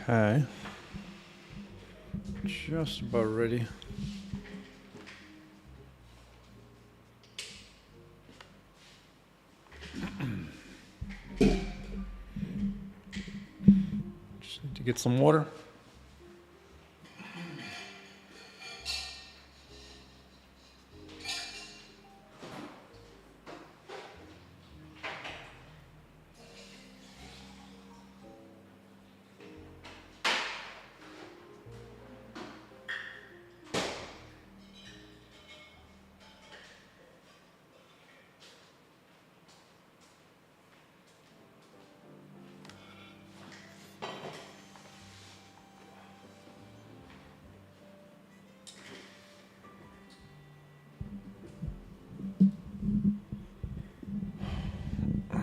Okay. Just about ready. Just need to get some water.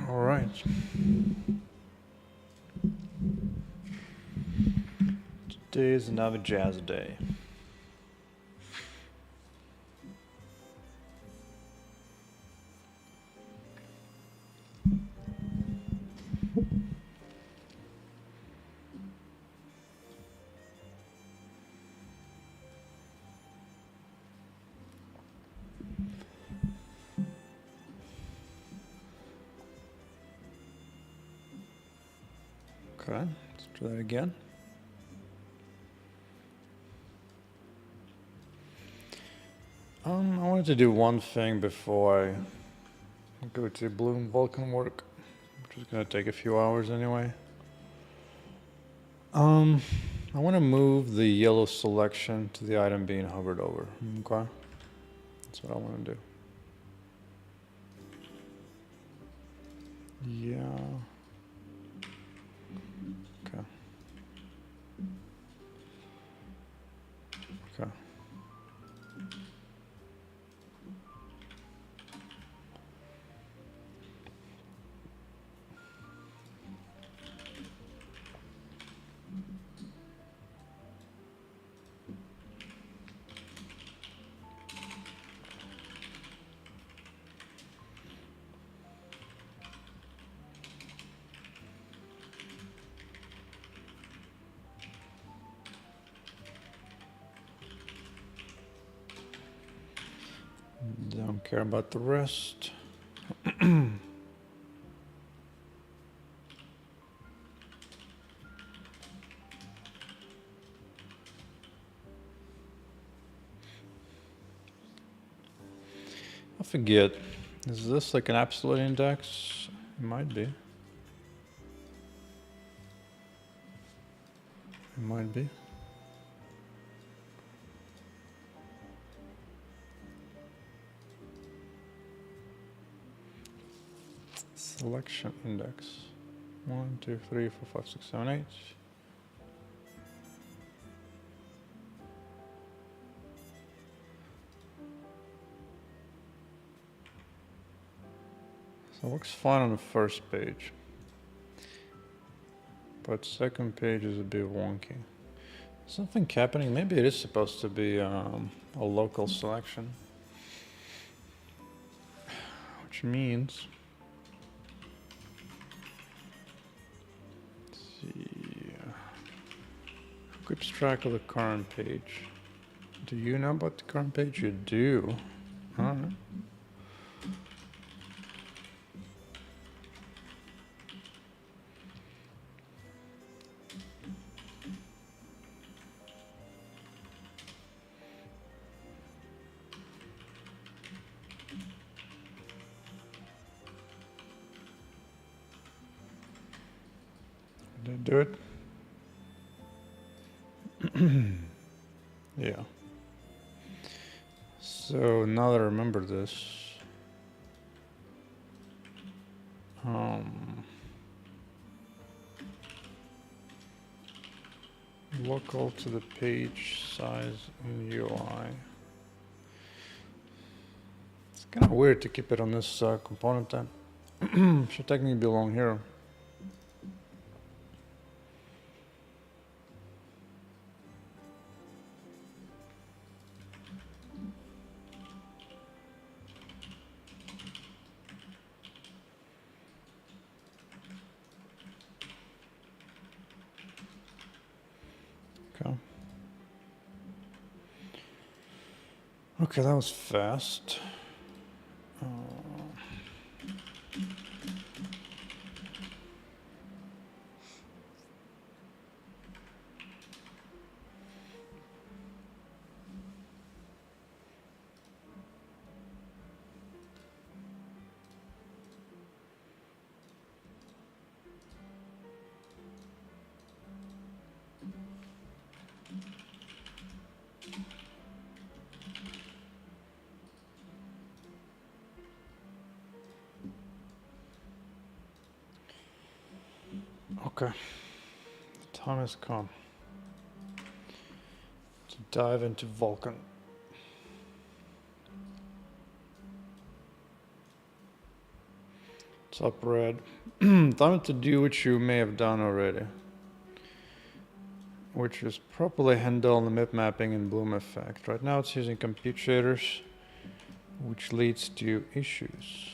All right. Today is another jazz day. Okay, let's try that again. I wanted to do one thing before I go to Bloom Vulkan work, which is going to take a few hours anyway. I want to move the yellow selection to the item being hovered over. Okay, that's what I want to do. Yeah. Okay. Okay. Don't care about the rest. I forget. Is this like an absolute index? It might be. It might be. Selection index. 1, 2, 3, 4, 5, 6, 7, 8. So it works fine on the first page, but second page is a bit wonky. Something happening. Maybe it is supposed to be a local selection, which means. Let's see. Keeps track of the current page. Do you know about the current page? You do. All right. Did I do it? Yeah. So now that I remember this, local to the page size in UI. It's kind of weird to keep it on this component tab. Should technically belong here. Okay, that was fast. Okay, the time has come to dive into Vulkan. What's up, Red? Time to do what you may have done already, which is properly handle the map mapping and bloom effect. Right now it's using compute shaders, which leads to issues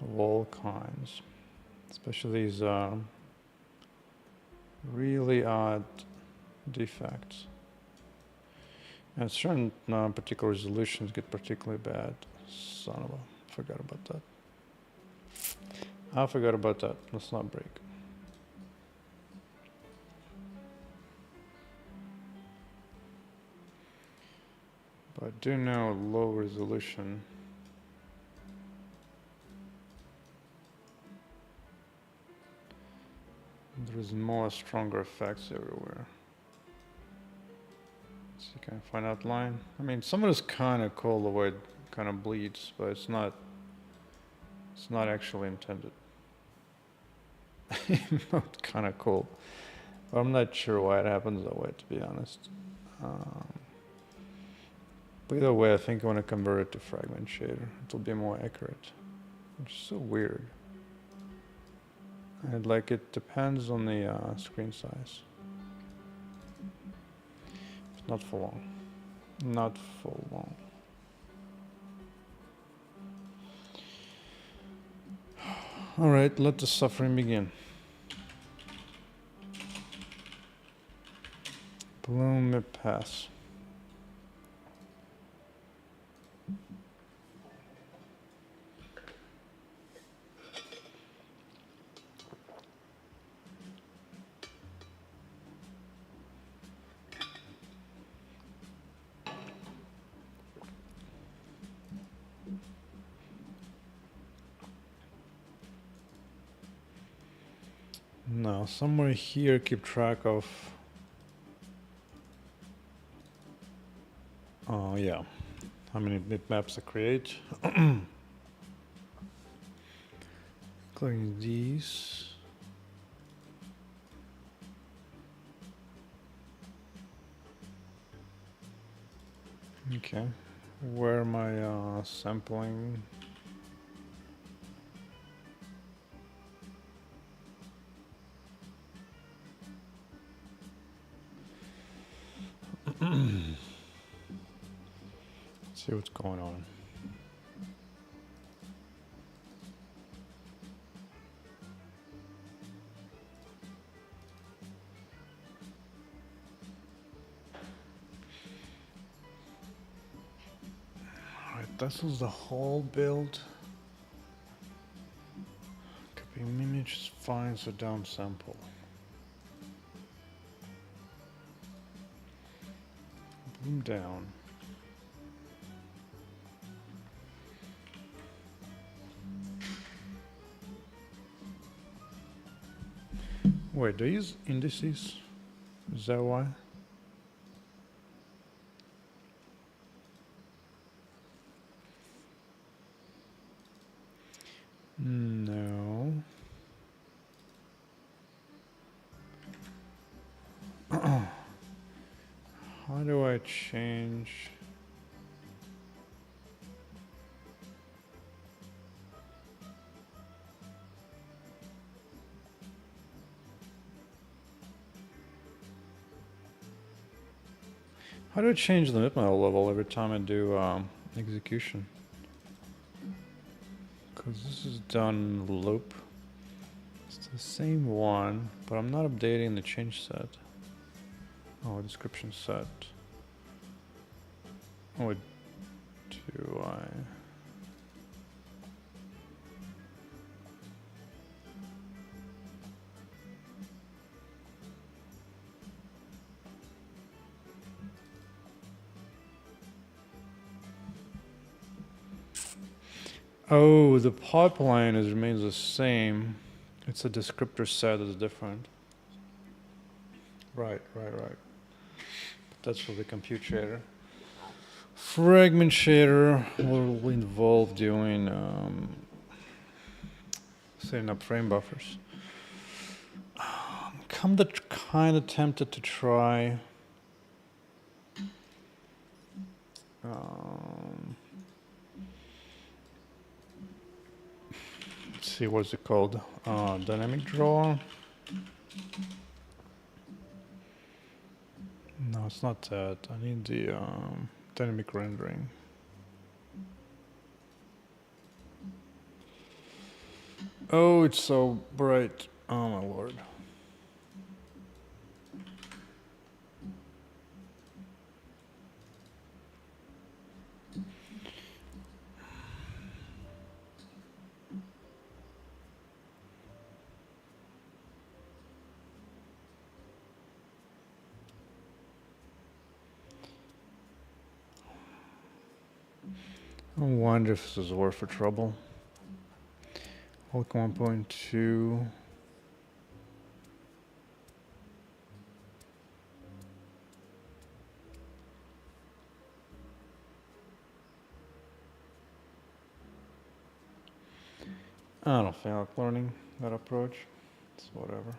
of all kinds, especially these really odd defects. And certain particular resolutions get particularly bad. Son of a, forgot about that. I forgot about that. Let's not break. But I do know low resolution. There's more stronger effects everywhere. So you can find outline. I mean, some of it is kind of cool the way it kind of bleeds, but it's not actually intended. Kind of cool. But I'm not sure why it happens that way, to be honest. But either way, I think I want to convert it to fragment shader. It'll be more accurate. Which is so weird. And like it depends on the screen size. It's not for long. Not for long. Alright, let the suffering begin. Bloom it pass. Now, somewhere here, keep track of. Oh, yeah. How many bitmaps I create. Including these. Okay. Where am I sampling? See what's going on. Alright, this is the whole build. Copy image is fine, so downsample. Bloom down. Wait, do you use indices? Is that why? No. How do I change? How do I change the mid-model level every time I do execution? Because this is done loop. It's the same one, but I'm not updating the change set. Oh, description set. Or do I? Oh, the pipeline remains the same. It's a descriptor set that's different. Right. That's for the compute shader. Fragment shader will involve doing setting up frame buffers. I'm kind of tempted to try. Let's see, what's it called? Dynamic draw. No, it's not that. I need the dynamic rendering. Oh, it's so bright. Oh my lord. I wonder if this is worth the trouble. Vulkan 1.2. I don't feel like learning that approach. It's whatever.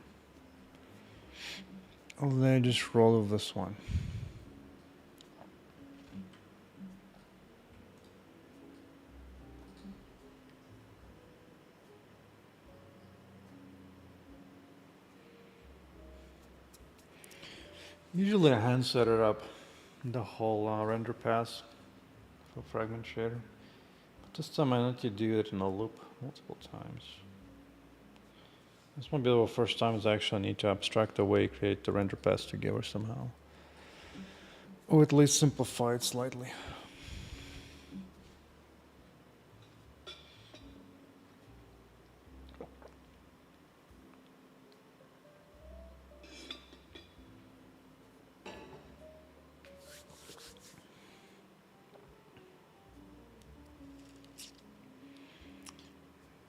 I'll just roll with this one. Usually I hand set it up, the whole render pass for fragment shader. But this time I need to do it in a loop multiple times. This might be the first time I actually need to abstract away, create the render pass together somehow. Or at least simplify it slightly.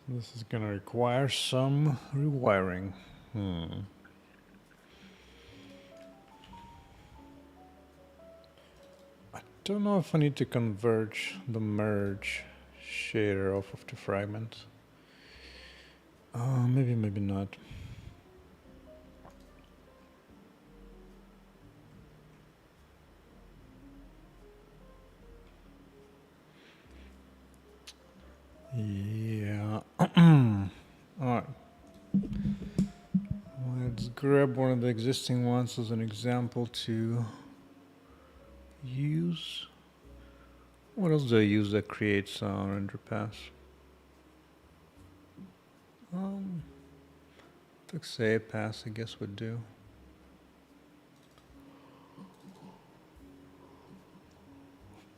This is going to require some rewiring. I don't know if I need to converge the merge shader off of the fragment. Maybe not. Yeah. Alright. Let's grab one of the existing ones as an example to use. What else do I use that creates render pass? Say pass, I guess, would do.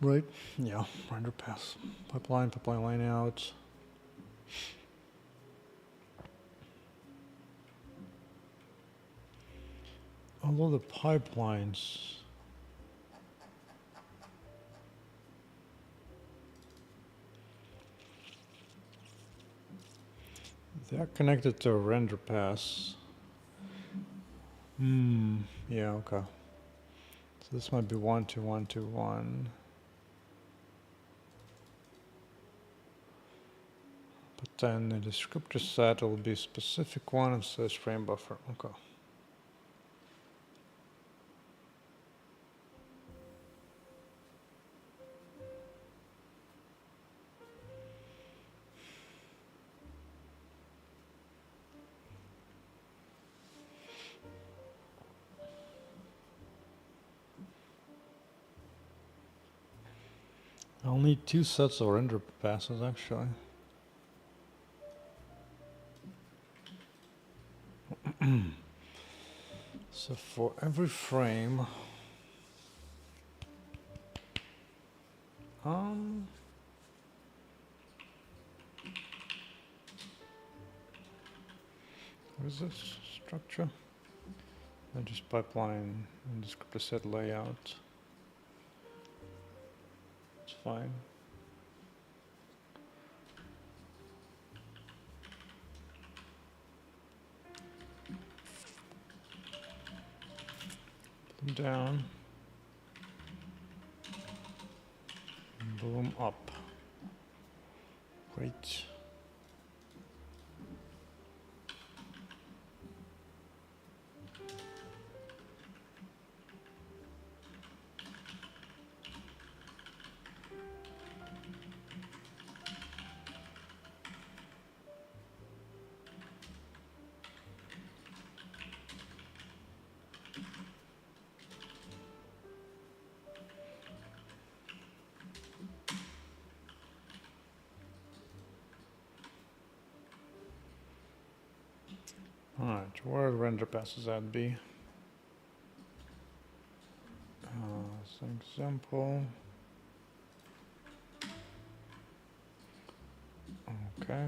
Right? Yeah, render pass. Pipeline line out. Although the pipelines, they're connected to a render pass. Yeah, okay. So this might be 1 to 1 to 1. But then the descriptor set will be a specific one and says frame buffer. Okay. I'll need 2 sets of render passes actually. So for every frame, What is this structure? I just pipeline and descriptor set layout. It's fine. Bloom down. Bloom up. Great. Alright, where the render passes at be? As an example. Okay.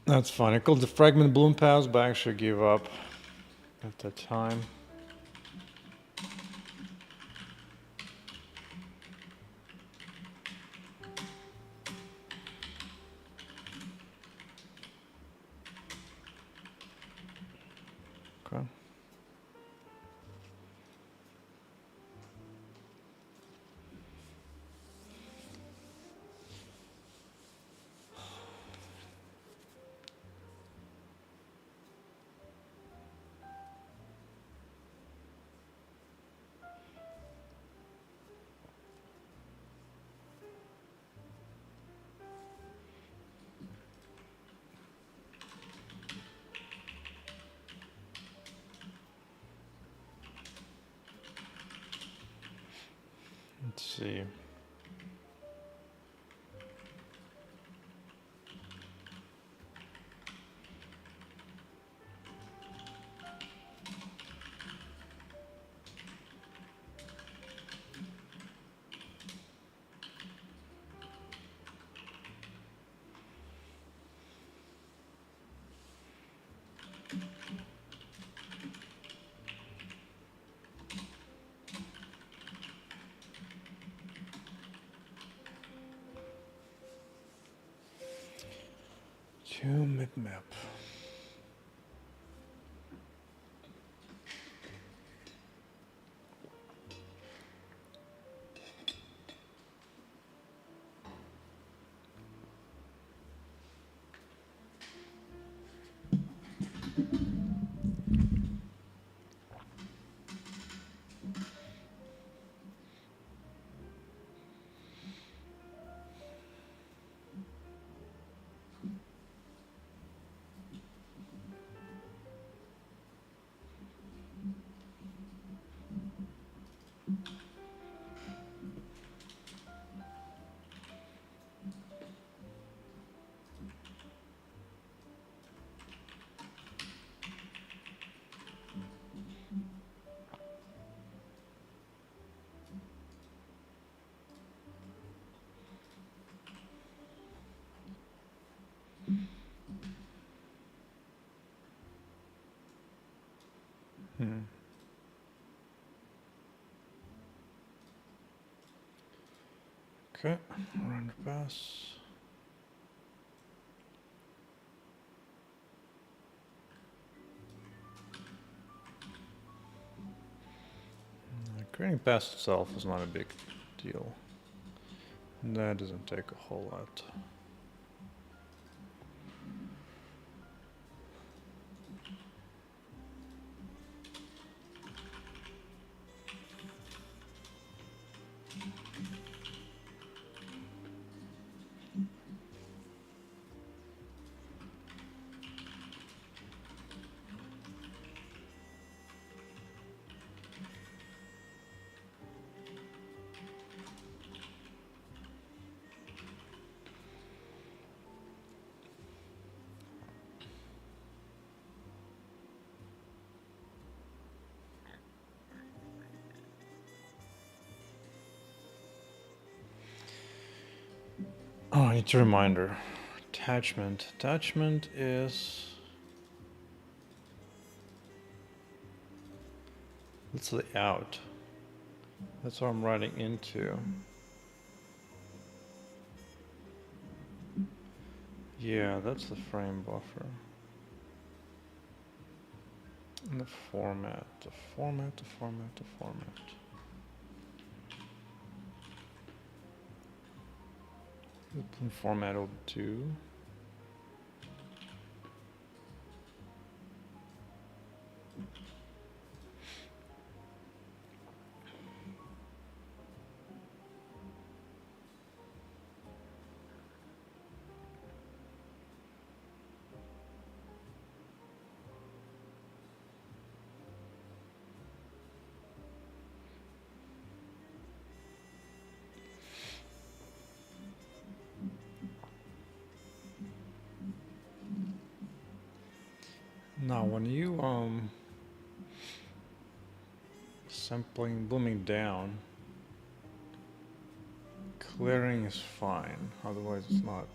That's fine. I called the fragment bloom pass, but I actually gave up at that time. Okay. Let's see. To map. Okay, render pass. Creating pass itself is not a big deal. That doesn't take a whole lot. Oh, I need a reminder. Attachment. Attachment is... That's the out. That's what I'm writing into. Yeah, that's the frame buffer. And the format, the format, the format, the format. The format will do. Now, when you sampling, blooming down, clearing is fine. Otherwise, it's not.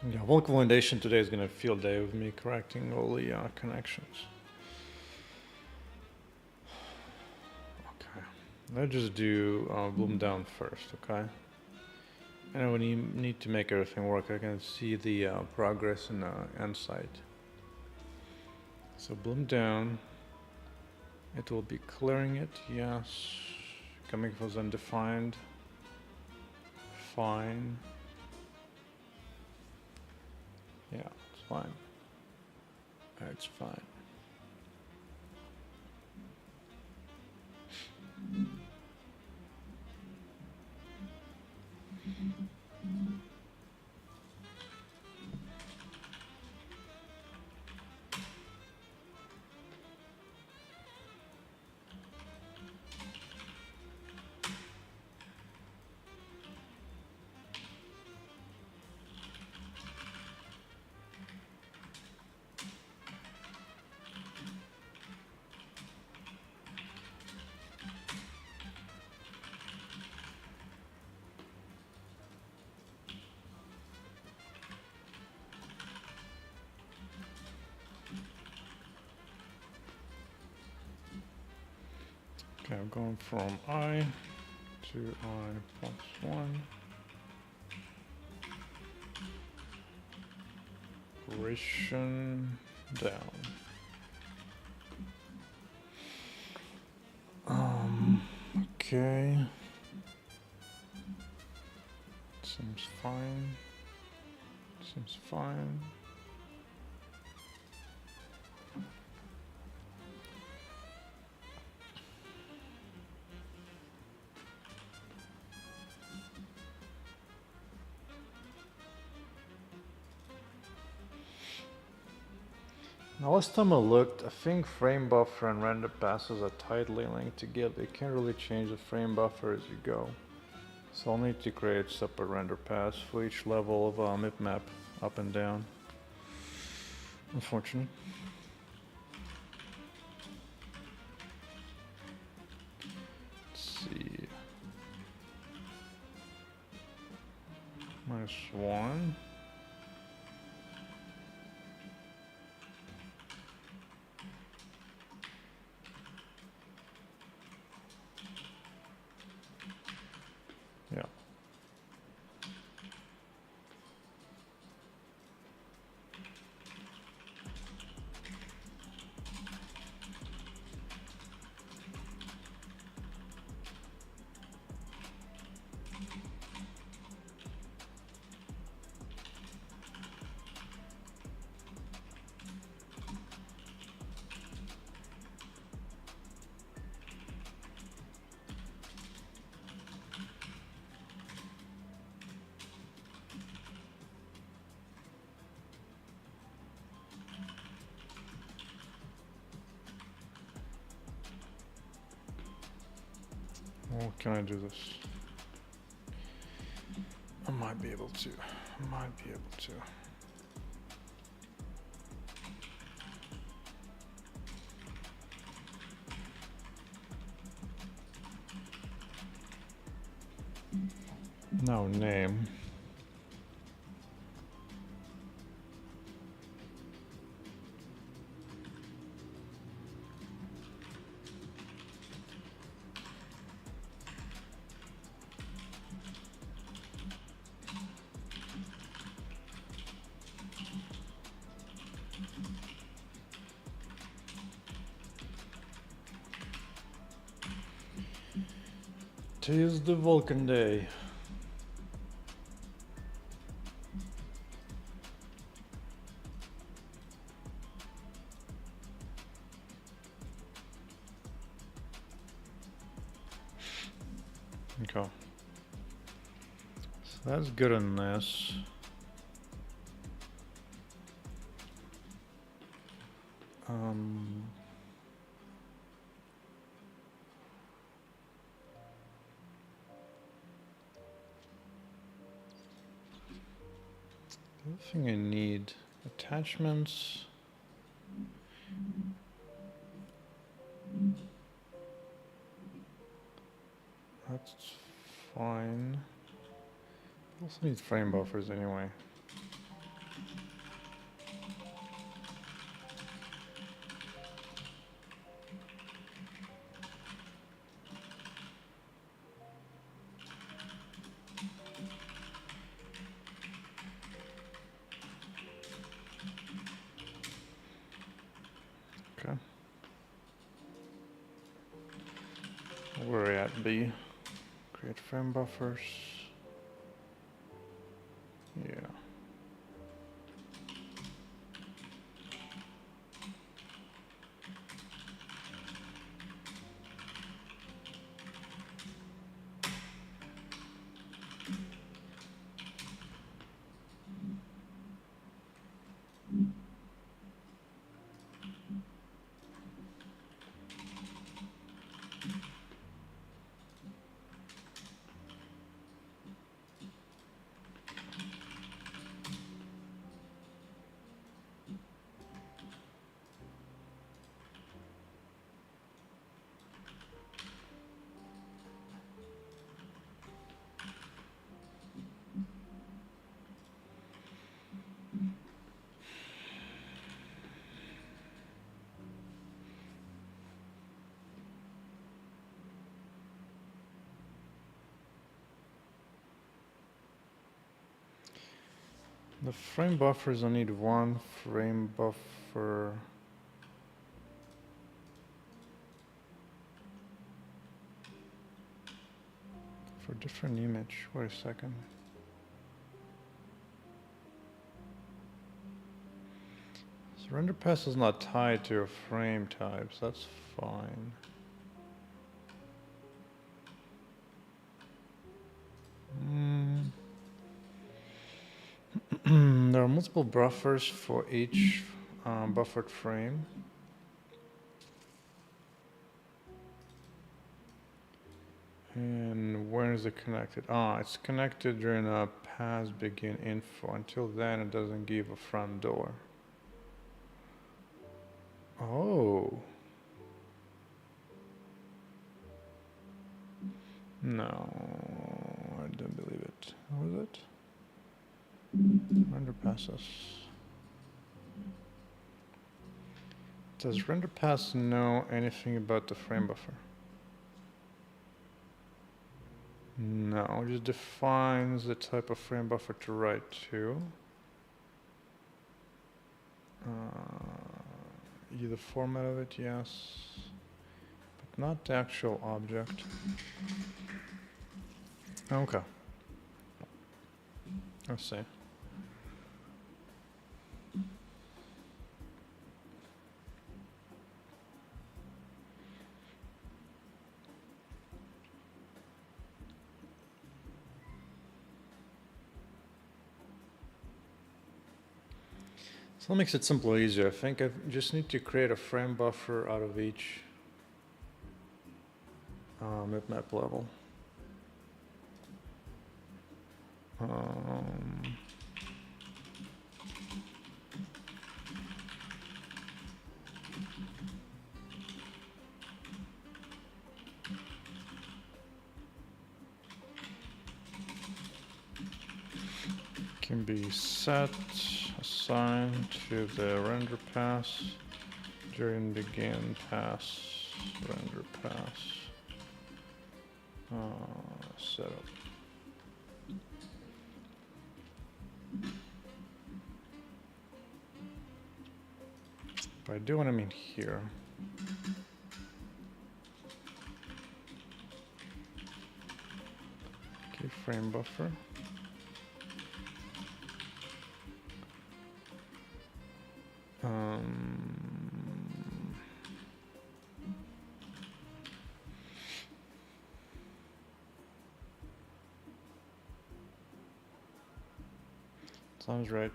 Yeah, Vulkan validation today is going to field day with me correcting all the connections. Okay, let's just do bloom down first, okay? And when you need to make everything work, I can see the progress in the end site. So bloom down, it will be clearing it, yes. Coming from undefined, fine. Yeah, it's fine. It's fine. Okay, I'm going from I to I+1. Operation down. Okay. Seems fine. Seems fine. Now, last time I looked, I think frame buffer and render passes are tightly linked together. You can't really change the frame buffer as you go. So I'll need to create separate render paths for each level of map up and down. Unfortunate. Let's see. -1. Yeah. Well, can I do this? I might be able to. Now name. Tis the Vulkan day. Okay. So that's good on this. The other thing I need, attachments. That's fine. I also need frame buffers anyway. Okay. Where are we at? B. Create frame buffers. Yeah. The frame buffers, I need one frame buffer. For different image. Wait a second. So render path is not tied to your frame types. That's fine. There are multiple buffers for each buffered frame. And when is it connected? Ah, it's connected during a pass begin info. Until then, it doesn't give a front door. Oh. No, I don't believe it. What was it? Render passes. Does render pass know anything about the frame buffer? No, it just defines the type of frame buffer to write to. The format of it, yes, but not the actual object. Okay. Let's see. So that makes it simpler, easier. I think I just need to create a frame buffer out of each map level. Can be set, assigned to the render pass during begin pass, render pass, setup. By doing, I mean here. Okay, frame buffer. Sounds right.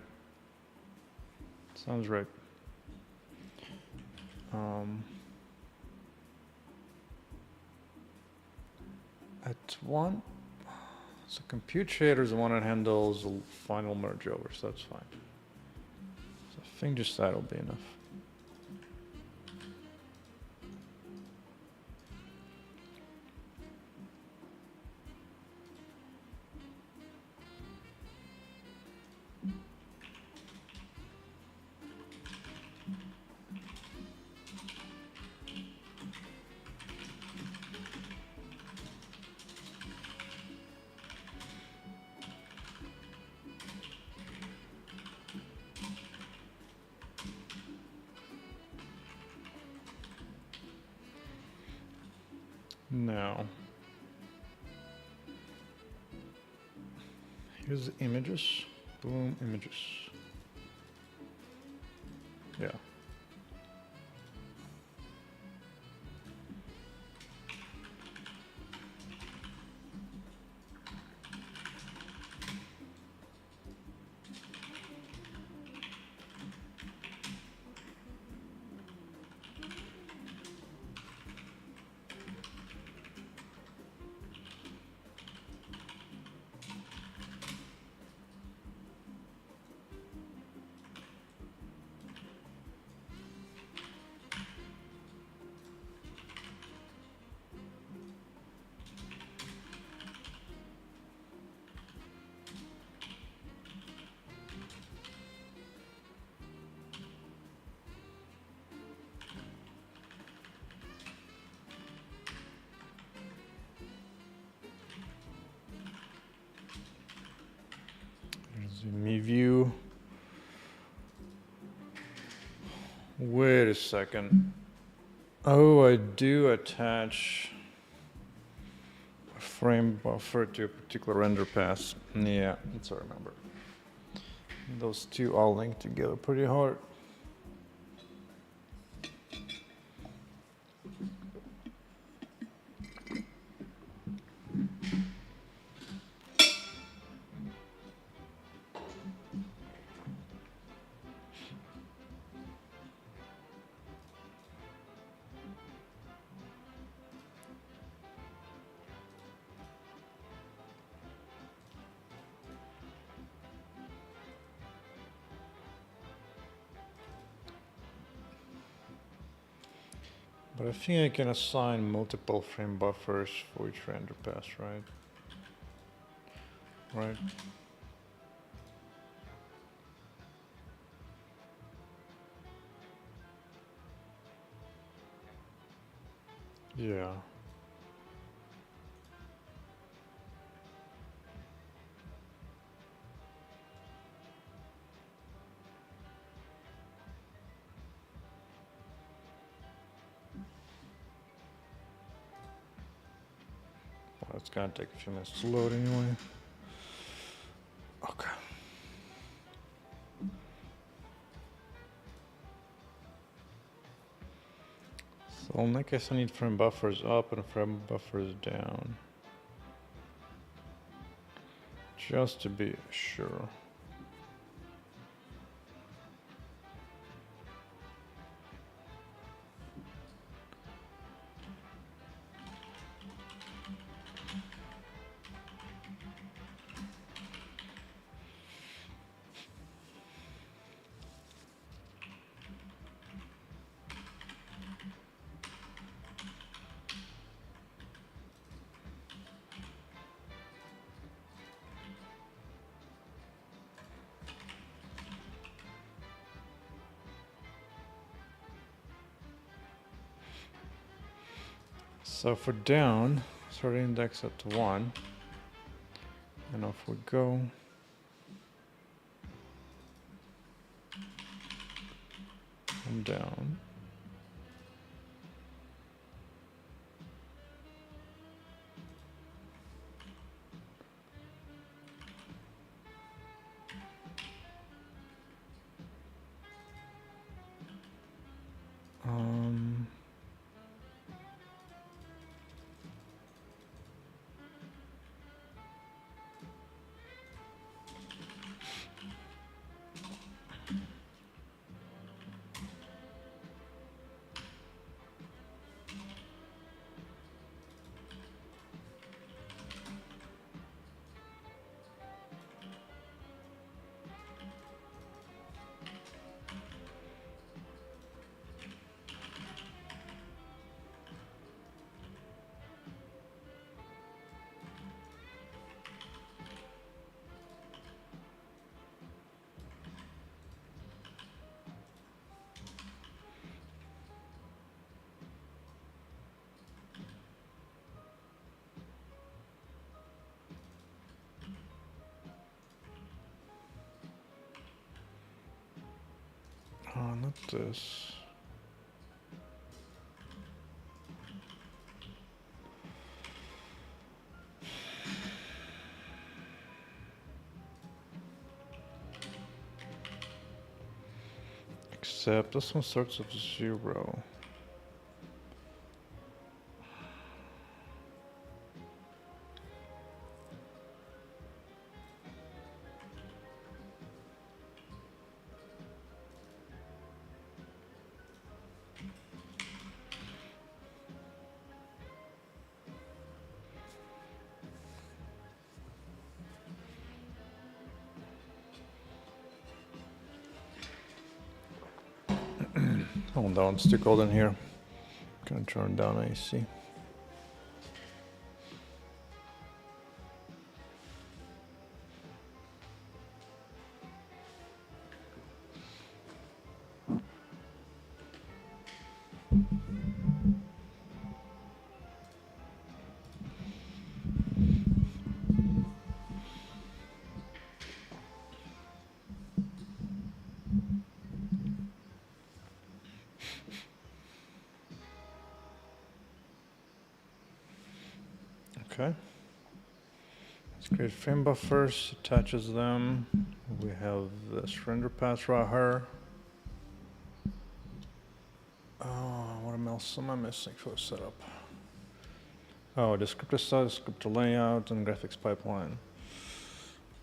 Sounds right. At one, so compute shader is the one that handles the final merge over, so that's fine. So I think just that'll be enough. Now, here's the images, Bloom images. Yeah. Me view. Wait a second. Oh, I do attach a frame buffer to a particular render pass. Yeah, that's what I remember. Those two all link together pretty hard. But I think I can assign multiple frame buffers for each render pass, right? Right. Yeah. Well, it's gonna take a few minutes to load anyway. Okay. So in that case, I need frame buffers up and frame buffers down. Just to be sure. So for down, start index at 1. And off we go. And down. Oh, not this. Except this one starts with 0. Hold on, it's too cold in here. Gonna turn down AC. Okay. Let's create frame buffers, attaches them. We have this render path right here. What else am I missing for setup? Oh, descriptor size, descriptor layout, and graphics pipeline.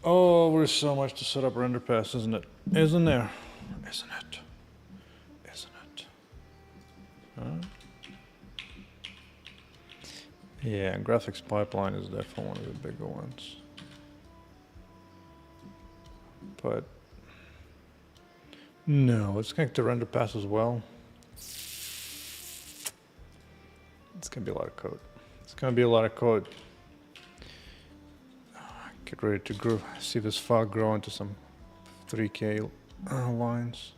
Oh, there's so much to set up render paths, isn't it? Isn't there? Isn't it? Isn't it? Huh? Yeah, graphics pipeline is definitely one of the bigger ones. But no, let's connect the render path as well. It's gonna be a lot of code. It's gonna be a lot of code. Get ready to grow. See this file grow into some 3K lines.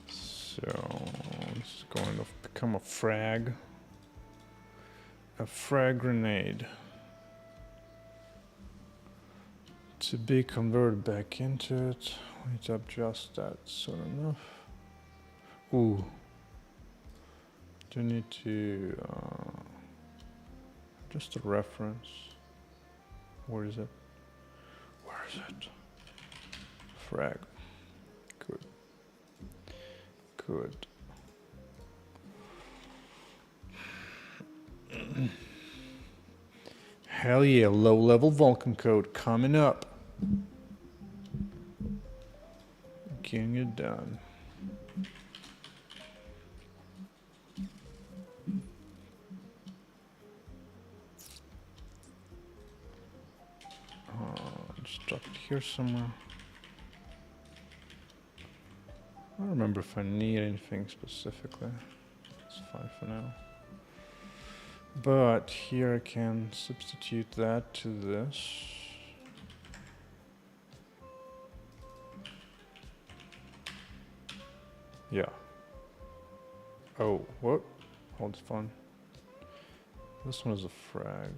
So this is going to become a frag grenade to be converted back into it. We need to adjust that soon enough. Ooh, do need to just a reference. Where is it? Where is it? Frag. Good. Good. Hell yeah, low-level Vulkan code coming up. Getting it done. Just drop it here somewhere. I don't remember if I need anything specifically. It's fine for now. But here I can substitute that to this. Yeah. Oh, what? Hold fun. This one is a frag.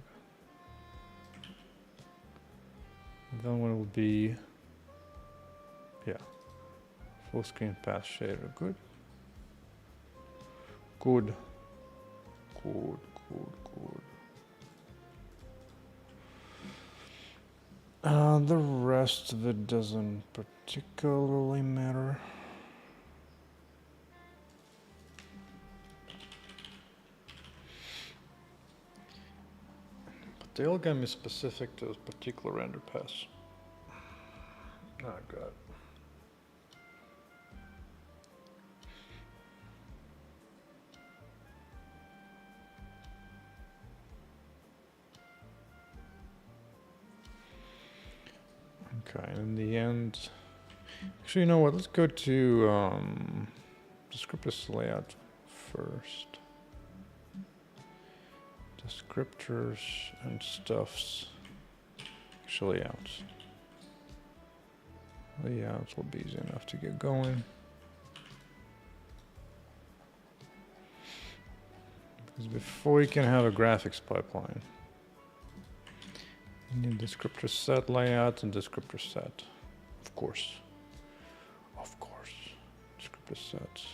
And then one will be, yeah, full screen path shader. Good. Good. Good. Good. The rest of it doesn't particularly matter. But they all got me specific to those particular render paths. Oh god. Okay, in the end, actually, you know what? Let's go to descriptors layout first. Descriptors and stuffs. Actually, layouts. Layouts will be easy enough to get going. Because before you can have a graphics pipeline, you need descriptor set layout and descriptor set. Of course. Of course. Descriptor sets.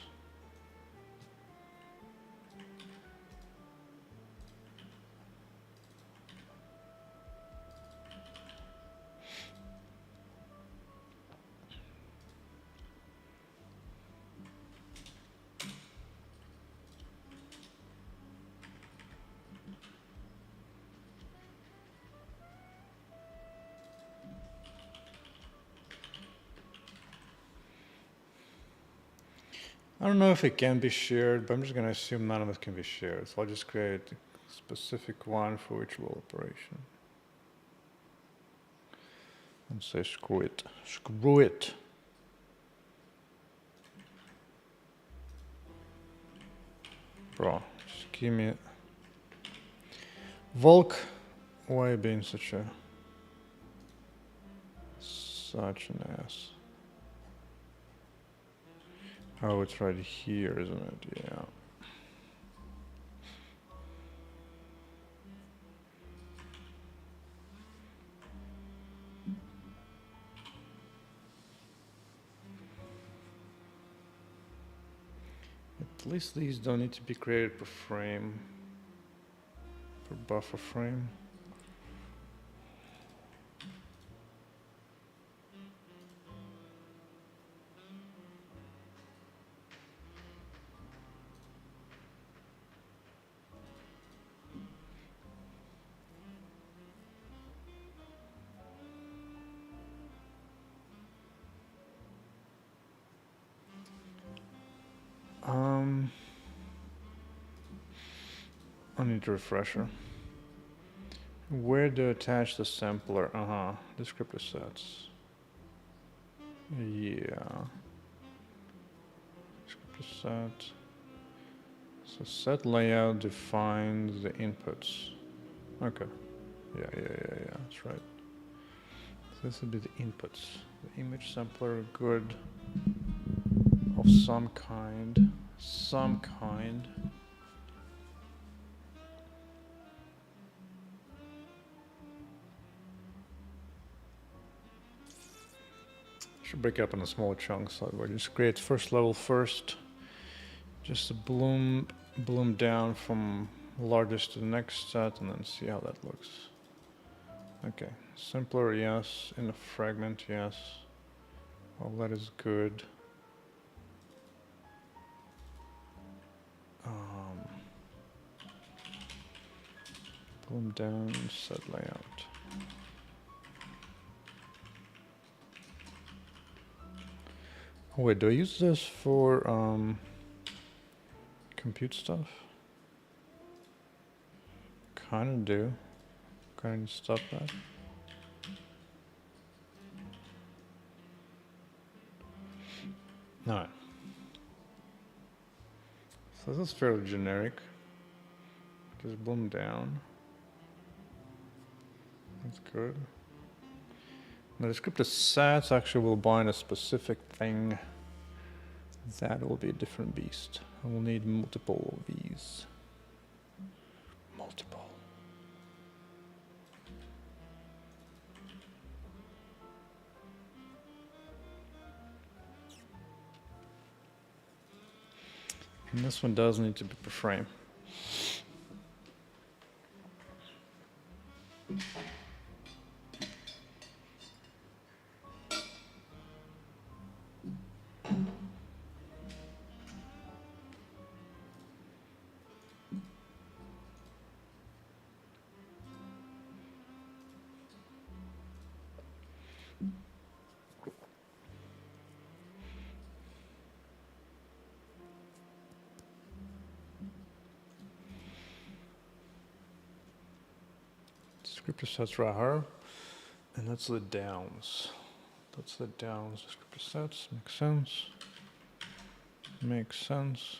I don't know if it can be shared, but I'm just going to assume none of it can be shared. So I'll just create a specific one for each role operation. And say screw it. Screw it. Bro, just give me it. Vulk, why are you being such an ass? Oh, it's right here, isn't it? Yeah. At least these don't need to be created per frame, per buffer frame. I need a refresher. Where to attach the sampler? Descriptor sets. Yeah. Descriptor set. So set layout defines the inputs. Okay. Yeah, that's right. So this would be the inputs. The image sampler, good. Of some kind. Some kind. Should break up into smaller chunks so we just create first level first. Just a bloom down from largest to the next set and then see how that looks. Okay, simpler, yes. In a fragment, yes. All that is good. Bloom down, set layout. Oh, wait, do I use this for compute stuff? Kinda do. Kinda stop that. Alright. So this is fairly generic. Just bloom down. That's good. The descriptor sets actually will bind a specific thing. That will be a different beast. I will need multiple of these. Multiple. And this one does need to be per frame. Descriptor sets right here, and that's the downs. That's the downs descriptor sets. Makes sense. Makes sense.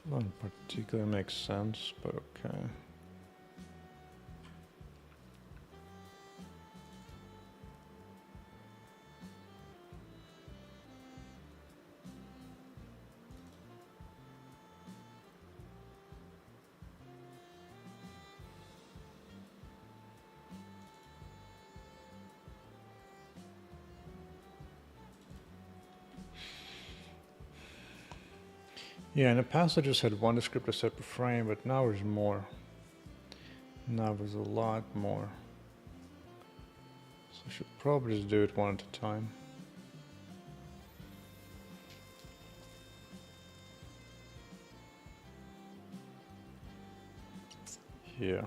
Doesn't particularly make sense, but okay. Yeah, in the past I just had one descriptor set per frame, but now there's more. Now there's a lot more. So I should probably just do it one at a time. Yeah.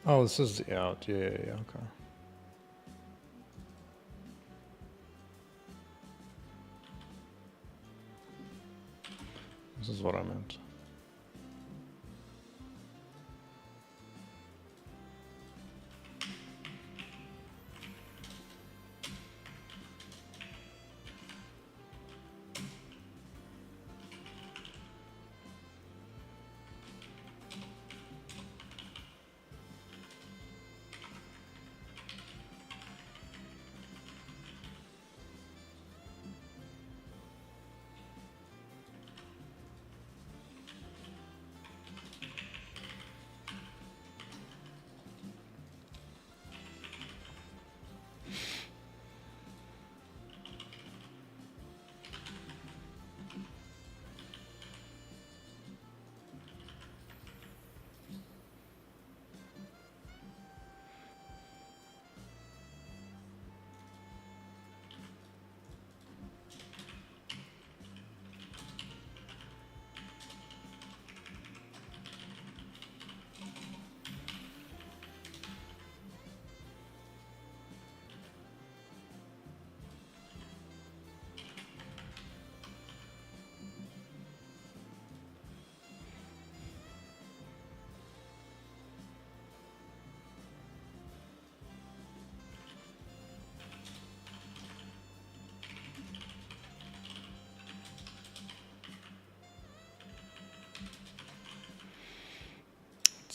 Oh, this is the out. Yeah, okay. This is what I meant.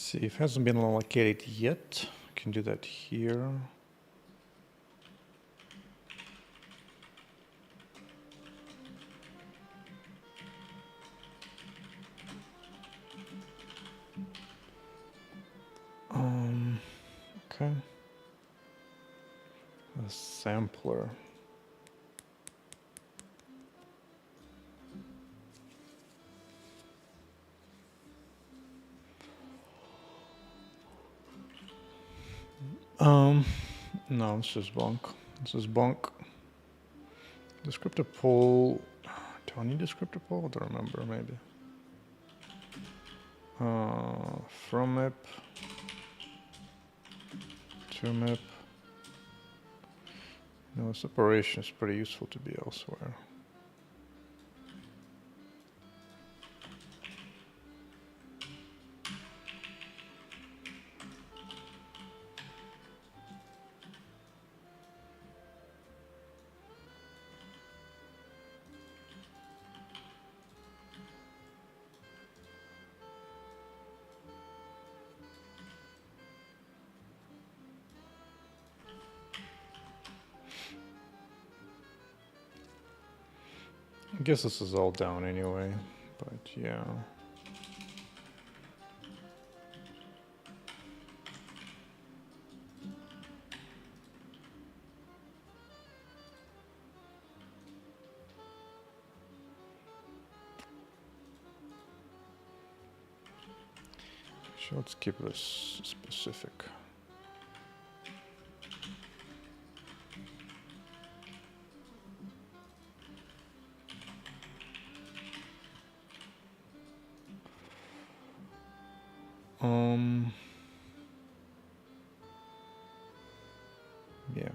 See, if it hasn't been allocated yet, I can do that here. Okay. A sampler. No, this is bunk. This is bunk. Descriptor poll. Do I need descriptor poll? I don't remember, maybe. From map to map. No, separation is pretty useful to be elsewhere. I guess this is all down anyway, but yeah. So let's keep this specific. Yeah.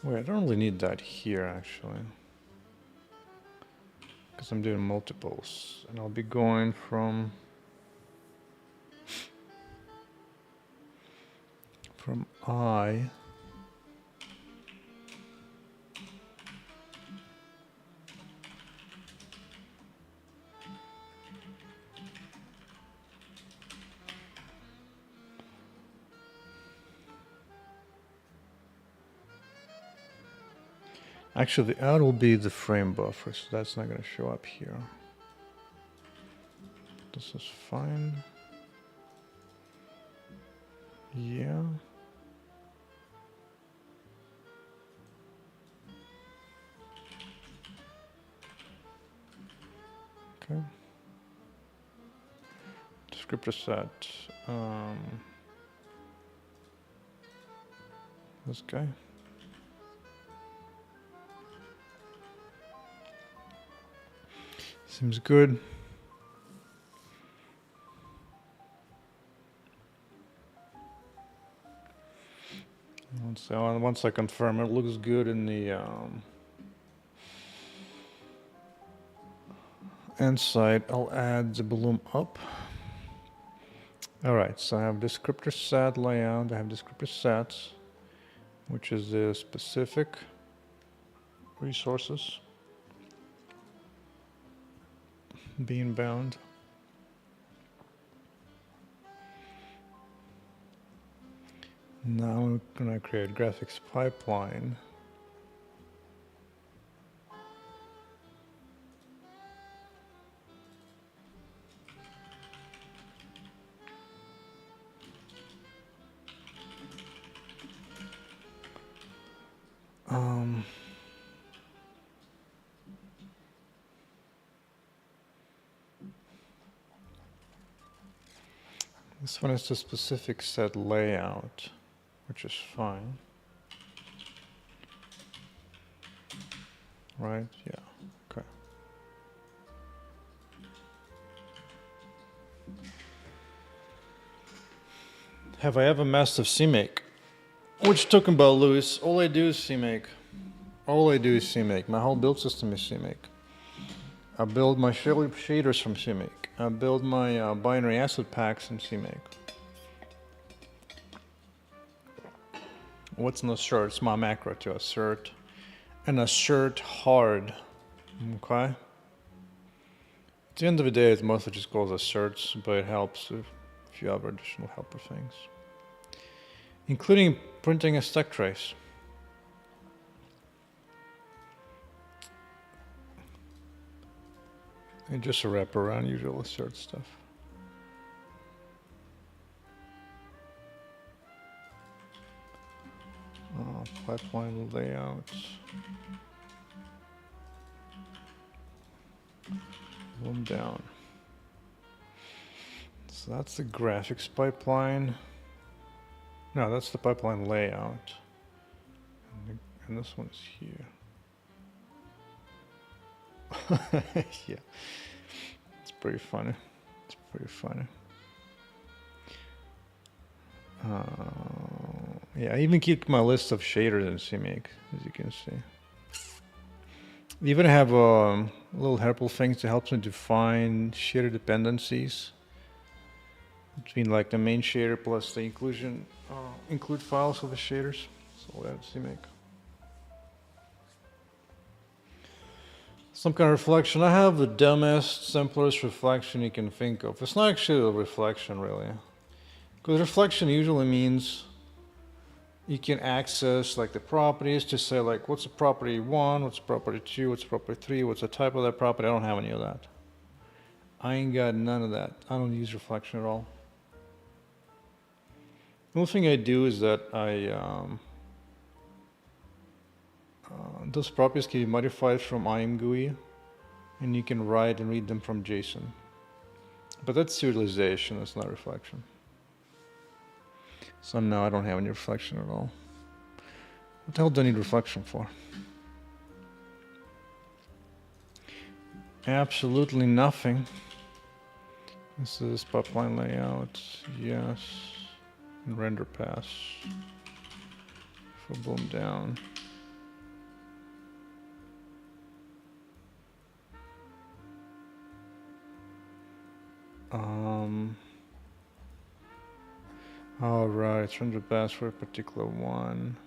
Wait, I don't really need that here actually, because I'm doing multiples, and I'll be going from I actually the out will be the frame buffer, so that's not going to show up here. This is fine. Yeah. Okay. Descriptor set. This guy. Seems good. Once I confirm it looks good in the end side, I'll add the bloom up. All right, so I have descriptor set layout. I have descriptor sets, which is the specific resources being bound. Now I'm gonna create graphics pipeline. This one is the specific set layout, which is fine. Right? Yeah. Okay. Have I ever messed with CMake? What you talking about, Louis? All I do is CMake. All I do is CMake. My whole build system is CMake. I build my shaders from CMake. I build my binary asset packs in CMake. what's an assert? It's my macro to assert. And assert hard. Okay. At the end of the day, it mostly just calls asserts, but it helps if you have additional helper things, including printing a stack trace. And just a wraparound usual assert stuff. Pipeline layout. Bloom down. So that's the graphics pipeline. No, that's the pipeline layout. And this one's here. Yeah. It's pretty funny. It's pretty funny. Yeah, I even keep my list of shaders in CMake, as you can see. We even have little helpful things to help me define shader dependencies between like the main shader plus the include files of the shaders. So that's CMake. Some kind of reflection. I have the dumbest, simplest reflection you can think of. It's not actually a reflection, really. Because reflection usually means you can access like the properties to say like, what's the property 1, what's the property 2, what's the property 3, what's the type of that property. I don't have any of that. I ain't got none of that. I don't use reflection at all. The only thing I do is that those properties can be modified from IM GUI, and you can write and read them from JSON. But that's serialization, that's not reflection. So no, I don't have any reflection at all. What the hell do I need reflection for? Absolutely nothing. This is pipeline layout, yes, and render pass for bloom down. All right, it's render pass for a particular one.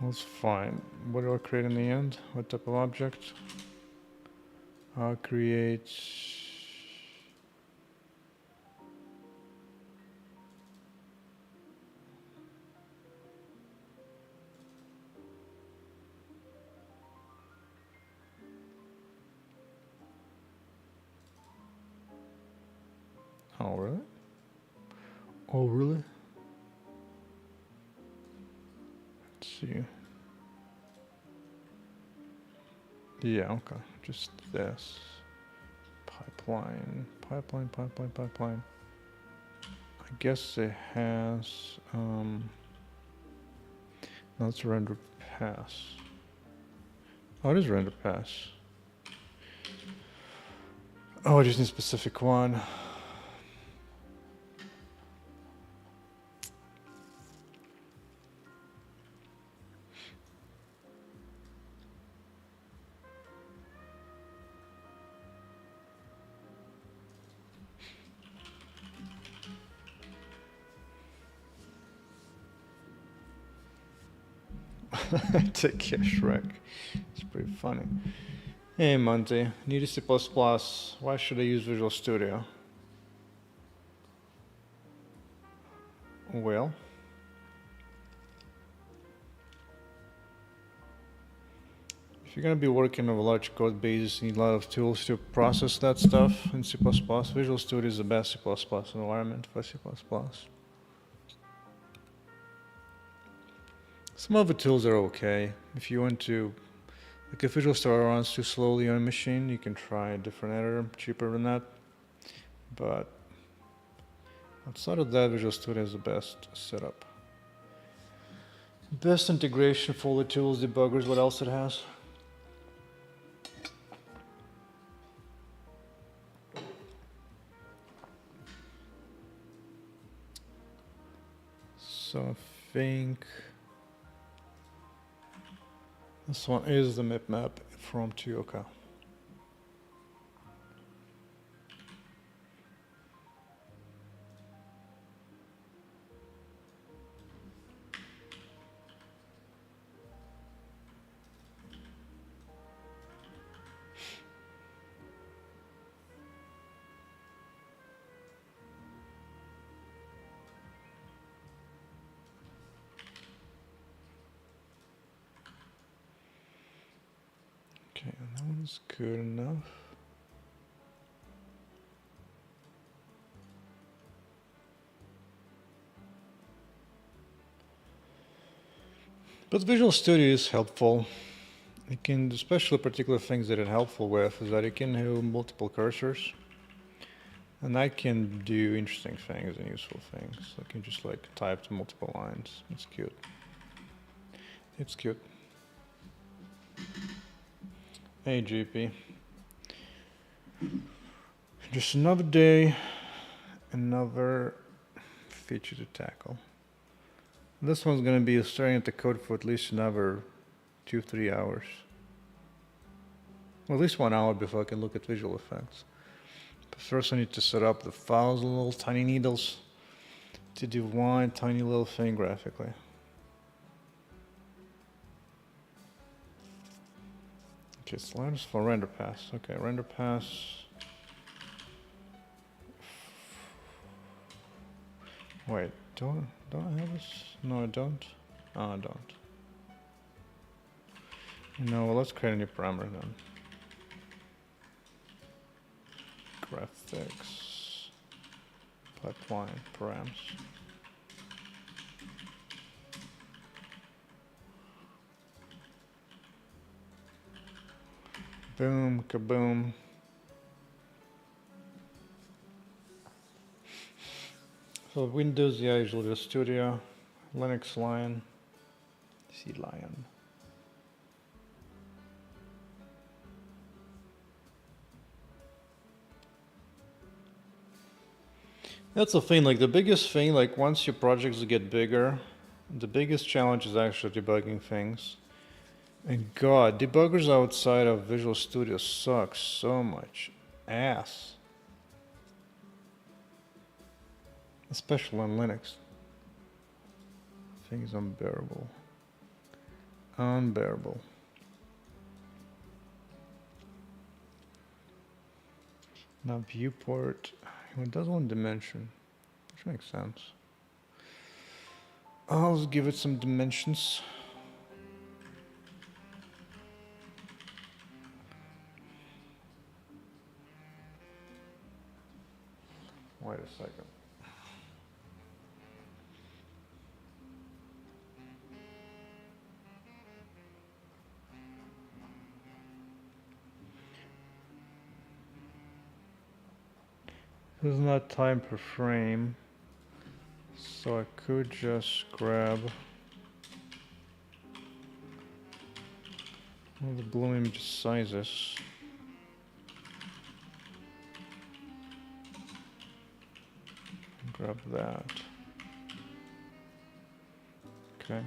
That's fine. What do I create in the end? What type of object? I'll create. Oh, really? Oh, really? Let's see. Yeah, okay. Just this. Pipeline. I guess it has, no, it's render pass. Oh, it is render pass. Oh, I just need a specific one. Take care, Shrek. It's pretty funny. Hey, Monty. Need a C++. Why should I use Visual Studio? Well, if you're going to be working with a large code base, you need a lot of tools to process that stuff in C++. Visual Studio is the best C++ environment for C++. Some of the tools are okay. If you want to, like if Visual Studio runs too slowly on a machine, you can try a different editor, cheaper than that. But outside of that, Visual Studio is the best setup. Best integration for all the tools, debuggers, what else it has? So I think this one is the map from Tioka. Okay, that one's good enough. But Visual Studio is helpful. It can, especially particular things that it's helpful with, is that it can have multiple cursors. And I can do interesting things and useful things. I can just like type to multiple lines. It's cute. It's cute. Hey, GP. Just another day, another feature to tackle. This one's going to be staring at the code for at least another 2-3 hours. Well, at least 1 hour before I can look at visual effects. But first I need to set up the files, little tiny needles, to do one tiny little thing graphically. Okay, sliders for render pass. Okay, render pass. Wait, don't I have this? No, I don't. Oh, I don't. No, well, let's create a new parameter then. Graphics pipeline params. Boom, kaboom. So Windows, yeah, usually the Studio, Linux Lion, C Lion. That's the thing, like the biggest thing, like once your projects get bigger, the biggest challenge is actually debugging things. And God, debuggers outside of Visual Studio suck so much ass. Especially on Linux. Thing is unbearable. Unbearable. Now viewport, it does one dimension, which makes sense. I'll just give it some dimensions. Wait a second. This is not time per frame, so I could just grab all the Bloom image sizes. Grab that. Okay.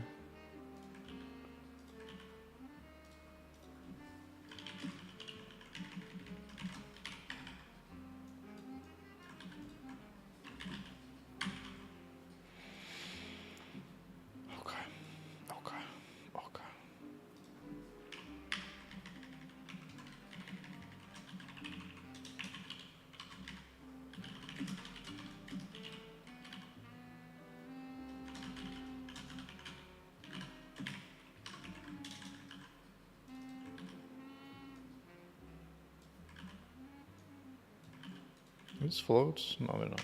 This floats? No, they're not.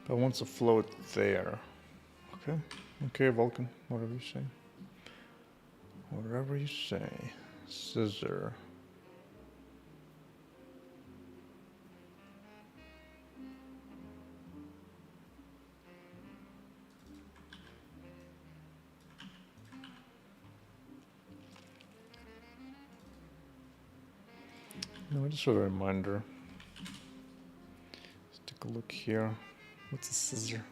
But I want to float there. Okay. Okay, Vulkan. Whatever you say. Whatever you say. Scissor. No, just a reminder. Let's take a look here. What's a scissor?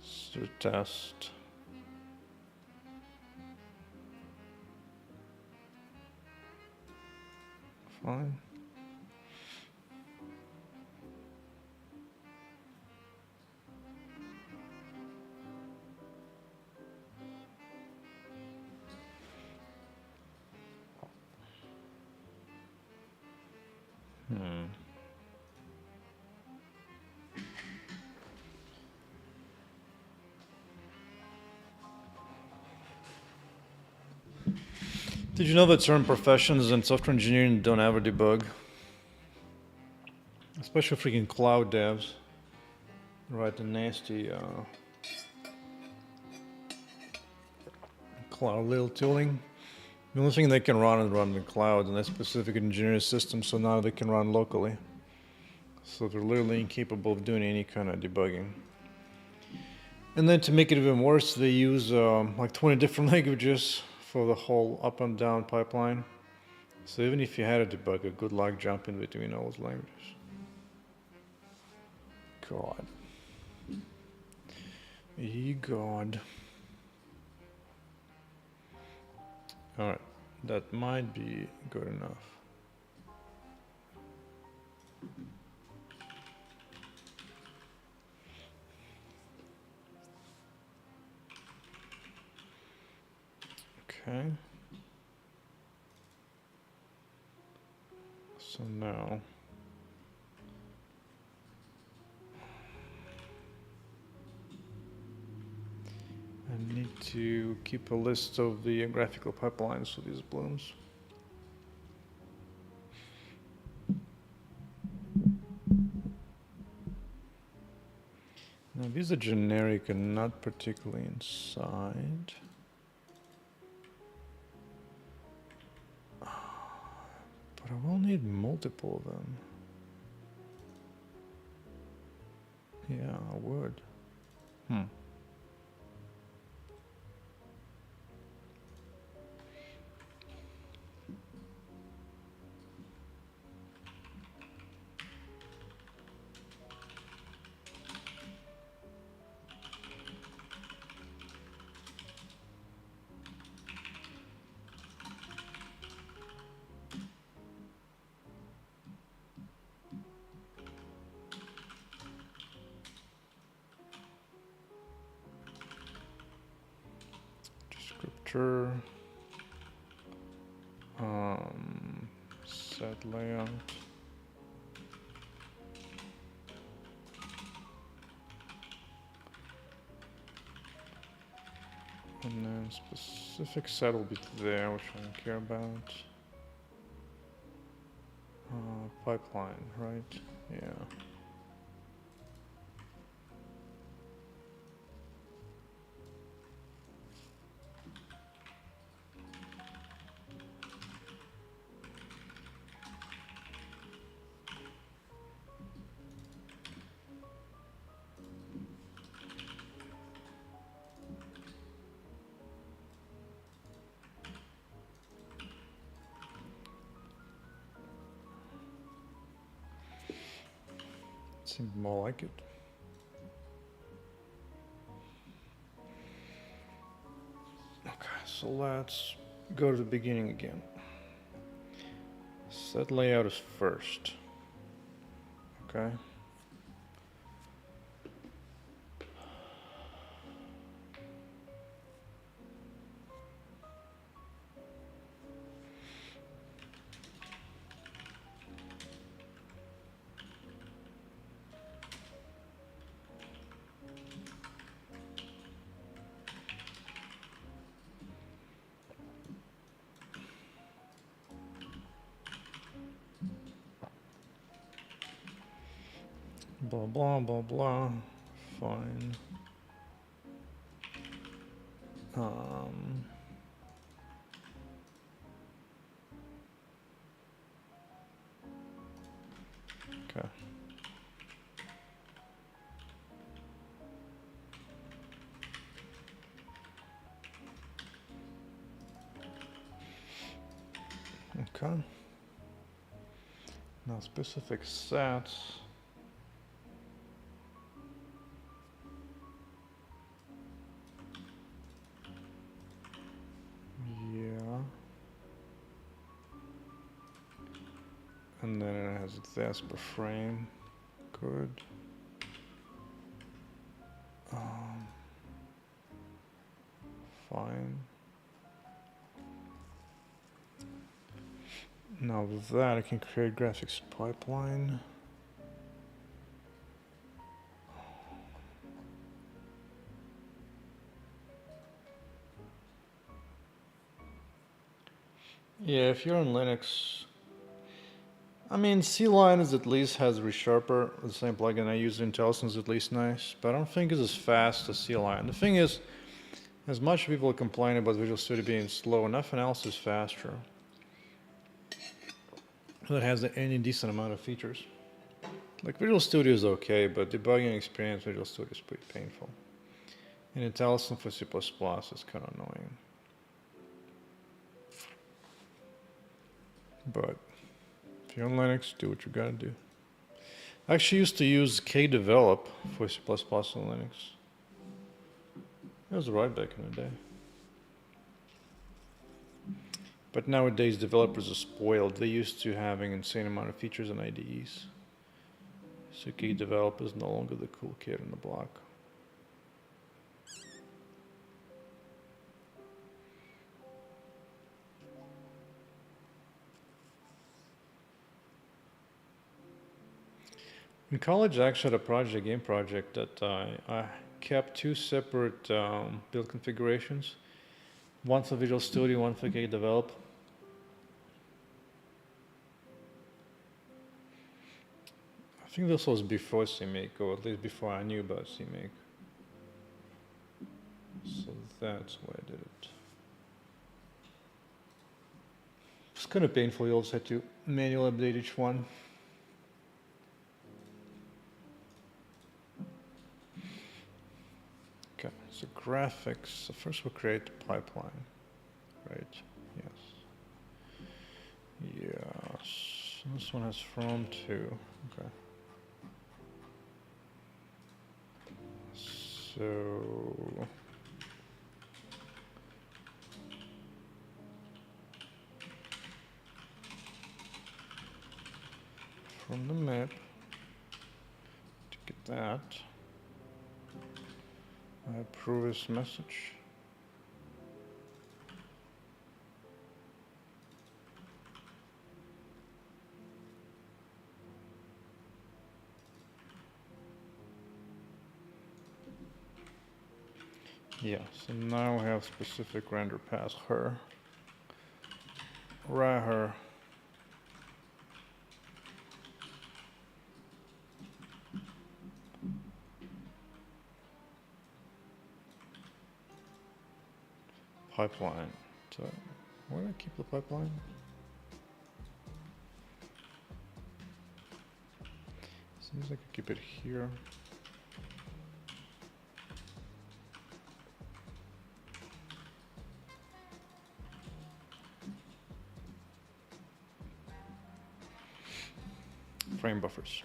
Scissor test. Fine. Did you know that certain professions in software engineering don't ever debug? Especially freaking cloud devs. Right, the nasty cloud little tooling. The only thing they can run is run in the cloud, and that's specific engineering system, so now they can run locally. So they're literally incapable of doing any kind of debugging. And then to make it even worse, they use like 20 different languages for the whole up and down pipeline. So even if you had a debugger, good luck jumping between all those languages. God. Ye God. Alright, that might be good enough. Okay. So now I need to keep a list of the graphical pipelines for these blooms. Now these are generic and not particularly inside. But I will need multiple of them. Yeah, I would. Descriptor. Set layout. And then specific set will be there, which I don't care about. Pipeline, right? Yeah. Seems more like it. Okay, so let's go to the beginning again. Set layout is first. Okay. Blah, blah, blah, blah. Fine. Okay. Okay. Now specific sets. And then it has this per frame. Good. Fine. Now with that, I can create graphics pipeline. Yeah, if you're on Linux, I mean, C-Line at least has ReSharper, the same plugin I use in IntelliSense is at least nice, but I don't think it's as fast as C-Line. The thing is, as much people complain about Visual Studio being slow, nothing else is faster that has any decent amount of features. Like Visual Studio is okay, but debugging experience Visual Studio is pretty painful. And IntelliSense for C++ is kind of annoying. But if you're on Linux, do what you gotta do. I actually used to use kdevelop for C++ on Linux. It was right back in the day. But nowadays, developers are spoiled. They're used to having insane amount of features in IDEs. So kdevelop is no longer the cool kid in the block. In college, I actually had a game project that I kept two separate build configurations. One for Visual Studio, one for kdevelop. I think this was before CMake, or at least before I knew about CMake. So that's why I did it. It's kind of painful, you also had to manually update each one. Okay, so graphics. So first we'll create the pipeline, right? Yes. Yes. This one has from to. Okay. So from the map to get that. I approve this message. Yeah, so now we have specific render path her. Right her. Pipeline. So where do I keep the pipeline? Seems like I keep it here. Frame buffers.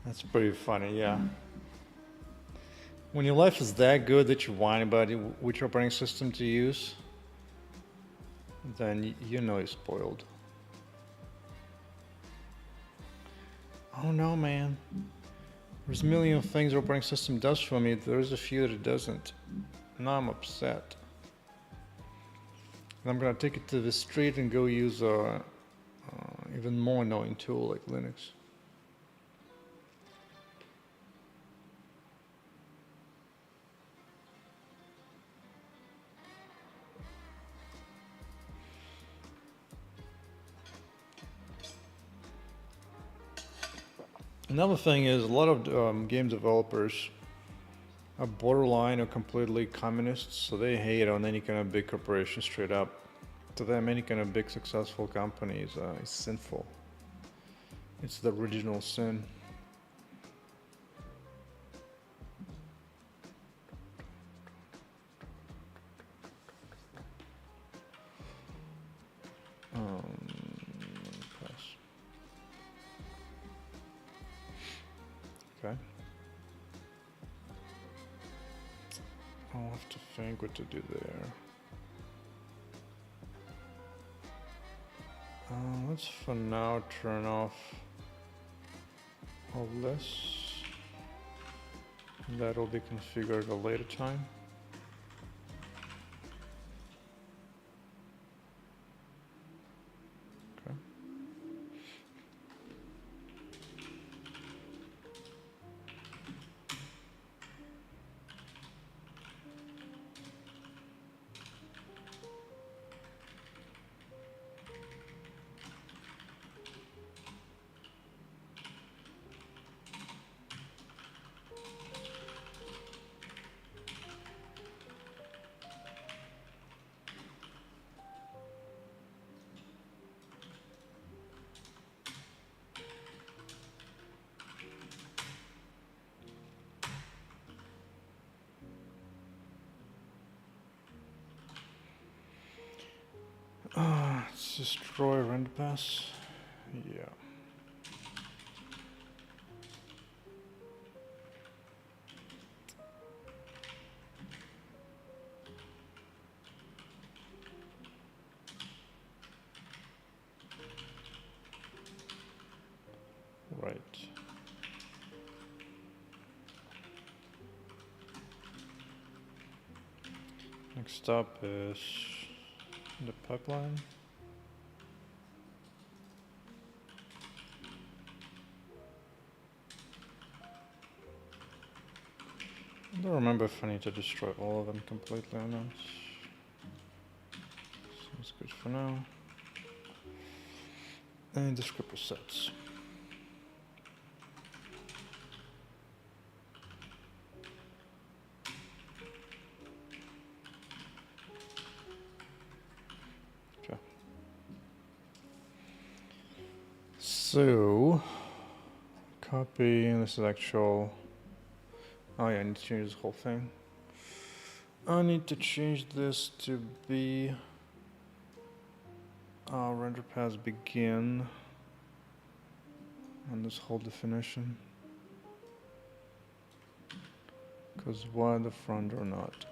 That's pretty funny, yeah. When your life is that good that you whine about which operating system to use, then you know you're spoiled. Oh no, man. There's a million things the operating system does for me. There's a few that it doesn't. Now I'm upset. And I'm gonna take it to the street and go use a even more annoying tool like Linux. Another thing is a lot of game developers are borderline or completely communists, so they hate on any kind of big corporation straight up. To them, any kind of big successful company is sinful. It's the original sin. Okay. I'll have to think what to do there. Let's for now turn off all this. That'll be configured at a later time. Okay. Let's destroy render pass. Yeah. Right. Next up is the pipeline. I don't remember if I need to destroy all of them completely or not. Seems good for now. And descriptor sets. Okay. So, copy, and this is actual. Oh yeah, I need to change this whole thing. I need to change this to be render pass begin and this whole definition. Because why the front or not?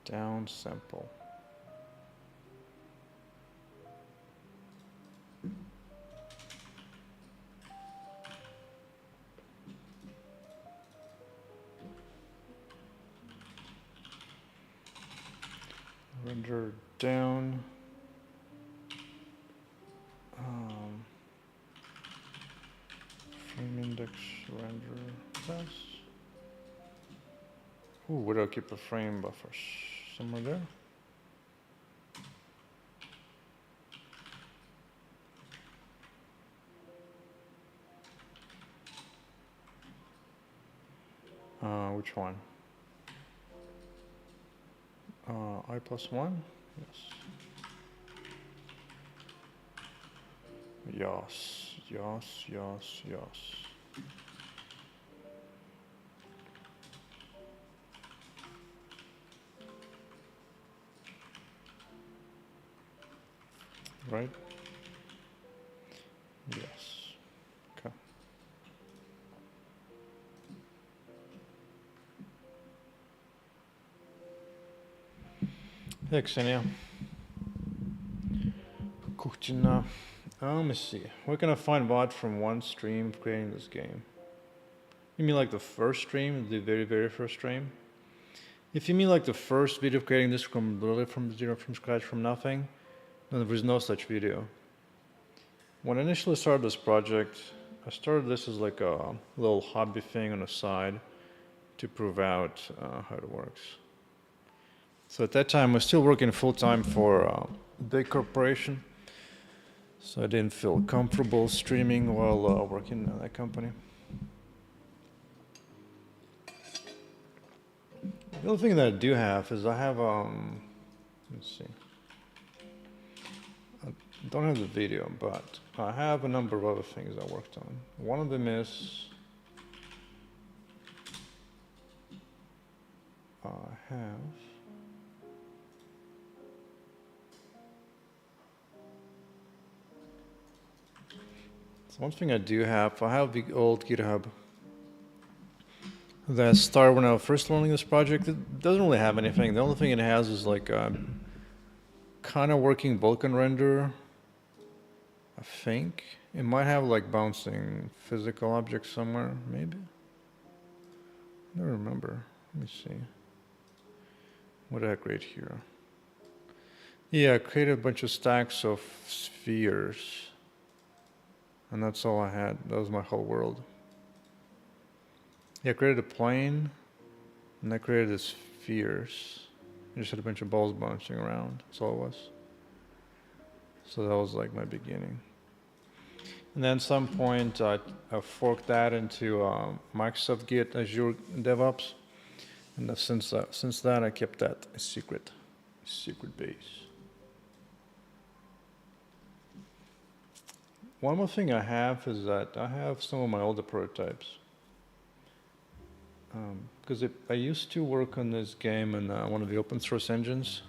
Downsample. Render down. Frame index render pass. Ooh, where do I keep a frame buffer? Somewhere there? Which one? I+1? Yes. Yes. Right? Yes. Okay. Hey, Xenia. Kuchina. Let me see. Where can I find VOD from one stream of creating this game? You mean like the first stream, the very first stream? If you mean like the first video of creating this from literally from zero, from scratch, from nothing, then there was no such video. When I initially started this project, I started this as like a little hobby thing on the side to prove out how it works. So at that time, I was still working full-time for a big corporation, so I didn't feel comfortable streaming while working at that company. The other thing that I do have is I have, let's see. I don't have the video, but I have a number of other things I worked on. One of them is I have So one thing I do have, I have the old GitHub that started when I was first learning this project. It doesn't really have anything. The only thing it has is like kind of working Vulkan render, I think. It might have like bouncing physical objects somewhere, maybe. I don't remember. Let me see. What did I create here? Yeah, I created a bunch of stacks of spheres. And that's all I had. That was my whole world. Yeah, I created a plane, and I created the spheres. I just had a bunch of balls bouncing around. That's all it was. So that was like my beginning. And then at some point, I forked that into Microsoft Git Azure DevOps. And since that, I kept that a secret base. One more thing I have is that I have some of my older prototypes. Because I used to work on this game in one of the open source engines.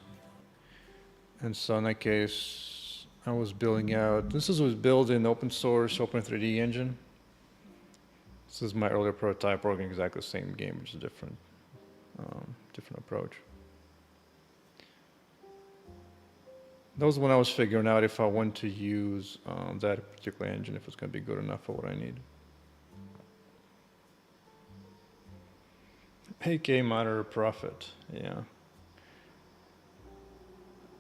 And so in that case, I was building out, this was built in open source Open3D engine. This is my earlier prototype working exactly the same game, which is different approach. That was when I was figuring out if I want to use that particular engine, if it's going to be good enough for what I need. AK monitor profit, yeah.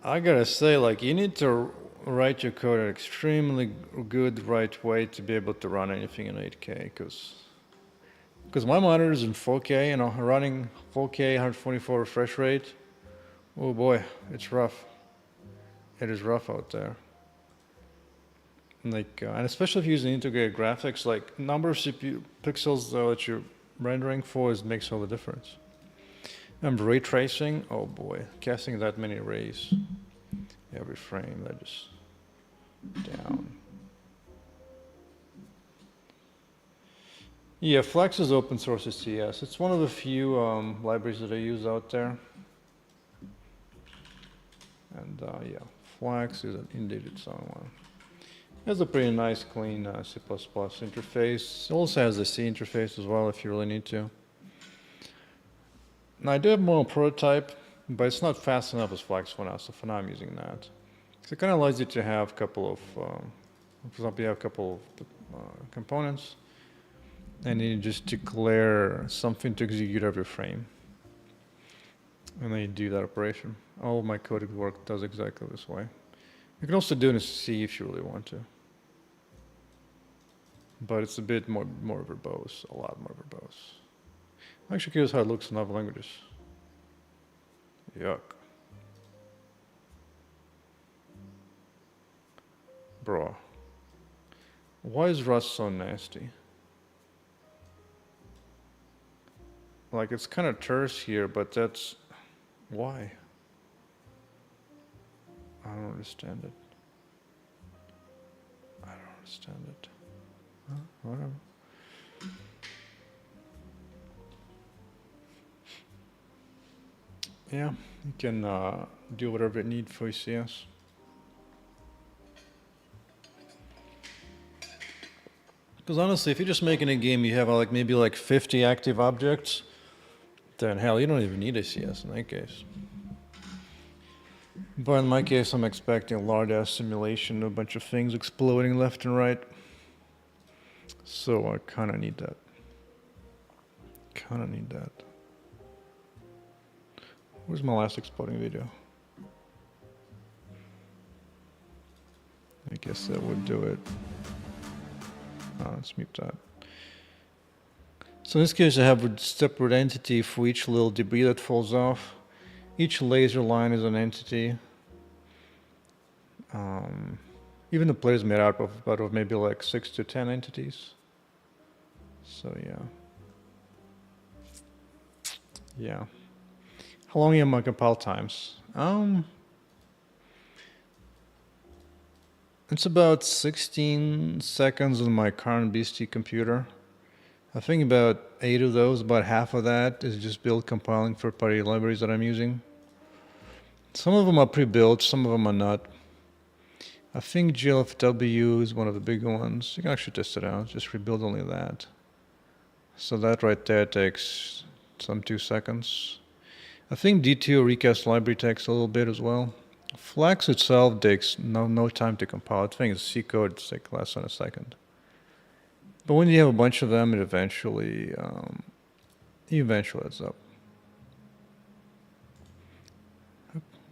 I gotta say, like, you need to write your code an extremely good right way to be able to run anything in 8K, because my monitor is in 4K and I'm running 4K 144 refresh rate. Oh boy, it's rough. It is rough out there. Like, and especially if you're using integrated graphics, like number of CPU pixels that you're rendering for makes all the difference. And ray tracing, oh boy, casting that many rays every frame, that just down. Yeah, Flex is open source at CS. It's one of the few libraries that I use out there. And yeah, Flex is indeed its own one. It has a pretty nice, clean C++ interface. It also has the C interface as well if you really need to. Now I do have more prototype, but it's not fast enough as Flex for now, so for now I'm using that. So it kind of allows you to have a couple of, for example, you have a couple of components, and you just declare something to execute every frame. And then you do that operation. All of my coding work does exactly this way. You can also do it in C if you really want to. But it's a bit more verbose, a lot more verbose. I'm actually curious how it looks in other languages. Yuck. Bro. Why is Rust so nasty? Like, it's kind of terse here, but that's... Why? I don't understand it. I don't understand it. Huh? Whatever. Yeah, you can do whatever you need for CS. Because honestly, if you're just making a game, you have like maybe like 50 active objects, then hell, you don't even need a CS in that case. But in my case, I'm expecting a large-ass simulation, a bunch of things exploding left and right. So I kind of need that. Where's my last exploding video? I guess that would do it. Let's mute that. So in this case, I have a separate entity for each little debris that falls off. Each laser line is an entity. Even the player is made out of maybe like 6 to 10 entities. So yeah. Yeah. How long are my compile times? It's about 16 seconds on my current BST computer. I think about 8 of those, about half of that is just build compiling third-party libraries that I'm using. Some of them are pre-built, some of them are not. I think GLFW is one of the bigger ones. You can actually test it out. Just rebuild only that. So that right there takes some 2 seconds. I think D2 recast library takes a little bit as well. Flex itself takes no time to compile. I think it's C code, it's like less than a second. But when you have a bunch of them, it eventually adds up.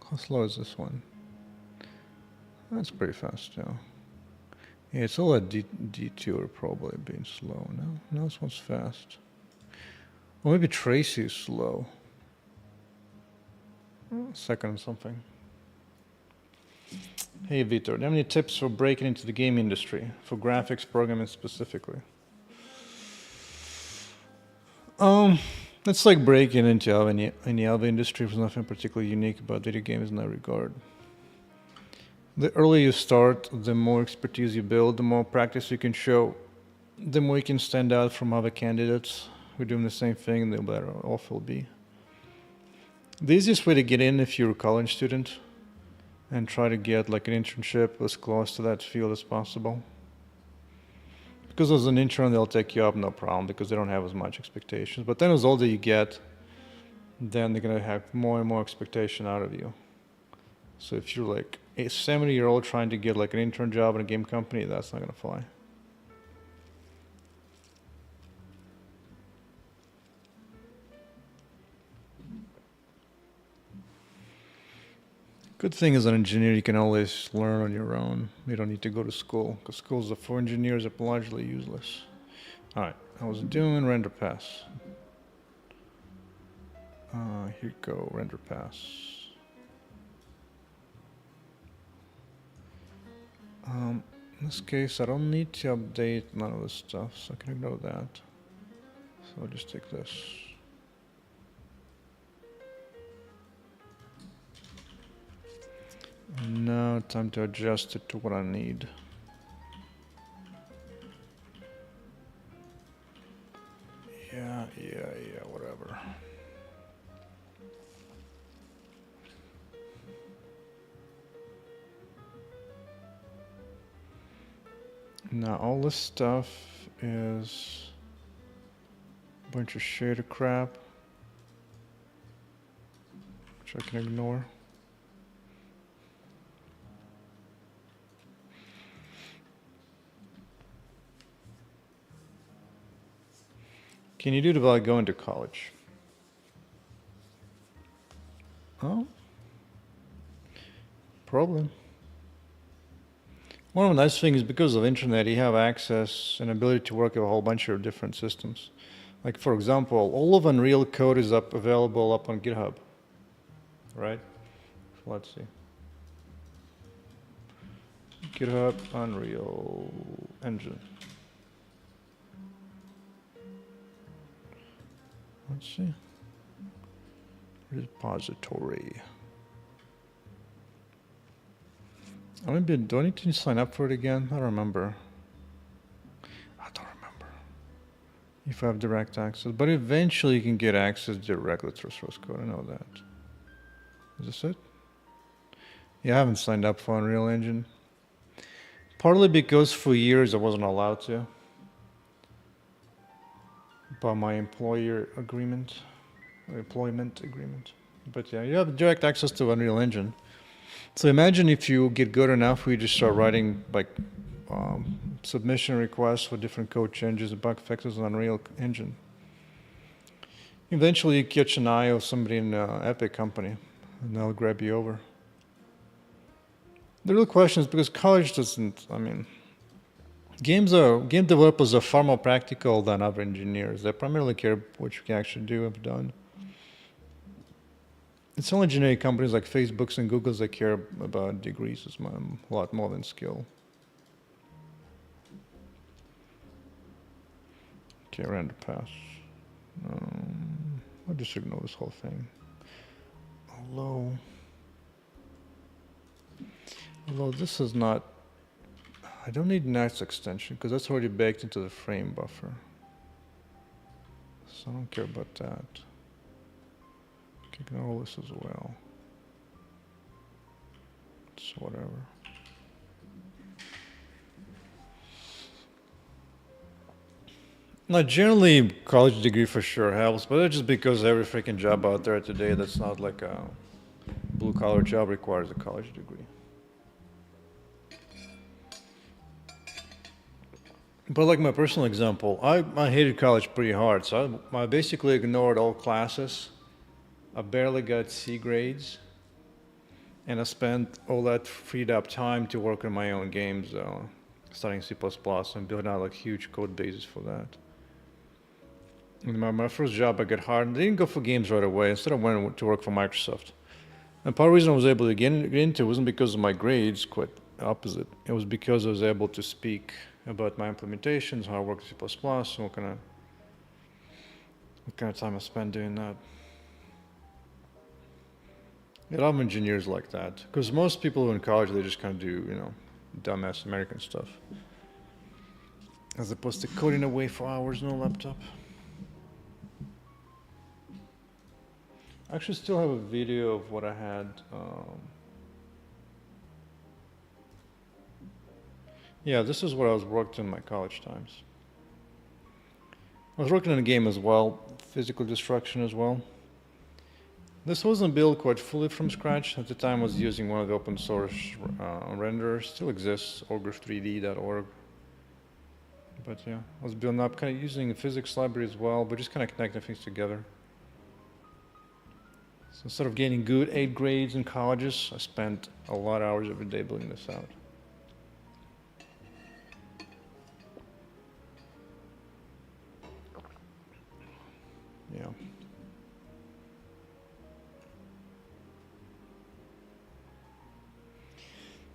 How slow is this one? That's pretty fast, yeah. Yeah, it's all at D2 are probably being slow. No, this one's fast. Or maybe Tracy is slow. Second something. Hey Vitor, do you have any tips for breaking into the game industry, for graphics programming specifically? It's like breaking into any other industry. There's nothing particularly unique about video games in that regard. The earlier you start, the more expertise you build, the more practice you can show, the more you can stand out from other candidates who are doing the same thing, the better off you'll be. The easiest way to get in if you're a college student and try to get like an internship as close to that field as possible. Because as an intern, they'll take you up, no problem, because they don't have as much expectations. But then as older you get, then they're gonna have more and more expectation out of you. So if you're like a 70-year-old trying to get like an intern job in a game company, that's not gonna fly. Good thing as an engineer, you can always learn on your own. You don't need to go to school, because schools for engineers are largely useless. All right, I was doing render pass. Here you go, render pass. In this case, I don't need to update none of this stuff, so I can ignore that. So I'll just take this. And now time to adjust it to what I need. Yeah, whatever. Now all this stuff is a bunch of shader crap, which I can ignore. Can you do it without going to college? Oh, problem. One of the nice things is because of internet, you have access and ability to work with a whole bunch of different systems. Like for example, all of Unreal code is available up on GitHub, right? So let's see. GitHub Unreal Engine. Let's see. Repository. Do I need to sign up for it again? I don't remember. If I have direct access, but eventually you can get access directly through source code. I know that. Is this it? Yeah, I haven't signed up for Unreal Engine. Partly because for years I wasn't allowed to. By my employment agreement. But yeah, you have direct access to Unreal Engine. So imagine if you get good enough, we just start writing like submission requests for different code changes and bug fixes on Unreal Engine. Eventually you catch an eye of somebody in an Epic company and they'll grab you over. The real question is because college doesn't, game developers are far more practical than other engineers. They primarily care what you can actually do and have done. It's only engineering companies like Facebooks and Googles that care about degrees a lot more than skill. Okay, render pass. I'll just ignore this whole thing. Although this is not, I don't need nice extension because that's already baked into the frame buffer. So I don't care about that. Ignore all this as well. So whatever. Not generally, college degree for sure helps, but that's just because every freaking job out there today that's not like a blue collar job requires a college degree. But like my personal example, I hated college pretty hard, so I basically ignored all classes. I barely got C grades, and I spent all that freed up time to work on my own games, studying C++ and building out like huge code bases for that. And my first job, I got hired. I didn't go for games right away. Instead, I went to work for Microsoft. And part of the reason I was able to get into it wasn't because of my grades, quite opposite. It was because I was able to speak about my implementations, how I work with C++, and what kind of time I spent doing that. A lot of engineers like that, because most people who are in college, they just kind of do, dumbass American stuff, as opposed to coding away for hours on a laptop. I actually still have a video of what I had. Yeah, this is what I was working in my college times. I was working on a game as well, physical destruction as well. This wasn't built quite fully from scratch. At the time I was using one of the open source renderers, still exists, ogre3d.org. But yeah, I was building up, kind of using the physics library as well, but just kind of connecting things together. So instead of getting good 8 grades in colleges, I spent a lot of hours every day building this out. Yeah.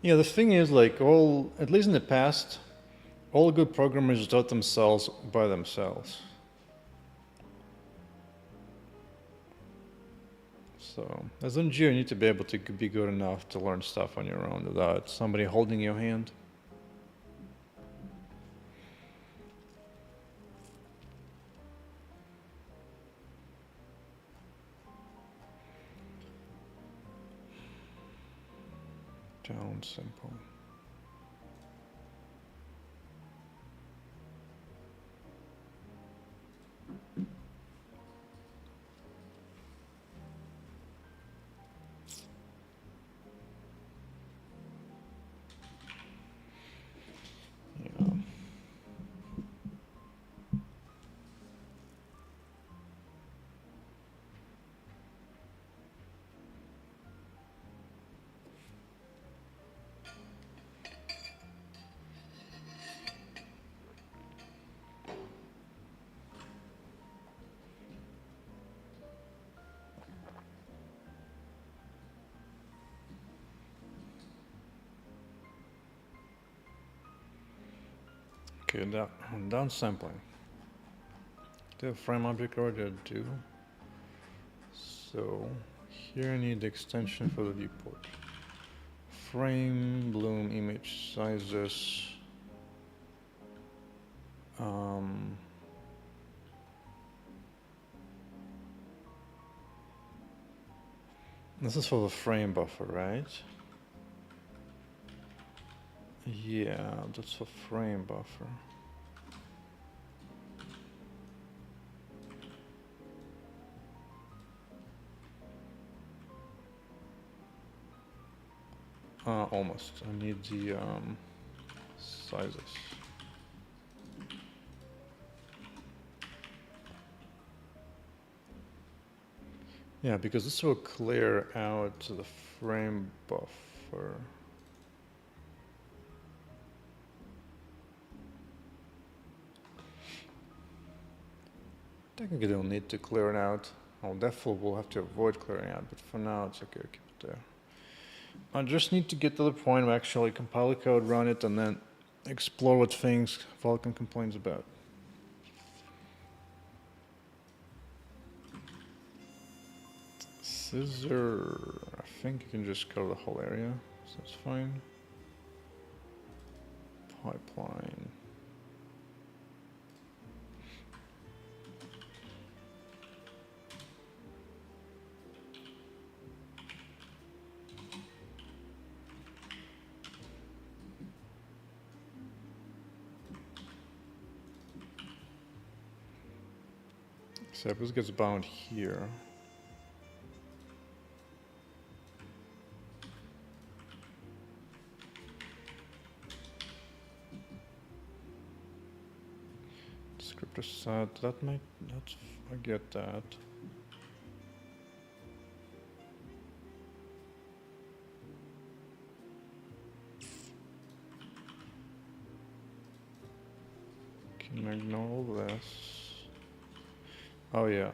Yeah, the thing is, like, at least in the past, all good programmers taught themselves by themselves. So, as an engineer, you need to be able to be good enough to learn stuff on your own without somebody holding your hand. Downsampling. Okay, downsampling. The frame object already do. So here I need the extension for the viewport. Frame, bloom, image sizes. This is for the frame buffer, right? Yeah, that's for frame buffer. Almost. I need the sizes. Yeah, because this will clear out the frame buffer. Technically, don't need to clear it out. Well, definitely we'll have to avoid clearing out, but for now, it's okay to keep it there. I just need to get to the point where actually compile the code, run it, and then explore what things Vulkan complains about. Scissor, I think you can just cover the whole area, so that's fine. Pipeline. So if this gets bound here. Descriptor set, that might, that's, I get that. Can I ignore all this? Oh yeah,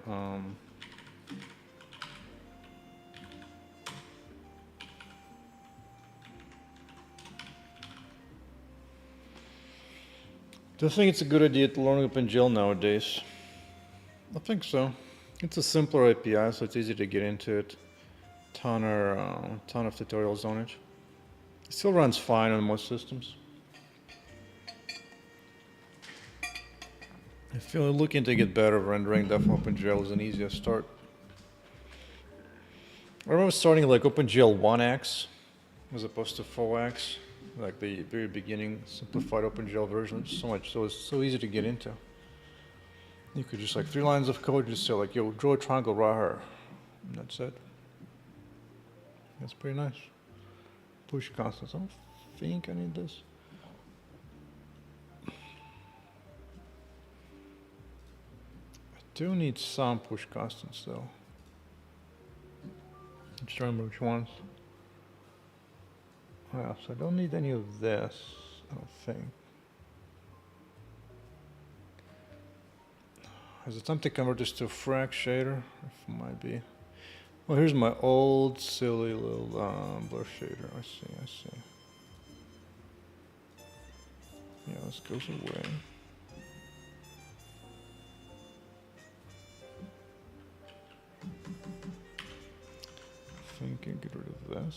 do you think it's a good idea to learn OpenGL nowadays? I think so. It's a simpler API, so it's easy to get into it. Ton of tutorials on it. It still runs fine on most systems. If you're looking to get better, rendering definitely OpenGL is an easier start. I remember starting like OpenGL 1x as opposed to 4x, like the very beginning simplified OpenGL version. So it's so easy to get into. You could just like 3 lines of code, just say like, yo, draw a triangle right here. And that's it. That's pretty nice. Push constants. I don't think I need this. I do need some push constants though. Just remember which ones. Yeah, so I don't need any of this, I don't think. Is it time to convert this to a frag shader? It might be. Well, here's my old silly little blur shader. I see. Yeah, this goes away. I think I can get rid of this.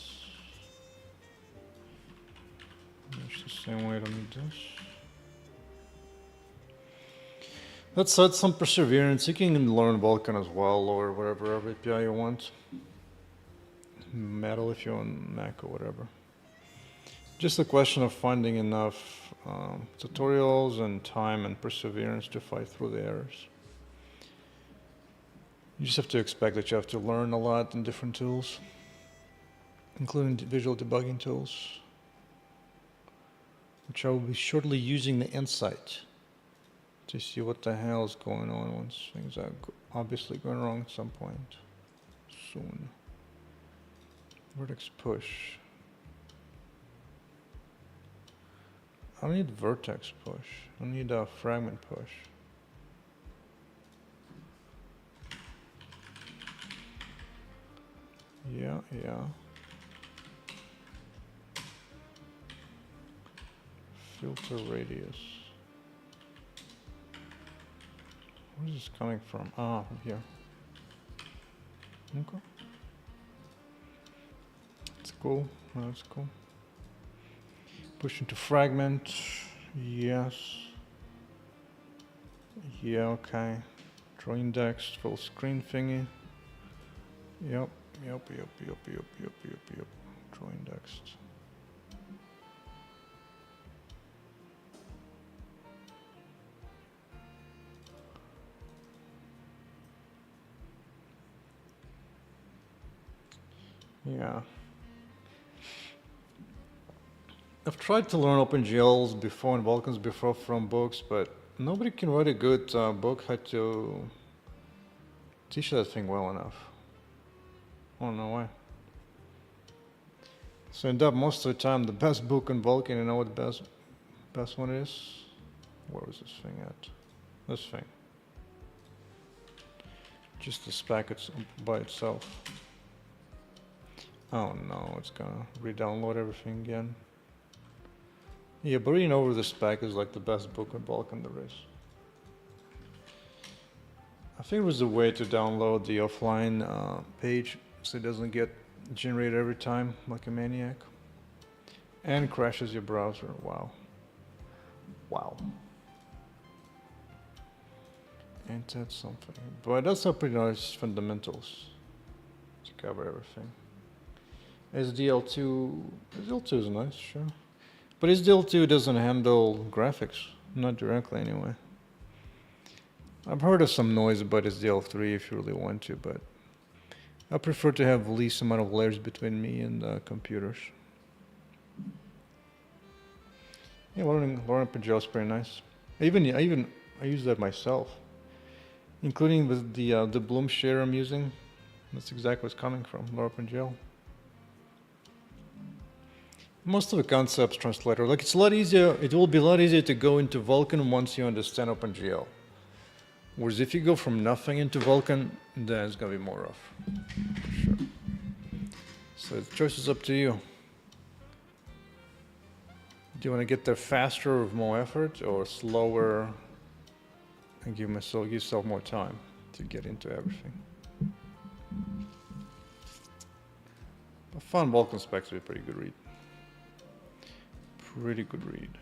It's the same way, I don't need this. Let's add some perseverance. You can learn Vulkan as well, or whatever API you want. Metal if you're on Mac or whatever. Just a question of finding enough tutorials and time and perseverance to fight through the errors. You just have to expect that you have to learn a lot in different tools, including visual debugging tools, which I will be shortly using the insight to see what the hell is going on once things are obviously going wrong at some point soon. Vertex push. I don't need vertex push. I need a fragment push. Yeah. Filter radius. Where is this coming from? Ah, from here. Okay. That's cool. That's cool. Push into fragment. Yes. Yeah, okay. Draw indexed, full screen thingy. Yep. Draw indexed. Yeah. I've tried to learn OpenGLs before and Vulkans before from books, but nobody can write a good book how to teach that thing well enough. I don't know why. So end up most of the time the best book on Vulkan, you know what the best one is? Where was this thing at? This thing. Just the spec by itself. Oh no, it's gonna re-download everything again. Yeah, but reading over the spec is like the best book on Vulkan there is. I think it was a way to download the offline page so it doesn't get generated every time like a maniac. And crashes your browser. Wow. Ain't that something? But that's a pretty nice fundamentals to cover everything. SDL2 is nice, sure. But SDL2 doesn't handle graphics, not directly anyway. I've heard of some noise about SDL3 if you really want to, but I prefer to have the least amount of layers between me and computers. Yeah, learning OpenGL is pretty nice. I use that myself, including with the Bloom share I'm using. That's exactly what's coming from OpenGL. Most of the concepts translator, like it's a lot easier. It will be a lot easier to go into Vulkan once you understand OpenGL. Whereas if you go from nothing into Vulkan, then it's gonna be more rough. For sure. So the choice is up to you. Do you want to get there faster with more effort, or slower and give yourself more time to get into everything? But fun Vulkan specs would be a pretty good read. Pretty good read.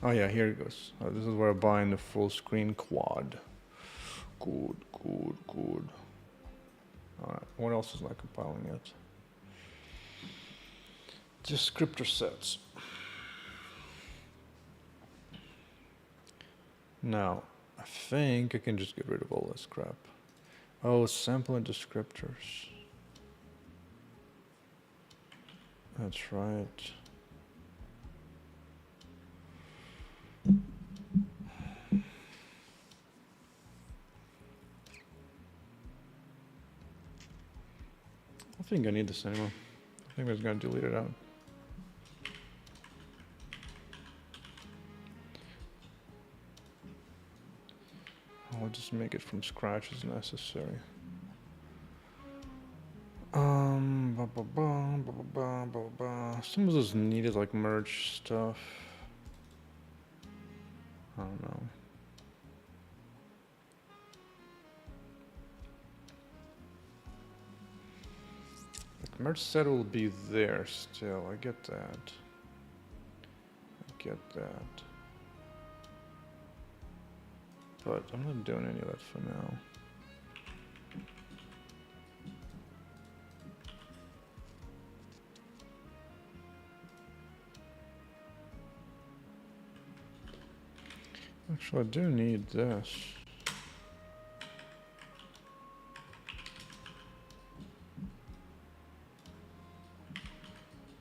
Oh yeah, here it goes. Oh, this is where I'm buying the full screen quad. Good, good, good. Alright, what else is not compiling yet? Descriptor sets. Now, I think I can just get rid of all this crap. Oh, sampling descriptors. That's right. I think I need this anymore. I think I was going to delete it out. I'll just make it from scratch as necessary. Some of those needed like merge stuff. I don't know. Like merge set will be there still. I get that. I get that. But I'm not doing any of that for now. Actually, I do need this.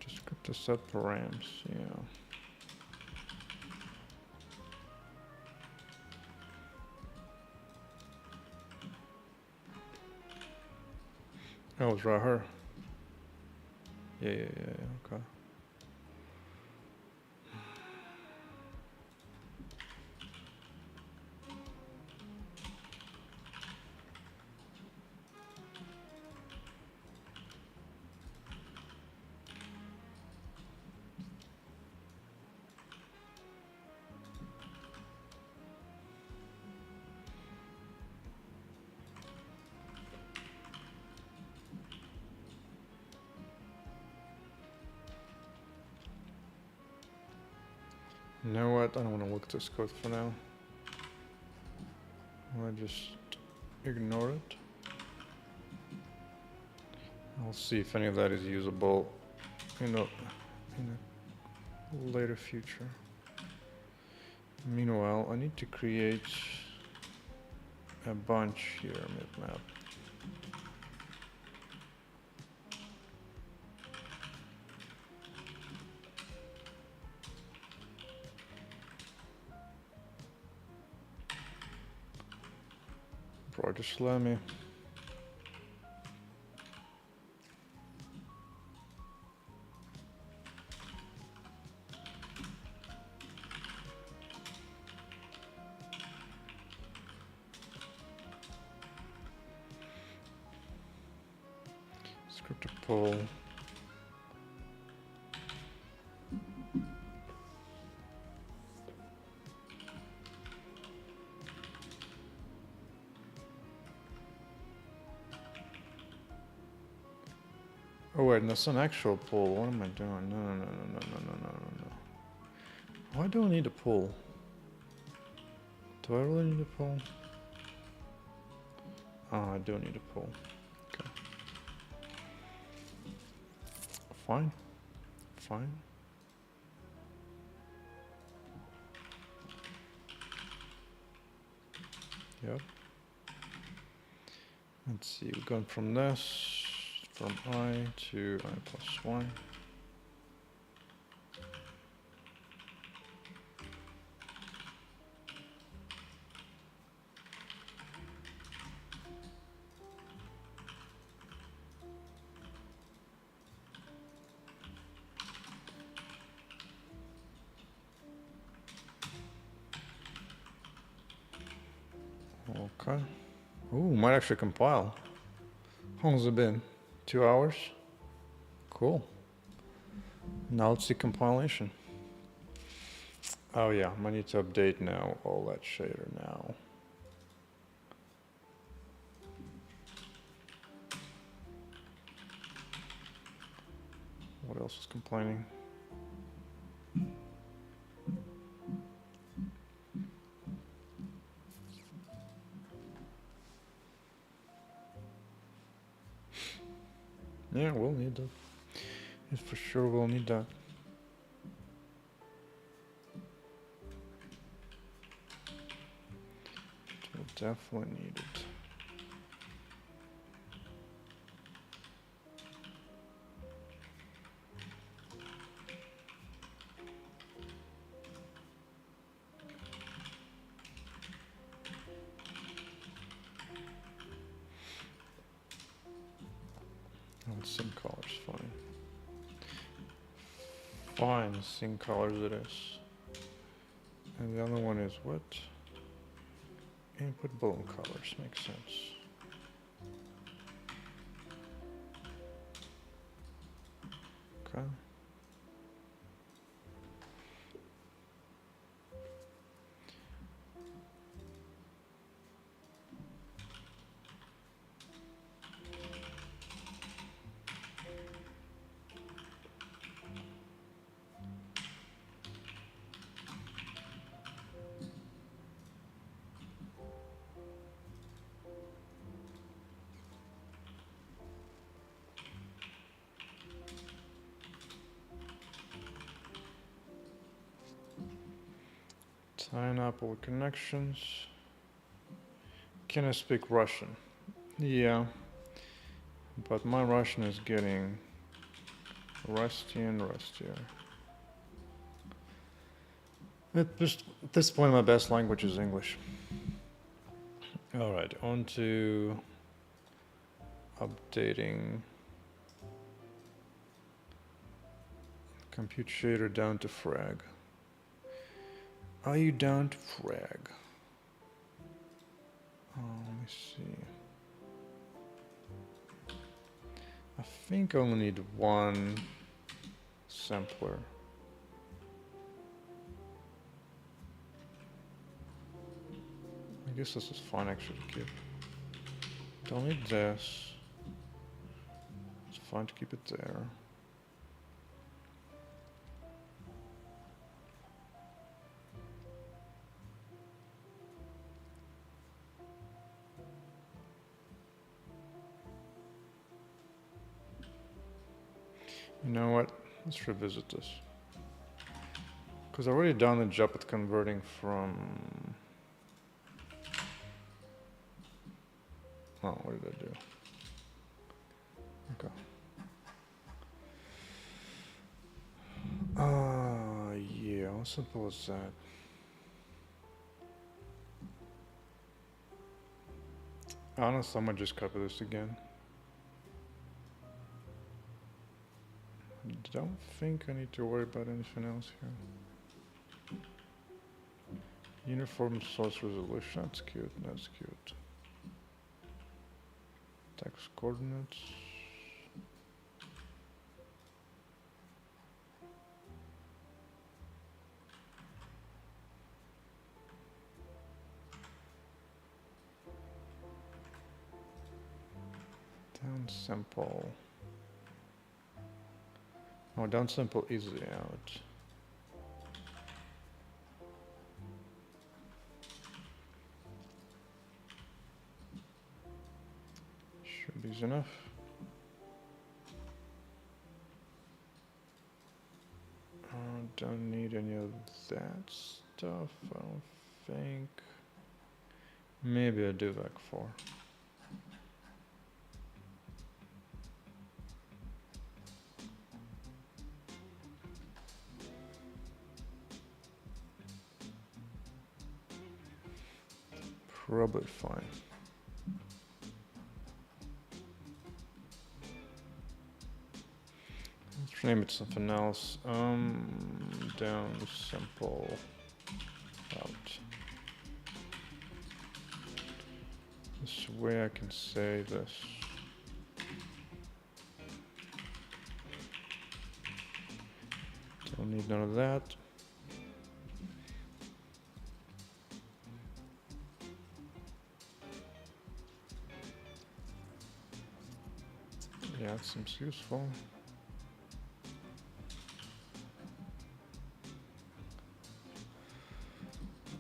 Descriptor set params, yeah. Oh, it's right here. Yeah, okay. You know what? I don't want to look at this code for now. I'll just ignore it. I'll see if any of that is usable in a later future. Meanwhile, I need to create a bunch here, map. Bro, just let me. Descriptor pull. Oh wait, that's an actual pull. What am I doing? No. Why do I need a pull? Do I really need a pull? Oh, I do need a pull. Okay. Fine. Yep. Let's see, we've gone from this, from I to I+1. Okay. Ooh, might actually compile. How long has it been? 2 hours? Cool. Now let's see compilation. Oh yeah, I need to update now all that shader now. What else is complaining? Yeah, we'll need that. Yeah, for sure we'll need that. We'll definitely need it. Oh, sync colors, fine. Fine, sync colors it is. And the other one is what? Input bloom colors, makes sense. Okay. Sign up all connections. Can I speak Russian? Yeah, but my Russian is getting rusty and rustier. At this point, my best language is English. All right, on to updating compute shader down to frag. Are you down to frag? Oh, let me see. I think I only need one sampler. I guess this is fine actually to keep. Don't need this. It's fine to keep it there. You know what? Let's revisit this. Because I've already done the job at converting from... Oh, what did I do? Okay. Yeah, how simple is that? Honestly, I'm gonna just copy this again. Don't think I need to worry about anything else here. Uniform source resolution, that's cute, that's cute. Text coordinates. Downsample. Oh, downsample easily out. Should be easy enough. Don't need any of that stuff, I don't think. Maybe a debug 4. Probably fine. Let's name it something else. Downsample out. This way I can say this. Don't need none of that. Yeah, it seems useful.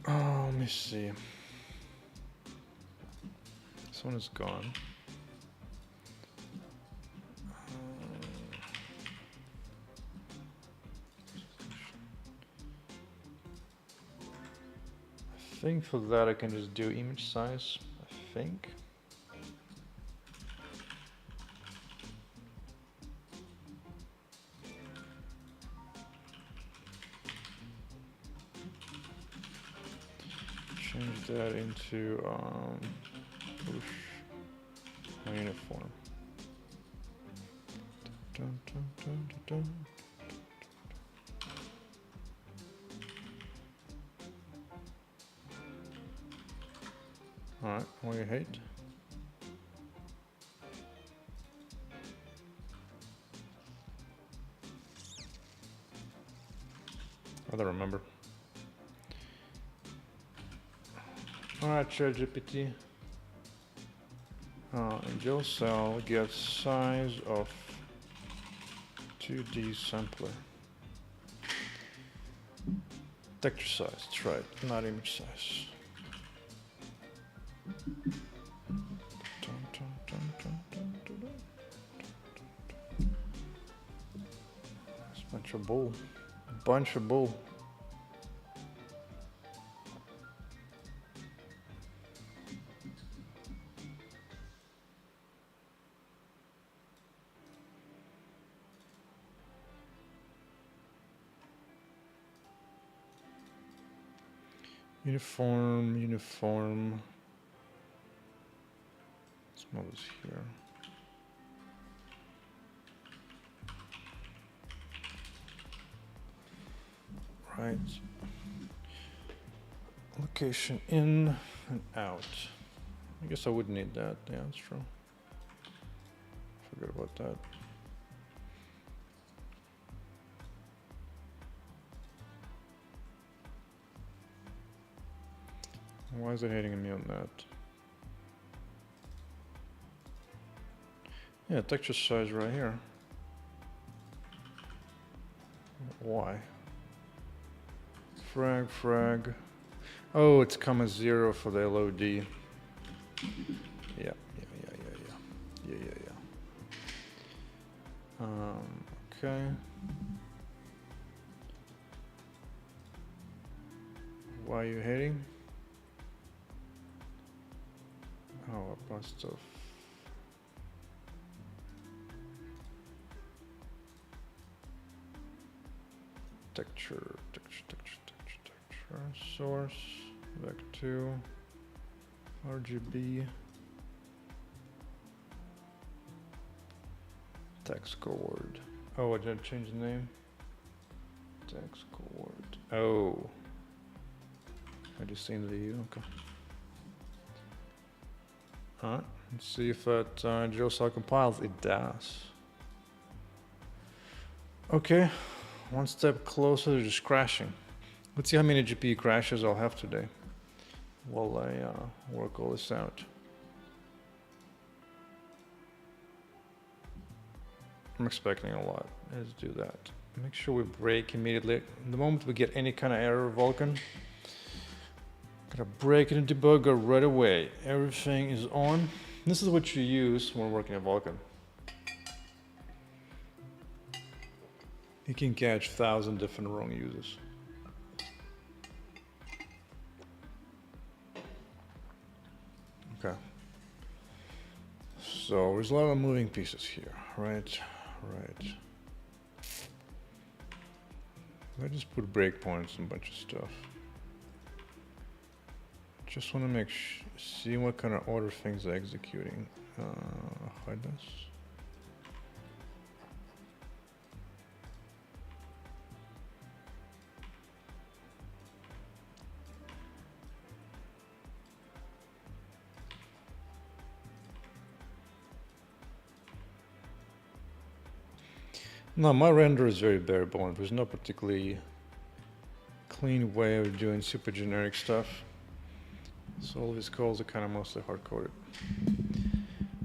Oh, let me see. This one is gone. I think for that I can just do image size, I think. Change that into push uniform. Dun, dun, dun, dun, dun. All right, what do you hate? I don't remember. All right, ChatGPT. In Jill cell, get size of 2D sampler. Texture size, that's right, not image size. It's a bunch of bull. Bunch of bull. Uniform, uniform. Let's move this here. Right. Location in and out. I guess I would need that. Yeah, that's true. Forget about that. Why is it hitting me on that? Yeah, texture size right here. Why? Frag. Oh, it's comma 0 for the LOD. Yeah. Okay. Why are you hitting? Oh, a bunch of texture, source, vec2, RGB, text coord. Oh, I did change the name. Text coord. Oh, I just seen the view. Okay. All right. Let's see if that GeoCell compiles. It does. Okay. One step closer to just crashing. Let's see how many GPU crashes I'll have today while I work all this out. I'm expecting a lot. Let's do that. Make sure we break immediately. The moment we get any kind of error, Vulkan, gotta break it in debugger right away. Everything is on. This is what you use when working in Vulkan. You can catch 1,000 different wrong uses. Okay. So there's a lot of moving pieces here, right? Right. I just put breakpoints and a bunch of stuff. Just want to see what kind of order things are executing. Hide this. No, my render is very bare bones. There's no particularly clean way of doing super generic stuff. So all of these calls are kind of mostly hard-coded.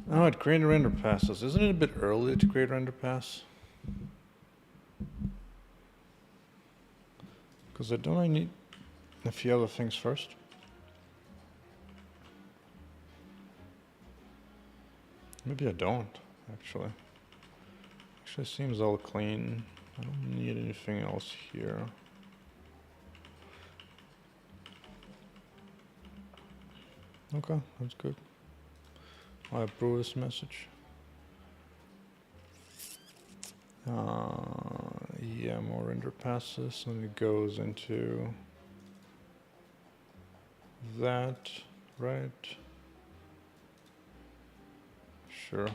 Now at create render passes, isn't it a bit early to create render pass? Because I need a few other things first. Maybe I don't, actually. Actually seems all clean. I don't need anything else here. Okay, that's good. I approve this message. Yeah, more render passes, and it goes into that, right? Sure.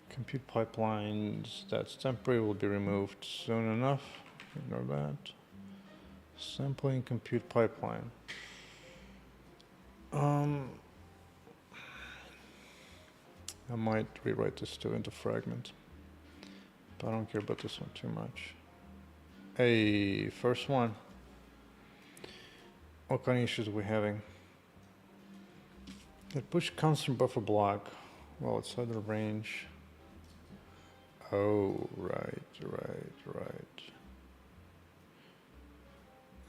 Compute pipelines, that's temporary, will be removed soon enough. Ignore that. Sampling compute pipeline. I might rewrite this too into fragment, but I don't care about this one too much. Hey, first one. What kind of issues are we having? It push constant buffer block. Well, it's out of range. Oh, right.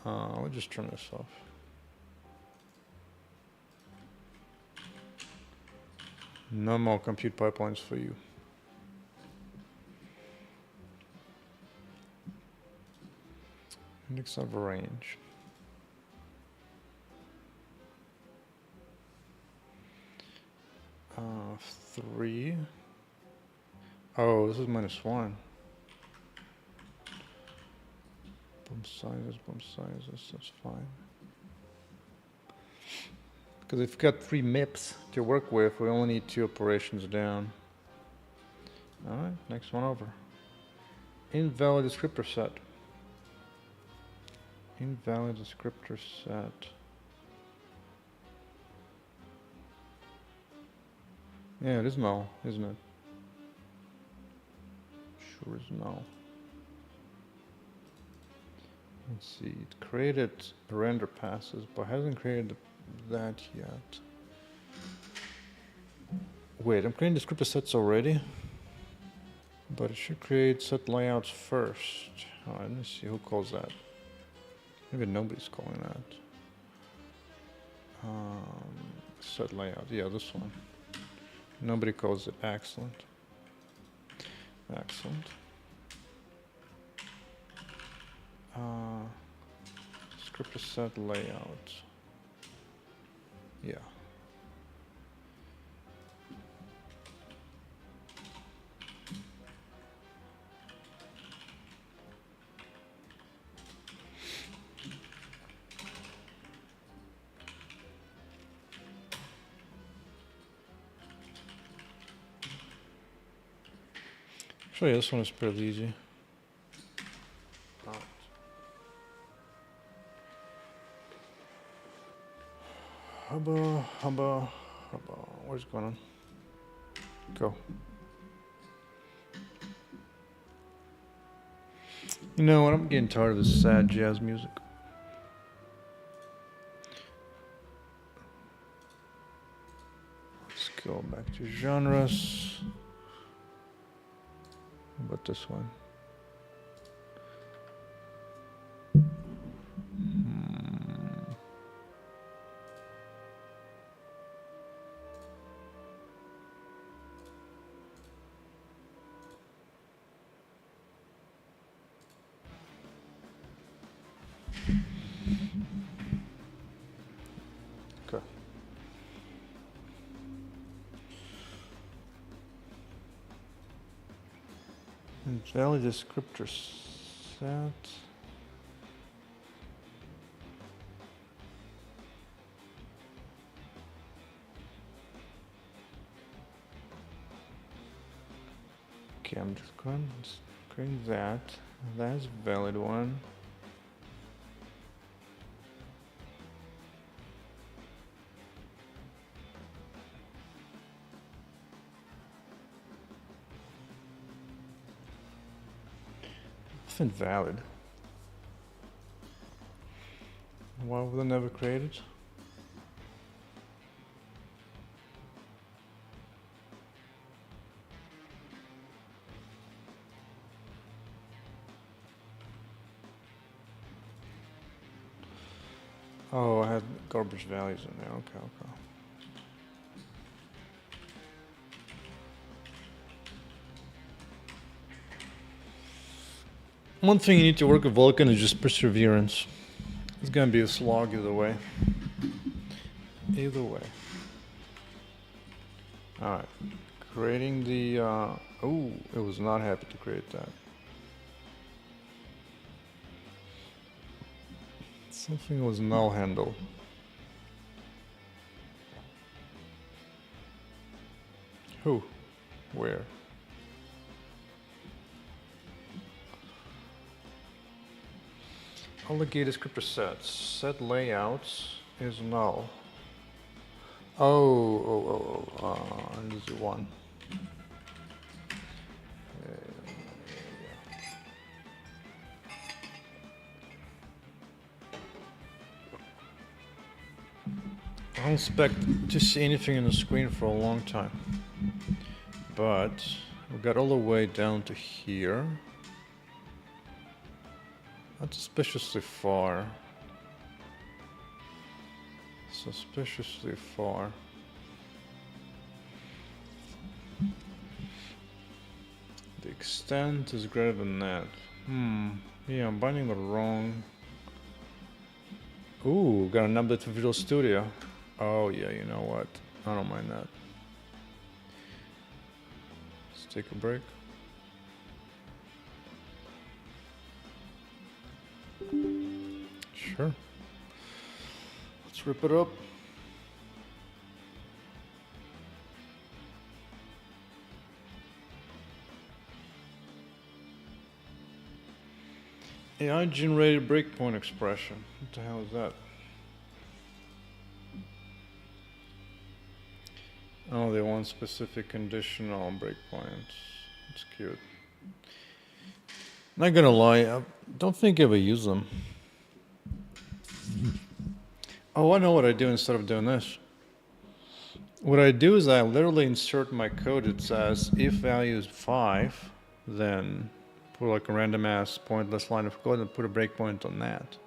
I'll just turn this off. No more compute pipelines for you. Index of range. Three. Oh, this is -1. Bump sizes, that's fine. Because if we've got 3 MIPS to work with, we only need 2 operations down. All right, next one over. Invalid descriptor set. Invalid descriptor set. Yeah, it is null, isn't it? Sure is null. Let's see, it created render passes, but hasn't created that yet. Wait, I'm creating descriptor sets already? But it should create set layouts first. Oh, let me see, who calls that? Maybe nobody's calling that. Set layout, yeah, this one. Nobody calls it. Excellent. Excellent. Descriptor set layout. Yeah. Actually, this one is pretty easy. Hubba. What's going on? Go. You know what? I'm getting tired of this sad jazz music. Let's go back to genres. How about this one? Okay. Valid descriptor set. Okay, I'm just going to create that. That's a valid one. Invalid. Why would I never create it? Oh, I had garbage values in there. Okay, okay. One thing you need to work with Vulkan is just perseverance. It's gonna be a slog either way. Either way. Alright. Creating the, oh, it was not happy to create that. Something was null handle. Who? Where? Allocate descriptor sets. Set layouts is null. This is one. I don't expect to see anything on the screen for a long time, but we got all the way down to here. That's suspiciously far. Suspiciously far. The extent is greater than that. Yeah, I'm binding the wrong. Ooh, got an update for Visual Studio. Oh yeah, you know what? I don't mind that. Let's take a break. Sure. Let's rip it up. AI generated breakpoint expression. What the hell is that? Oh, they want specific conditional breakpoints. It's cute. Not gonna lie, I don't think I ever use them. Oh, I know what I do instead of doing this. What I do is I literally insert my code that says if value is 5, then put like a random ass pointless line of code and put a breakpoint on that.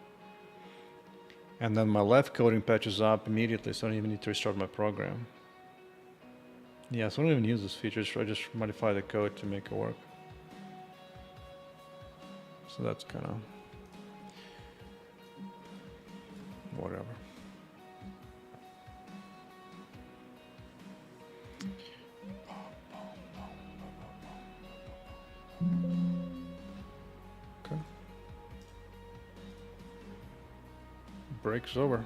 And then my left coding patches up immediately, so I don't even need to restart my program. Yeah, so I don't even use this feature, so I just modify the code to make it work. So that's kind of whatever. Okay. Break's over.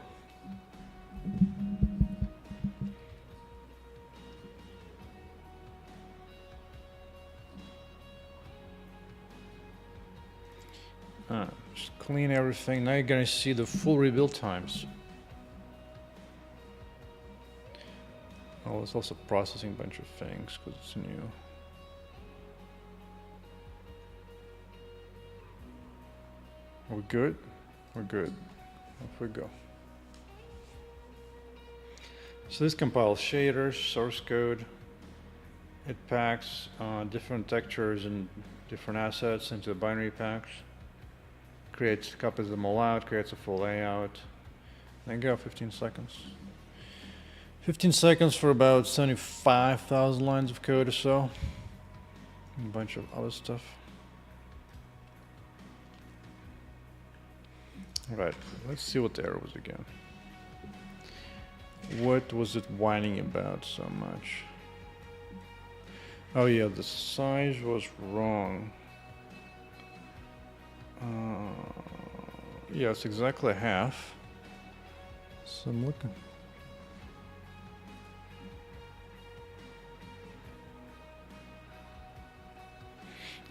Just clean everything. Now you're gonna see the full rebuild times. Oh, it's also processing a bunch of things because it's new. Are we good? We're good. Off we go. So this compiles shaders, source code. It packs different textures and different assets into the binary packs. Creates, copies them all out, creates a full layout. Then go 15 seconds. 15 seconds for about 75,000 lines of code or so. A bunch of other stuff. Right, let's see what the error was again. What was it whining about so much? Oh yeah, the size was wrong. Yeah, it's exactly half. So I'm looking.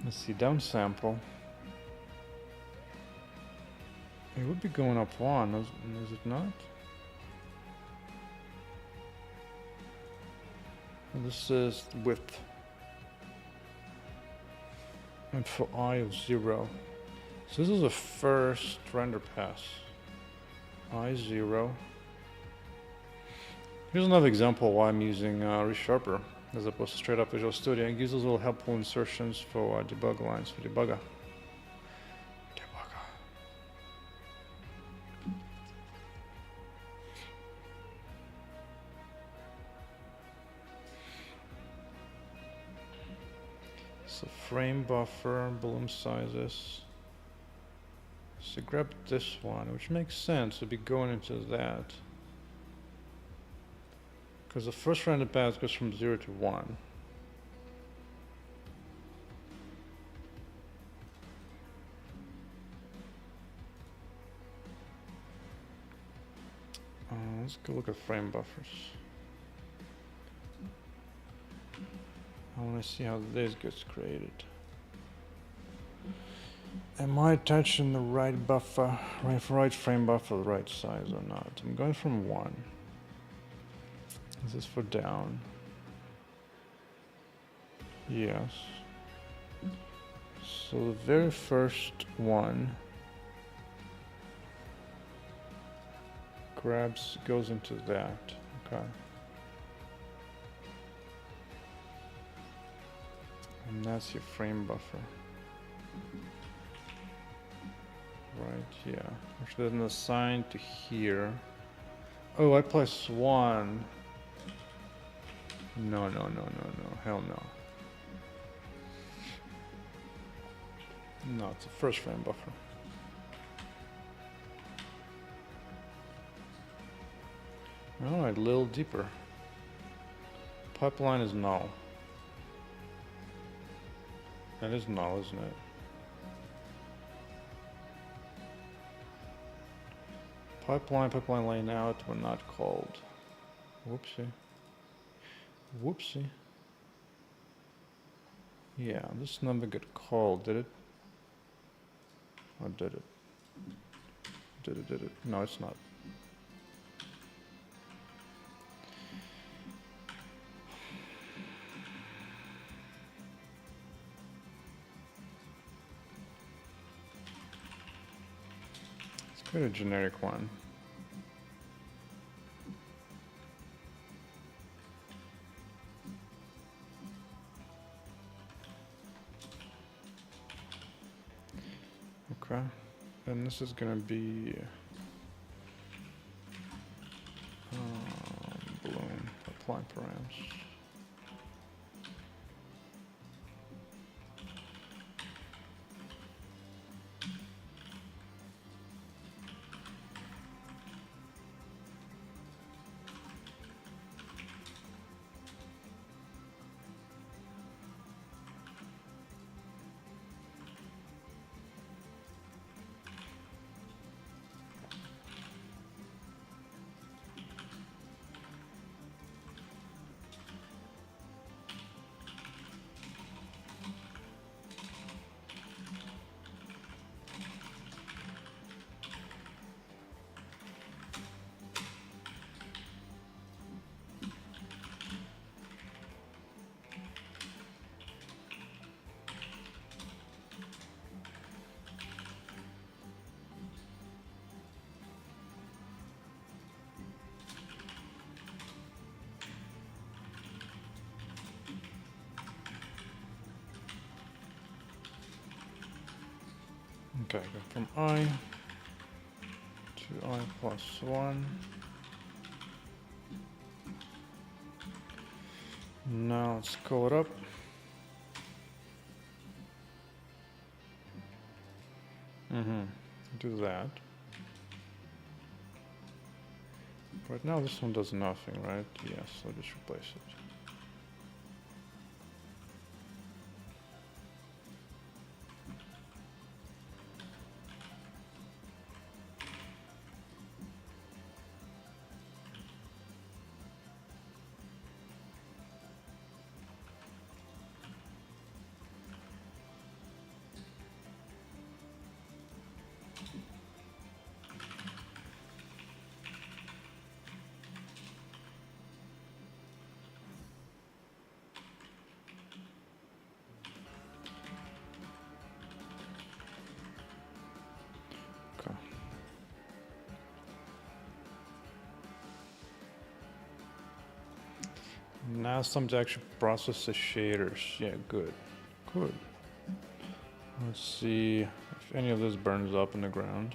Let's see, downsample. It would be going up one, is it not? This is width. And for I of 0. So this is the first render pass. I 0. Here's another example why I'm using ReSharper as opposed to straight up Visual Studio. It gives us little helpful insertions for debug lines for debugger. So frame buffer, bloom sizes. So grab this one, which makes sense to be going into that. Because the first render path goes from 0 to 1. Let's go look at frame buffers. I want to see how this gets created. Am I attaching the right buffer, right frame buffer, the right size or not? I'm going from 1. Is this for down? Yes. So the very first one goes into that. Okay. And that's your frame buffer. Right, yeah. Which then assigned to here. Oh, I plus 1. No. Hell no. No, it's a first frame buffer. Alright, a little deeper. Pipeline is null. That is null, isn't it? Pipeline laying out were not called. Whoopsie. Yeah, this never got called, did it? Or did it? Did it? No, it's not. Let's go to a generic one. Okay, and this is gonna be Bloom, apply params. Okay, go from I to I plus 1. Now let's call it up. Do that. Right now this one does nothing, right? Yes, I'll just replace it. Now it's time to actually process the shaders. Yeah, good. Good. Let's see if any of this burns up in the ground.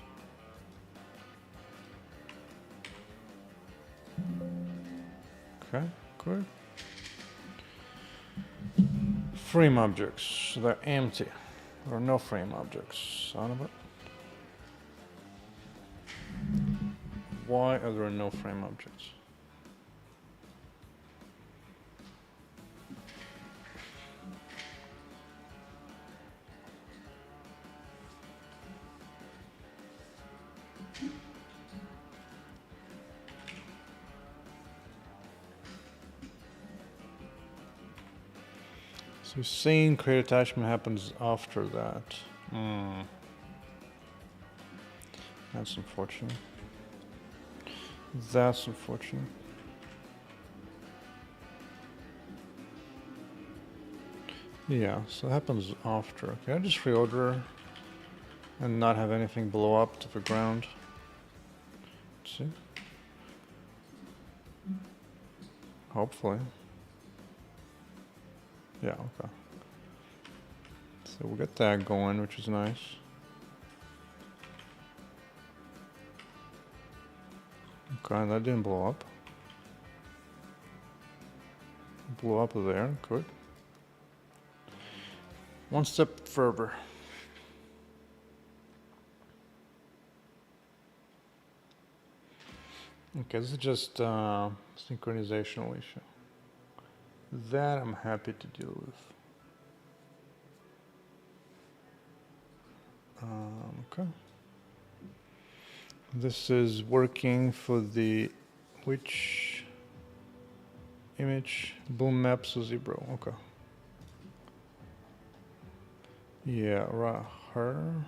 Okay, good. Frame objects, they're empty. There are no frame objects. Son of a... Why are there no frame objects? So saying create attachment happens after that. That's unfortunate. That's unfortunate. Yeah, so it happens after. Can I just reorder and not have anything blow up to the ground? Let's see. Hopefully. Yeah, okay. So we'll get that going, which is nice. Okay, that didn't blow up. Blew up there, good. One step further. Okay, this is just synchronizational issue. That I'm happy to deal with. Okay. This is working for the which image? Bloom maps to zebra. Okay. Yeah, right. Her.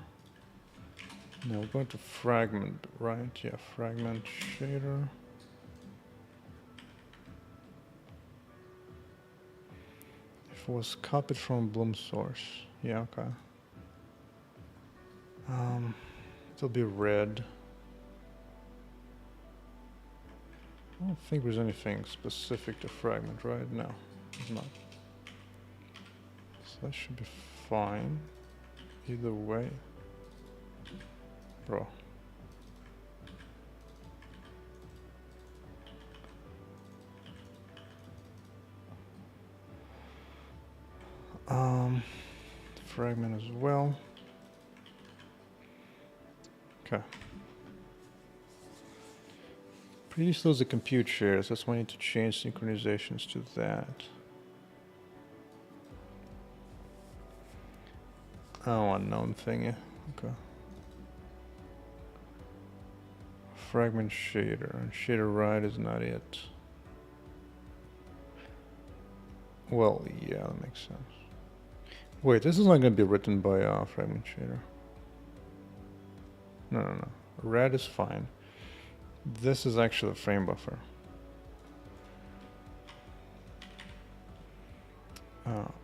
Now we're going to fragment, right? Yeah, fragment shader. If it was copied from Bloom source. Yeah, okay. It'll be red. I don't think there's anything specific to fragment, right? No, it's not. So that should be fine. Either way. Bro. Fragment as well. Okay. Previous those are compute shares. That's why I need to change synchronizations to that. Oh, unknown thingy. Okay. Fragment shader. Shader right is not it. Well, yeah, that makes sense. Wait, this is not going to be written by fragment shader. No. Red is fine. This is actually a frame buffer.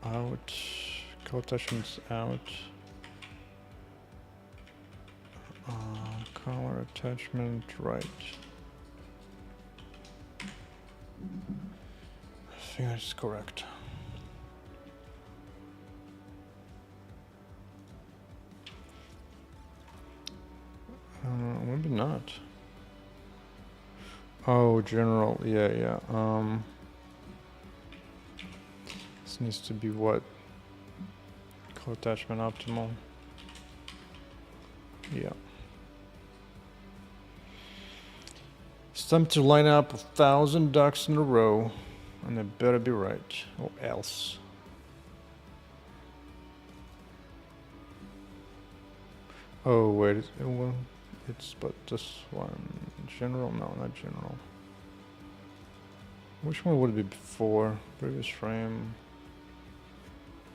Out. Co-attachments out. Color attachment right. I think that's correct. Maybe not. Oh, general. Yeah. This needs to be what? Co-attachment optimal. Yeah. It's time to line up 1,000 ducks in a row, and they better be right, or else. Oh wait, well, it's but this one. General? No, not general. Which one would it be before? Previous frame.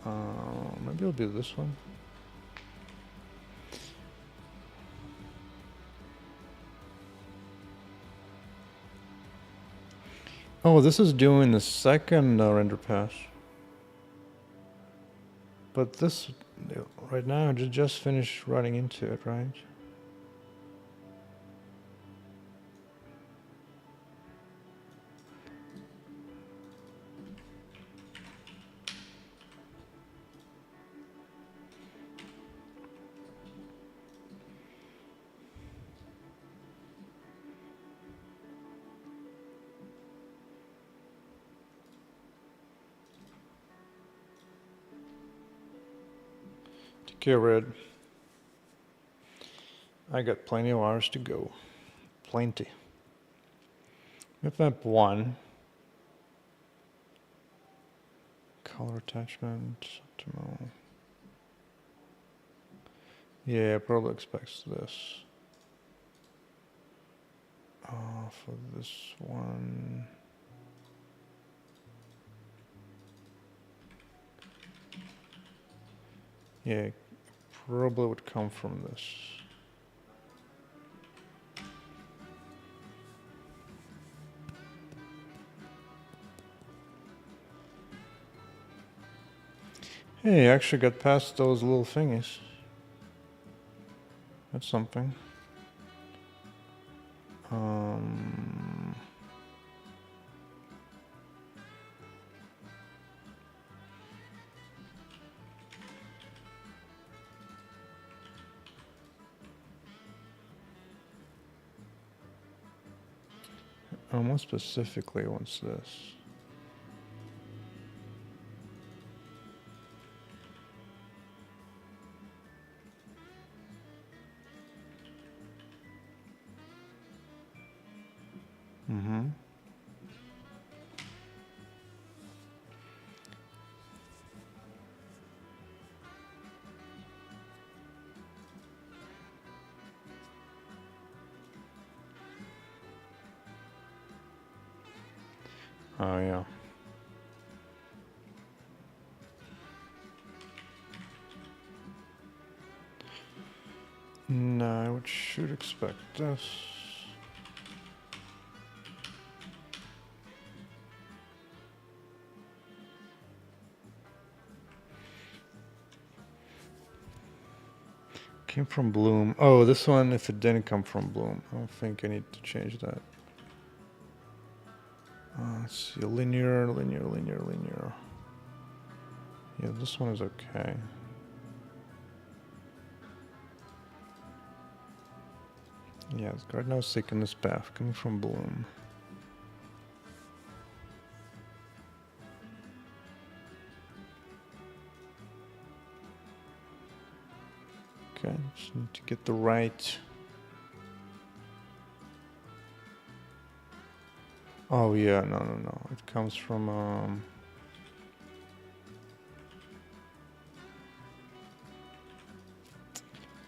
Maybe it'll be this one. Oh, this is doing the second render pass. But this, right now, just finished running into it, right? Okay, Red. I got plenty of hours to go. Plenty. Map 1. Color attachment. Optimal. Yeah, probably expects this. For this one. Yeah, probably would come from this. Hey, I actually got past those little thingies. That's something. More specifically, what's this? Mm-hmm. Oh, yeah. No, I should expect this. Came from Bloom. Oh, this one, if it didn't come from Bloom, I don't think I need to change that. Let's see, linear. Yeah, this one is okay. Yeah, it's right now taking this path, coming from Bloom. Okay, just need to get the right. Oh yeah, no. It comes from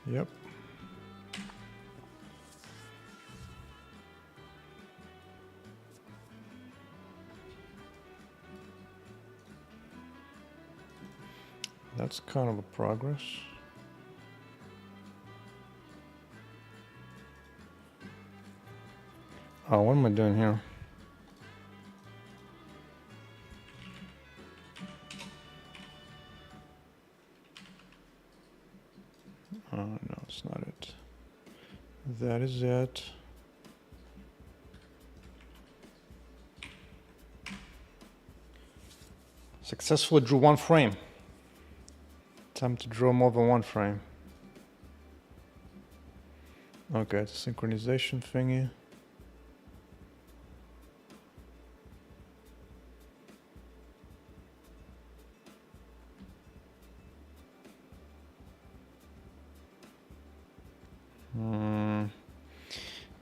Yep. That's kind of a progress. Oh, what am I doing here? No, it's not it. That is it. Successfully drew one frame. Time to draw more than one frame. Okay, it's a synchronization thingy.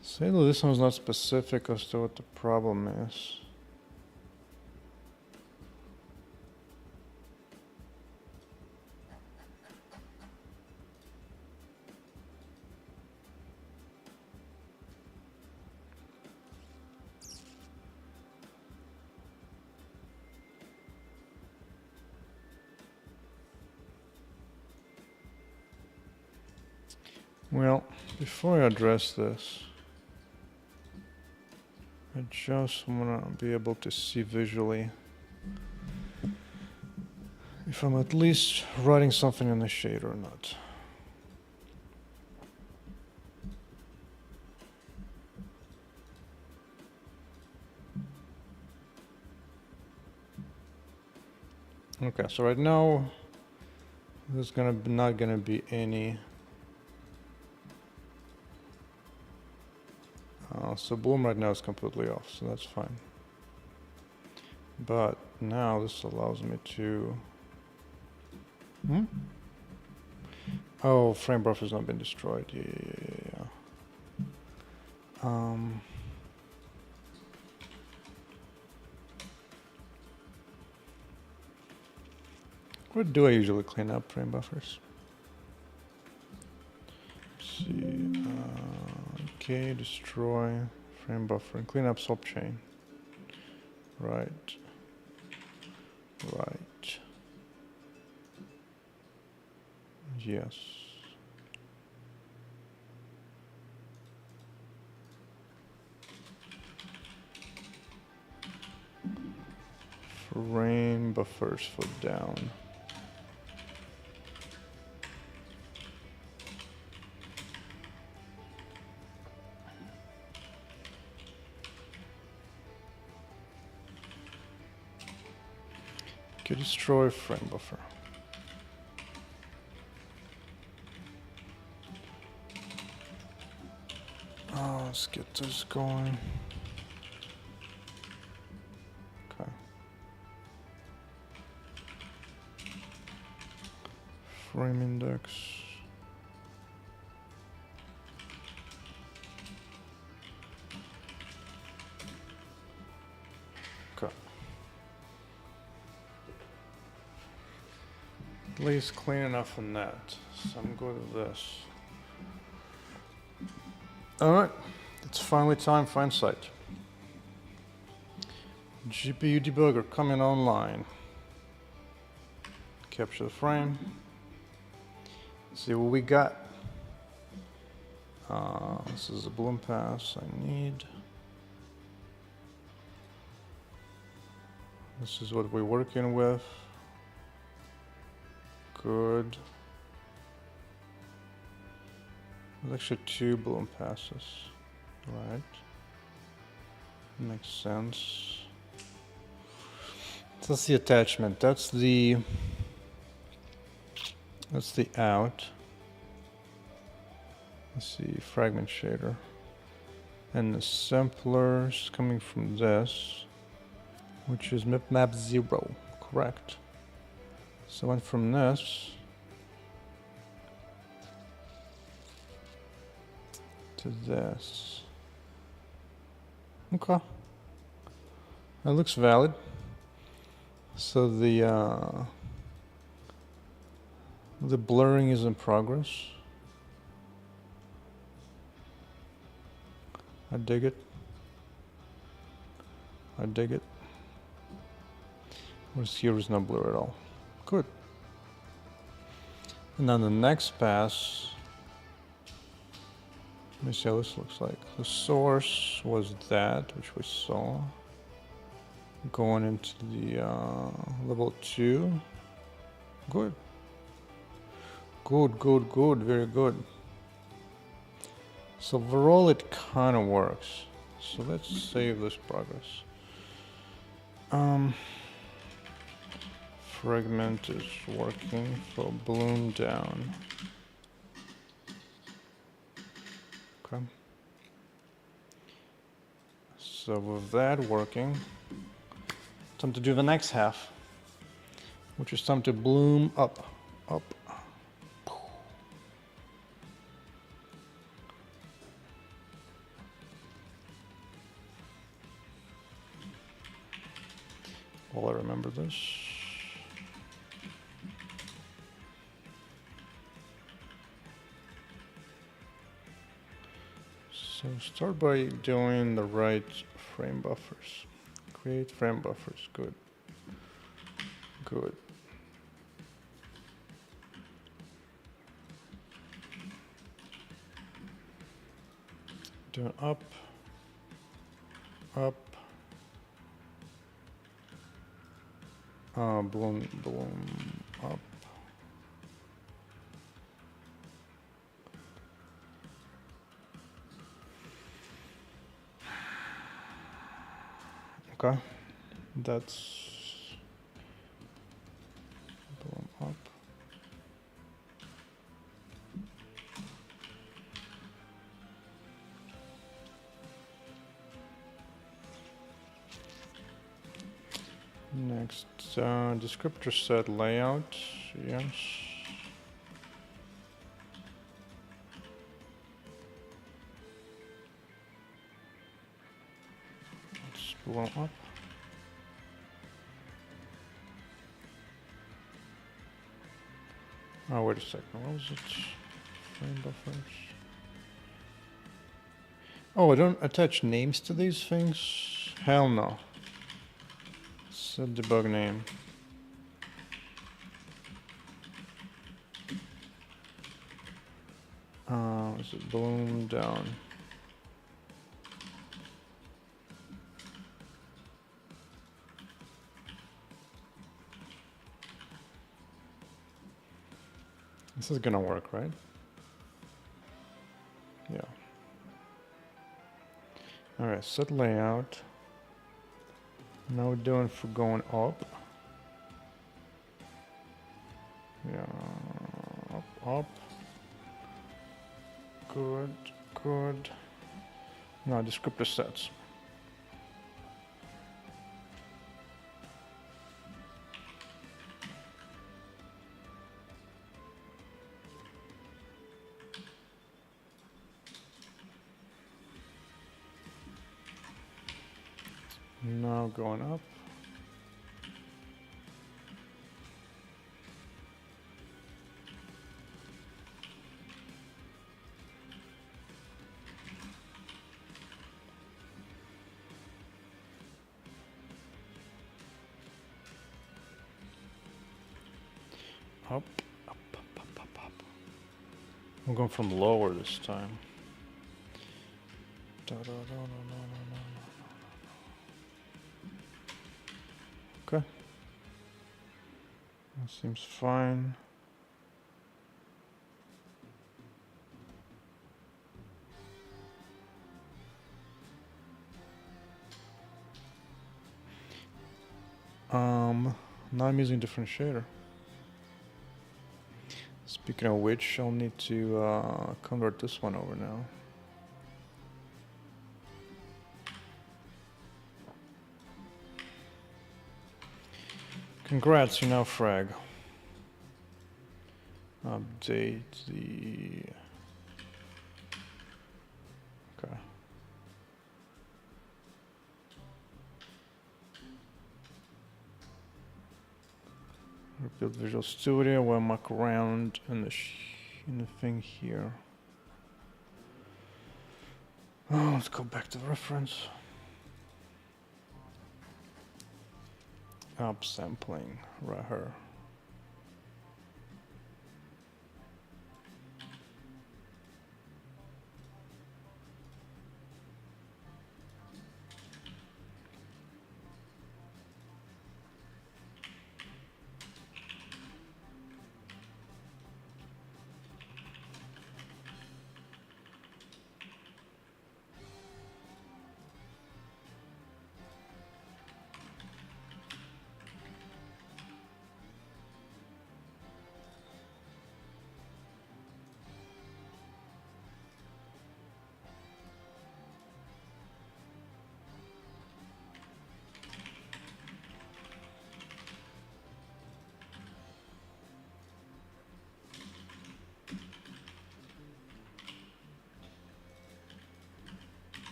Sadly, this one's not specific as to what the problem is. Well, before I address this, I just want to be able to see visually if I'm at least writing something in the shade or not. Okay, so right now there's not gonna be any. So Bloom right now is completely off, so that's fine. But now this allows me to Oh, frame buffer has not been destroyed. Yeah. What do I usually clean up frame buffers? Let's see. Okay, destroy frame buffer and clean up swap chain. Right. Yes. Frame buffers for down. Okay, destroy frame buffer. Let's get this going. Okay. Frame index. Okay. At least clean enough on that. So I'm good with this. All right. It's finally time for Insight. GPU debugger coming online. Capture the frame. See what we got. This is the Bloom pass I need. This is what we're working with. Good. There's actually 2 Bloom passes. Right. Makes sense. So that's the attachment. That's the out. Let's see, fragment shader. And the samplers coming from this, which is map 0, correct. So I went from this to this. Okay. That looks valid. So the blurring is in progress. I dig it. Whereas here is no blur at all. Good. And then the next pass, let me see how this looks like. The source was that, which we saw. Going into the level 2. Good. Good, very good. So overall it kind of works. So let's save this progress. Fragment is working for Bloom down. Okay. So with that working, time to do the next half, which is time to Bloom up. Well, I remember this. So start by doing the right frame buffers. Create frame buffers, good. Do up. Bloom up. Okay, that's Bloom up. Next, descriptor set layout, yes. bloom up. Oh, wait a second. What was it? Frame buffers. Oh, I don't attach names to these things? Hell no. Set debug name. Is it bloom down? This is gonna work, right? Yeah. All right, set layout. Now we're doing for going up. Yeah, up. Good, good. Now descriptor sets. Now going up. Up, up, up, up, up, up. I'm going from lower this time. Da, da, da, da, da, da, da. Okay. That seems fine. Now I'm using differentiator. Speaking of which, I'll need to convert this one over now. Congrats, you now frag. Update the... Okay. Rebuild Visual Studio, we'll muck around in the thing here. Oh, let's go back to the reference. Upsampling, right here.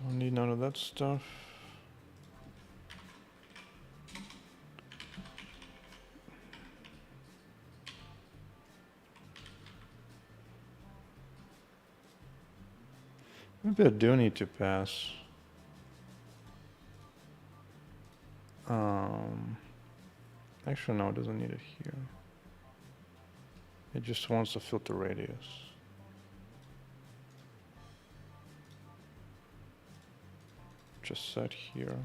Don't need none of that stuff. Maybe I do need to pass. Actually, no, it doesn't need it here. It just wants the filter radius. Just set here.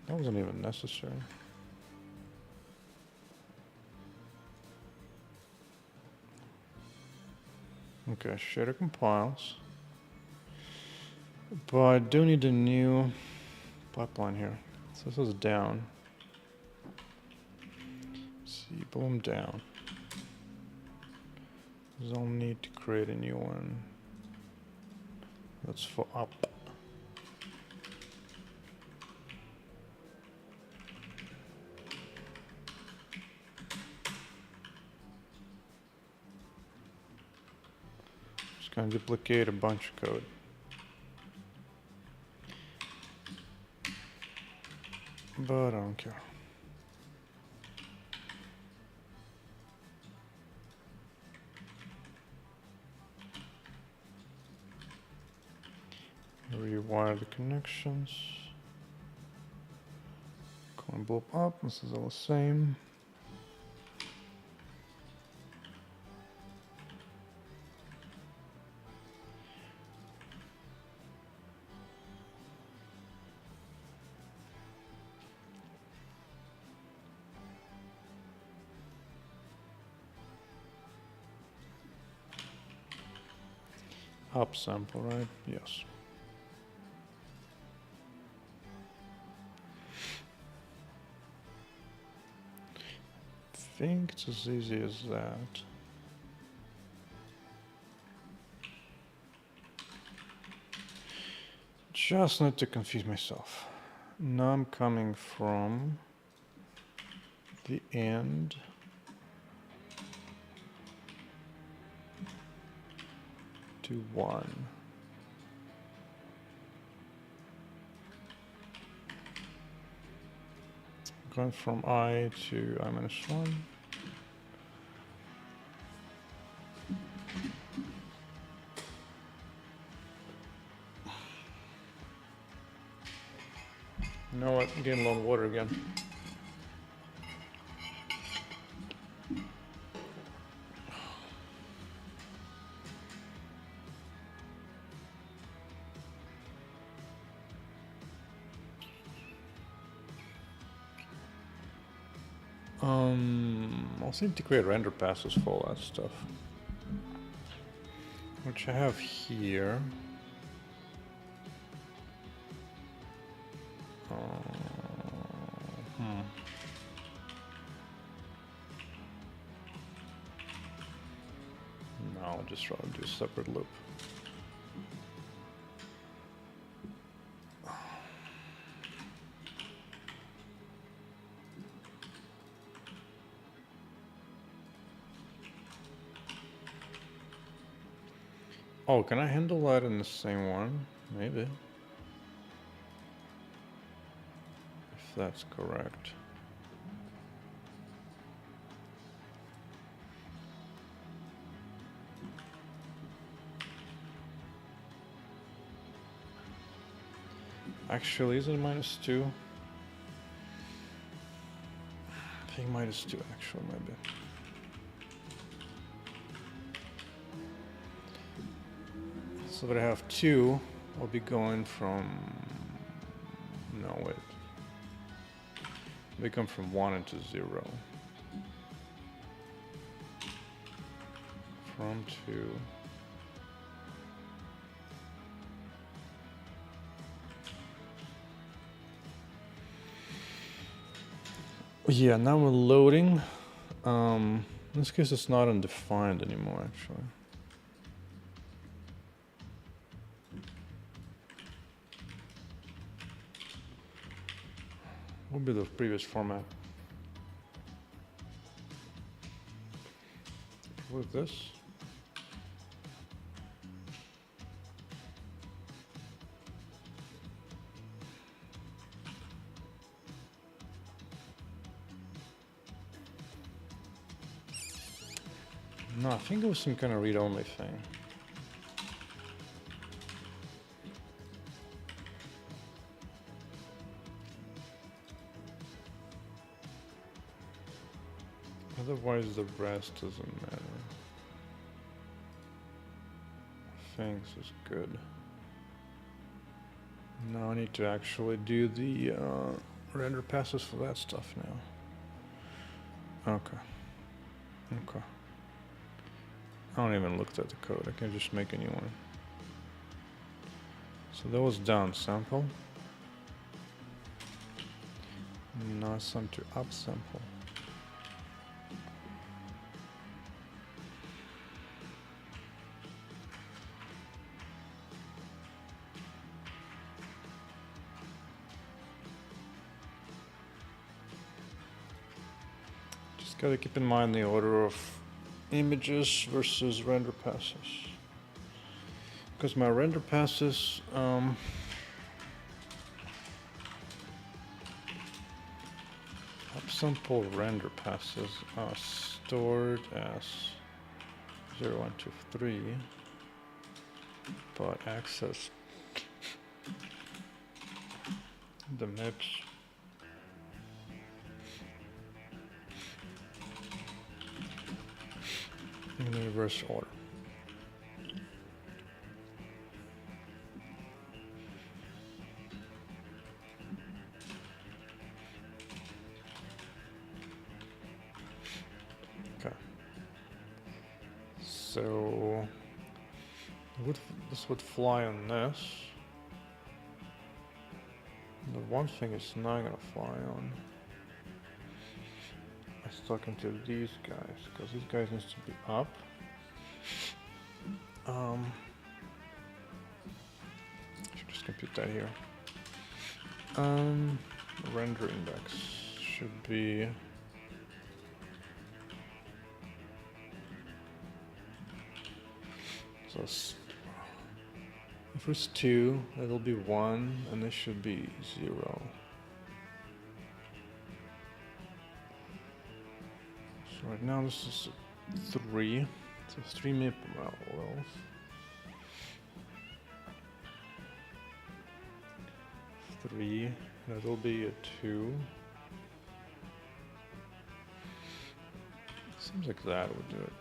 That wasn't even necessary. Okay, shader compiles. But I do need a new pipeline here. So this is down. See, bloom down. I'll need to create a new one. That's for up. gonna duplicate a bunch of code. But I don't care. Rewire the connections. Coin blow up, this is all the same. Upsample, right? Yes. I think it's as easy as that. Just not to confuse myself. Now I'm coming from the end to 1. Going from I to I minus 1. You know what? I'm getting low on water again. Also need to create render passes for all that stuff, which I have here. No, I'll just rather do a separate loop. Oh, can I handle that in the same one? Maybe. If that's correct. Actually, is it -2? I think -2 actually, maybe. So that I have 2, I'll be going from, no wait. They come from 1 into 0. From 2. Yeah, now we're loading. In this case, it's not undefined anymore, actually. What would be the previous format? With this? No, I think it was some kind of read-only thing. Otherwise, the rest doesn't matter. Thanks is good. Now I need to actually do the render passes for that stuff now. Okay. Okay. I don't even look at the code. I can just make a new one. So that was downsample. Now it's time to upsample. Just gotta keep in mind the order of images versus render passes. because my render passes upsample render passes are stored as 0, 1, 2, 3, but access the maps in reverse order. Okay. So this would fly on this. The one thing it's not gonna fly on is talking to these guys, because these guys needs to be up. Should just compute that here. Render index should be so if it's 2, it'll be 1, and this should be 0. So right now this is 3. So 3 map wells. 3. That'll be a 2. Seems like that would do it.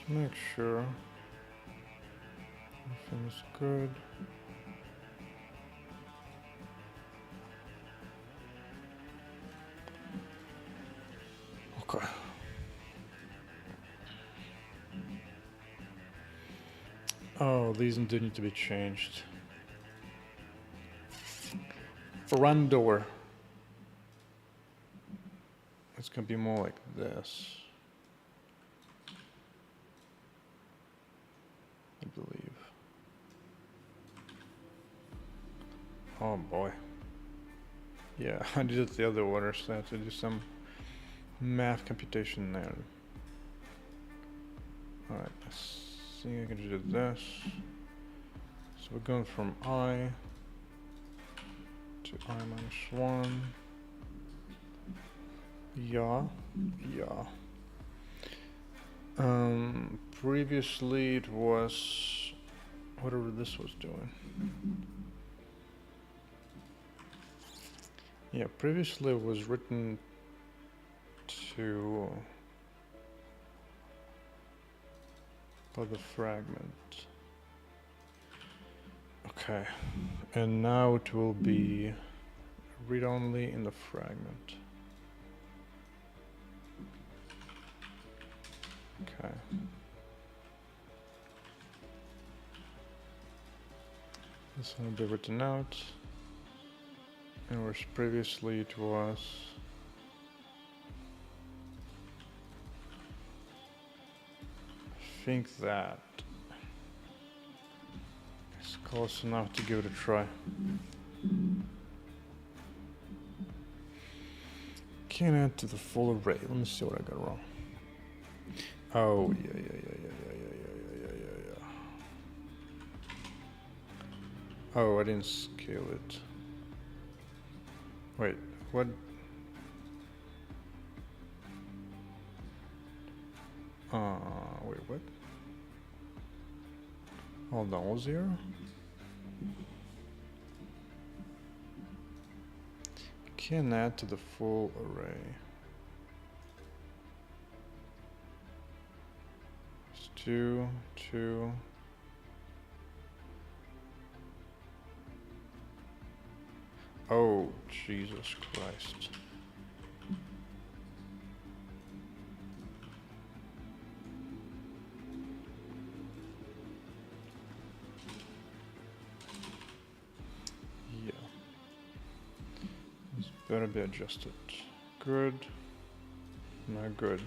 Make sure everything is good. Okay. Oh, these do need to be changed. For run door, it's gonna be more like this. I believe. Oh boy. Yeah, I did it the other order, so I have to do some math computation there. Alright, I think I can do this. So we're going from I to I minus 1. Yeah. Previously it was whatever this was doing. Yeah, previously it was written to for the fragment. Okay, and now it will be read only in the fragment. Okay. This one will be written out. And whereas previously it was I think that is close enough to give it a try. Can't add to the full array. Let me see what I got wrong. Oh, yeah. Oh, I didn't scale it. Wait, what? Wait, what? Hold on, all 0? Can add to the full array. It's 2, 2. Oh, Jesus Christ. Yeah. This better be adjusted. Good. Not good.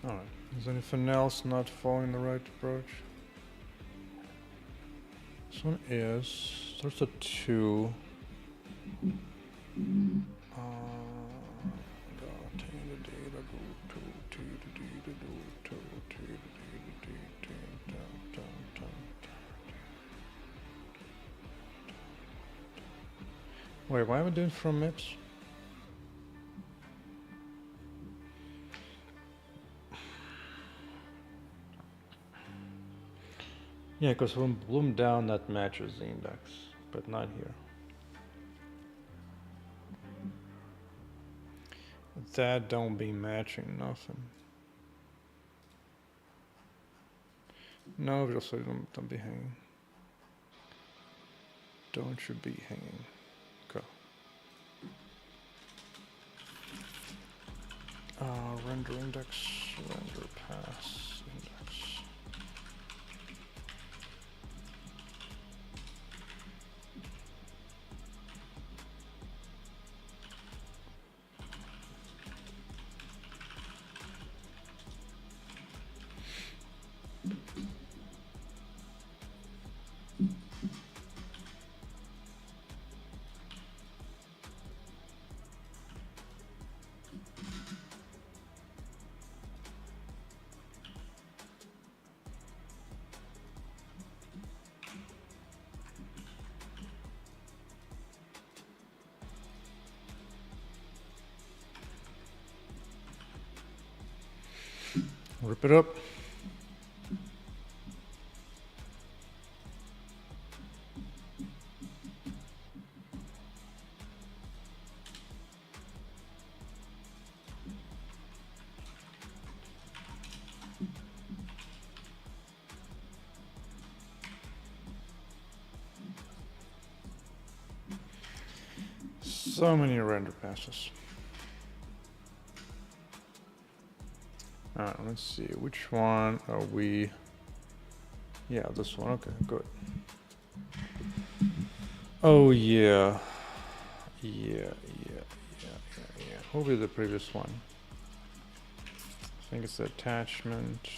Alright. Is anything else not following the right approach? This one is. Starts at 2. Wait, why am I doing from MIPS? Yeah, because when Bloom down, that matches the index, but not here. That don't be matching nothing. No, just so don't be hanging. Don't you be hanging. Go. Render index, render pass index. Rip it up. So many render passes. Let's see, which one are we? Yeah, this one, okay, good. Oh yeah. Yeah. What will be the previous one? I think it's the attachment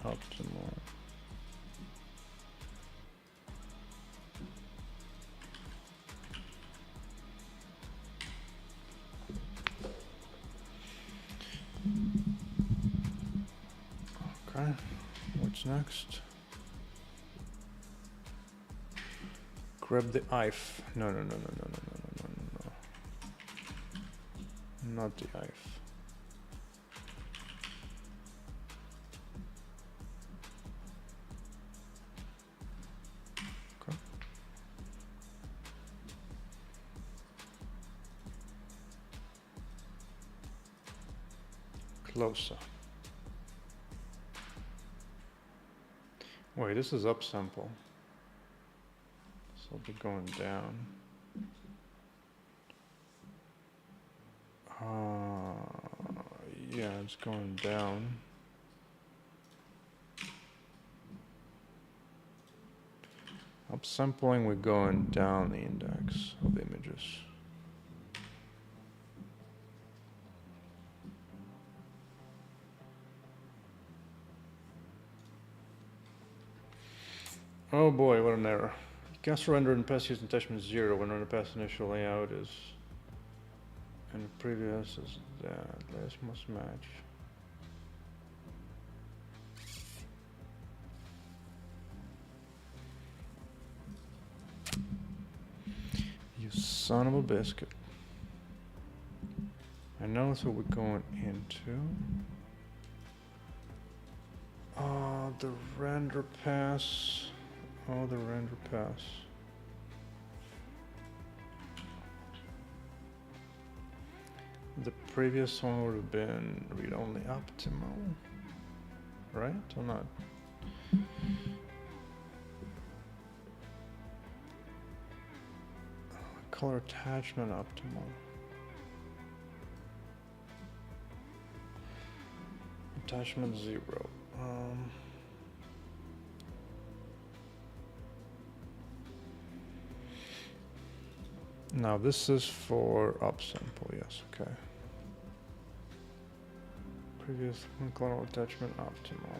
optimal. Okay, what's next? Grab the if. No. Not the if. Okay. Closer. Wait, this is upsample. So I'll be going down. Yeah, it's going down. Upsampling, we're going down the index of images. Oh boy, what an error. You can't surrender and pass using attachment 0 when render pass initial layout is and the previous is that. This must match. Son of a biscuit. I know that's what we're going into. The render pass. Oh, the render pass. The previous one would have been read-only optimal, right? Or not? Color attachment optimal. Attachment 0. Now this is for upsample, yes, okay. Previous one color attachment optimal.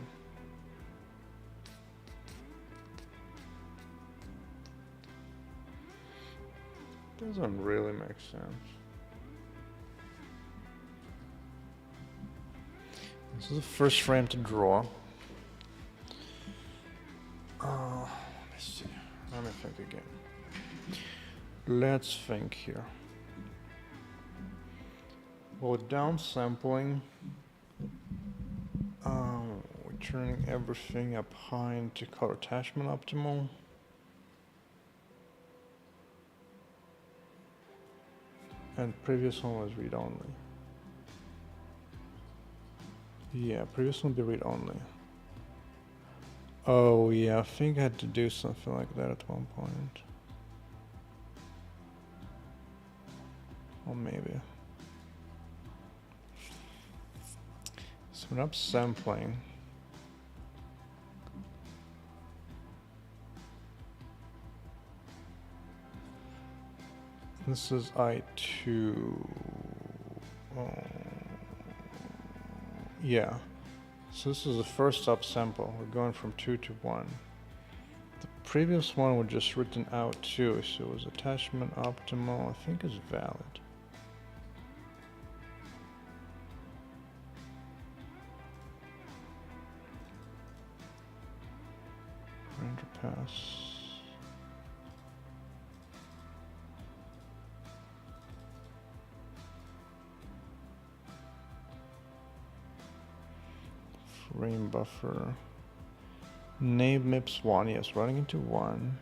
Doesn't really make sense. This is the first frame to draw. Let me see. Let me think again. Let's think here. Well, downsampling, we're turning everything up high into color attachment optimal. And previous one was read only. Yeah, previous one be read only. Oh yeah, I think I had to do something like that at one point. Or maybe. So we're upsampling. This is I2. Yeah. So this is the first upsample. We're going from 2 to 1. The previous one was just written out too, so it was attachment optimal, I think is valid. Render pass. Frame buffer. Name MIPS 1, yes, running into 1.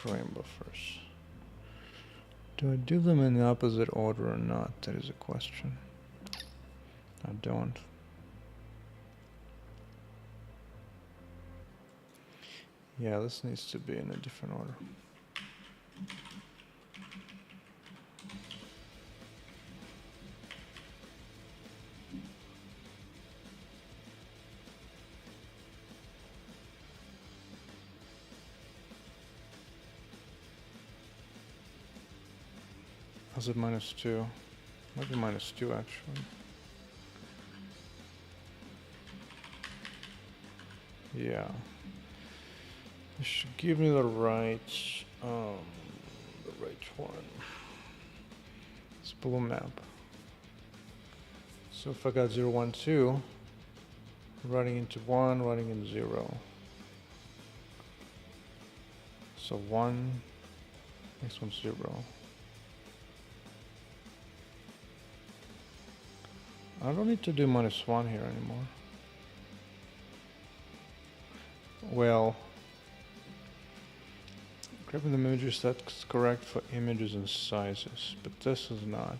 Frame buffers. Do I do them in the opposite order or not? That is a question. I don't. Yeah, this needs to be in a different order. How's it -2? Might be -2 actually. Yeah. It should give me the right one. It's Bloom map. So if I got 0, 1, 2, running into 1, running into 0. So 1, next one's 0. I don't need to do -1 here anymore. Well, grabbing the images, that's correct for images and sizes, but this is not.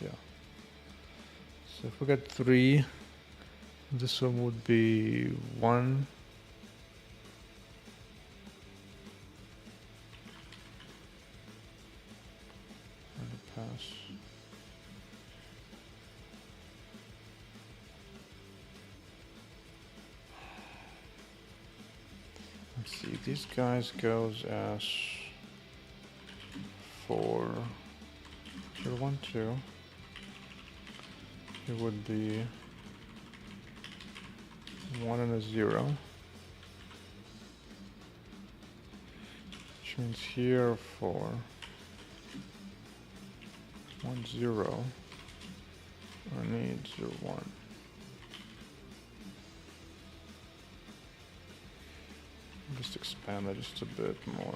Yeah. So if we got 3, this one would be 1. Pass. Let's see, these guys goes as for 0, 1, 2, it would be 1 and a 0. Which means here for 1, 0, I need 0, 1. Just expand that just a bit more.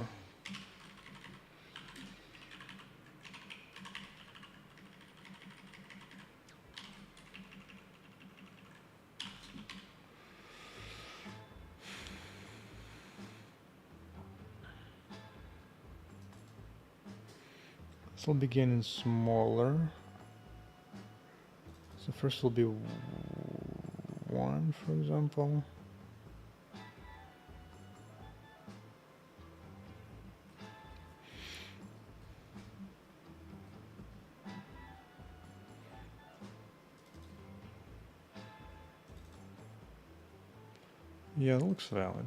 This will begin in smaller. So first will be 1, for example. Yeah, it looks valid.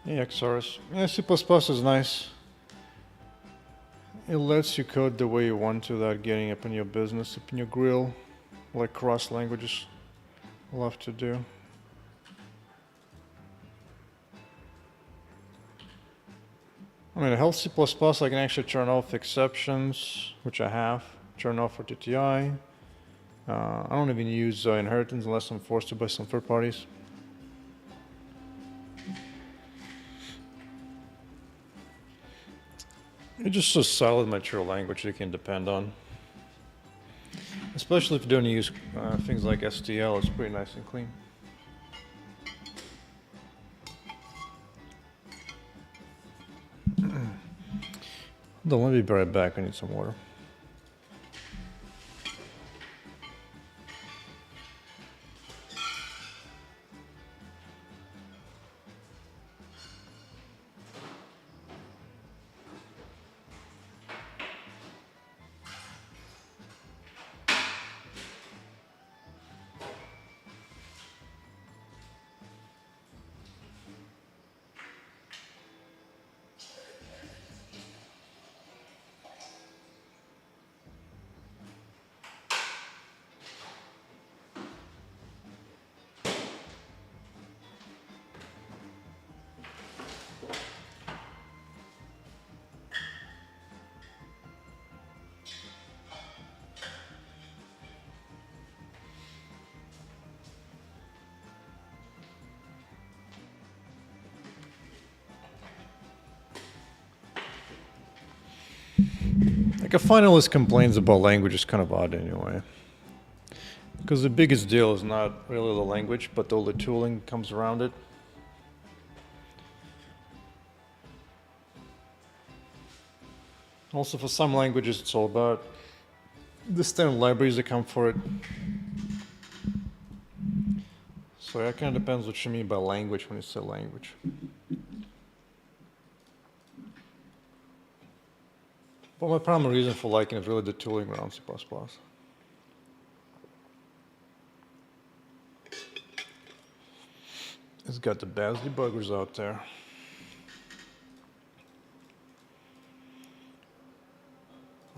Yeah, XRs. Yeah, C++ is nice. It lets you code the way you want to without getting up in your business, up in your grill, like cross languages love to do. I mean, a health C++, I can actually turn off exceptions, which I have. Turn off for TTI. I don't even use inheritance unless I'm forced to by some third parties. It's just a solid mature language you can depend on. Especially if you don't use things like STL, it's pretty nice and clean. Let me be right back, I need some water. Like a finalist complains about language is kind of odd anyway. Because the biggest deal is not really the language, but all the tooling comes around it. Also for some languages it's all about the standard libraries that come for it. So that kind of depends what you mean by language when you say language. But my primary reason for liking is really the tooling around C++. It's got the best debuggers out there.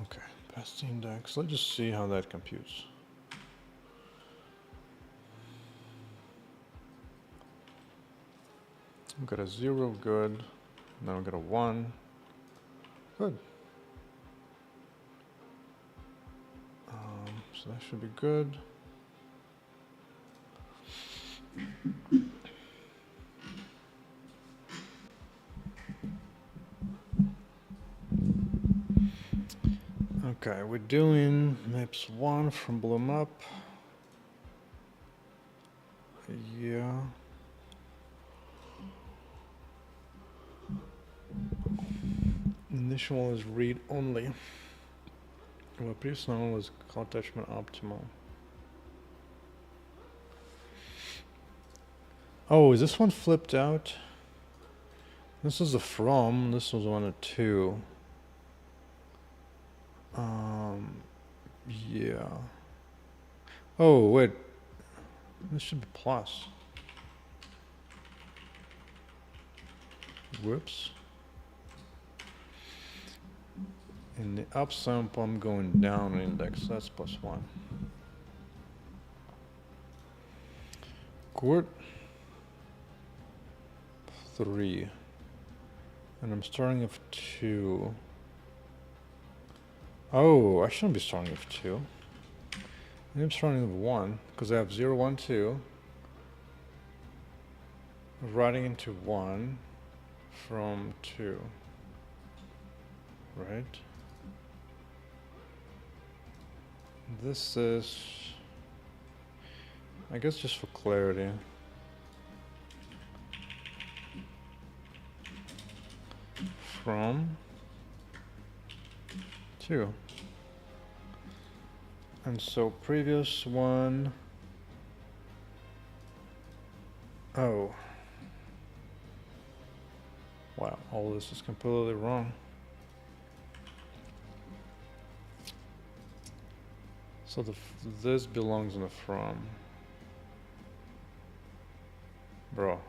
Okay, past the index. Let's just see how that computes. I've got a 0, good. Now I've got a 1, good. So that should be good. Okay, we're doing maps 1 from Bloom up. Yeah. Initial is read only. Well, previous one was call attachment optimal. Oh, is this one flipped out? This is a from, this was 1 and 2. Yeah. Oh, wait. This should be plus. Whoops. In the upsample, I'm going down index. That's +1. Chord 3. And I'm starting with 2. Oh, I shouldn't be starting with 2. I'm starting with 1 because I have 0, 1, 2. Writing into 1 from 2. Right? This is, I guess, just for clarity. From 2. And so previous one, oh. Wow, all this is completely wrong. So this belongs in the from. Bro.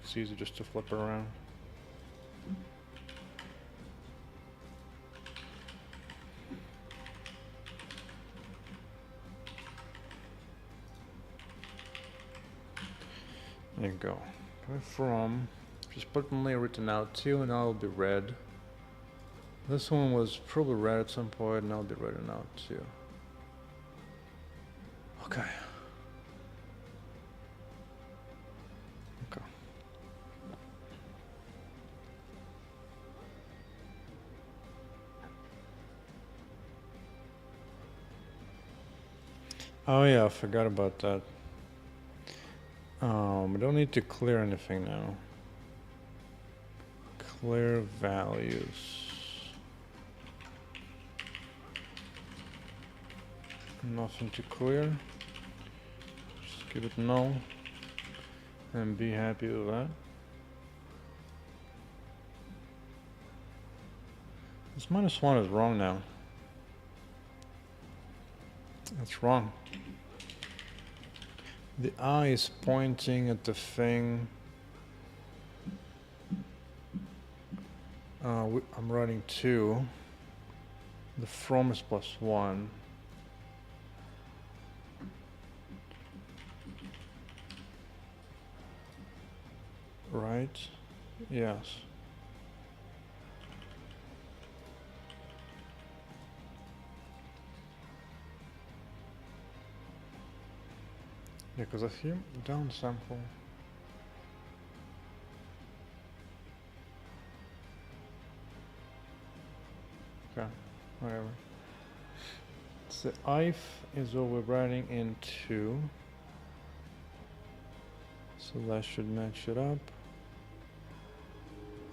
It's easy just to flip around. There you go. From, just permanently written out 2 and now it'll be red. This one was probably red at some point, and I'll be written out too. Okay. Okay. Oh yeah, I forgot about that. We don't need to clear anything now. Clear values. Nothing to clear. Just give it null and be happy with that. This -1 is wrong now. That's wrong. The eye is pointing at the thing. I'm writing 2. The from is +1. Right? Yes. Yeah, because I hear downsample. Okay, whatever. So if is what we're writing in 2. So that should match it up.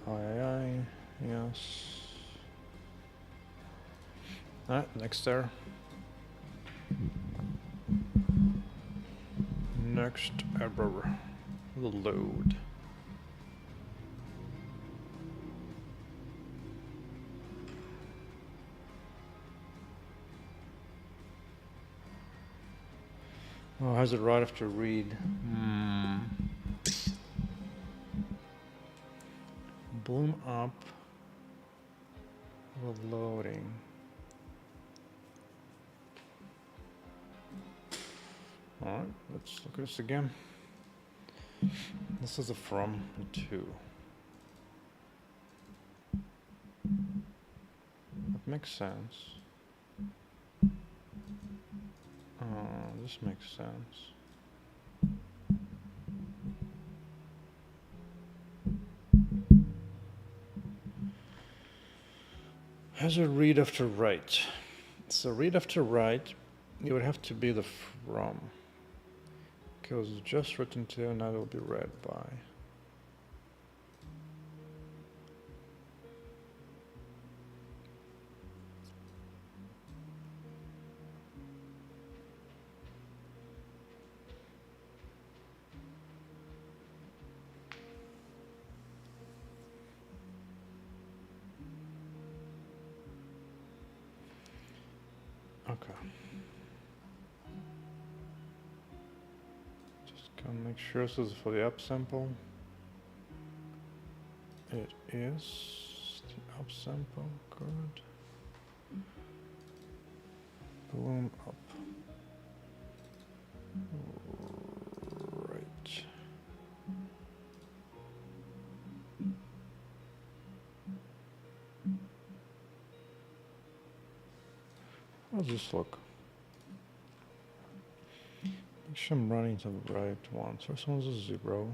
Aye, yes. Alright, next error. Next error. The load. Oh, has it right after read? Bloom up. Loading. Alright, let's look at this again. This is a from 2. That makes sense. This makes sense. Has a read after write. So read after write, it would have to be the from. Because it's just written to, and that will be read by. Okay. Just gonna Make sure this is for the upsample. It is the upsample, good. Bloom up. Right. How's this look? Make sure I'm running to the right one. First one's a 0.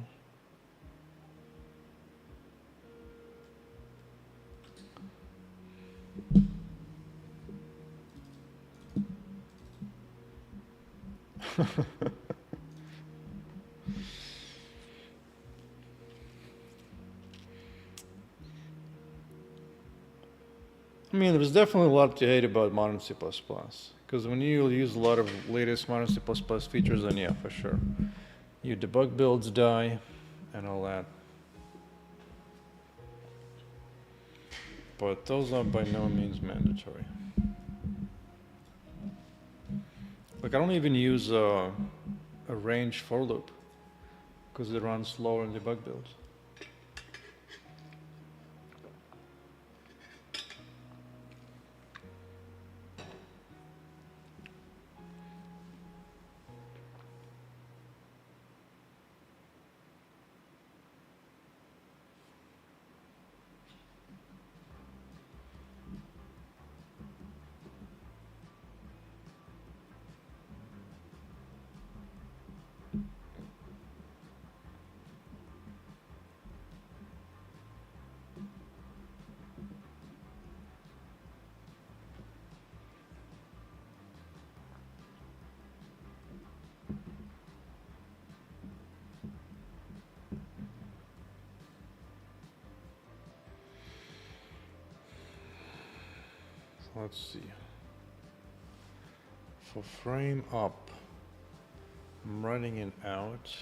I mean, there's definitely a lot to hate about modern C++, because when you use a lot of latest modern C++ features, then yeah, for sure. Your debug builds die and all that. But those are by no means mandatory. Like, I don't even use a range for loop, because it runs slower in debug builds. Let's see. For frame up, I'm writing it out,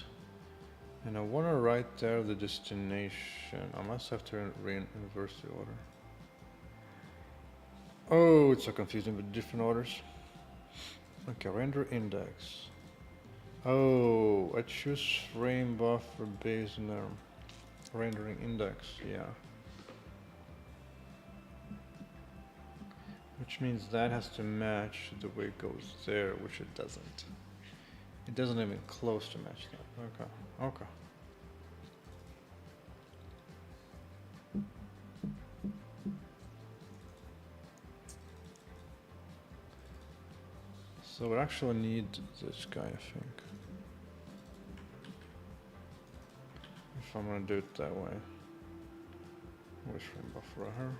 and I want to write there the destination. I must have to reverse the order. Oh, it's so confusing with different orders. Okay, render index. Oh, I choose frame buffer base norm. Rendering index, yeah. Which means that has to match the way it goes there, which it doesn't. It doesn't even close to match that. Okay, okay. So we actually need this guy, I think. If I'm gonna do it that way. Which frame buffer her?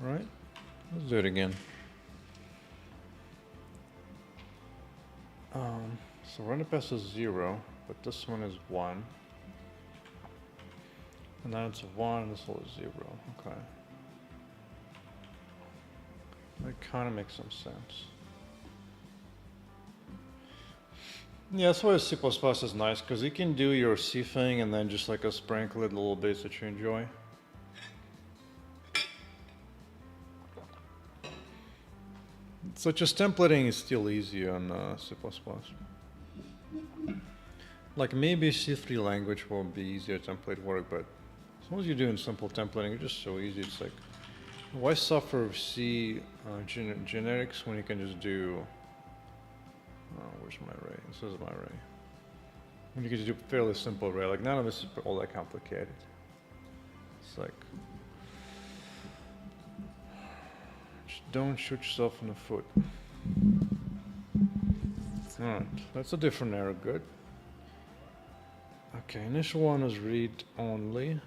Right, let's do it again. So render pass is 0, but this one is 1. And then it's 1, and this one is 0, okay. That kind of makes some sense. Yeah, that's why C++ is nice, because you can do your C thing and then just like a sprinkle it a little bit that you enjoy. So just templating is still easy on C++. Like maybe C3 language will be easier template work, but as long as you're doing simple templating, it's just so easy. It's like, why suffer C generics when you can just do, where's my array? This is my array. When you can just do fairly simple array, like none of this is all that complicated. It's like, just don't shoot yourself in the foot. Alright, that's a different error, good. Okay, initial one was read only.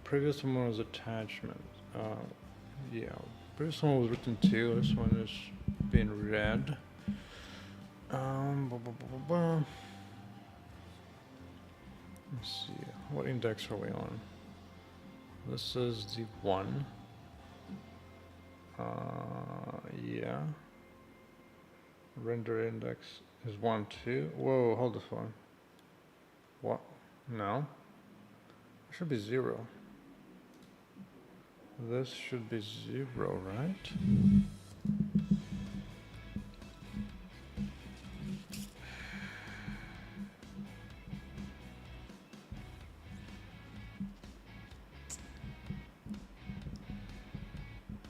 Previous one was attachment. Yeah, previous one was written too. This one is being read. Let's see, what index are we on? This is the 1. Yeah. Render index is 1, 2. Whoa, hold the phone. What? No. Should be 0. This should be 0, right?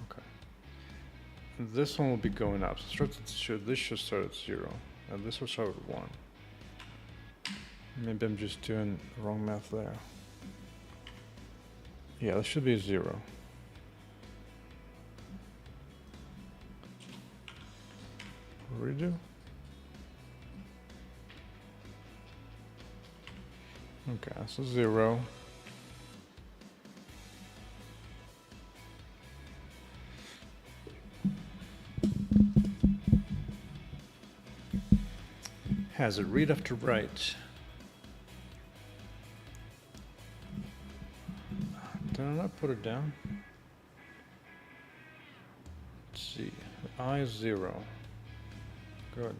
Okay. And this one will be going up. So this should start at 0. And this will start with 1. Maybe I'm just doing wrong math there. Yeah, this should be 0. Redo. Okay, so 0. Has it read after write? Did I not put it down? Let's see. I is 0. Good.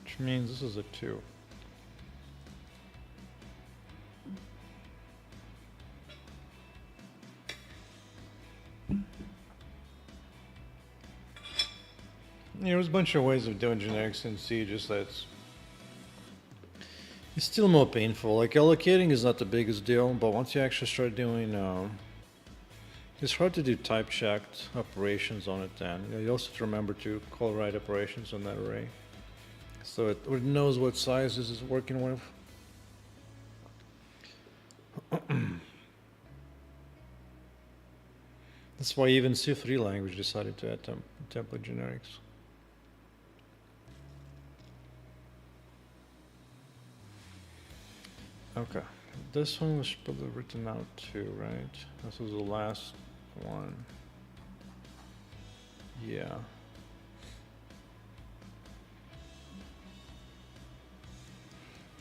Which means this is a 2. There's a bunch of ways of doing generics in C, just that it's still more painful. Like allocating is not the biggest deal, but once you actually start doing, it's hard to do type checked operations on it then. You also have to remember to call write operations on that array. So it knows what sizes it's working with. That's why even C3 language decided to add template generics. Okay, this one was probably written out too, right? This was the last one. Yeah.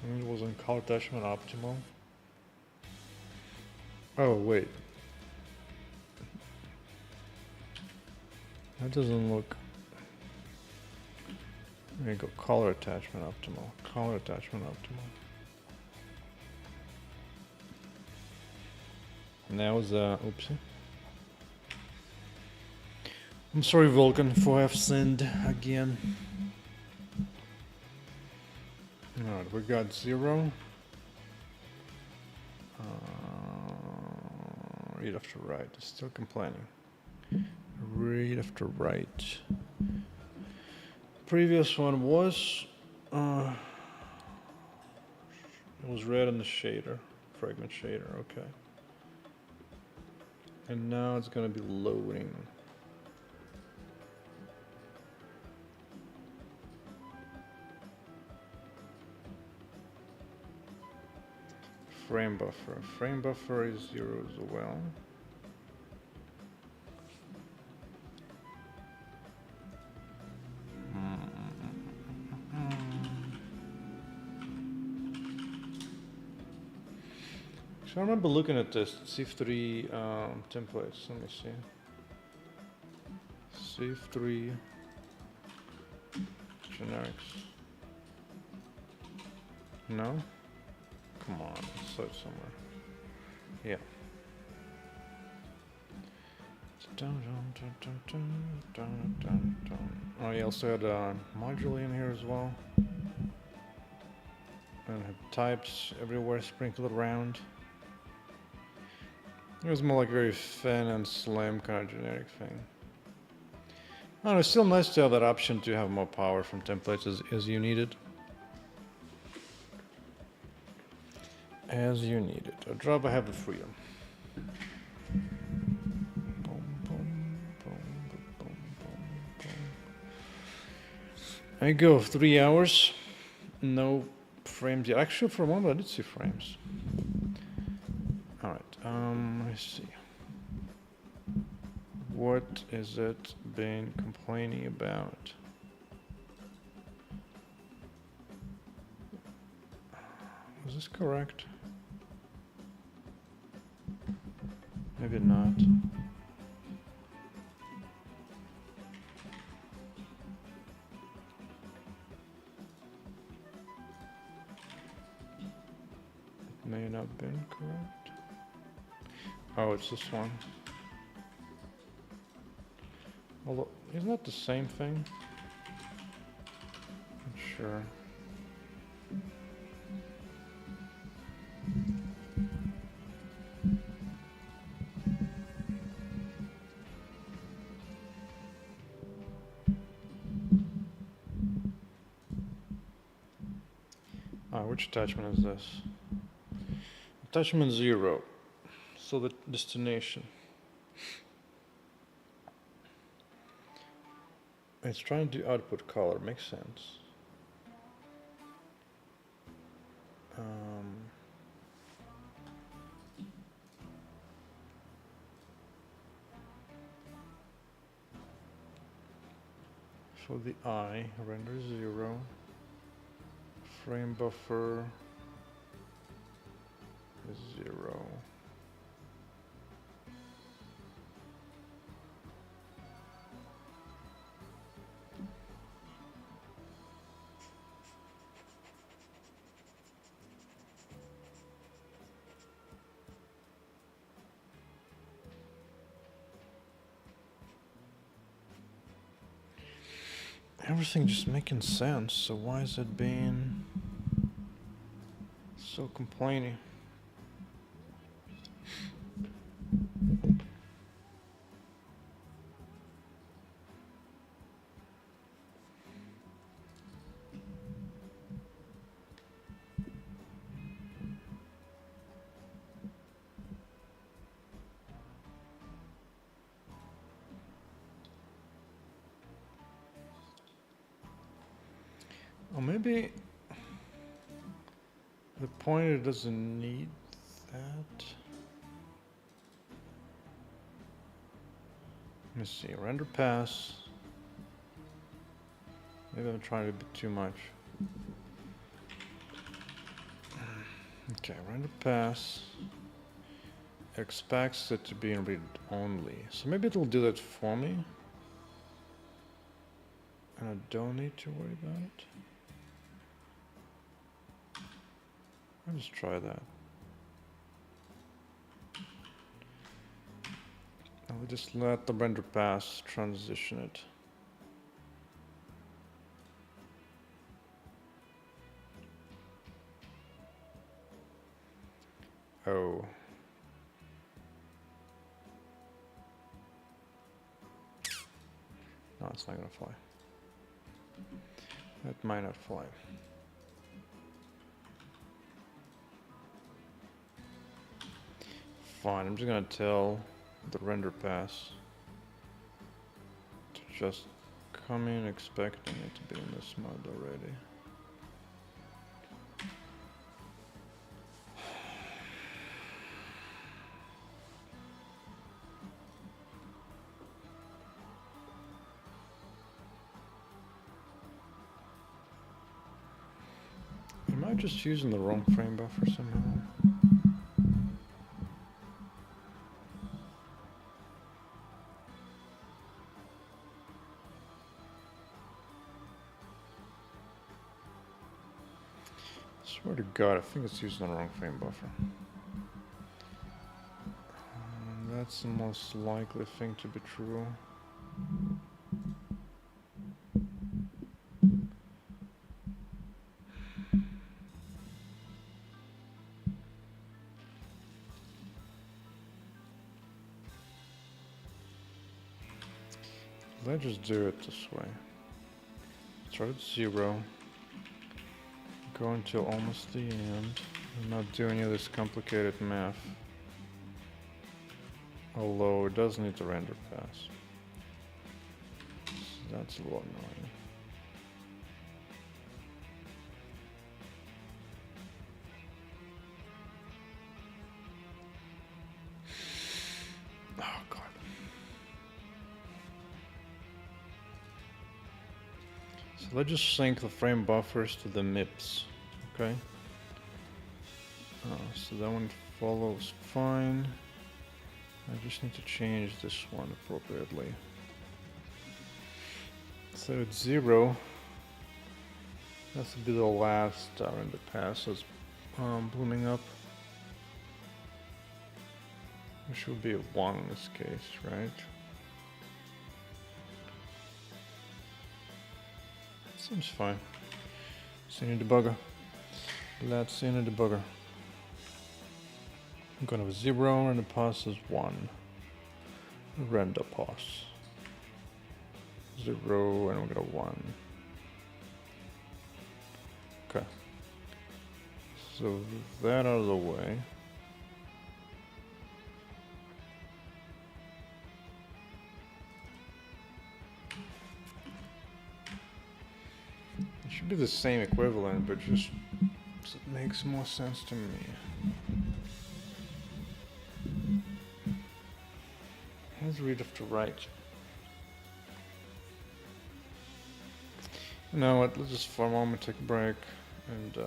And it was in call attachment optimal. Oh, wait. That doesn't look. Let me go color attachment optimal. Color attachment optimal. Now is oopsie. I'm sorry, Vulkan, for I've sinned again. Alright, we got 0. Read after write. Still complaining. Read after write. Previous one was it was red in the shader, fragment shader. Okay. And now it's going to be loading. Frame buffer. Frame buffer is 0 as well. So I remember looking at this C3 templates. Let me see. C3 generics. No? Come on, it's so somewhere. Yeah. Oh, you also had a module in here as well. And had types everywhere sprinkled around. It was more like a very thin and slim kind of generic thing. I don't know, it's still nice to have that option to have more power from templates as you need it. As you need it. I'd rather have the freedom. I go 3 hours. No frames yet. Actually, for a moment I did see frames. Alright, let me see. What is it been complaining about? Was this correct? Maybe not. not been correct. Oh, it's this one. Although, isn't that the same thing? Not sure. Which attachment is this? Attachment 0. So the destination. It's trying to do output color. Makes sense. For the I, render 0. Frame buffer is 0. Everything just making sense, so why is it being so complaining? Or maybe the pointer doesn't need that. Let me see, render pass. Maybe I'm trying a bit too much. Okay, render pass expects it to be in read only. So maybe it'll do that for me. And I don't need to worry about it. I'll just try that. I'll just let the render pass transition it. Oh. No, it's not gonna fly. That might not fly. Fine, I'm just gonna tell the render pass to just come in expecting it to be in this mode already. Am I just using the wrong frame buffer somehow? Swear to God, I think it's using the wrong frame buffer. That's the most likely thing to be true. Let's just do it this way. Start at 0. Go until almost the end. I'm not doing any of this complicated math. Although it does need to render pass. So that's a little annoying. Oh God. So let's just sync the frame buffers to the MIPS. Okay. So that one follows fine. I just need to change this one appropriately. So it's 0. That's to be the last render pass that's blooming up. There should be a 1 in this case, right? Seems fine. See in a debugger. Let's see in a debugger. I'm gonna have a 0 and the pause is 1. Render pause. 0 and we're gonna 1. Okay. So that out of the way. It should be the same equivalent, but just it makes more sense to me. Let's read left to right. You know what, let's just for a moment take a break, and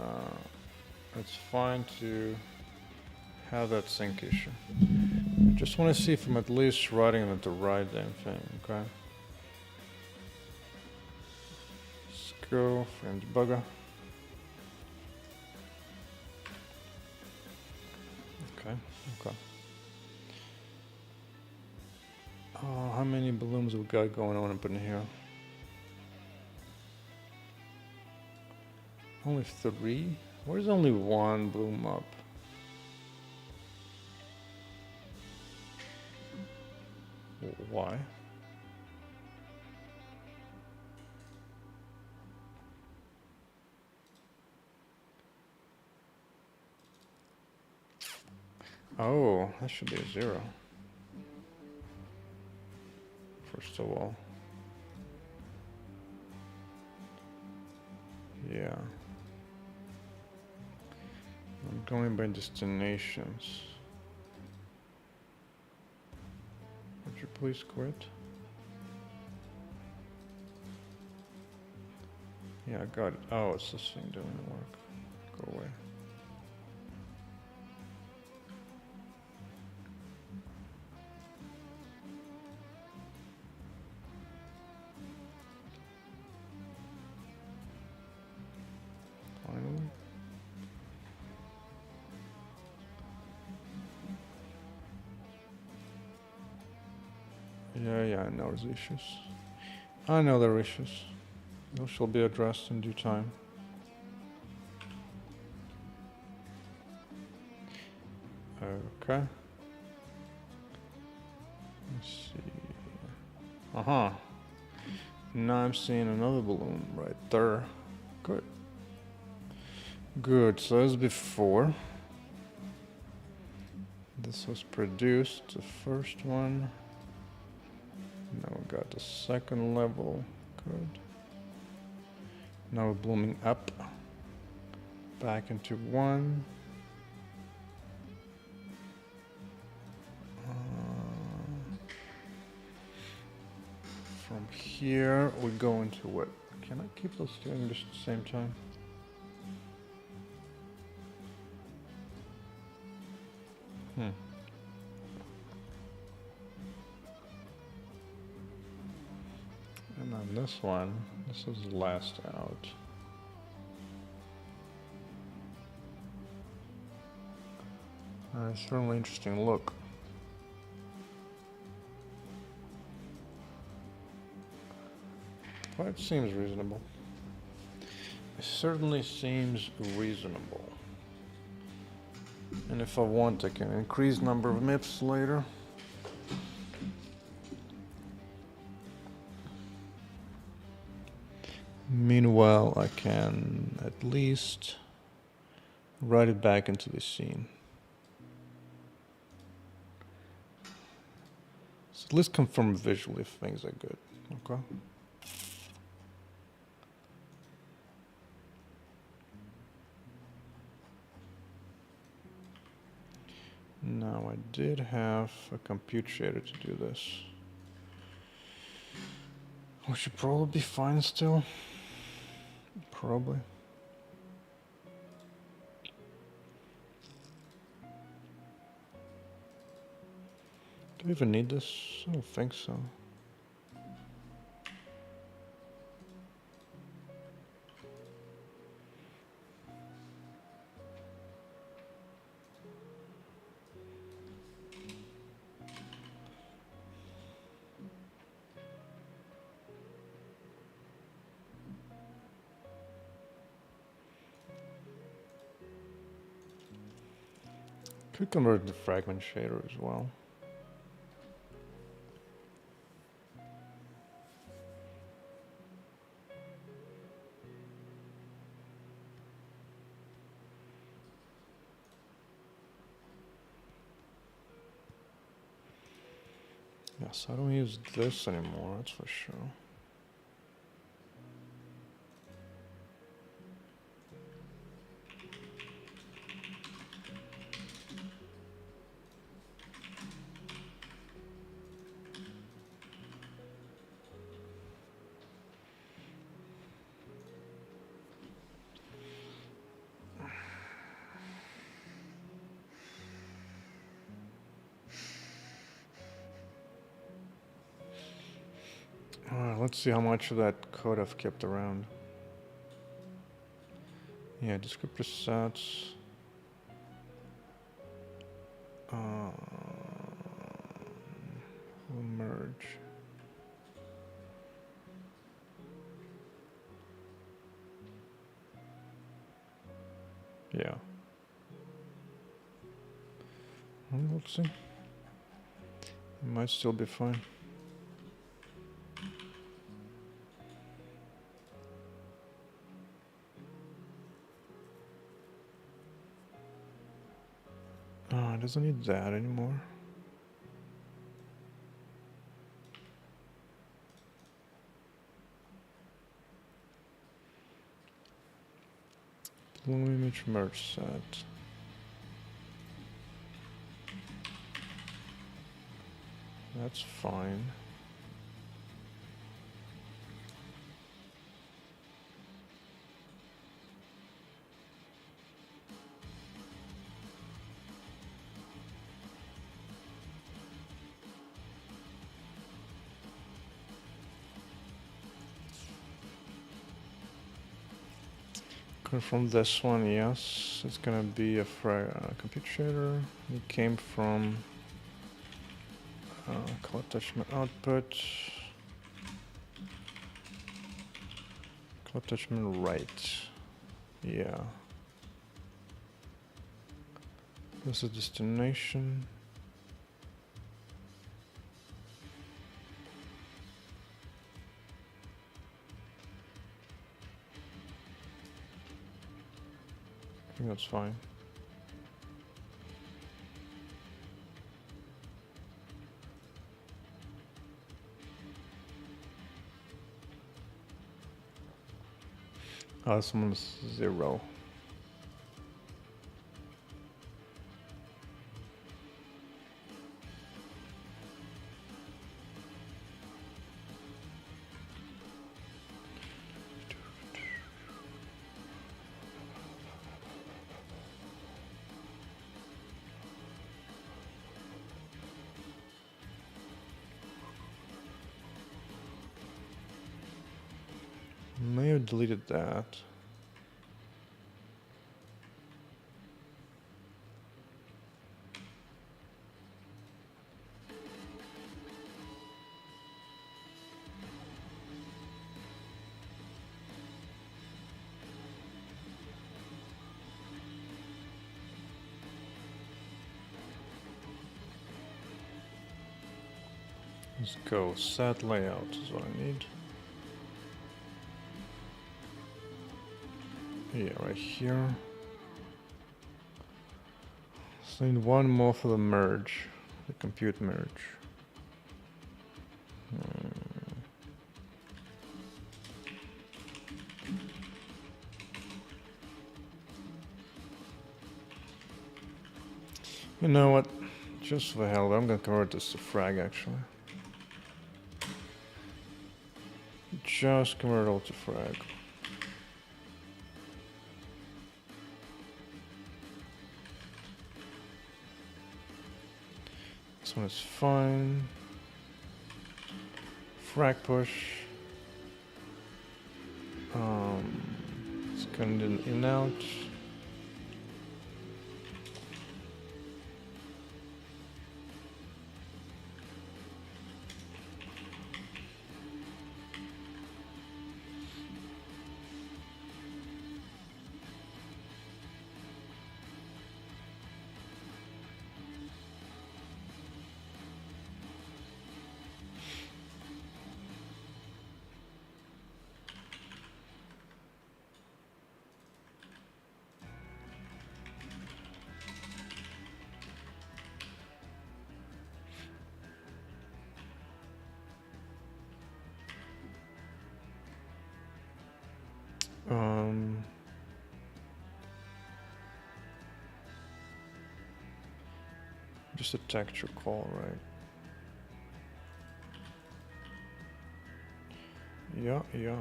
it's fine to have that sync issue. I just want to see if I'm at least writing it the right damn thing, okay? Let's go frame debugger. Okay, okay. How many balloons we got going on up in here? Only 3? Where's only 1 bloom up? Why? Oh, that should be a 0. First of all. Yeah. I'm going by destinations. Would you please quit? Yeah, I got it. Oh, it's this thing doing the work. Go away. Finally. Yeah, I know there's issues. I know there are issues. Those shall be addressed in due time. Okay. Let's see. Uh-huh. Now I'm seeing another balloon right there. Good. Good, so as before. This was produced, the first one. Now we got the second level. Good. Now we're blooming up. Back into 1. From here we go into what? Can I keep those two in just at the same time? And then this one, this is last out. Certainly interesting look. Well, it seems reasonable. It certainly seems reasonable. And if I want, I can increase number of MIPS later. Meanwhile, I can at least write it back into the scene. So at least confirm visually if things are good, okay? Now I did have a compute shader to do this. We should probably be fine still. Probably. Do we even need this? I don't think so. Could convert the fragment shader as well. Yes, I don't use this anymore, that's for sure. Let's see how much of that code I've kept around. Yeah, descriptor sets. We'll merge. Yeah. Let's see. It might still be fine. Oh, it doesn't need that anymore. Bloom image merge set. That's fine. From this one, yes, it's gonna be a compute shader. It came from call attachment output, call attachment right. Yeah. This is destination. I think that's fine. Oh, this one's 0. May have deleted that. Let's go. Set layout is what I need. Yeah, right here. So I need one more for the merge, the compute merge. You know what? Just for the hell of it, I'm gonna convert this to frag actually. Just convert it all to frag. This one is fine. Frag push. It's gonna do an in out. Just a texture call, right? Yeah.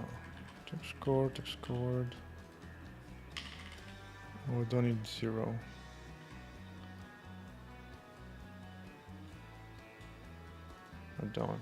Text chord. Oh, we don't need 0. I don't.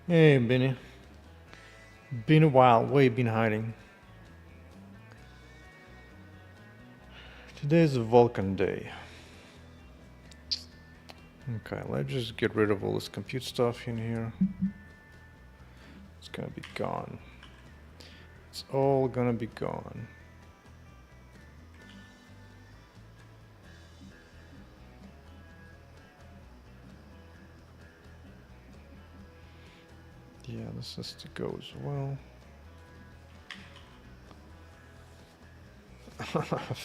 Hey, Benny. Been a while. Where you been hiding? Today's a Vulkan day. Okay, let's just get rid of all this compute stuff in here. It's gonna be gone. It's all gonna be gone. Yeah, this has to go as well.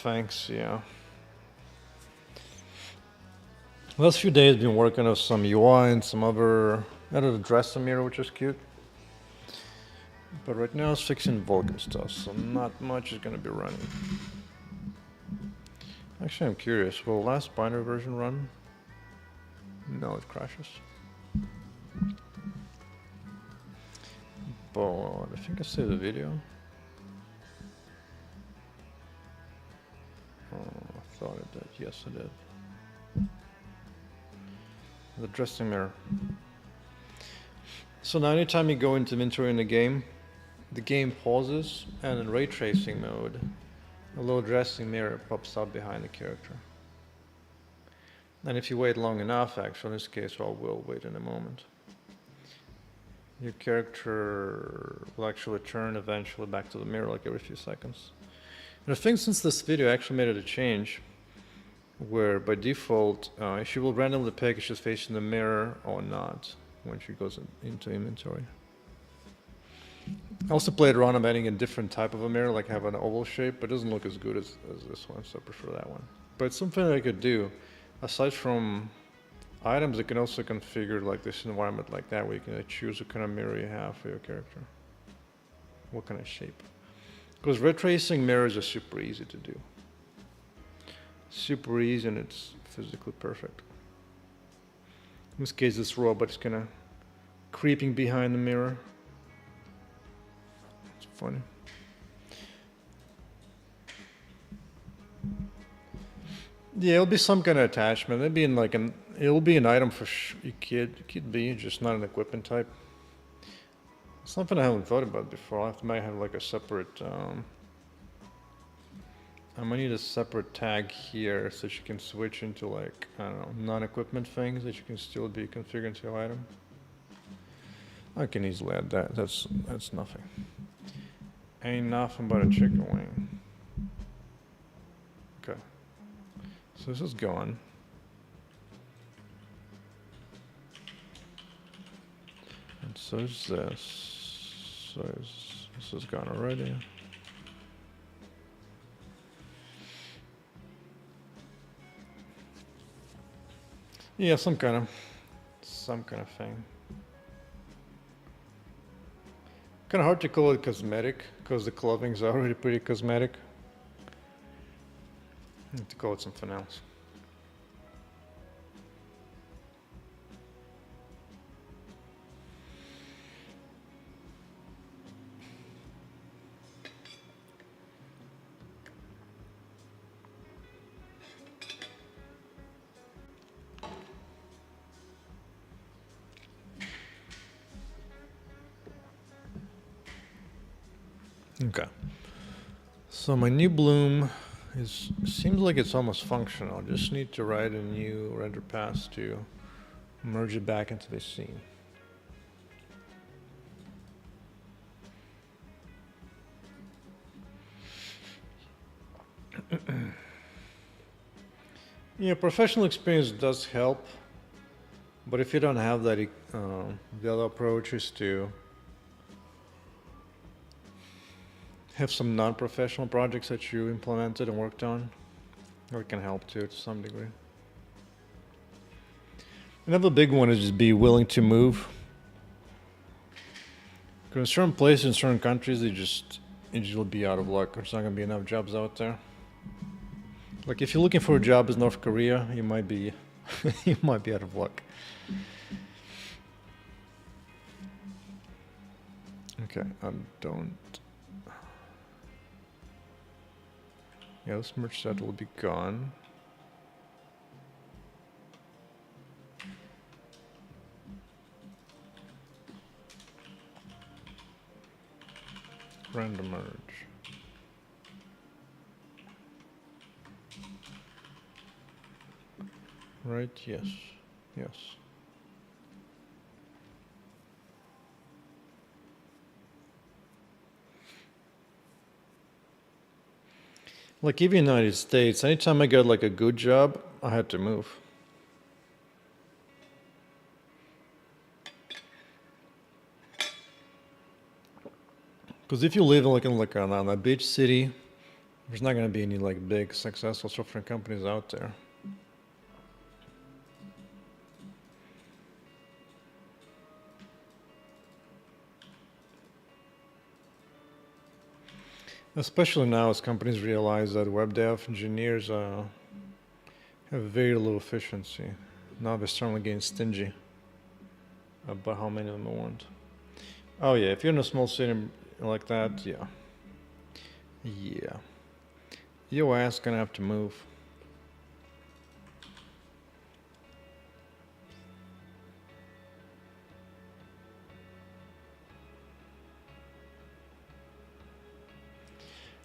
Thanks, yeah. Last few days been working on some UI and some other added dress mirror, which is cute. But right now it's fixing Vulkan stuff, so not much is gonna be running. Actually, I'm curious, will last binary version run? No, it crashes. But I think I saved the video. Oh, I thought it did. Yes, it did. The dressing mirror. So now anytime you go into inventory in the game pauses, and in ray tracing mode, a little dressing mirror pops up behind the character. And if you wait long enough, actually, in this case, I will wait in a moment, your character will actually turn eventually back to the mirror like every few seconds. And I think since this video, I actually made it a change where by default, she will randomly pick if she's facing the mirror or not when she goes into inventory. I also played around on adding a different type of a mirror, like have an oval shape, but it doesn't look as good as this one, so I prefer that one. But it's something that I could do. Aside from items, I can also configure like this environment like that, where you can choose what kind of mirror you have for your character. What kind of shape. Because ray tracing mirrors are super easy to do. Super easy, and it's physically perfect. In this case, this robot's kind of creeping behind the mirror. It's funny. Yeah, it'll be some kind of attachment. It'll be in like it'll be an item for it could be just not an equipment type. Something I haven't thought about before. I might have like a separate. I might need a separate tag here so you can switch into like, I don't know, non-equipment things that you can still be configured to your item. I can easily add that. That's nothing. Ain't nothing but a chicken wing. Okay. So this is gone. And so is this. So this is gone already. Yeah, some kind of thing. Kind of hard to call it cosmetic because the clothing's already pretty cosmetic. I need to call it something else. Okay. So my new Bloom seems like it's almost functional. Just need to write a new render pass to merge it back into the scene. Yeah, professional experience does help, but if you don't have that, the other approach is to have some non-professional projects that you implemented and worked on. That can help too to some degree. Another big one is just be willing to move. Because in certain places, in certain countries, you'll be out of luck. There's not going to be enough jobs out there. Like if you're looking for a job in North Korea, you might be you might be out of luck. Okay, I don't. Yeah, this merge set will be gone. Random merge. Right, yes, yes. Like even in the United States, anytime I got like a good job, I had to move. Because if you live in on a beach city, there's not going to be any like big successful software companies out there. Especially now as companies realize that web dev engineers have very little efficiency. Now they're certainly getting stingy about how many of them they want. Oh yeah, if you're in a small city like that, yeah. Yeah. Your ass gonna have to move.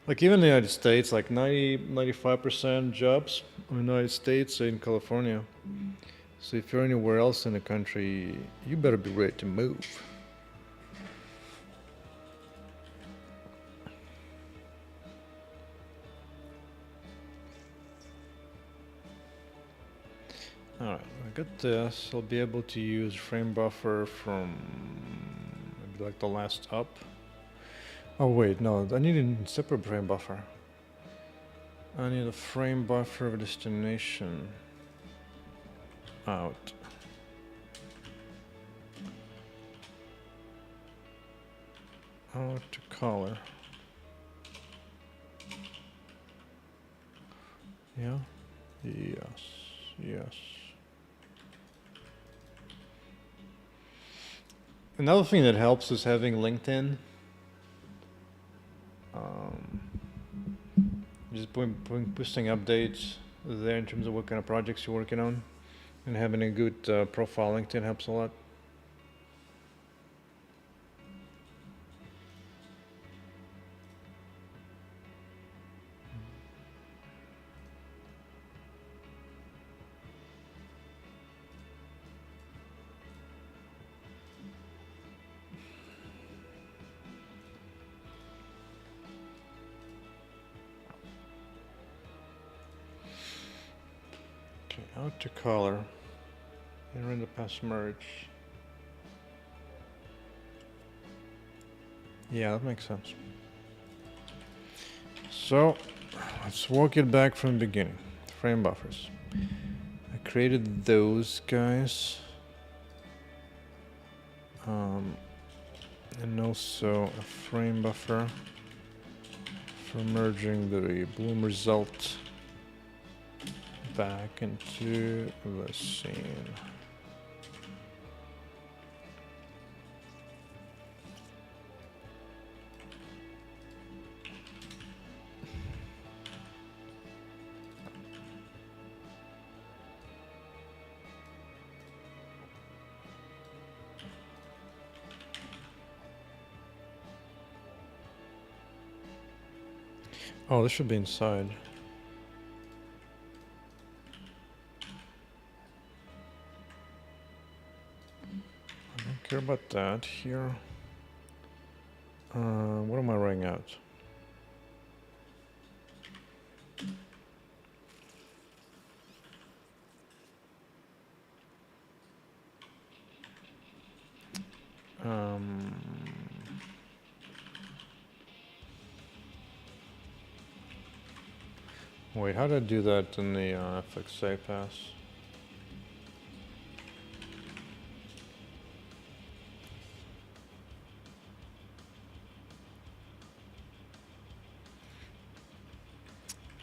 Like even in the United States, like 95% jobs in the United States are in California. So if you're anywhere else in the country, you better be ready to move. Alright, I got this. I'll be able to use frame buffer from maybe like the last up. Oh wait, no, I need a separate frame buffer. I need a frame buffer of destination out. Out to color. Yeah? Yes, yes. Another thing that helps is having LinkedIn. Just posting updates there in terms of what kind of projects you're working on, and having a good profile LinkedIn helps a lot. Okay, out to color, and render pass merge. Yeah, that makes sense. So, let's walk it back from the beginning. Frame buffers. I created those guys. And also a frame buffer for merging the Bloom result back into the scene. Oh, this should be inside. I don't care about that here. What am I writing out? Wait, how did I do that in the FXA pass?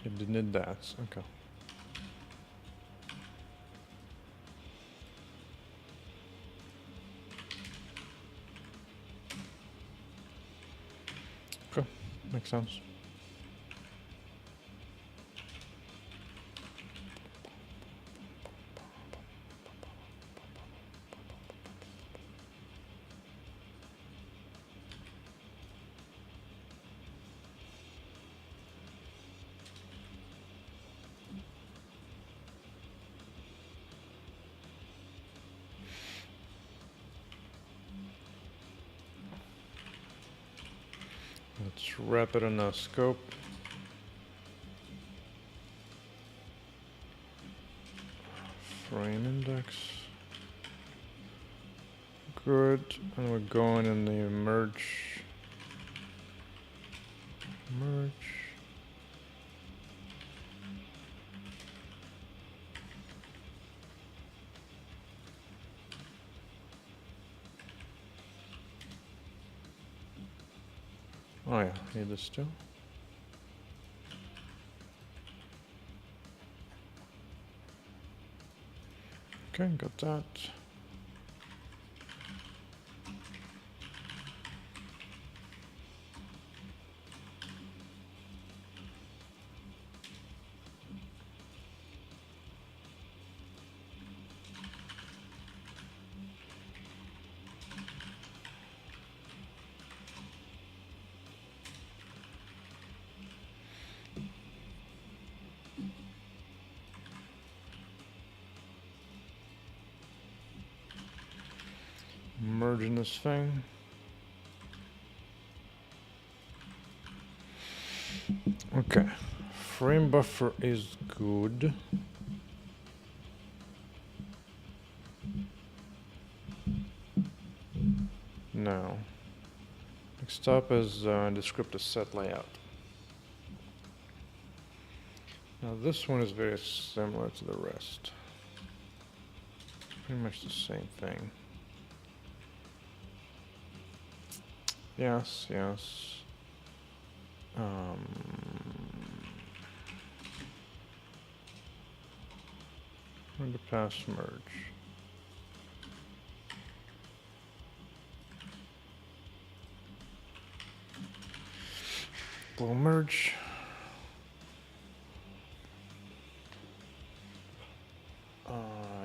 It did that, okay. Okay, makes sense. Let's wrap it in a scope. Frame index. Good. And we're going in the merge. Merge. Oh yeah, need this too. Okay, got that. Merging this thing. Okay, frame buffer is good. Now, next up is descriptor set layout. Now this one is very similar to the rest. Pretty much the same thing. Yes, yes. Going to pass merge. We'll merge.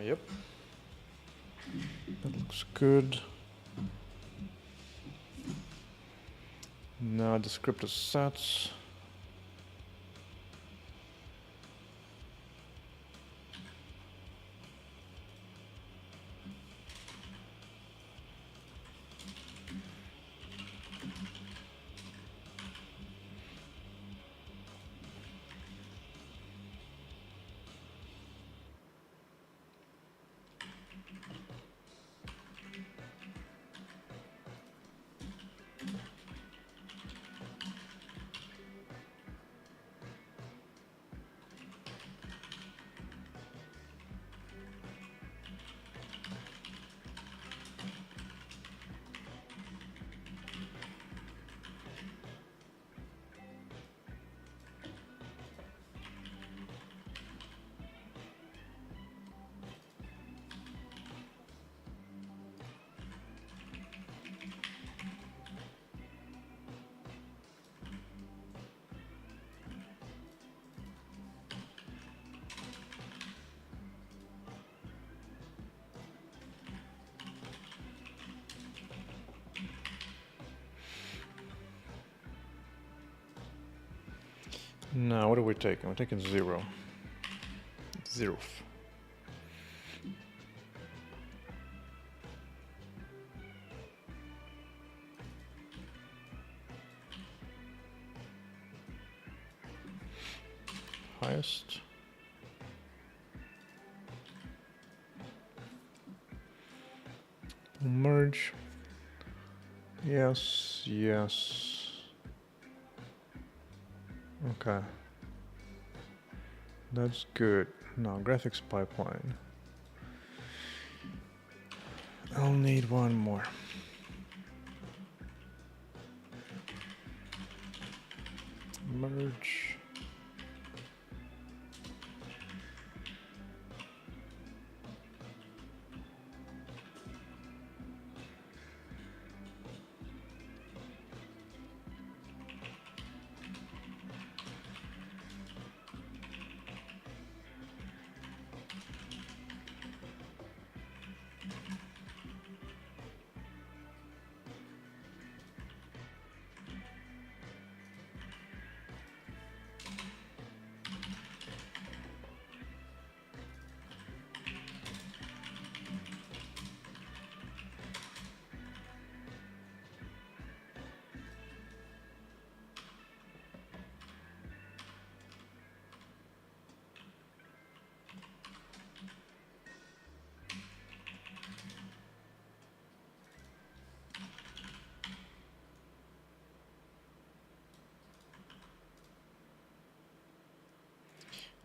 Yep. That looks good. Now descriptor sets. Now, what are we taking? We're taking 0. 0. Highest. Merge. Yes, yes. Okay. That's good. Now, graphics pipeline. I'll need one more. Merge.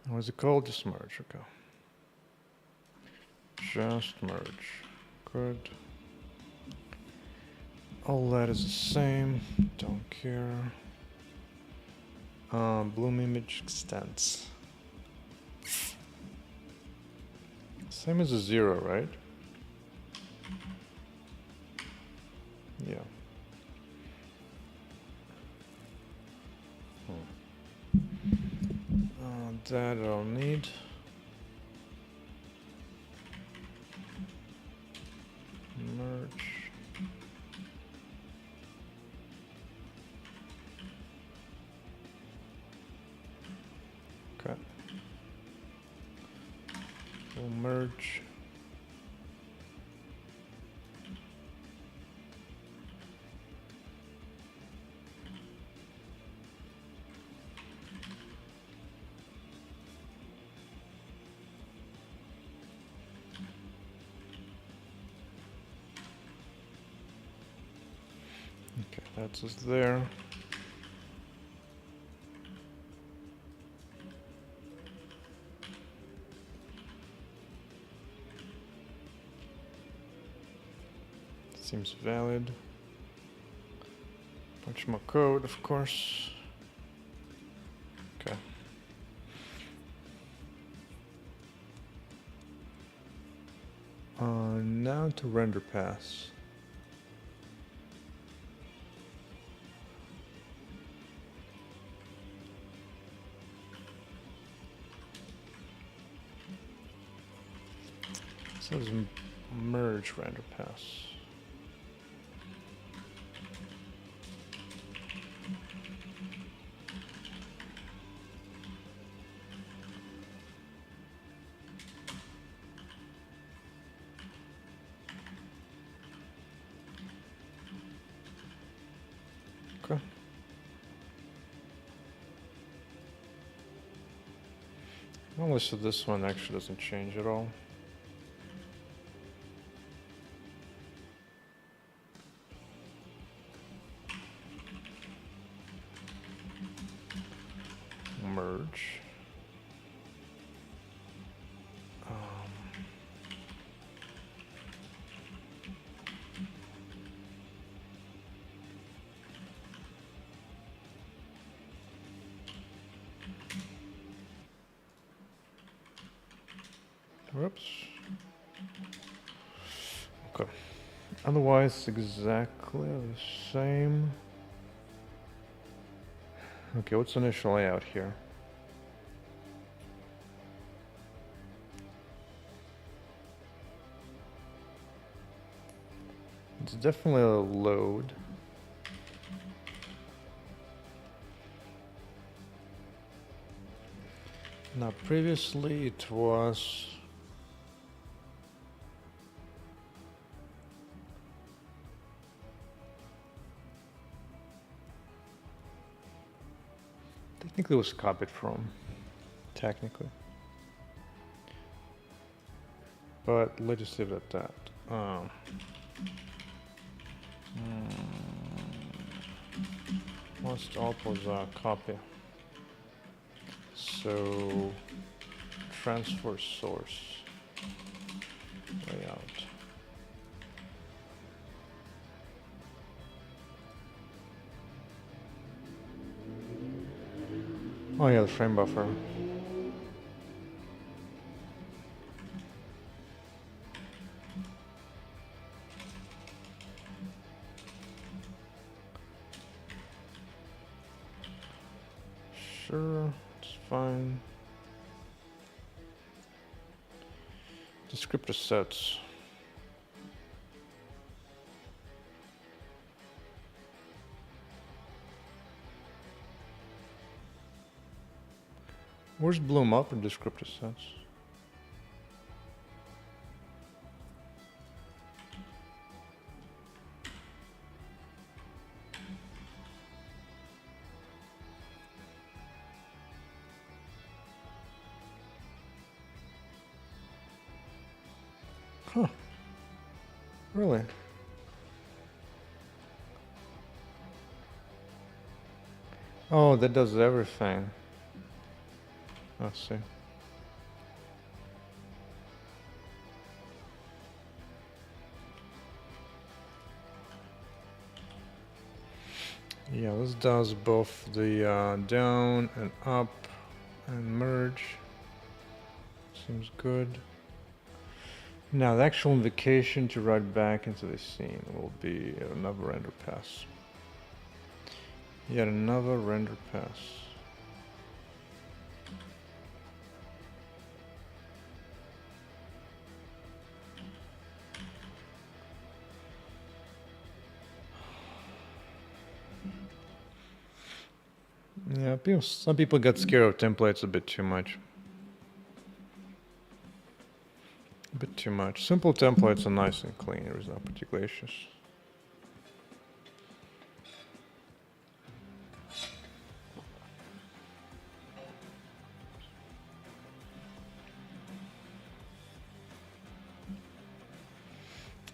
What's it called? Just merge, okay. Just merge. Good. All that is the same. Don't care. Bloom image extents. Same as a 0, right? Yeah. That I'll need. Merge. Okay. We'll merge. Okay, that's just there. Seems valid. Punch my code, of course. Okay. Now to render pass. It says merge render pass. Okay. Unless this one actually doesn't change at all. Merge. Whoops. Okay. Otherwise, exactly the same. Okay, what's the initial layout here? It's definitely a load. Now previously it was technically it was copied from, technically. But let's just leave it at that. Most alt was a copy. So transfer source layout. Oh yeah, the frame buffer. Sure, it's fine. Descriptor sets. Where's Bloom up in descriptor sets? Huh. Really? Oh, that does everything. I see. Yeah, this does both the down and up and merge. Seems good. Now the actual invocation to write back into the scene will be another render pass. Yet another render pass. Yeah, some people get scared of templates a bit too much. A bit too much. Simple templates are nice and clean. There is no particular issues.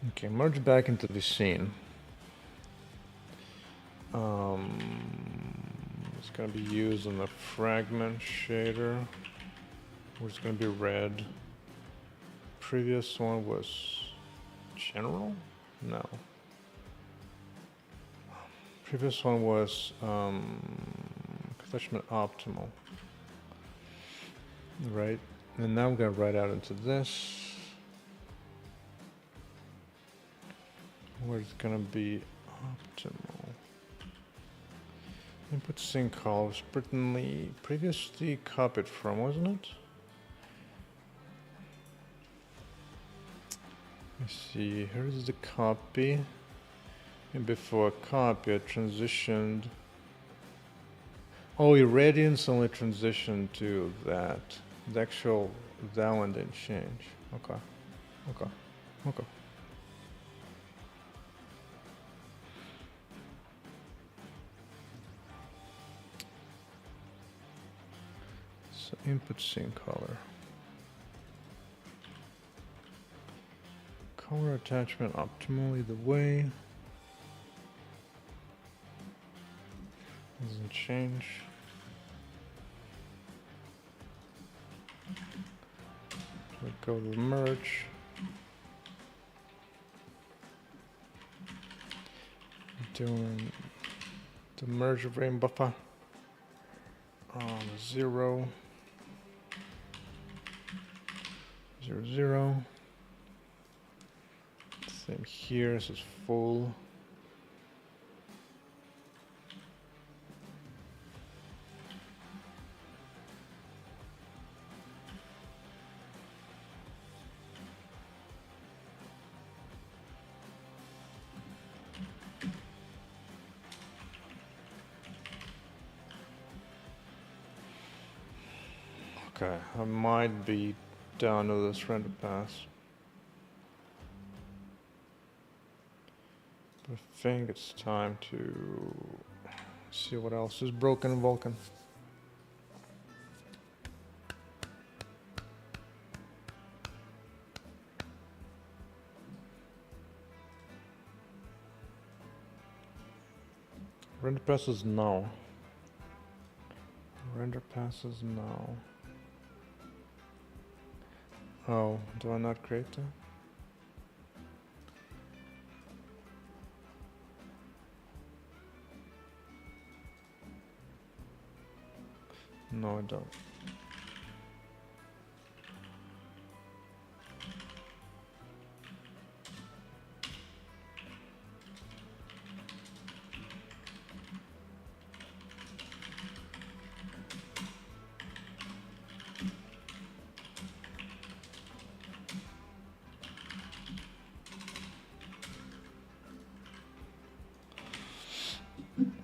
Okay, merge back into the scene. It's going to be used in the fragment shader, which is going to be red. Previous one was general? No. Previous one was attachment optimal. Right? And now I'm going to write out into this, where it's going to be optimal. Input sync call was previously copied from, wasn't it? Let's see, here's the copy. And before copy, I transitioned. Oh, irradiance only transitioned to that. The actual, that one didn't change. Okay. Okay. Okay. So input sync color. Color attachment optimal either way. Doesn't change. So go to merge. Doing the merge frame buffer on 0, 0, 0. Same here, this is full. Okay, I might be down to this render pass. But I think it's time to see what else is broken in Vulkan. Render passes now. Render passes now. Oh, do I not create that? No, I don't.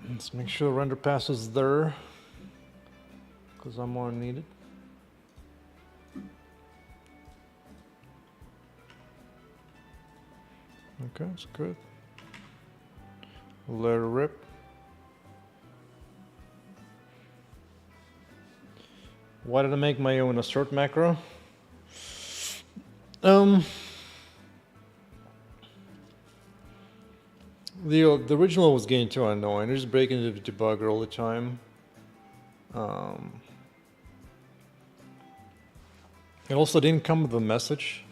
Let's make sure render pass is there, because I'm more needed. Okay, it's good. Let it rip. Why did I make my own assert macro? The original was getting too annoying. I just break into the debugger all the time. It also didn't come with a message,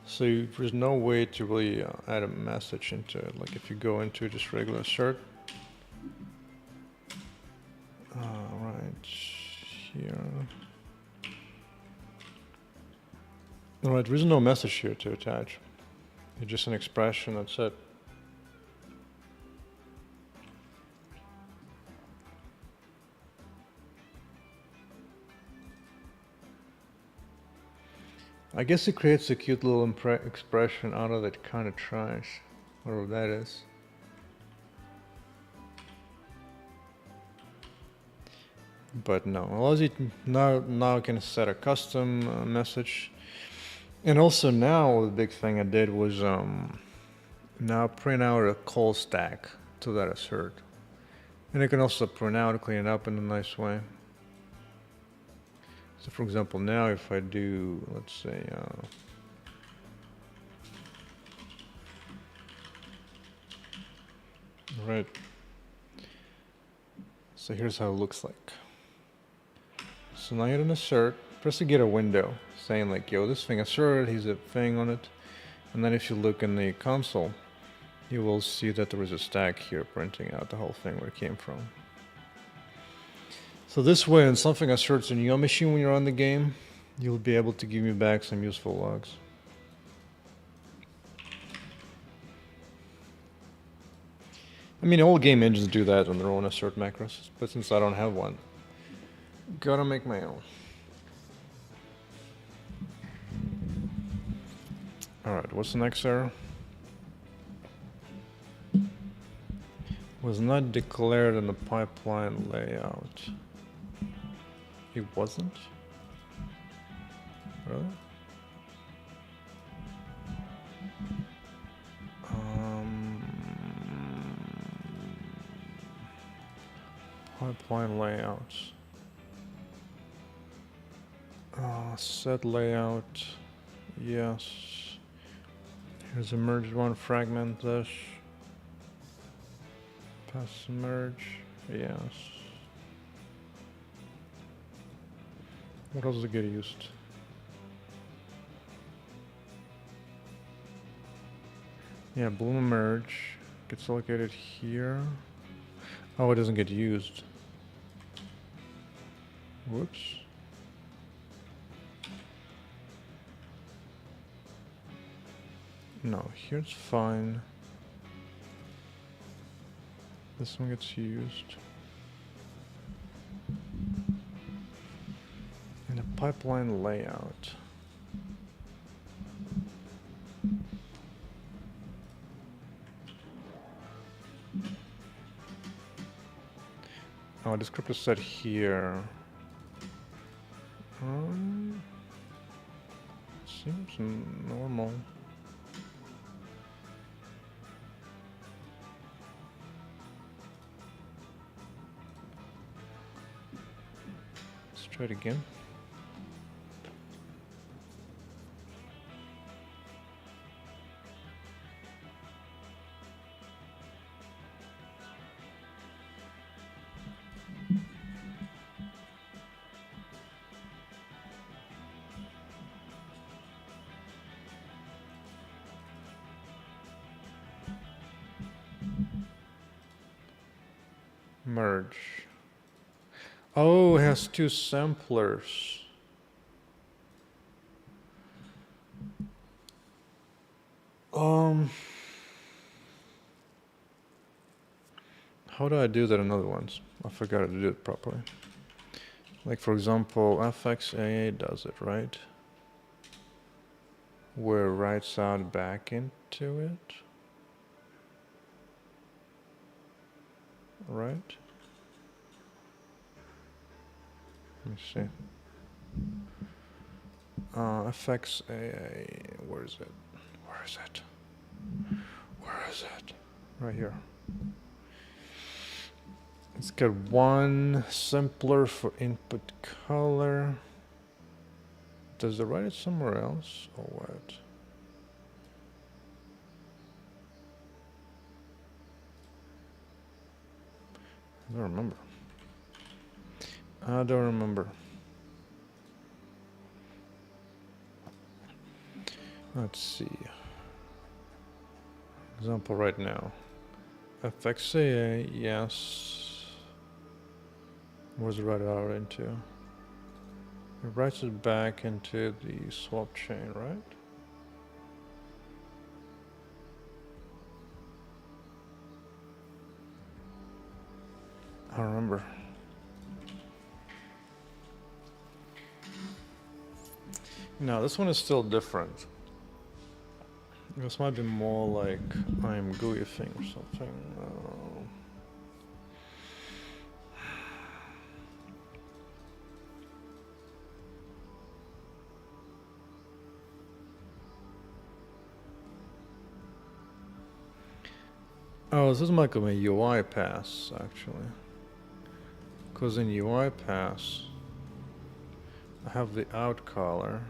so there's no way to really add a message into it. Like if you go into just regular assert, right here. Alright, there is no message here to attach. It's just an expression, that's it. I guess it creates a cute little expression out of that kind of trash, whatever that is. But no, allows you to now I can set a custom message. And also now the big thing I did was now print out a call stack to that assert. And I can also print out, clean it up in a nice way. So for example, now if I do, let's say, right. So here's how it looks like. So now you're in assert, press to get a window saying like, yo, this thing assert, here's a thing on it. And then if you look in the console, you will see that there is a stack here printing out the whole thing where it came from. So this way, when something asserts in your machine when you're on the game, you'll be able to give me back some useful logs. I mean, all game engines do that on their own assert macros, but since I don't have one, gotta make my own. Alright, what's the next error? Was not declared in the pipeline layout. It wasn't? Really? Pipeline layouts. Set layout. Yes. Here's a merged one fragment this. Pass merge. Yes. What else does it get used? Yeah, Bloom merge gets located here. Oh, it doesn't get used. Whoops. No, here's fine. This one gets used. In a pipeline layout. Oh, descriptor set here. Seems normal. Let's try it again. Merge. Oh, it has two samplers. How do I do that in other ones? I forgot to do it properly. Like for example, FXAA does it, right? Where it writes out back into it. Right? Let me see. FXAA, where is it? Where is it? Where is it? Right here. It's got one sampler for input color. Does it write it somewhere else or what? I don't remember. I don't remember. Let's see. Example right now. FXAA, yes. Where's it write it out into? It writes it back into the swap chain, right? I don't remember. No, this one is still different. This might be more like I'm goofing or something. Oh, this is like a UI pass, actually. Because in UI pass, I have the out color.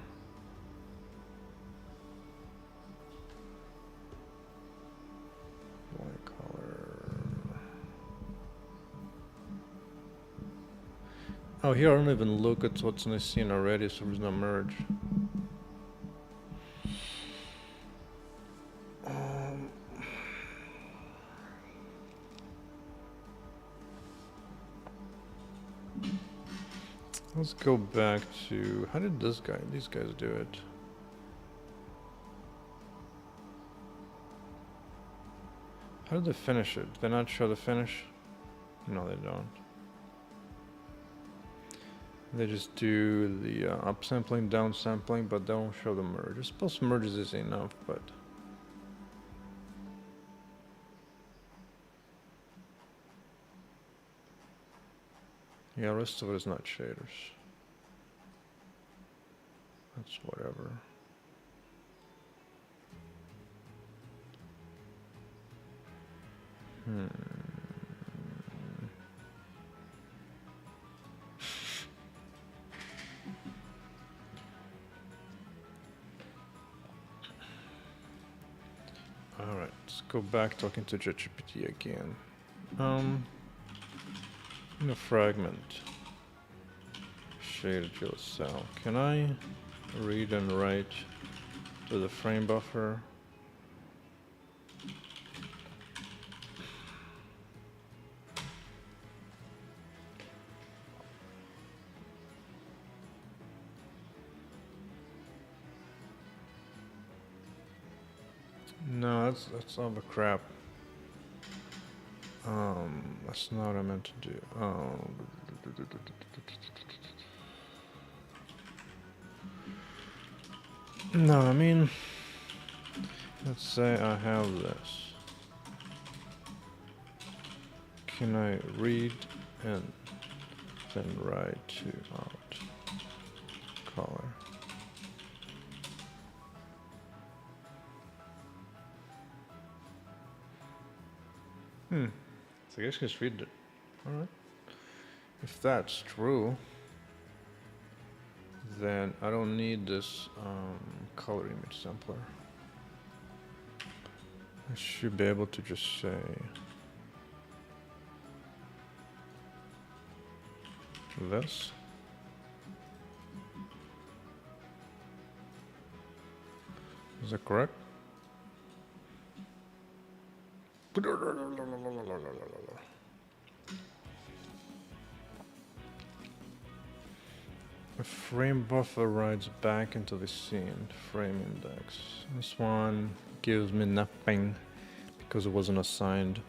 White color. Oh, here I don't even look at what's in the scene already, so there's no merge. Let's go back to, how did these guys do it? How did they finish it? Did they not show the finish? No, they don't. They just do the upsampling, downsampling, but they don't show the merge. I suppose merges is enough, but... yeah, the rest of it is not shaders. That's whatever. Alright, let's go back talking to ChatGPT again. In a fragment, shaded yellow cell. Can I read and write to the frame buffer? No, that's all the crap. That's not what I meant to do. No, I mean, let's say I have this. Can I read and then write to out? So I guess just read it. Alright. If that's true, then I don't need this color image sampler. I should be able to just say this. Is that correct? A frame buffer writes back into the scene. Frame index. This one gives me nothing because it wasn't assigned.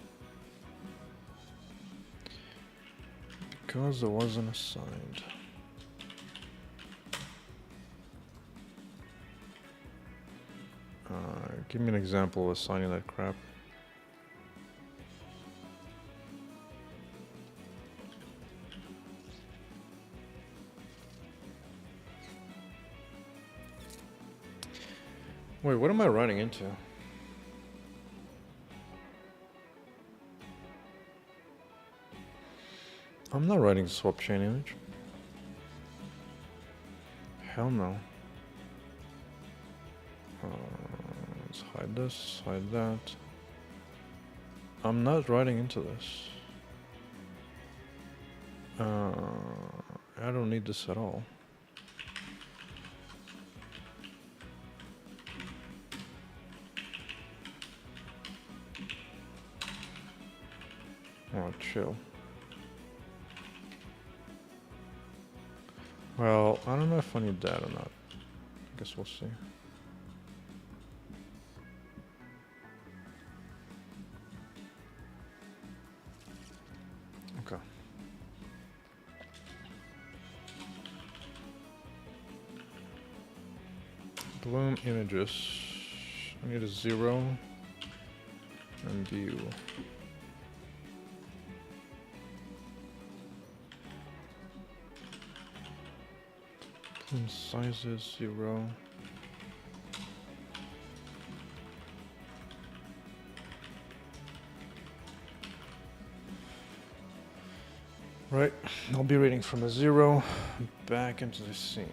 Because it wasn't assigned. Give me an example of assigning that crap. Wait, what am I running into? I'm not writing the swap chain image. Hell no. Let's hide this, hide that. I'm not writing into this. I don't need this at all. Oh, chill. Well, I don't know if I need that or not. I guess we'll see. Okay. Bloom images. I need a 0 and view. Bloom size is 0. Right, I'll be reading from a 0 back into the scene.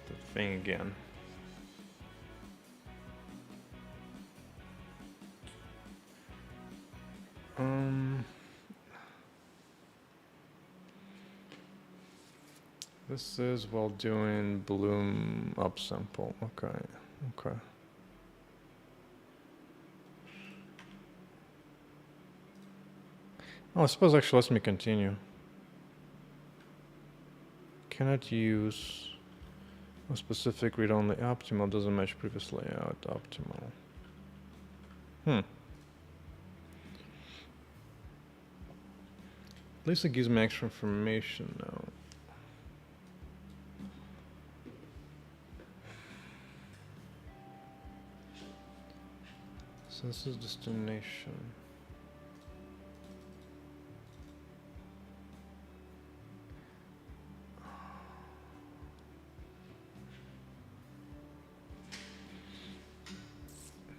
The thing again. This is while doing Bloom upsample. Okay, okay. Oh, I suppose actually lets me continue. Cannot use a specific read-only optimal doesn't match previous layout optimal. At least it gives me extra information now. So this is destination.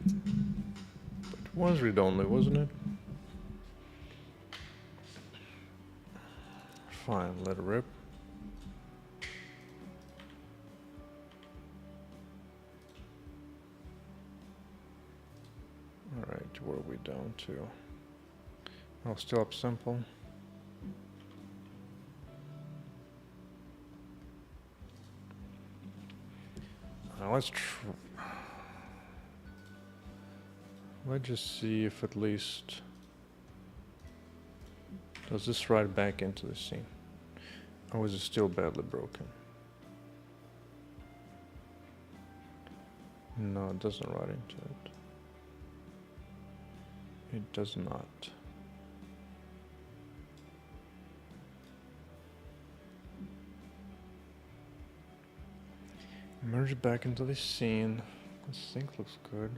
But it was read-only, wasn't it? Fine, let it rip. Alright, where are we down to? Oh, still upsample. Now let's just see if at least does this write back into the scene, or is it still badly broken? No, it doesn't write into it. It does not. Merge back into the scene. The sync looks good.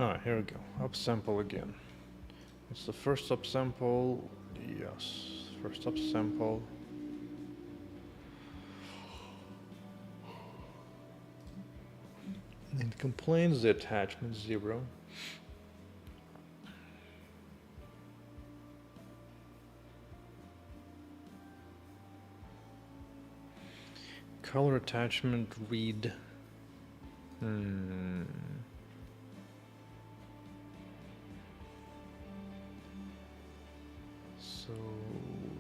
Ah, here we go. Upsample again. It's the first upsample. Yes, first upsample. It complains the attachment 0. Color attachment read. So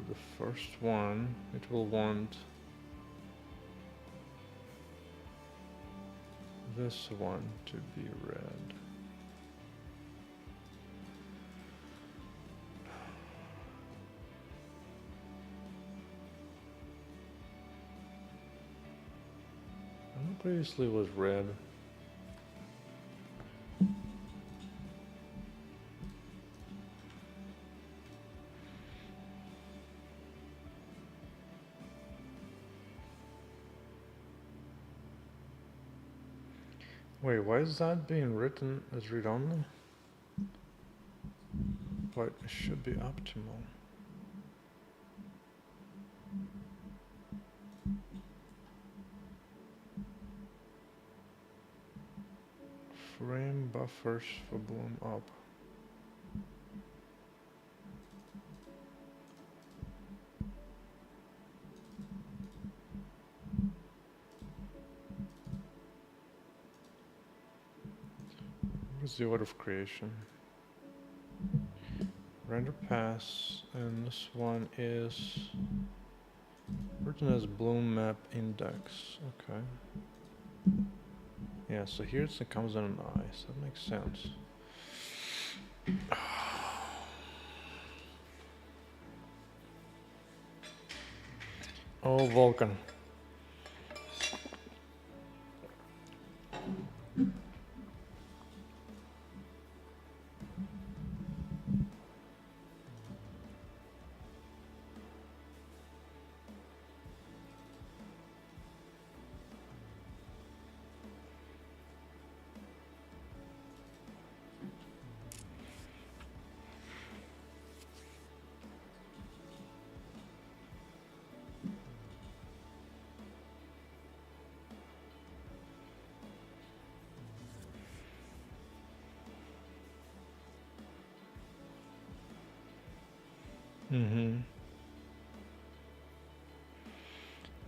the first one, it will want this one to be red. Previously was red. Wait, why is that being written as read-only? But it should be optimal. Frame buffers for Bloom up. What's the order of creation? Render pass, and this one is written as Bloom map index. Okay. Yeah, so here it comes in an I, so that makes sense. Oh, Vulkan.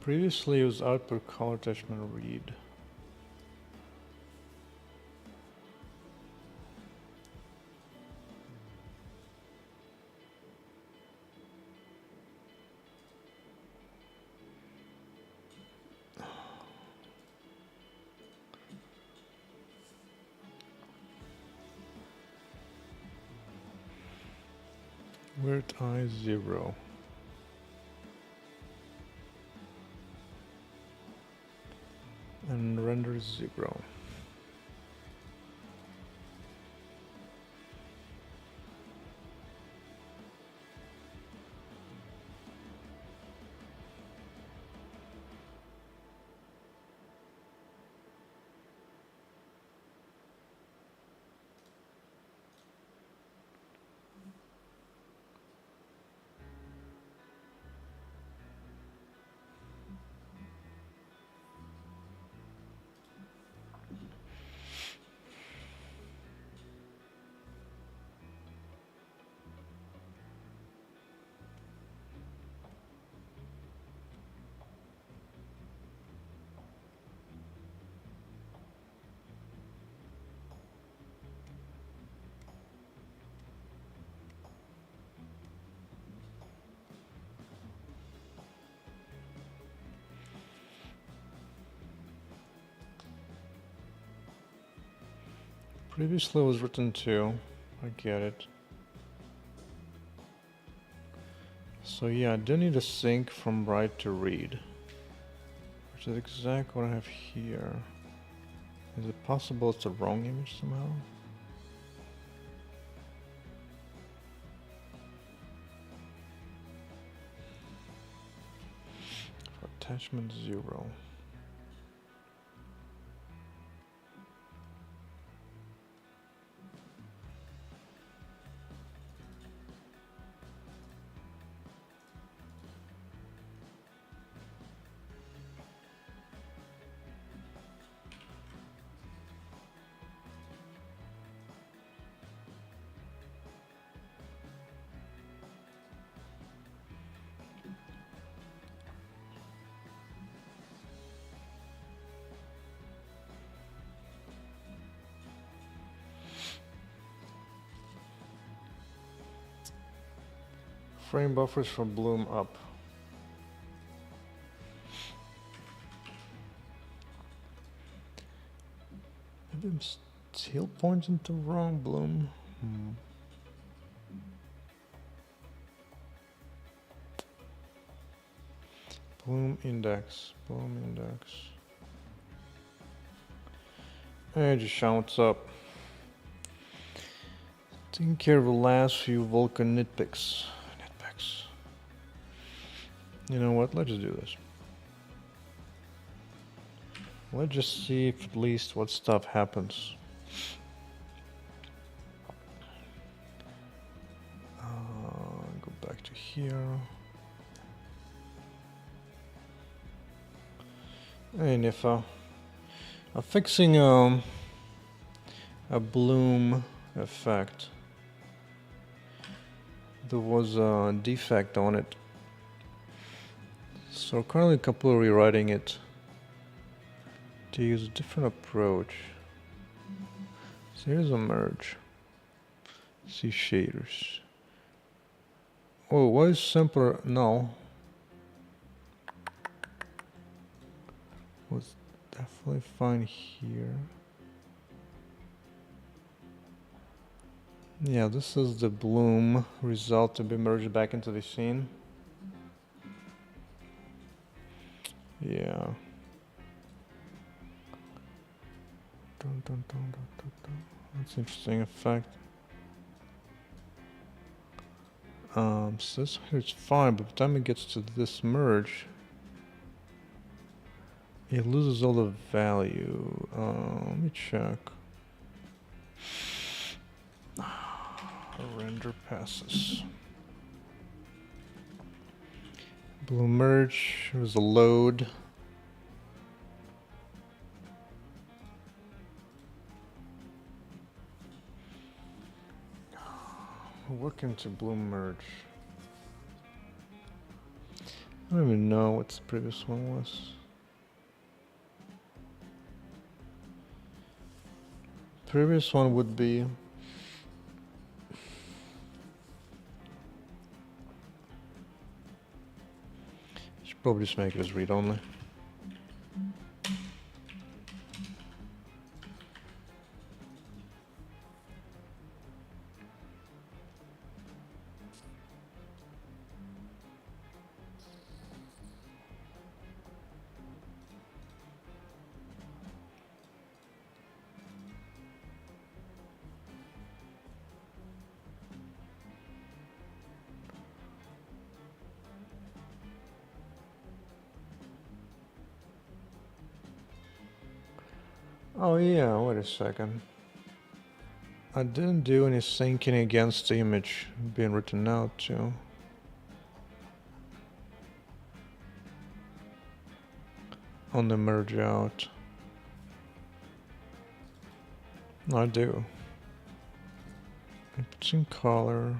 Previously it was output color attachment read. We're at I0. And render 0. Previously it was written 2. I get it. So yeah, I do need a sync from write to read, which is exactly what I have here. Is it possible it's a wrong image somehow? For attachment 0. Frame buffers for Bloom up. Maybe I'm still pointing to wrong Bloom. Bloom index. Hey, Jishan, what's up? Taking care of the last few Vulkan nitpicks. You know what? Let's just do this. Let's just see if at least what stuff happens. Go back to here. And if I'm fixing a bloom effect, there was a defect on it. So currently couple are rewriting it to use a different approach. So here's a merge. See shaders. Oh, why is simpler? No. Was definitely fine here. Yeah, this is the bloom result to be merged back into the scene. Yeah. That's an interesting effect. So this here's fine, but by the time it gets to this merge, it loses all the value. Let me check. Render passes. Blue merge was a load. Work into Bloom merge. I don't even know what the previous one was. Previous one would be should probably just make it as read only. Oh yeah, wait a second. I didn't do any syncing against the image being written out too. On the merge out. I do. It's in color.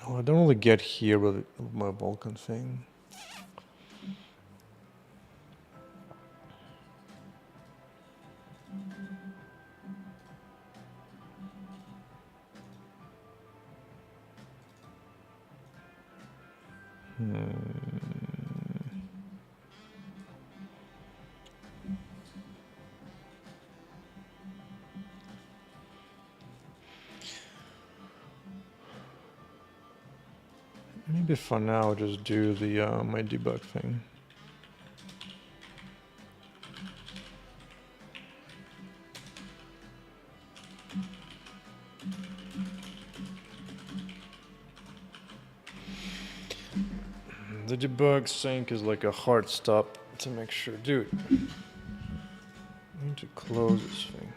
Oh, I don't really get here with my Vulkan thing. Maybe for now, just do the my debug thing. The debug sync is like a hard stop to make sure, dude. I need to close this thing.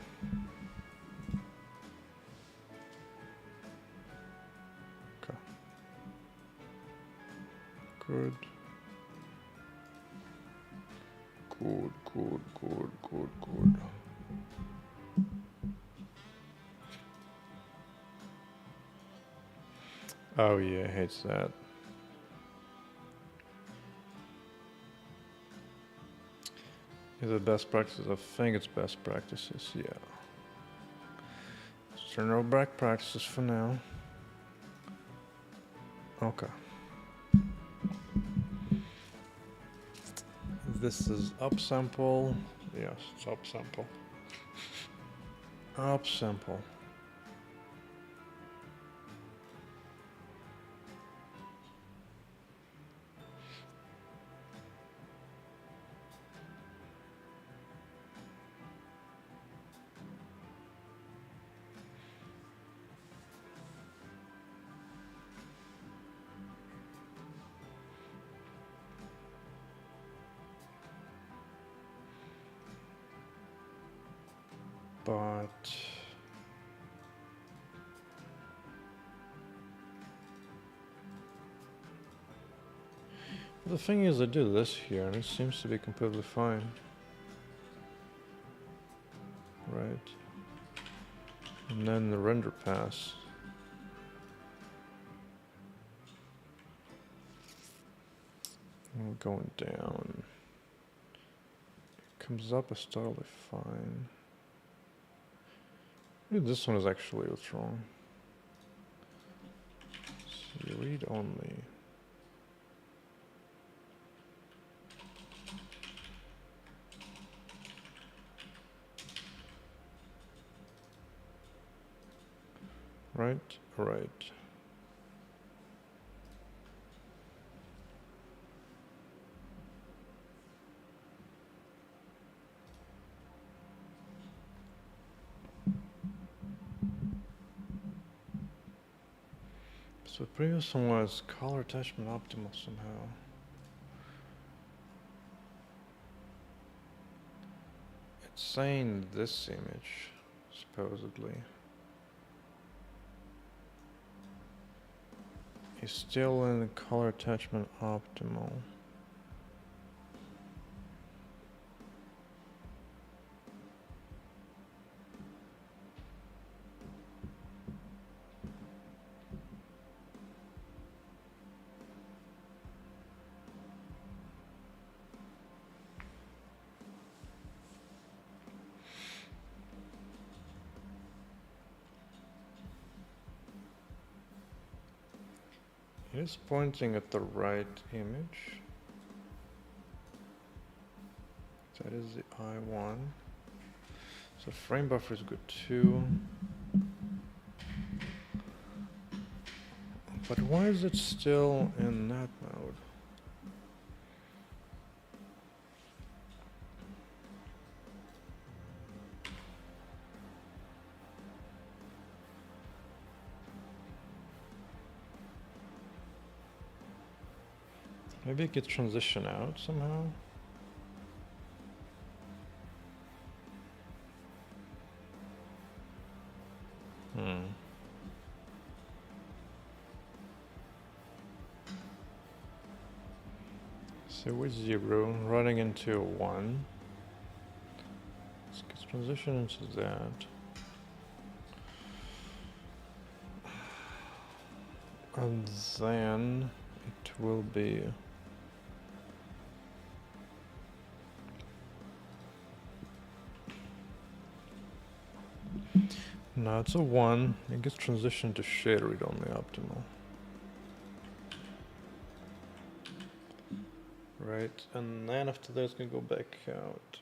Okay. Good. Good. Oh yeah, hates that. Is it best practices? I think it's best practices, yeah. So no back practices for now. Okay. This is upsample. Yes, it's upsample. Upsample. But the thing is, I do this here and it seems to be completely fine. Right. And then the render pass. And we're going down. It comes up as totally fine. Maybe this one is actually what's wrong. So you read only. Right, right. So the previous one was color attachment optimal somehow. It's saying this image, supposedly, is still in the color attachment optimal. It is pointing at the right image. That is the I1. So frame buffer is good too. But why is it still in that mode? Maybe it gets transition out somehow. So with 0 running into a 1. Let's transition into that. And then it will be now it's a 1. It gets transitioned to shade read only optimal. Right, and then after that it's gonna go back out.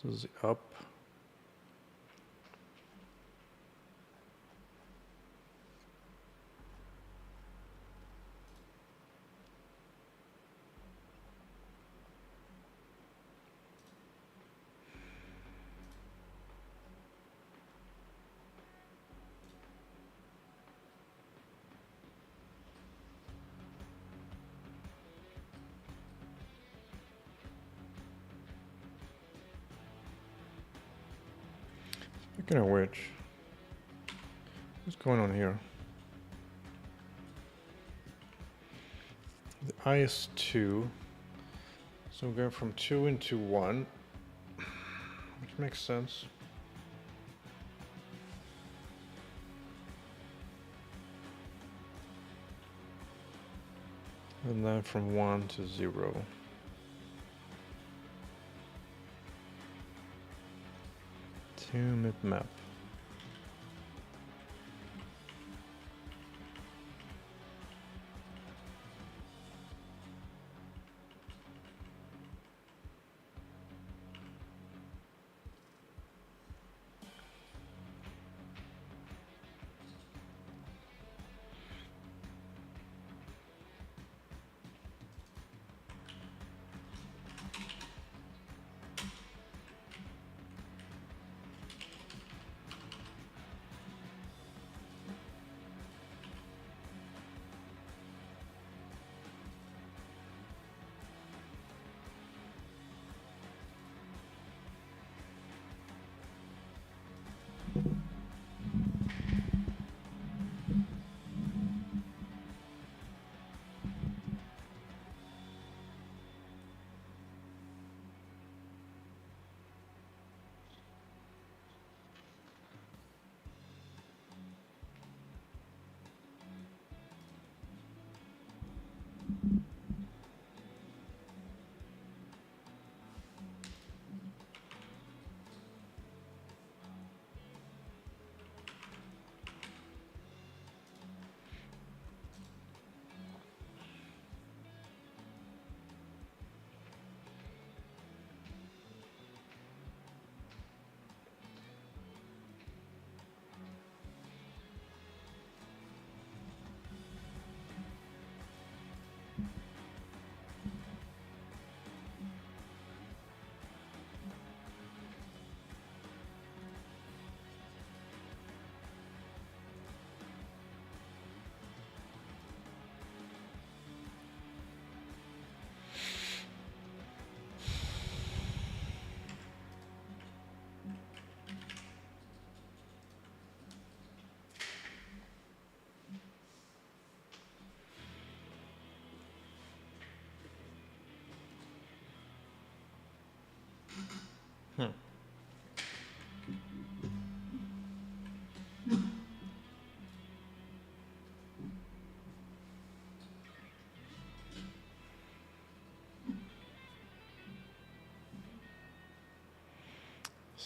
This is the up. Speaking of which, what's going on here? The I is 2, so we're going from 2 into 1, which makes sense. And then from 1 to 0. To map.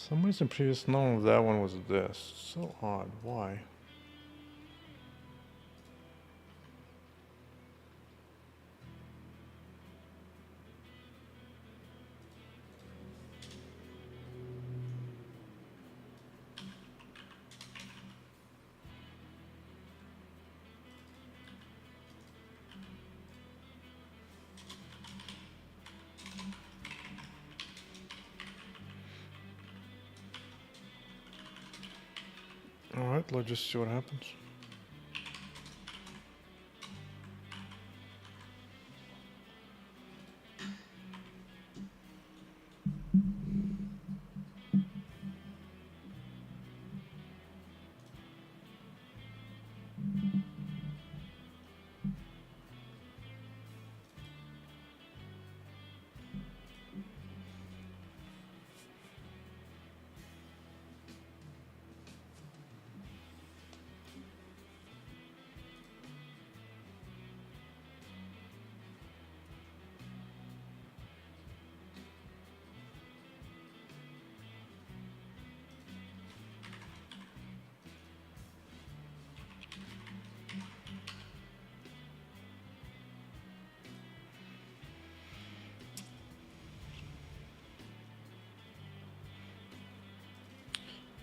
Some reason previous known of that one was this. So odd. Why? Alright, let's just see what happens.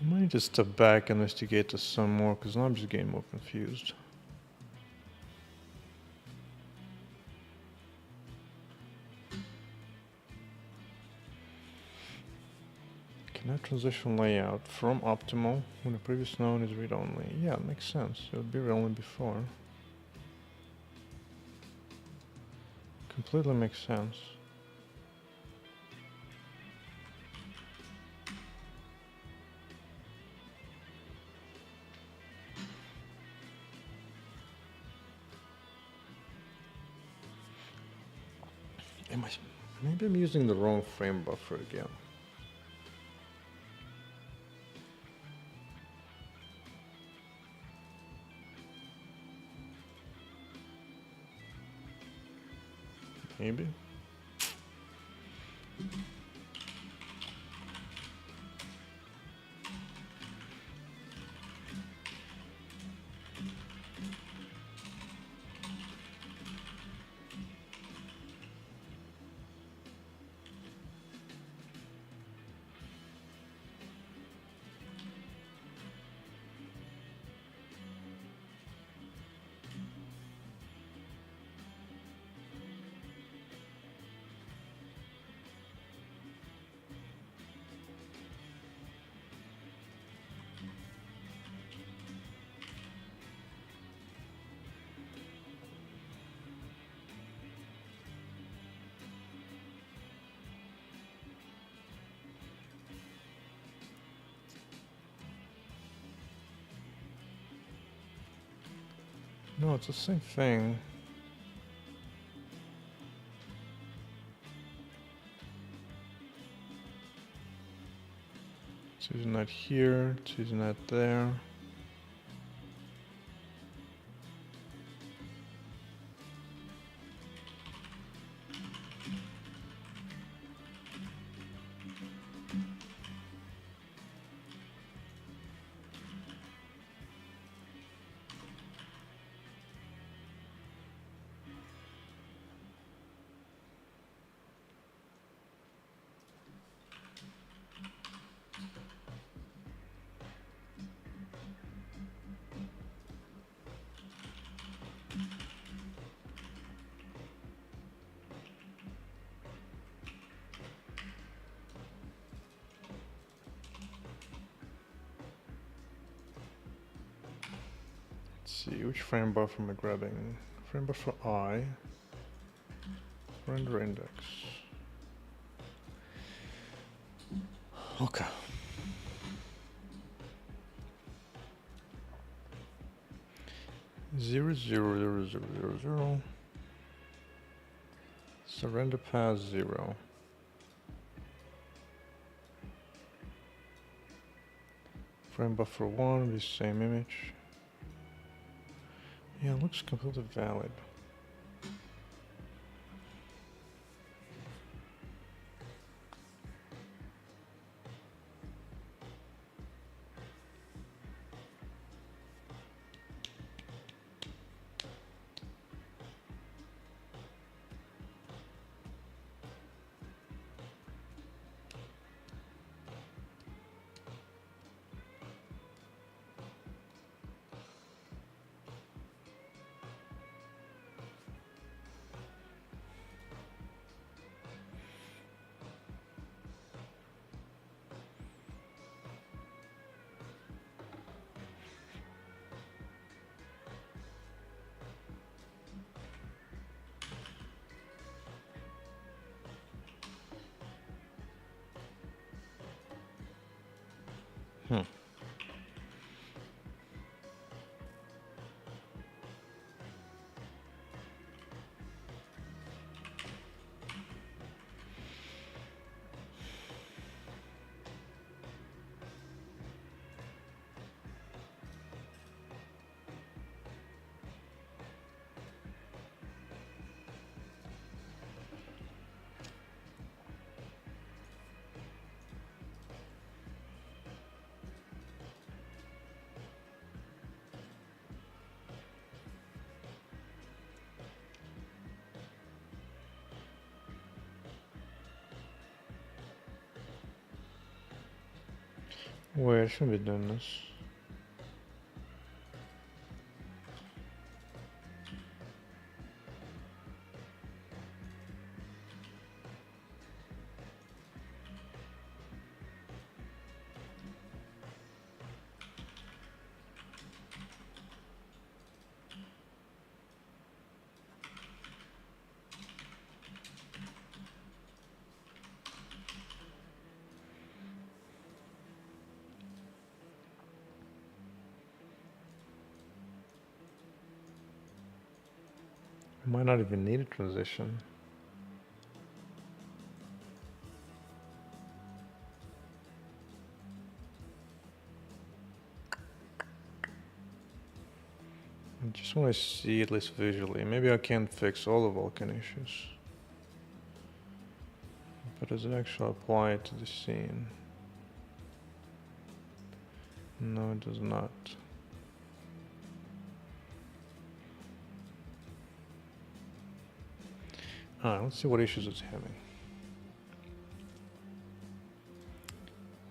I might just step back and investigate this some more, because now I'm just getting more confused. Can I transition layout from optimal when the previous node is read-only? Yeah, it makes sense. It would be read-only before. Completely makes sense. Maybe I'm using the wrong frame buffer again. maybe. No, it's the same thing. It's using that here, it's using that there. See, which frame buffer am I grabbing? Frame buffer I. Render index. Okay. Zero zero zero zero zero zero. Surrender path 0. Frame buffer 1, the same image. Yeah, it looks completely valid. Wait, I shouldn't be doing this. I might not even need a transition. I just want to see at least visually. Maybe I can't fix all the Vulkan issues. So does it actually apply to the scene? No, it does not. Alright, let's see what issues it's having.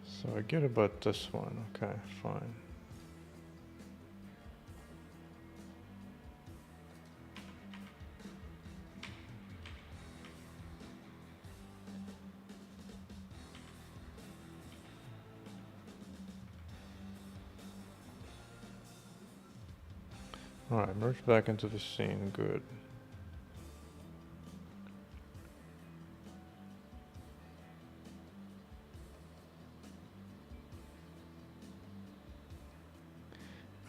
So I get about this one. Okay, fine. Alright, merge back into the scene. Good.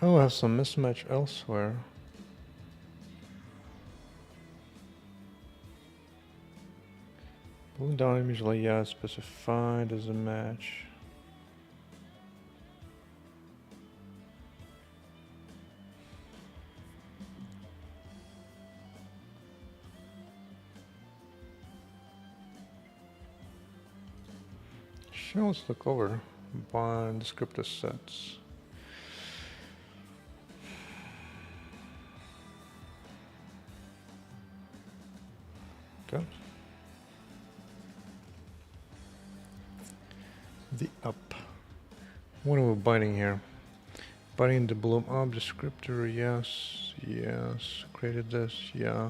Oh, I have some mismatch elsewhere. Pulling down image layout specified as a match. Sure, let's look over by descriptor sets. Okay. The up. What are we binding here? Binding the bloom up descriptor, yes, yes. Created this, yeah.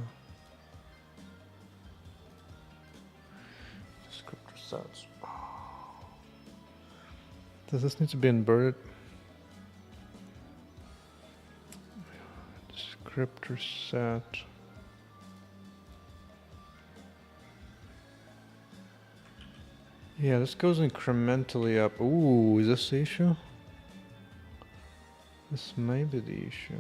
Descriptor sets. Does this need to be inverted? Descriptor set. Yeah, this goes incrementally up. Ooh, is this the issue? This may be the issue.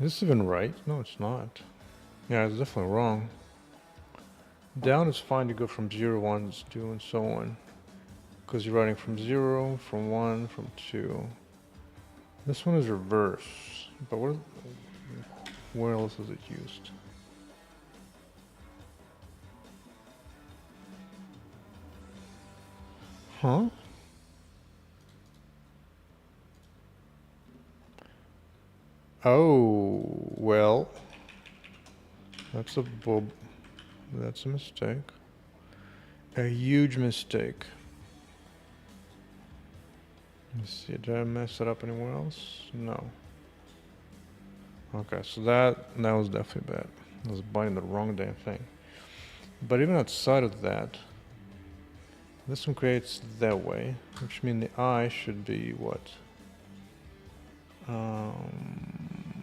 Is this even right? No, it's not. Yeah, it's definitely wrong. Down is fine to go from 0, 1, 2, and so on. Because you're writing from 0, from 1, from 2. This one is reverse. But where else is it used? Huh? Oh, well. That's a That's a mistake. A huge mistake. Let's see, did I mess it up anywhere else? No. Okay, so that was definitely bad. I was binding the wrong damn thing. But even outside of that, this one creates that way, which means the I should be what?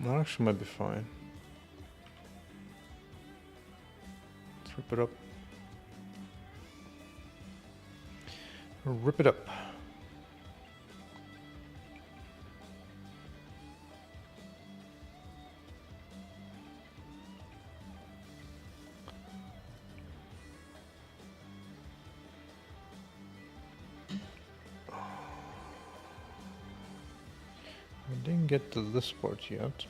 That actually might be fine. Let's rip it up. Rip it up. I didn't get to this part yet.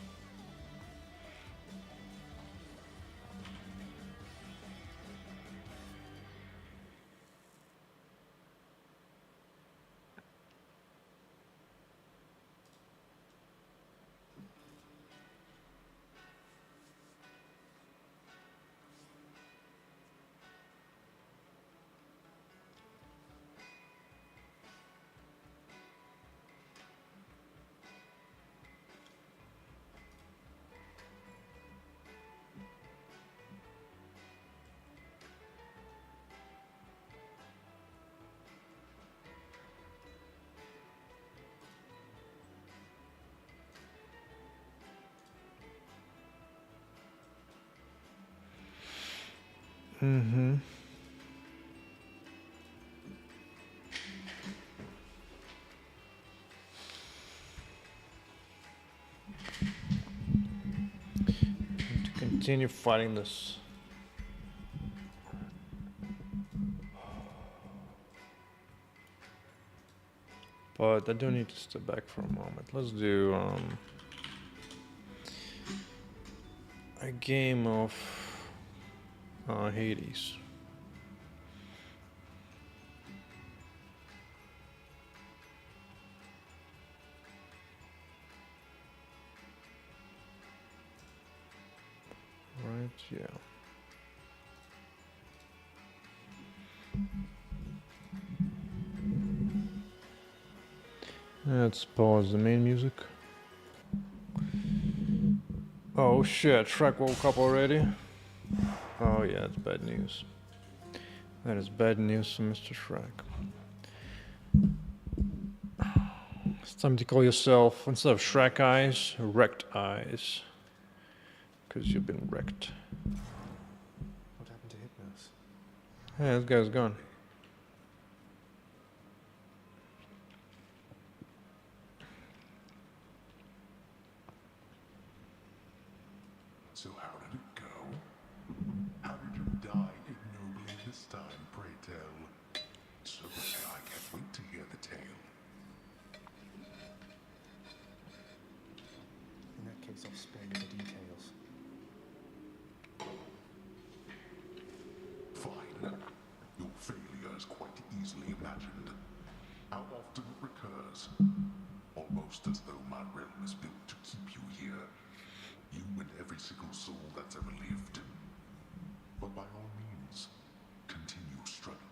Mm-hmm. continue fighting this. But I do need to step back for a moment. Let's do a game of Hades. Right, yeah. Let's pause the main music. Oh shit, Shrek woke up already? Oh yeah, it's bad news. That is bad news for Mr. Shrek. It's time to call yourself, instead of Shrek Eyes, Wrecked Eyes. Because you've been wrecked. What happened to Hypnos? Yeah, this guy's gone. So how did it go? How did you die ignobly this time, pray tell? So I can't wait to hear the tale. In that case, I'll spare you the details. Fine. Your failure is quite easily imagined. How often it recurs. Almost as though my realm is built to keep you here. You and every single soul that's ever lived. But by all means, continue struggling.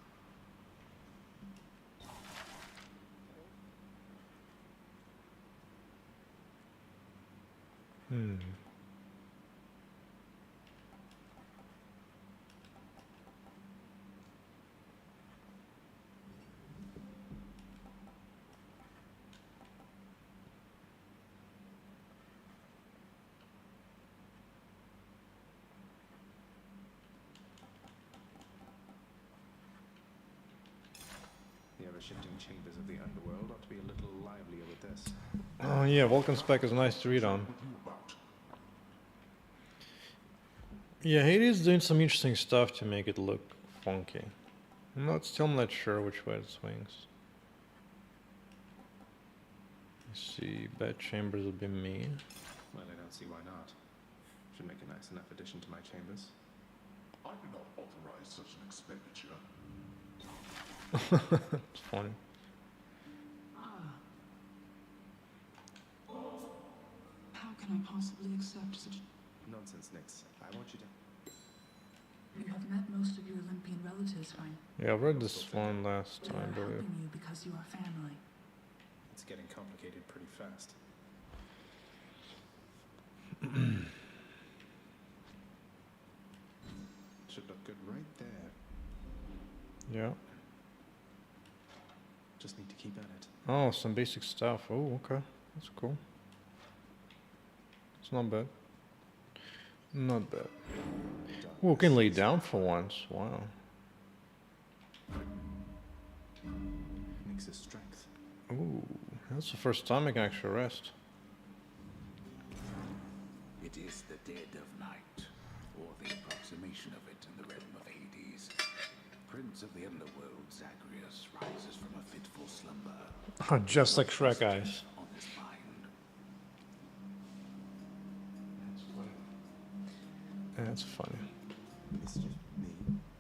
The ever-shifting chambers of the underworld ought to be a little livelier with this. Oh yeah, Vulkan spec is nice to read on. What you about? Yeah, Hades is doing some interesting stuff to make it look funky. Still not sure which way it swings. Let's see, bad chambers would be me. Well, I don't see why not. Should make a nice enough addition to my chambers. I do not authorize such an expenditure. It's funny. How can I possibly accept such... Nonsense, Nix. I want you to... You have met most of your Olympian relatives, fine. Yeah, I've read this one last They time, I are believe. helping you because you are family. It's getting complicated pretty fast. Should look good right there. Yeah. Just need to keep at it. Oh, some basic stuff. Oh, okay. That's cool. It's not bad. Not bad. Oh, can lay down for once. Wow. Nix's strength. Ooh, that's the first time I can actually rest. It is the dead of night, or the approximation of it in the realm of Hades. Prince of the underworld, Zagreus, rises from a fitful slumber. Just like Shrek Eyes. On his mind. That's funny. It's just me.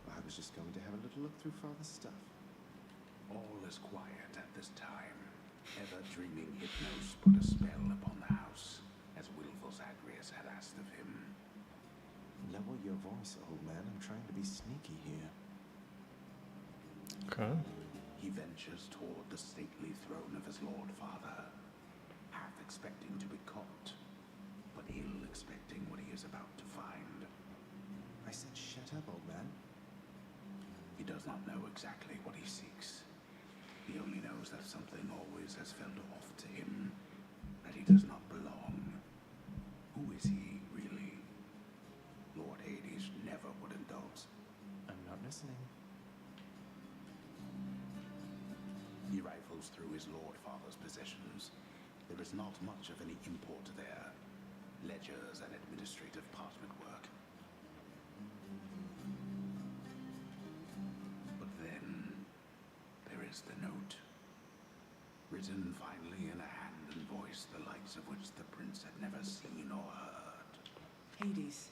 I was just going to have a little look through Father's stuff. All is quiet at this time. Ever-dreaming Hypnos put a spell upon the house, as willful Zagreus had asked of him. Lower your voice, old man. I'm trying to be sneaky here. Okay. He ventures toward the stately throne of his lord father, half expecting to be caught, but ill expecting what he is about to find. I said shut up, old man. He does not know exactly what he seeks. He only knows that something always has felt off to him, that he does not belong. Who is he, really? Lord Hades never would indulge. I'm not listening. He rifles through his lord father's possessions. There is not much of any import there. Ledgers and administrative parchment work. is the note. Written finally in a hand and voice the likes of which the prince had never seen or heard. Hades,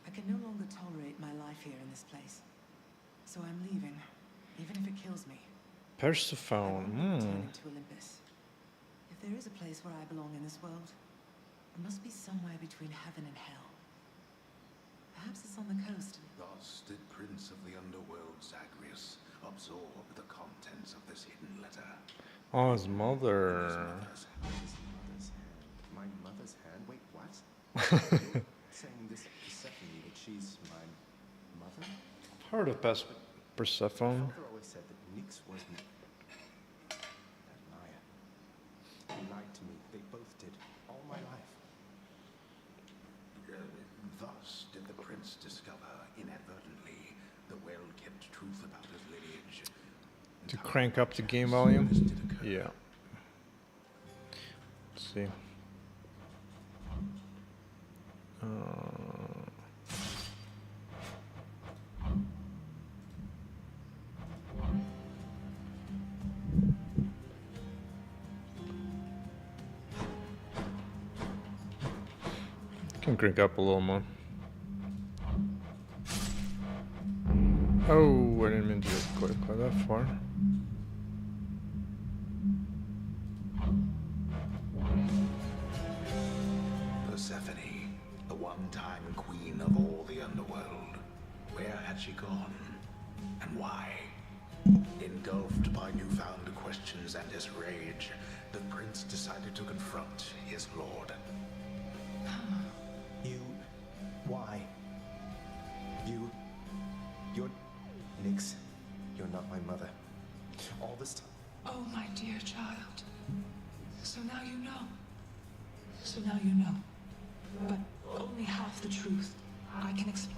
I can no longer tolerate my life here in this place. So I'm leaving, even if it kills me. I Persephone. won't return to Olympus. If there is a place where I belong in this world, it must be somewhere between heaven and hell. Perhaps it's on the coast. Thus did Prince of the Underworld Zagreus absorb the contents of this hidden letter. Oh, his mother. His mother's hand. My mother's hand? Wait, what? You're saying this Persephone, that she's my mother? Heard of Persephone. Father always said that Nyx was that liar. He lied to me. They both did. All my life. Thus did the prince discover inadvertently the well-kept truth about his lineage. To crank up the game volume. This did occur. Yeah. Let's see. Can crank up a little more. Oh, I didn't mean to get quite that far. Persephone, the one-time queen of all the underworld. Where had she gone? And why? Engulfed by newfound questions and his rage, the prince decided to confront his lord. You. Why? You're. Nyx, you're not my mother. All this time. Oh, my dear child. So now you know. So now you know. But only half the truth I can explain.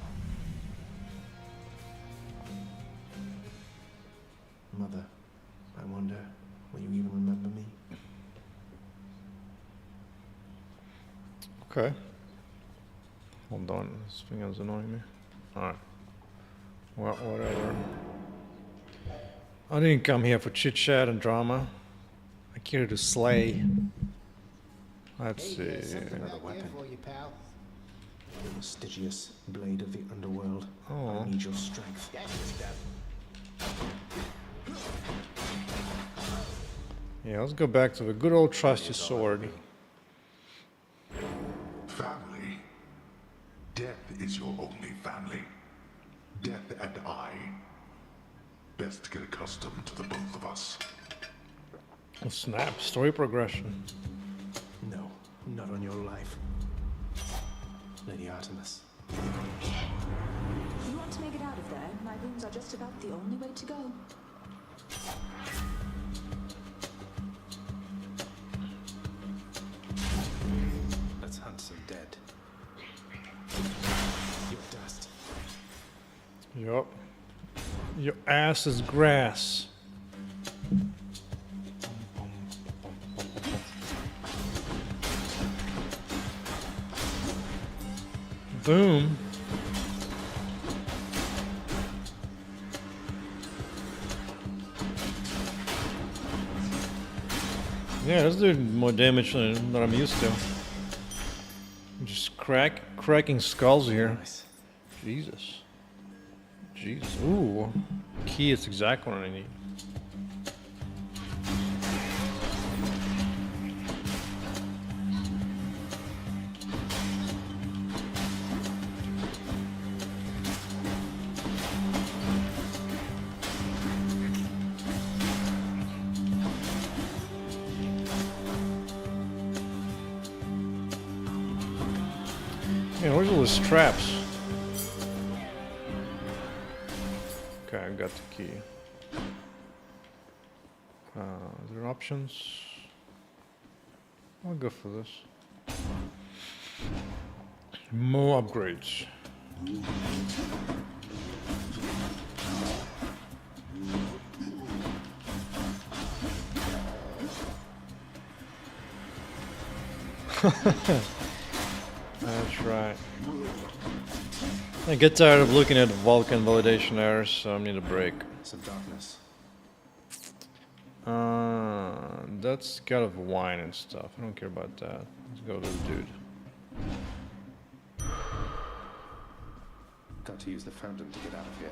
Mother, I wonder, will you even remember me? Okay. Hold on, this thing is annoying me. Alright. Well, whatever. I didn't come here for chit chat and drama. I came here to slay. Let's see. Another weapon. For you, pal. The prestigious blade of the underworld. Oh. I need your strength. Get your stuff. Yeah, let's go back to the good old trusty sword. Family. Death is your only family. Death and I. Best get accustomed to the both of us. Oh, snap. Story progression. No, not on your life. Lady Artemis. You want to make it out of there? My rooms are just about the only way to go. Let's hunt some dead. Your dust. Yup. Your ass is grass. Boom. Yeah, this doing more damage than I'm used to. Just cracking skulls here. Nice. Jesus. Jesus. Ooh. Key is exactly what I need. Man, where's all these traps? Okay, I got the key. Is there options? I'll go for this. More upgrades. That's right. I get tired of looking at Vulkan validation errors, so I need a break. Some darkness. That's God of wine and stuff. I don't care about that. Let's go to this dude. Got to use the fountain to get out of here.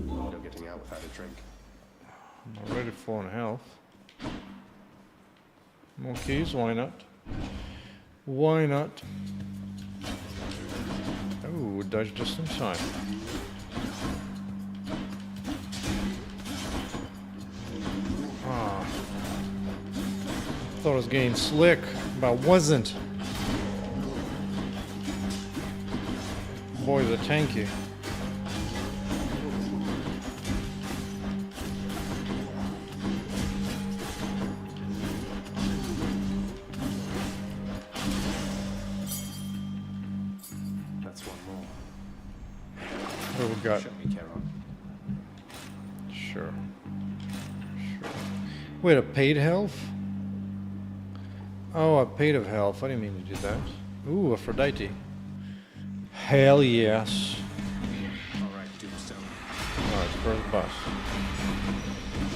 No getting out without a drink. I'm already full on health. More keys, why not? Why not? Oh, dodge just in time. Ah. Thought I was getting slick, but wasn't. Boy, the tanky. That's one more. What do we got? Show me, Charon. Sure. Wait, a paid health? Oh, a paid of health. I didn't mean to do that. Ooh, Aphrodite. Hell yes. Alright, Doomstone. Alright, first bus.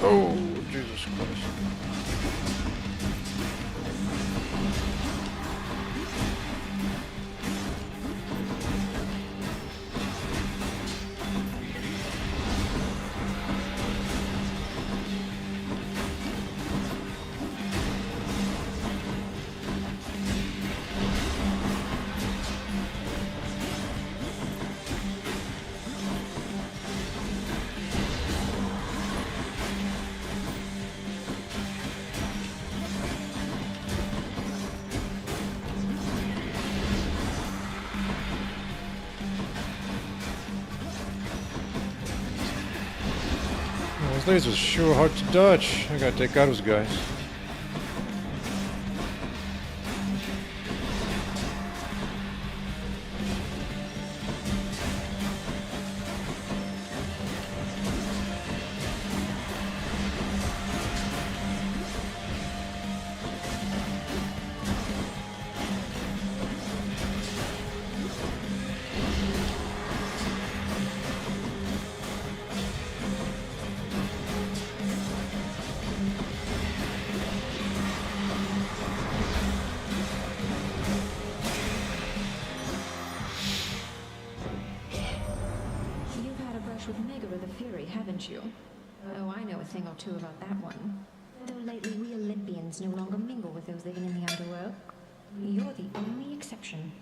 Oh, Jesus Christ. Those lasers sure hard to dodge. I gotta take out those guys. Haven't you? Oh, I know a thing or two about that one. Though lately we Olympians no longer mingle with those living in the underworld. You're the only exception.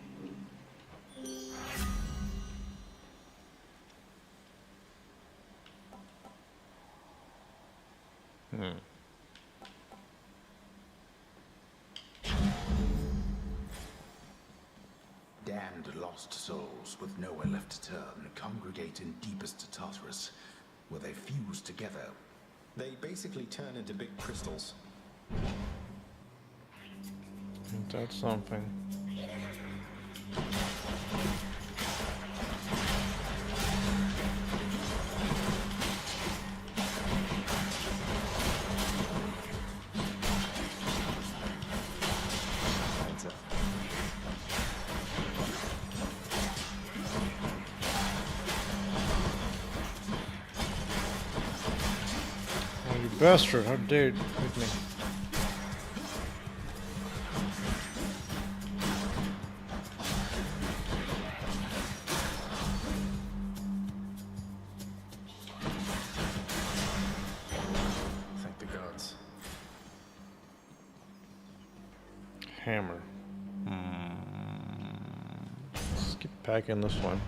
Damned lost souls with nowhere left to turn congregate in deepest Tartarus, where they fuse together. They basically turn into big crystals. Ain't that something? Heads up. Oh, you bastard, how dare you hit me? Thank the gods. Hammer. Let's keep packing this one.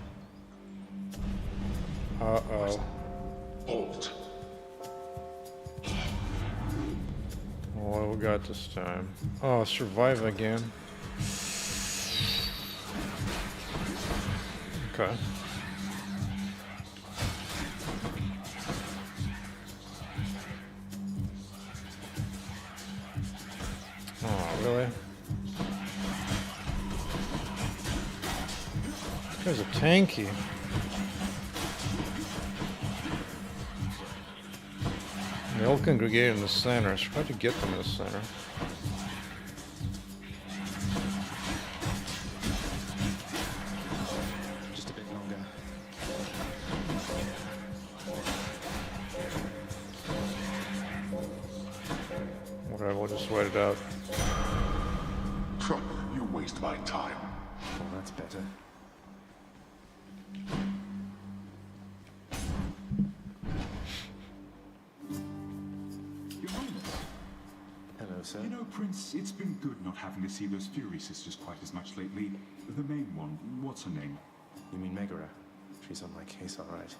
Uh-oh. Halt. What we got this time? Oh, survive again. Okay. Oh, really? This guy's a tanky. They all congregate in the center. I should try to get them in the center. Just a bit longer. sweat it out. You waste my time. Well, that's better. Your Highness, Hello, sir. you know, Prince, it's been good not having to see those Fury sisters quite as much lately. The main one, what's her name? You mean Megara? She's on my case, all right.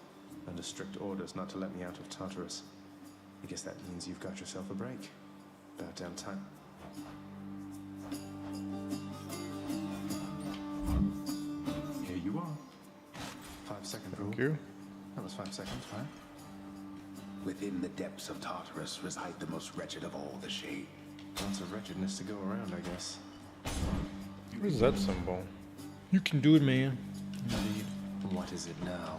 Under strict orders not to let me out of Tartarus. I guess that means you've got yourself a break. About damn time. Here you are. 5-second rule. Thank you. That was 5 seconds, right? Within the depths of Tartarus reside the most wretched of all the shade. Lots of wretchedness to go around, I guess. What is that symbol? You can do it, man. Indeed. What is it now?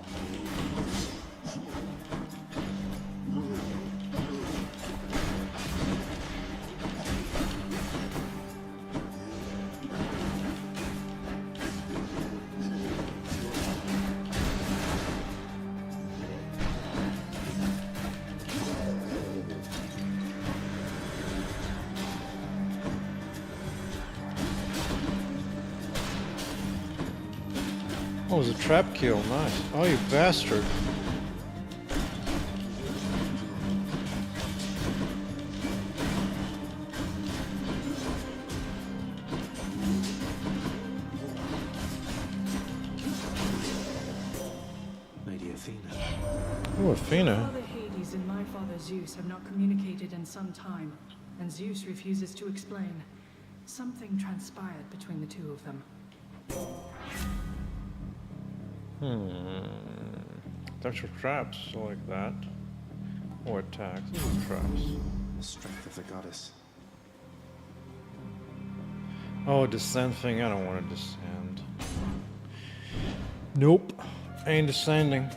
Oh, it was a trap kill. Nice. Oh, you bastard. Lady Athena. Oh, Athena. Father Hades and my father Zeus have not communicated in some time, and Zeus refuses to explain. Something transpired between the two of them. Potential traps like that. Or attacks. These are traps. The strength of the goddess. Oh, descent thing. I don't want to descend. Nope. Ain't descending.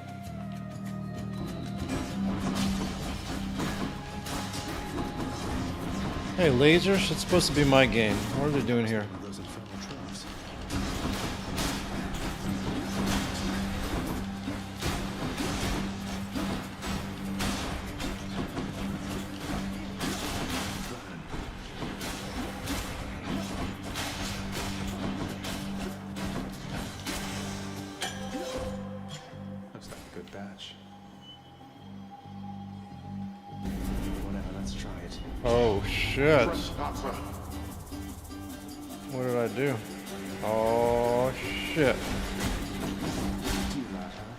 Hey, lasers? It's supposed to be my game. What are they doing here? Those infernal traps. Looks like a good batch. Whatever, let's try it. Oh, shit. Trespasser. What did I do? Oh, shit. Do that, huh?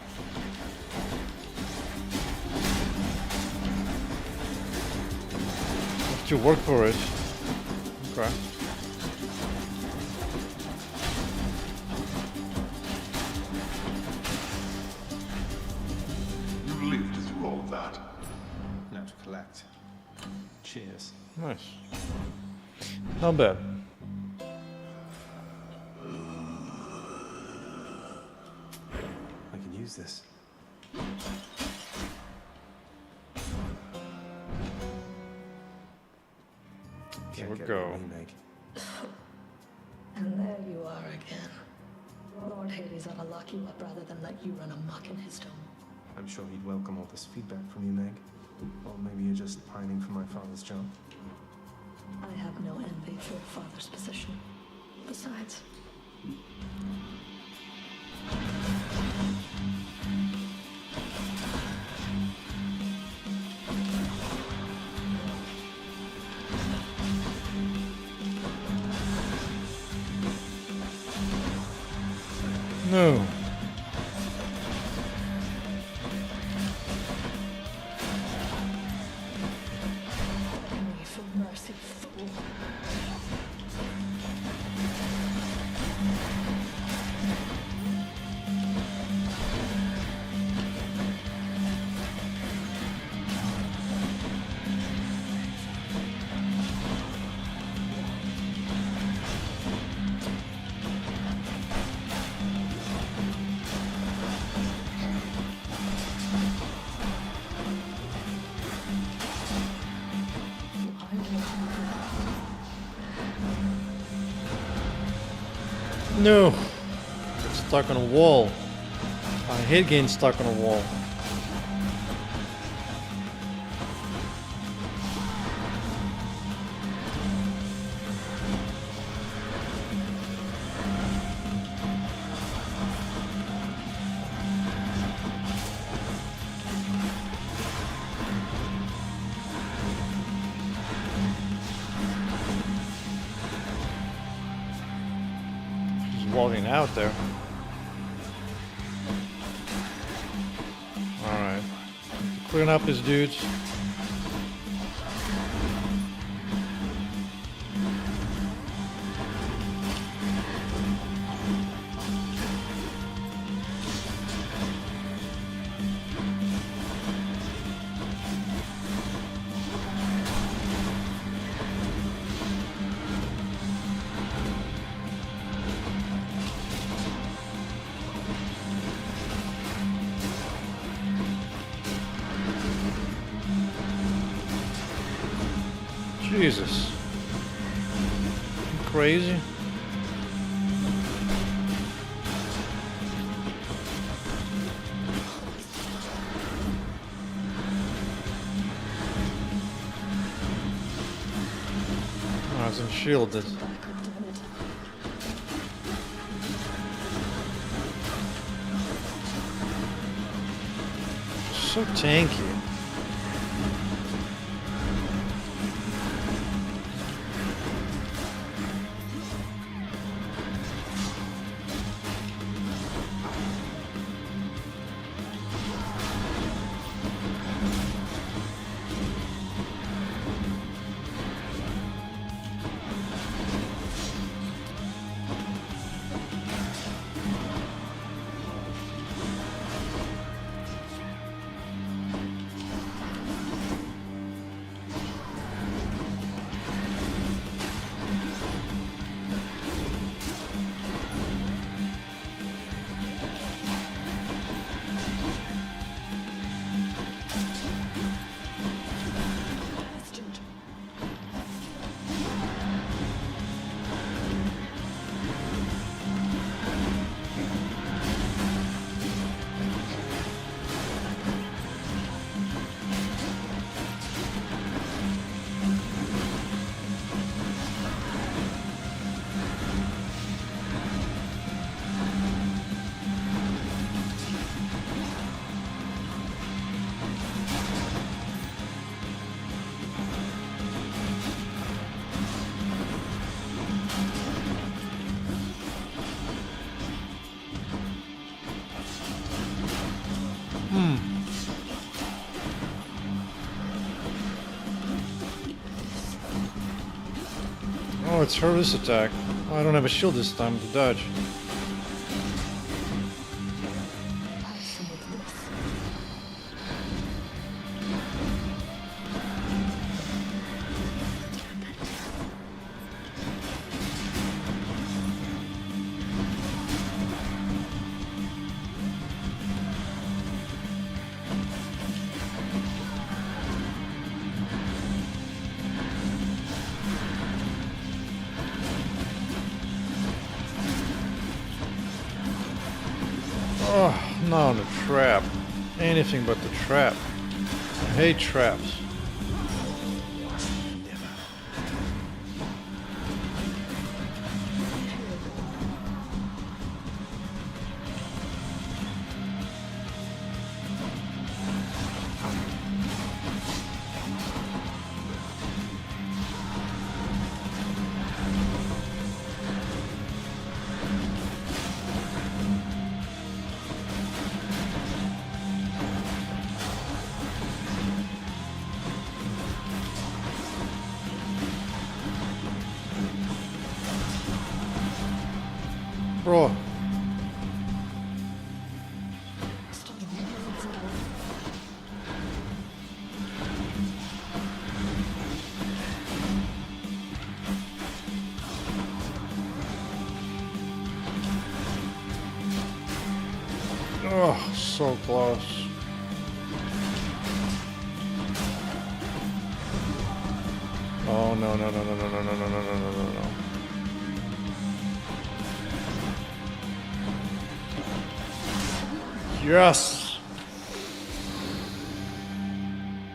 Have to work for it. Okay. You lived through all that. Now to collect. Cheers. Nice. Not bad. I can use this. There Can't we get go. a remake. And there you are again. Lord Hades ought to lock you up rather than let you run amok in his dome. I'm sure he'd welcome all this feedback from you, Meg. Or maybe you're just pining for my father's job. I have no envy for your father's position. Besides, No. pray for mercy, fool. I will do No. Get stuck on a wall. I hate getting stuck on a wall. walking out there. Alright. Clearing up his dudes. Jesus. Crazy. Oh, it's unshielded. So tanky. Oh, it's her this attack. Oh, I don't have a shield this time to dodge. Oh, no, the trap. Anything but the trap. I hate traps. Bro. Oh, so close. Oh no no no no no no no no no no no no. Yes.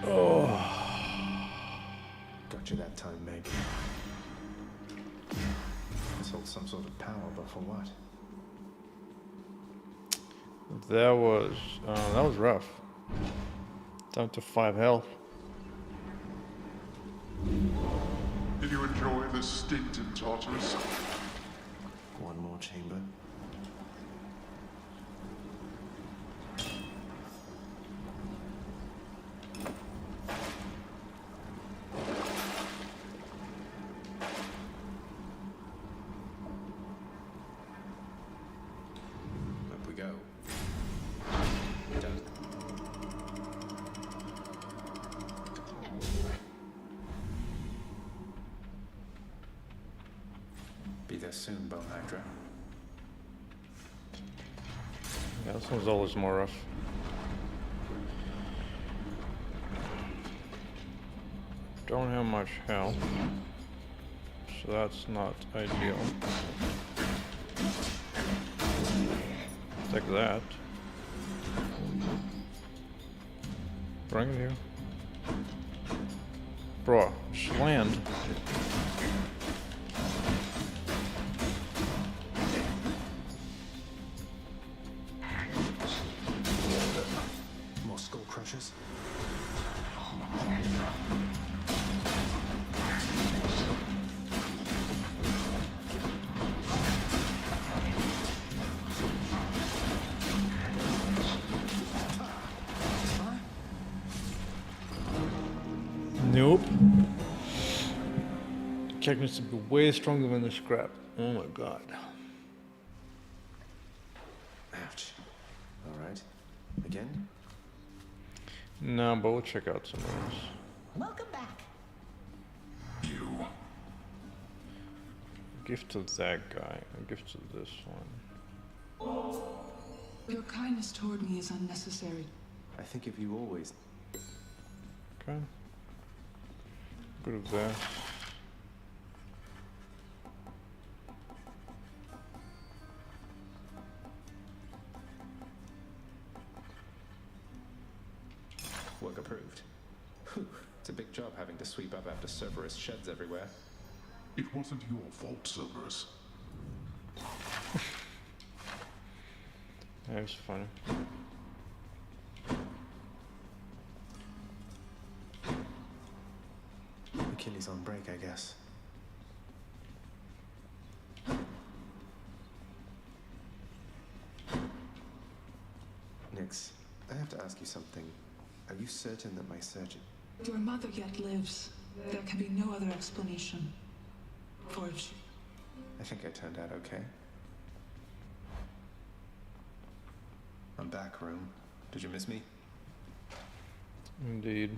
Oh. Got you that time, Meg. Let's hold some sort of power, but for what? That was rough. Down to 5 health. Did you enjoy the stint in Tartarus? One more chamber. Up we go. Done. Be there soon, Bone Hydra. Yeah, this one's always more rough. Don't have much health, so that's not ideal. Take that. Bring it here. Bro, just land. More skull crushers. Nope. Check needs to be way stronger than the scrap. Oh my god. Ouch. All right. Again? No, but we'll check out some others. Welcome back. You. Gift to that guy, and gift to this one. Your kindness toward me is unnecessary. I think of you always. Okay. Good of that. Work approved. Whew. It's a big job having to sweep up after Cerberus sheds everywhere. It wasn't your fault, Cerberus. That was funny. Achilles on break, I guess. Nix, I have to ask you something. Are you certain that my surgeon... Your mother yet lives. There can be no other explanation. For if she... I think I turned out okay. I'm back, Room. Did you miss me? Indeed.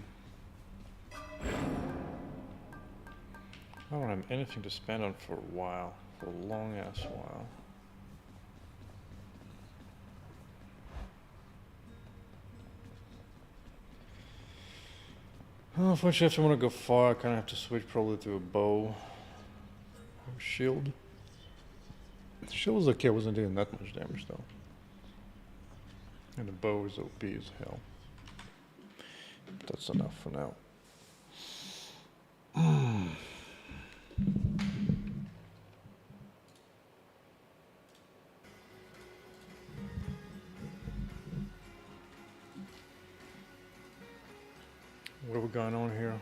I don't have anything to spend on for a while. For a long ass while. Well, unfortunately, if I want to go far, I kind of have to switch probably to a bow. Or shield. The shield was okay, it wasn't doing that much damage though. And the bow is OP as hell. But that's enough for now. What have we got on here?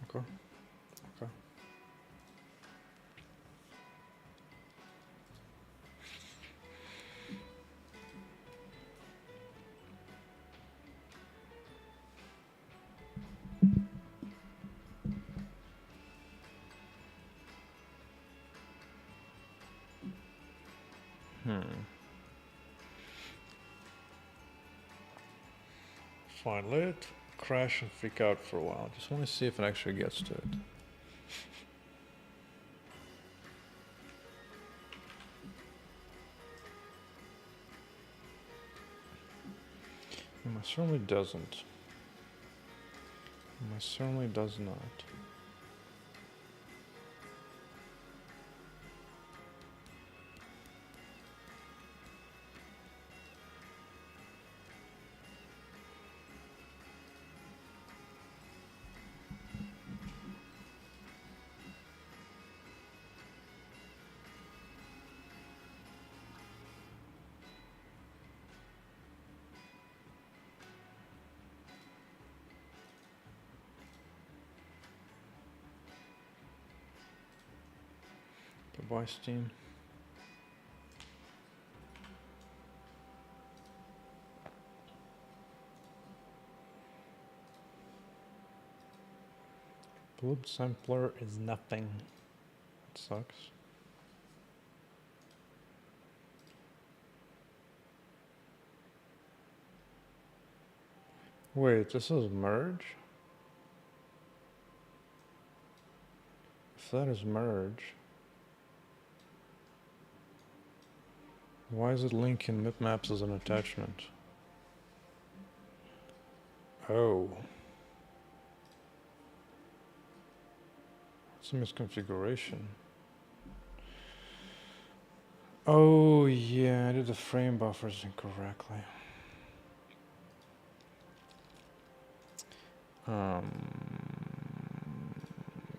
Okay. Okay. Fine, let it crash and freak out for a while. Just want to see if it actually gets to it. It certainly doesn't. It certainly does not. Goodbye, Steam. Bloom sampler is nothing. It sucks. Wait, this is merge? If that is merge, why is it linking bitmaps as an attachment? Oh. It's a misconfiguration. Oh yeah, I did the frame buffers incorrectly.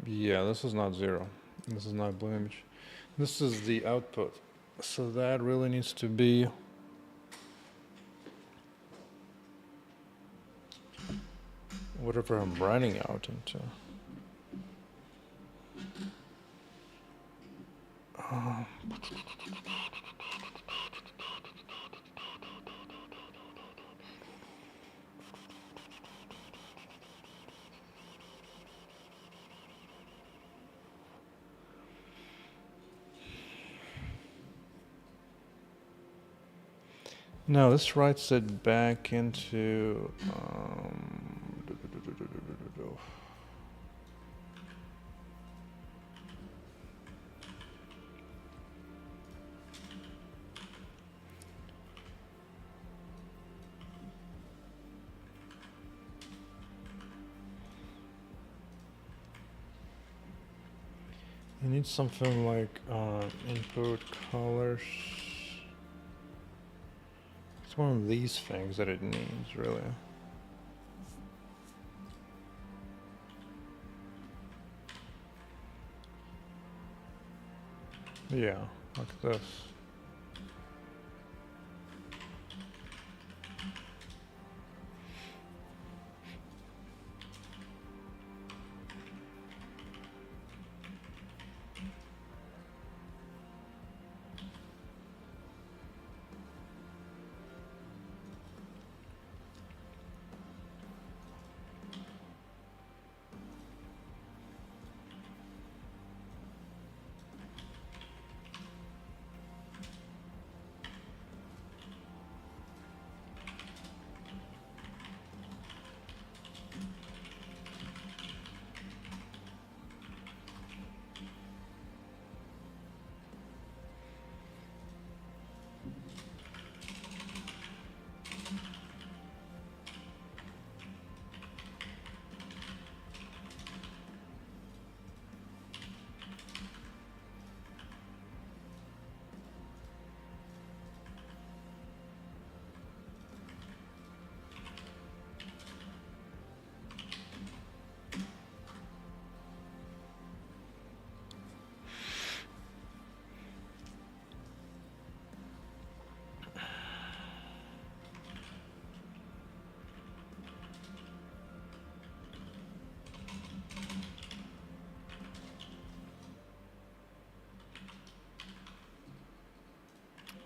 Yeah, this is not 0. This is not blue image. This is the output. So that really needs to be whatever I'm writing out into. No, this writes it back into you need something like input colors. It's one of these things that it needs, really. Yeah, like this.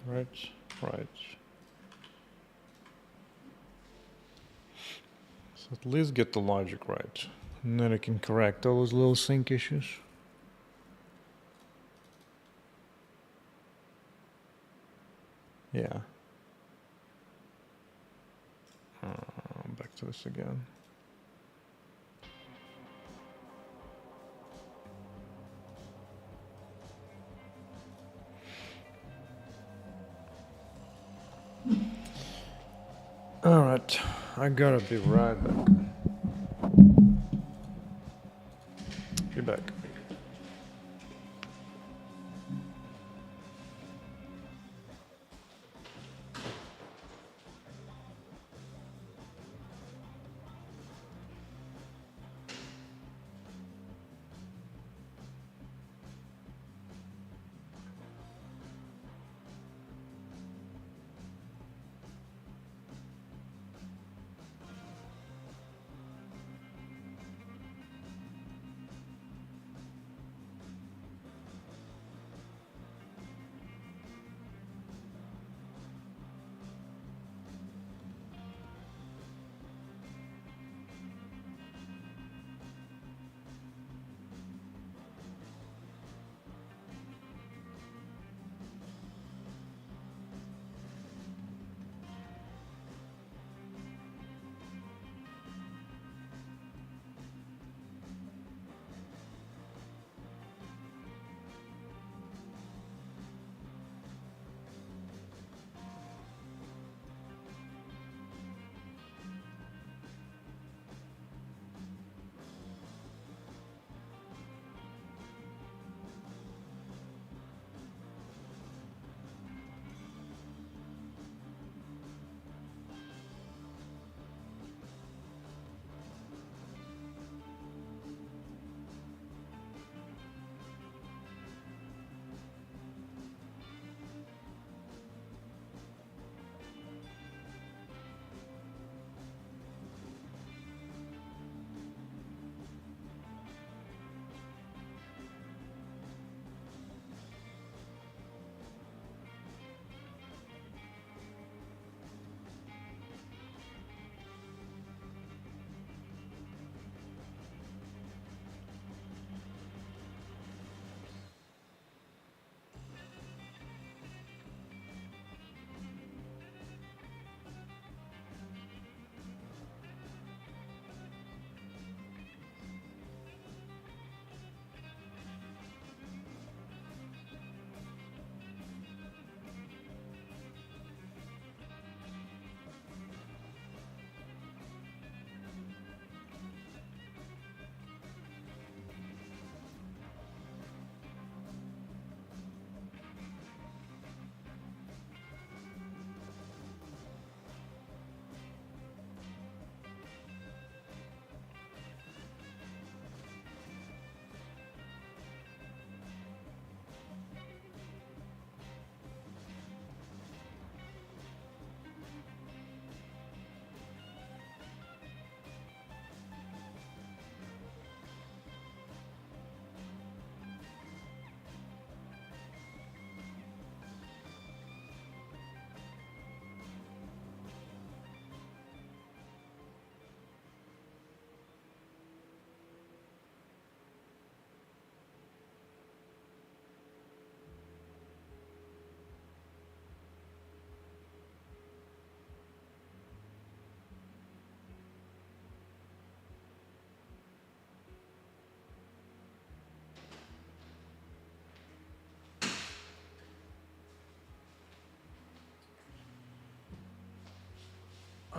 Right, right. So at least get the logic right. And then I can correct all those little sync issues. Yeah. Back to this again. All right, I gotta be right back. Be back.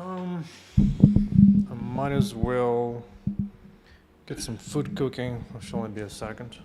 I might as well get some food cooking. It should only be a second.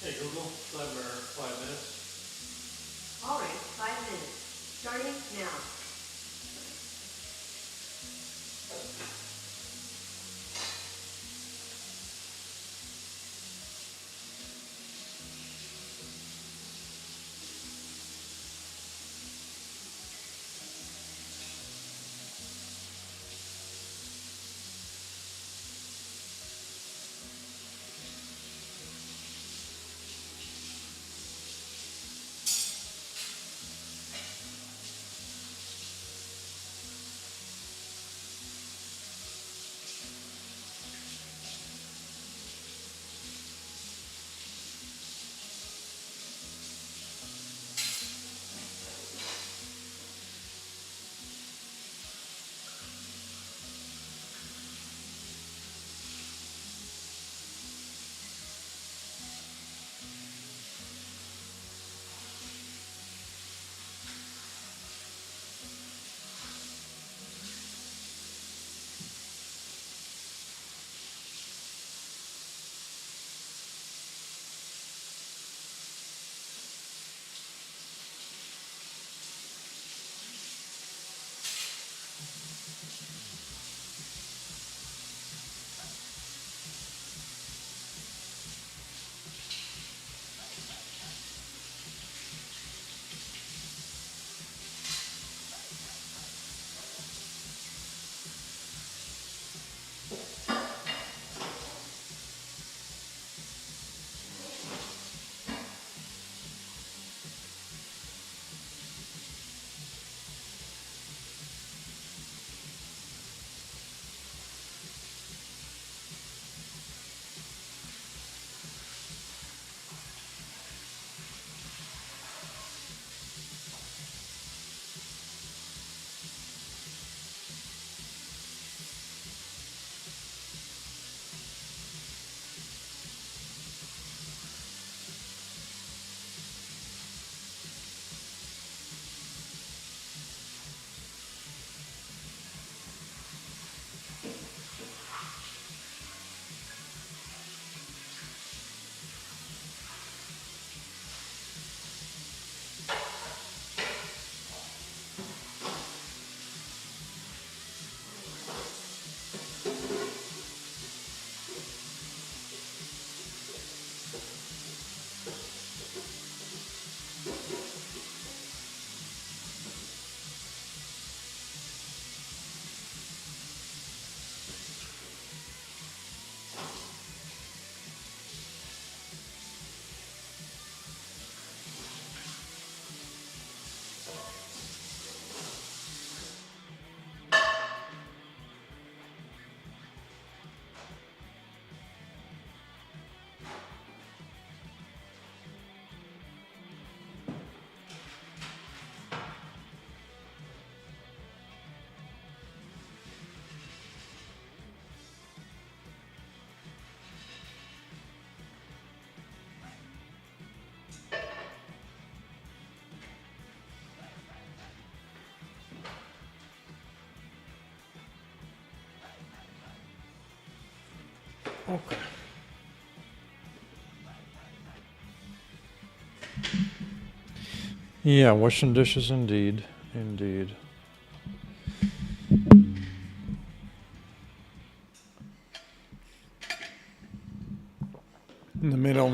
Hey Google, timer 5 minutes. All right, 5 minutes. Starting now. Okay. Yeah, washing dishes indeed. Indeed.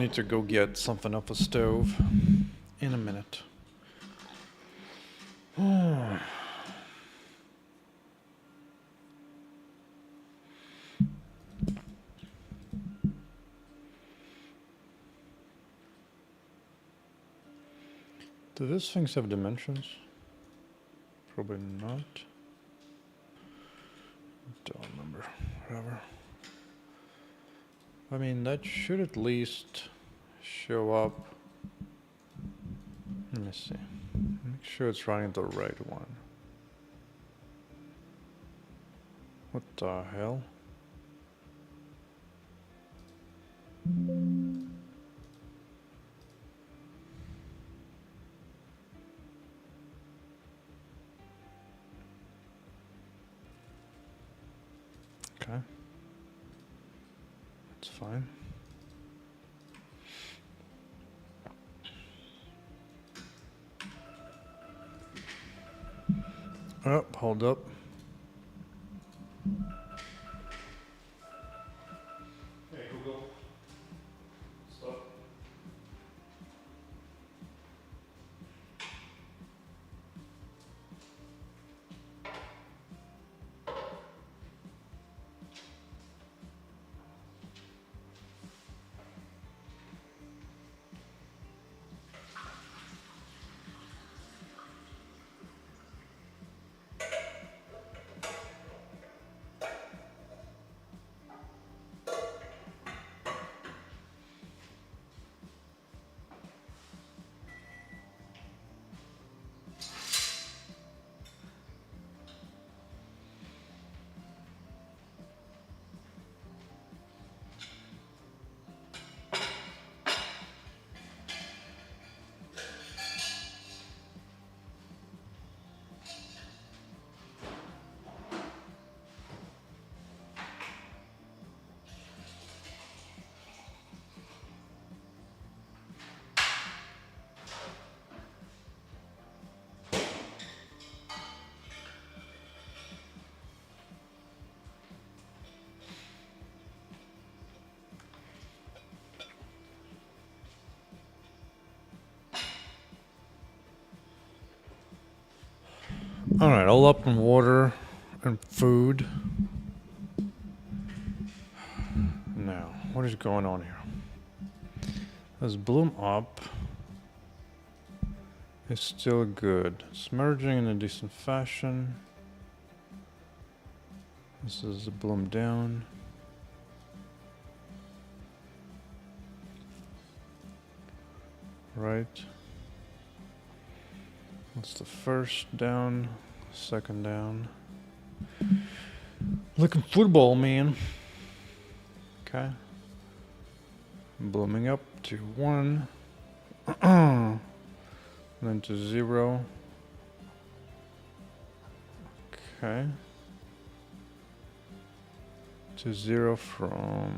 need to go get something off the stove in a minute. Do these things have dimensions? Probably not. Don't remember. Whatever. I mean, that should at least show up. Let me see. Make sure it's running the right one. What the hell? Okay. That's fine. Oh, hold up. Hey, Google. Stop. All right, all up in water and food. Now, what is going on here? This bloom up is still good. It's merging in a decent fashion. This is the bloom down. Right. That's the first down, second down. Looking football, man. Okay. Blooming up to 1. Then to 0. Okay. To 0 from...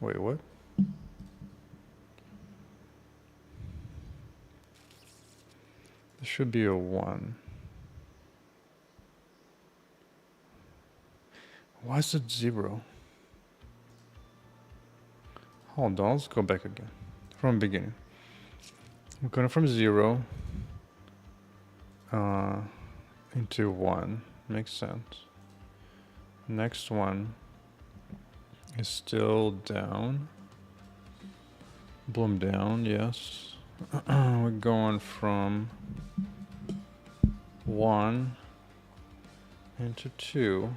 Wait, what? There should be a 1. Why is it 0? Hold on, let's go back again. From beginning. We're going from 0 into 1. Makes sense. Next one is still down. Bloom down, yes. We're going from 1 into 2.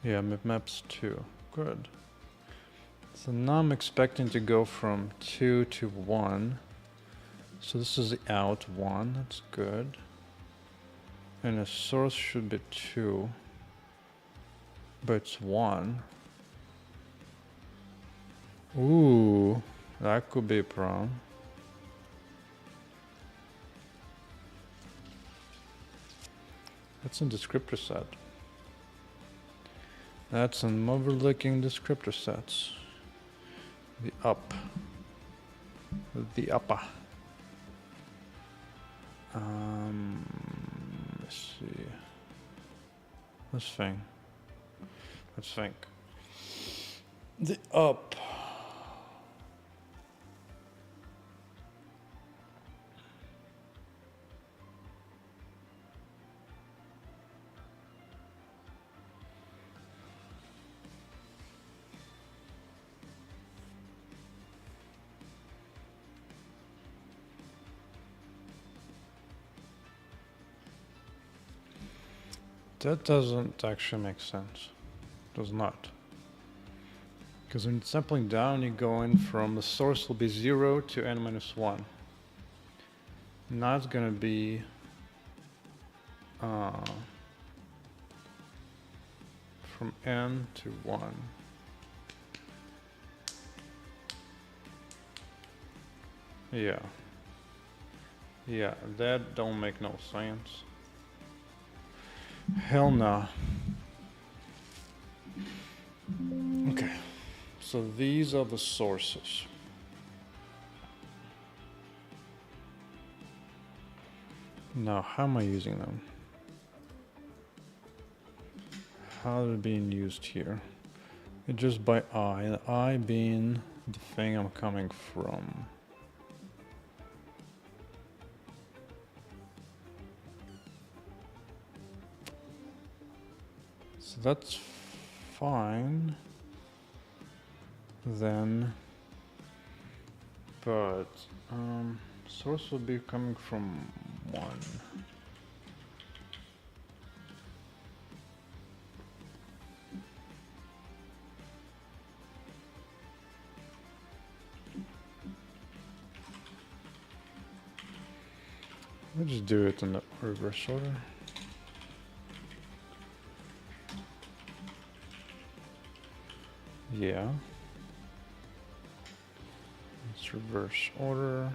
Yeah, maps 2. Good. So now I'm expecting to go from 2 to 1. So this is the out 1. That's good. And the source should be 2. But it's 1. Ooh, that could be a problem. That's a descriptor set. That's some overlooking descriptor sets. The up. The upper. Let's see. This thing. Let's think. The up. That doesn't actually make sense. Does not. Because when it's sampling down, you go in from the source will be 0 to n minus 1. Now it's going to be from n to 1. Yeah. Yeah, that don't make no sense. Hell no. Okay. So these are the sources. Now, how am I using them? How are they being used here? It's just by I, the I being the thing I'm coming from. So that's fine. Then, but source will be coming from 1. Let's just do it in the reverse order. Yeah. Let's reverse order.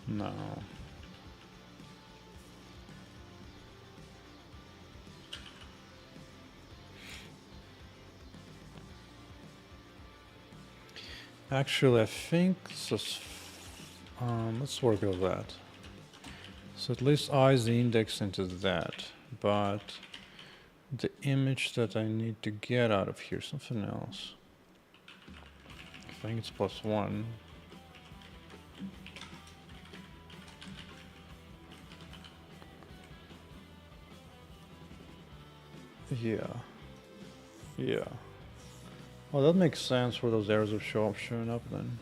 No. Actually, I think this is, let's work with that. So at least I is the index into that, but the image that I need to get out of here, something else. I think it's +1. Yeah. Yeah. Well, that makes sense where those arrows are showing up then.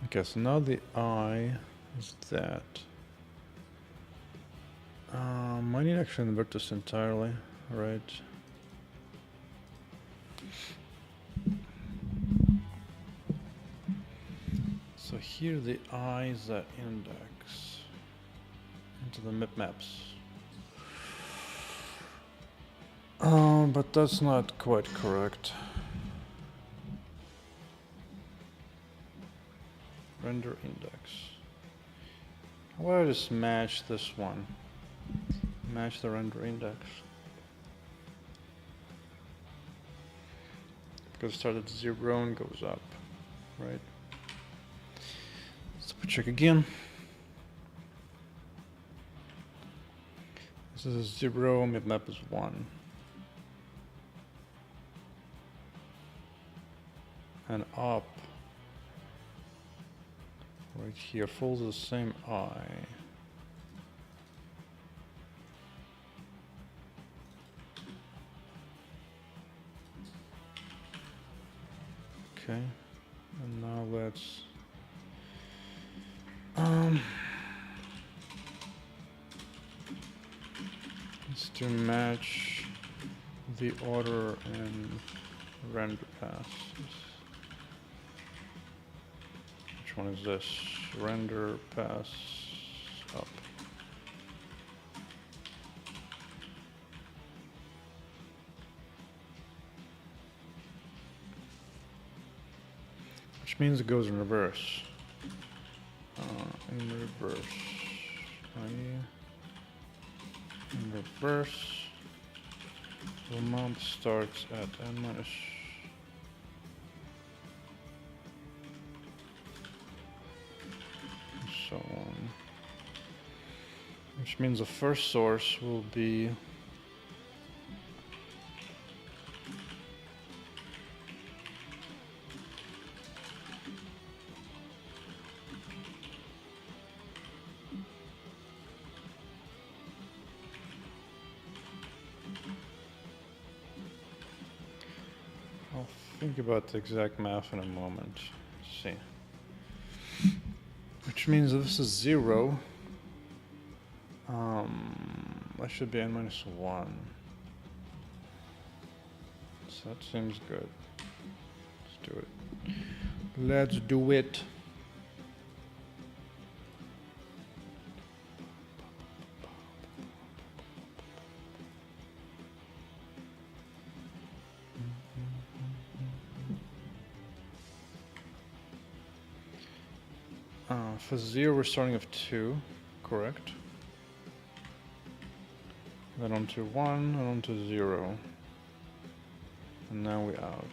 Okay, so now the I is that. I need to actually invert this entirely, right? So here the I is that index into the mip maps. But that's not quite correct. Render index. How about I just match this one? Match the render index. Because it started at 0 and goes up, right? Let's check again. This is 0, map is 1. And up, right here, follows the same I. Okay, and now let's to match the order and render passes. Which one is this? Render pass up. Which means it goes in reverse. In reverse. In reverse. The amount starts at n minus. So on. Which means the first source will be think about the exact math in a moment. Let's see. Which means if this is 0, that should be n minus 1. So that seems good. Let's do it. Let's do it. For 0, we're starting with 2, correct? Then on to 1, and on to 0. And now we're out.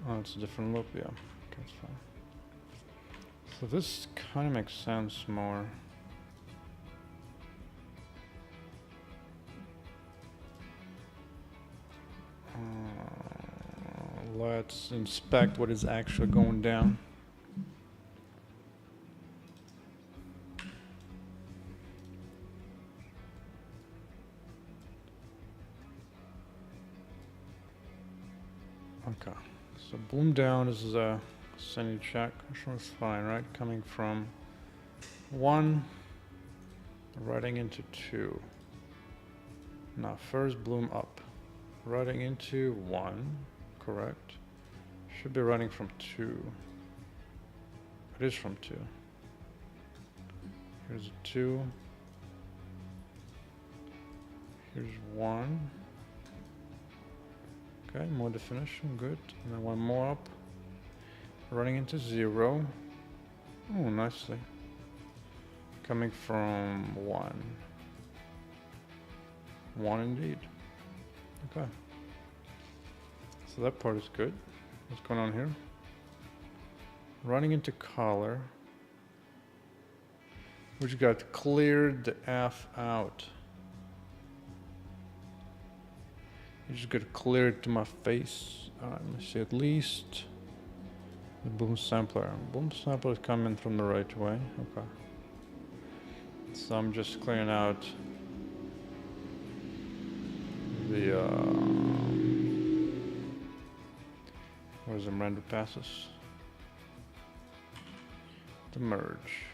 Oh, it's a different loop, yeah. Okay, it's fine. So this kind of makes sense more. Let's inspect what is actually going down. Okay, so bloom down is a sanity check. This one's fine, right? Coming from 1, writing into 2. Now first bloom up, writing into 1, correct? Should be writing from 2. It is from 2. Here's a 2. Here's 1. Okay, more definition, good. And then one more up. Running into 0. Oh, nicely. Coming from 1. 1 indeed. Okay. So that part is good. What's going on here? Running into color. We just got cleared the F out. You just got cleared to my face. Let me see, at least the boom sampler. Boom sampler is coming from the right way. Okay. So I'm just clearing out the where's the render passes? The merge.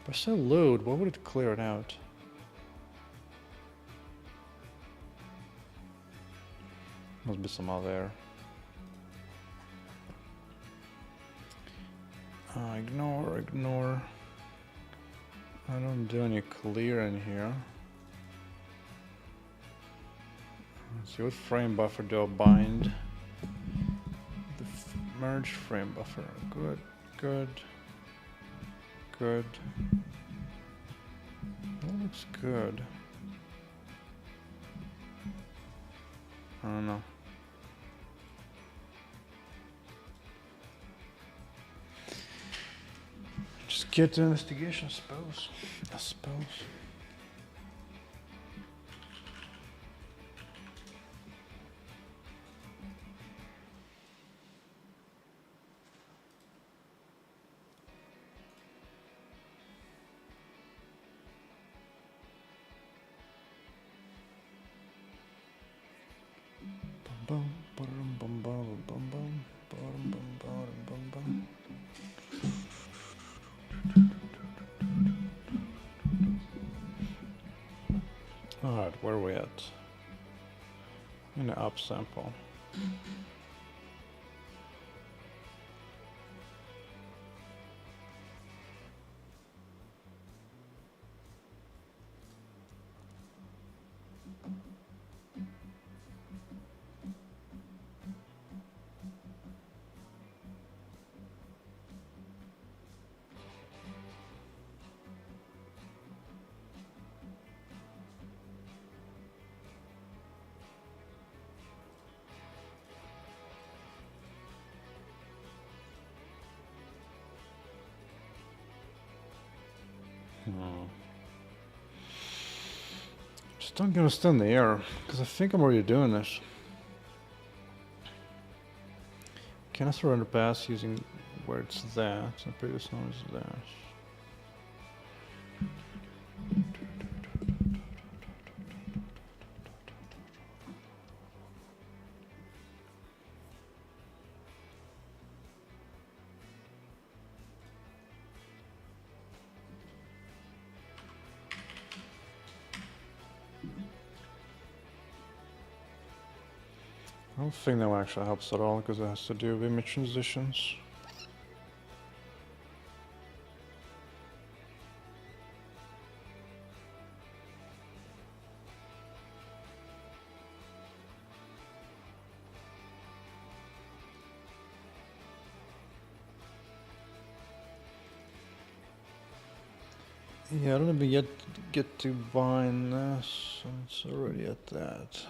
If I say load, why would it clear it out? Must be some out there. Ignore. I don't do any clear in here. Let's see what frame buffer do I bind. The merge frame buffer. Good. That looks good. I don't know. Just get to investigation, I suppose. Alright, where are we at? In the upsample. Just don't understand the error, because I think I'm already doing this. Can I surrender pass using where it's that? The previous one is that. I don't think that one actually helps at all because it has to do with image transitions. Yeah, I don't even yet get to bind this, and it's already at that.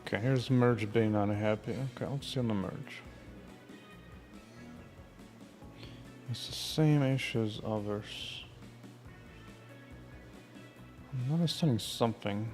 Okay, here's merge being unhappy. Okay, let's see on the merge. It's the same issue as others. I'm not understanding something.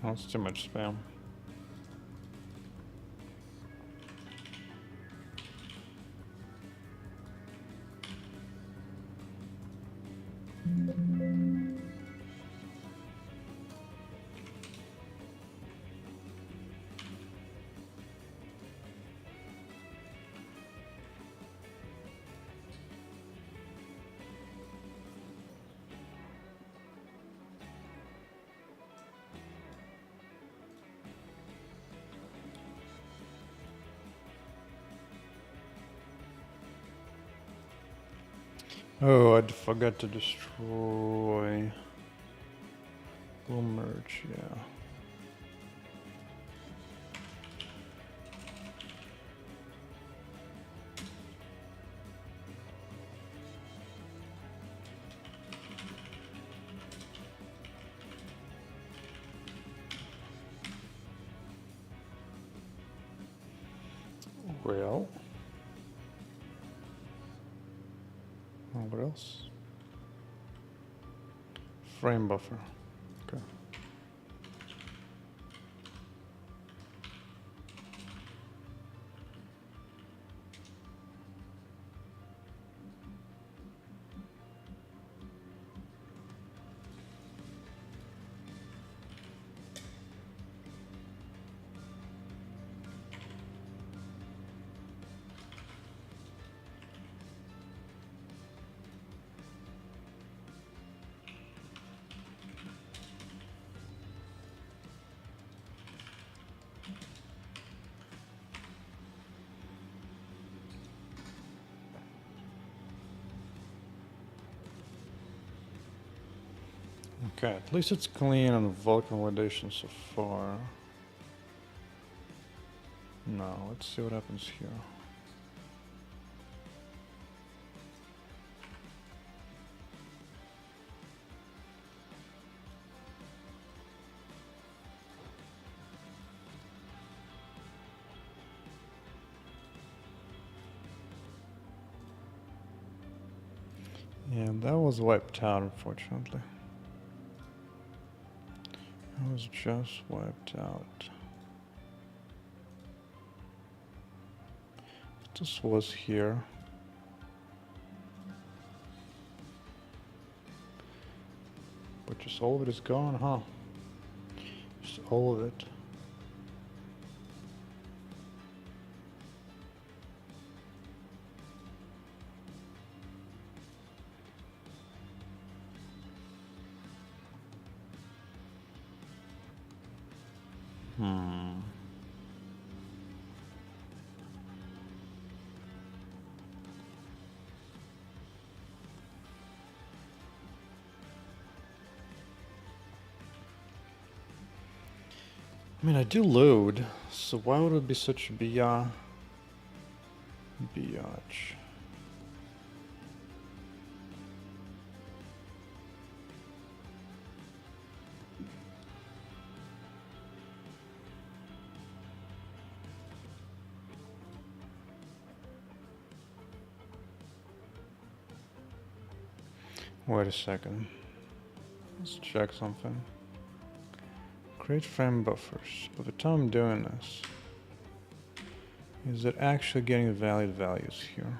Oh, it's too much spam. Oh, I forgot to destroy Bloom merge, yeah. Well. What else? Frame buffer. Okay. Okay, at least it's clean on Vulkan validation so far. Now, let's see what happens here. Yeah, that was wiped out, unfortunately. It was just wiped out. This was here. But just all of it is gone, huh? Just all of it. I mean, I do load, so why would it be such a biatch? Wait a second. Let's check something. Create frame buffers. By the time I'm doing this, is it actually getting valid values here?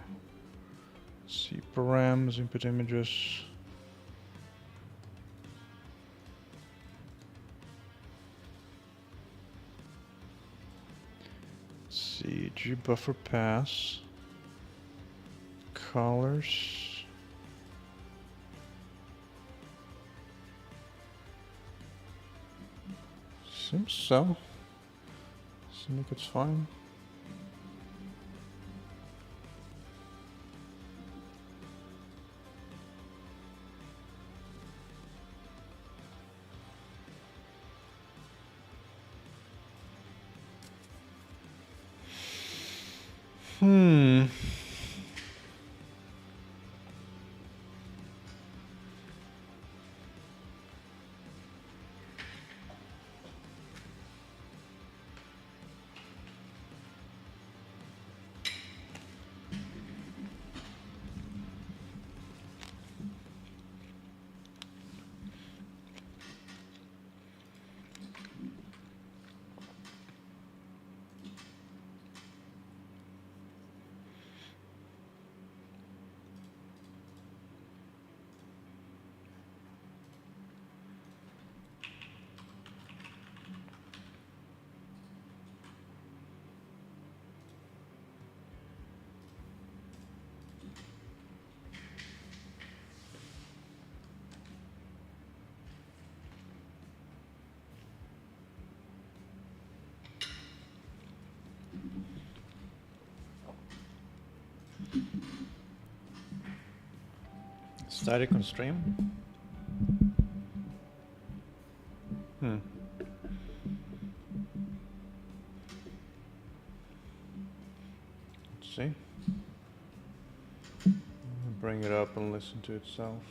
See params, input images. See gbuffer pass. Colors. Seems so. Seems like it's fine. Static on stream? Let's see. Bring it up and listen to itself.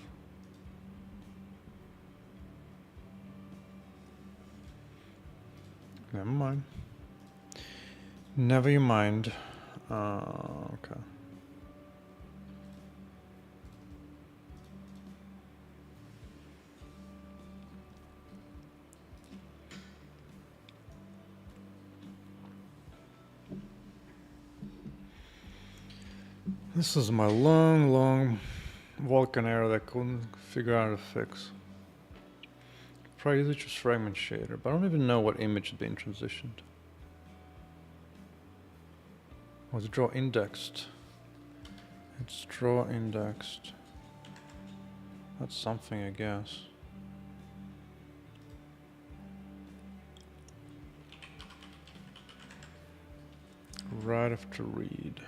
Never mind. Never you mind. Okay. This is my long Vulkan error that I couldn't figure out how to fix. Probably use just fragment shader, but I don't even know what image is being transitioned. Oh, it's draw indexed. It's draw indexed. That's something, I guess. Right after read.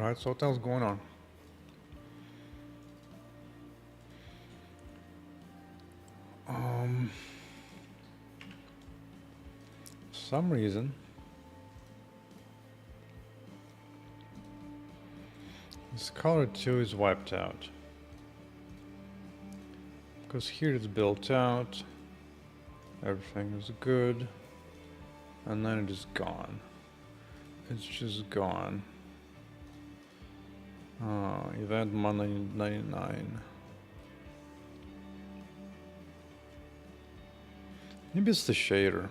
Alright, so what else going on? Some reason this color 2 is wiped out. Because here it's built out, everything is good, and then it is gone. It's just gone. Event 199. Maybe it's the shader.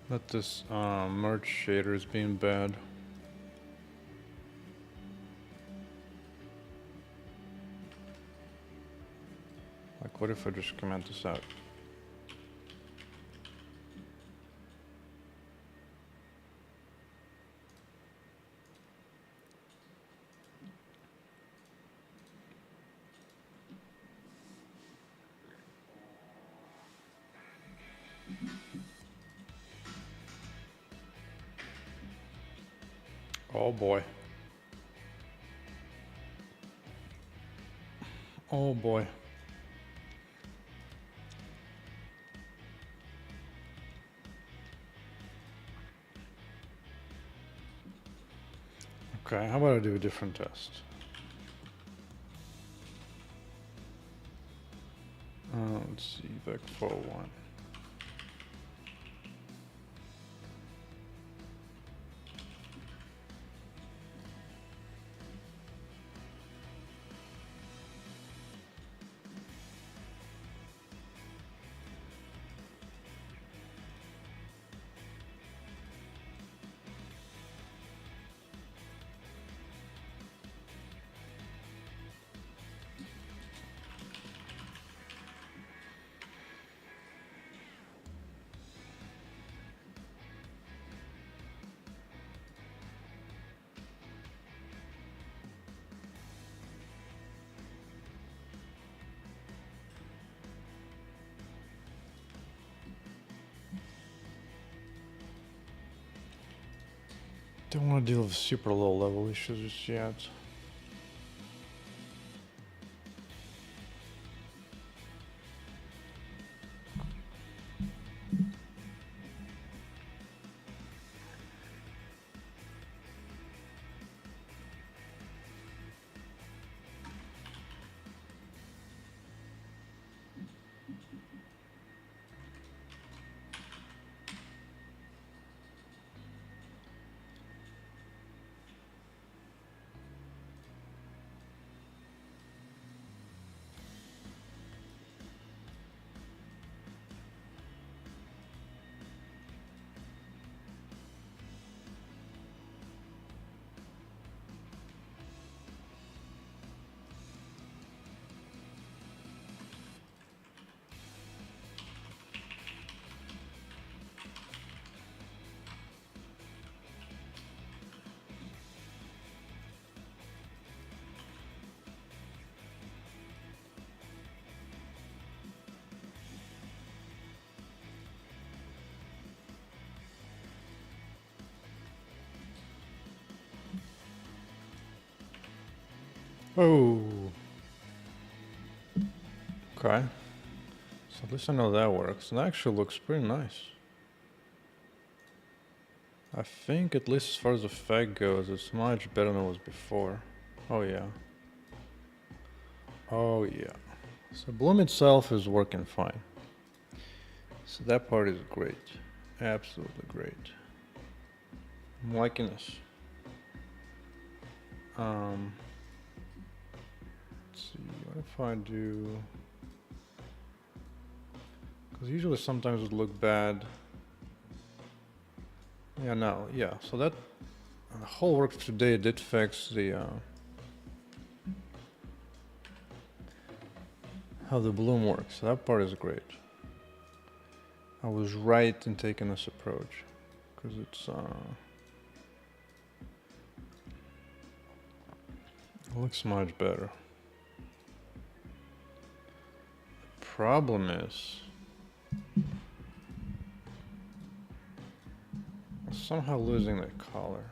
That this merge shader is being bad. Like, what if I just comment this out? Oh boy. Oh boy. Okay, how about I do a different test? Let's see, back 401. Don't want to deal with super low level issues just yet. Oh. Okay. So at least I know that works. It actually looks pretty nice. I think, at least as far as the effect goes, it's much better than it was before. Oh yeah. Oh yeah. So Bloom itself is working fine. So that part is great. Absolutely great. I'm liking this. Let's see, what if I do... Because usually sometimes it would look bad. Yeah, no, yeah, so that whole work today did fix the how the bloom works. So that part is great. I was right in taking this approach because it's it looks much better. The problem is I'm somehow losing that color.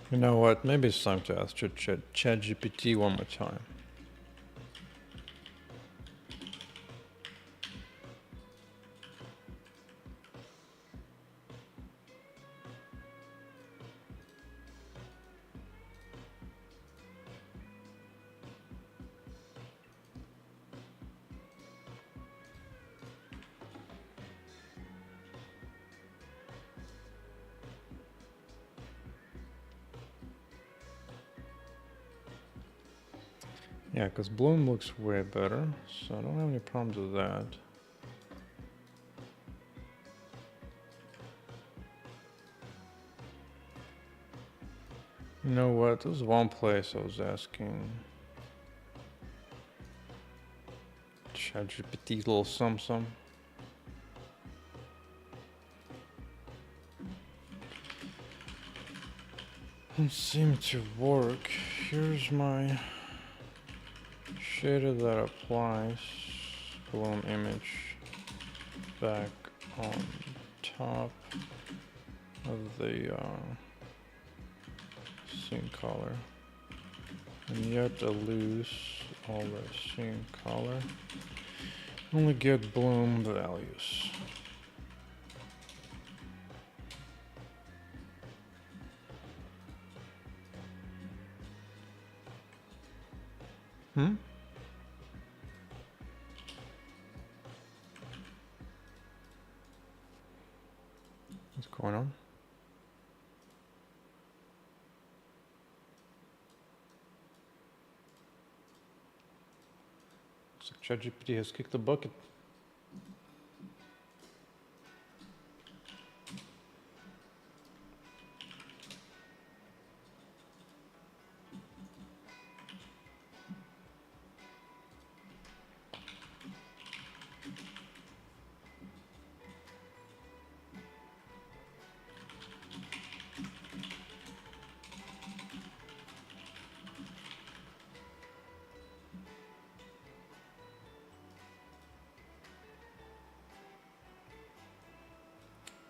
You know what? Maybe it's time to ask ChatGPT one more time. Yeah, because Bloom looks way better, so I don't have any problems with that. You know what? There was one place I was asking ChatGPT little sum. Doesn't seem to work. Here's my shader that applies Bloom image back on top of the scene color, and yet I lose all the scene color. Only get Bloom values. What's going on? Looks like ChatGPT has kicked the bucket.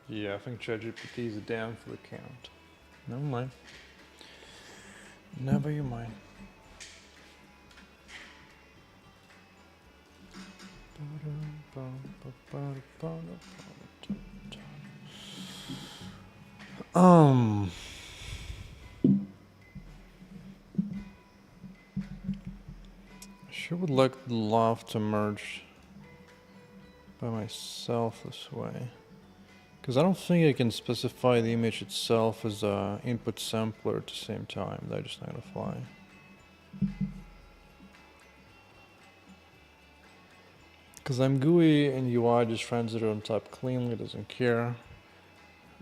Yeah, I think ChatGPT is down for the count. Never mind. Never you mind. Sure would like love to merge by myself this way. Because I don't think I can specify the image itself as a input sampler at the same time. That's just not gonna fly. Because I'm GUI and UI just runs it on top cleanly, doesn't care.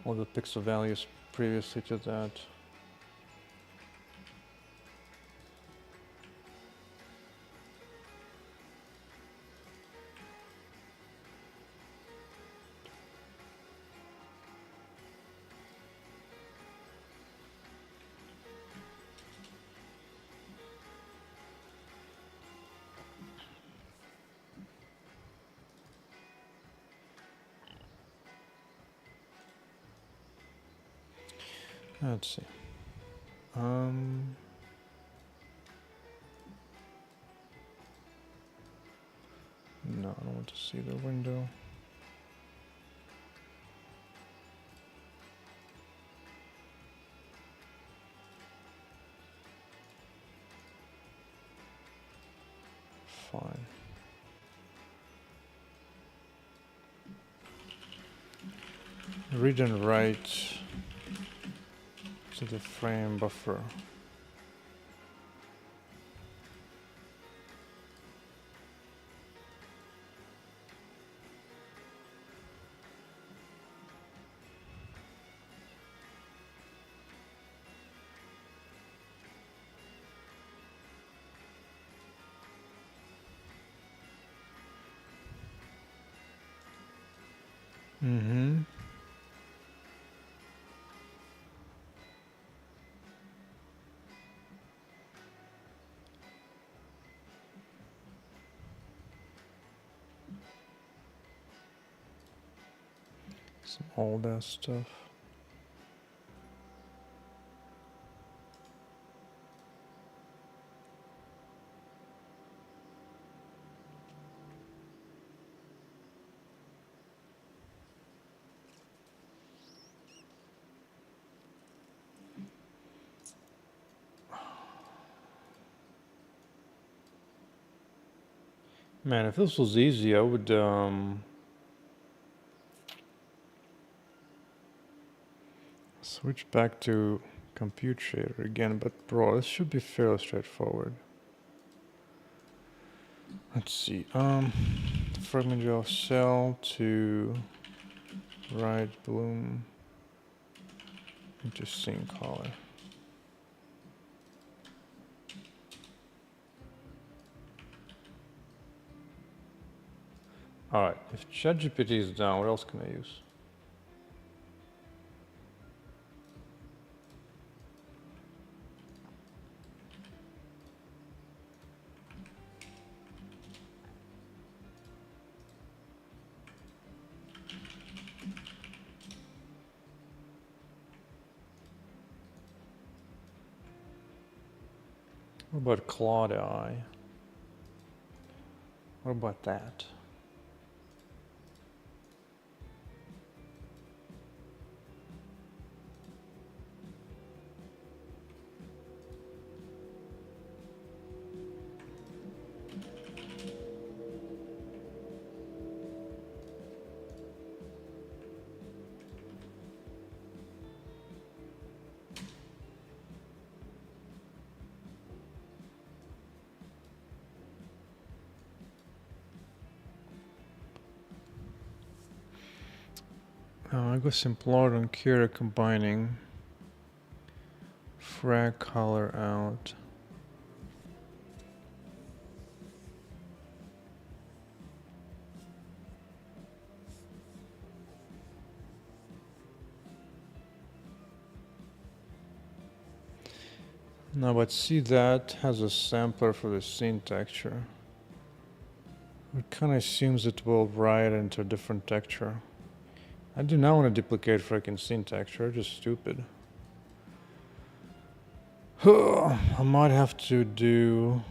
All the pixel values previously to that. Let's see. No, I don't want to see the window. Fine. Read and write to the frame buffer. Some old ass stuff. Man, if this was easy, I would switch back to compute shader again, but bro, this should be fairly straightforward. Let's see. Fragment of cell to write bloom into scene color. Alright, if ChatGPT is down, what else can I use? What about Claude AI? What about that? I got Simplard and Kira combining frag color out. No, but see, that has a sampler for the scene texture. It kind of assumes it will write into a different texture. I do not want to duplicate freaking scene texture, just stupid. I might have to do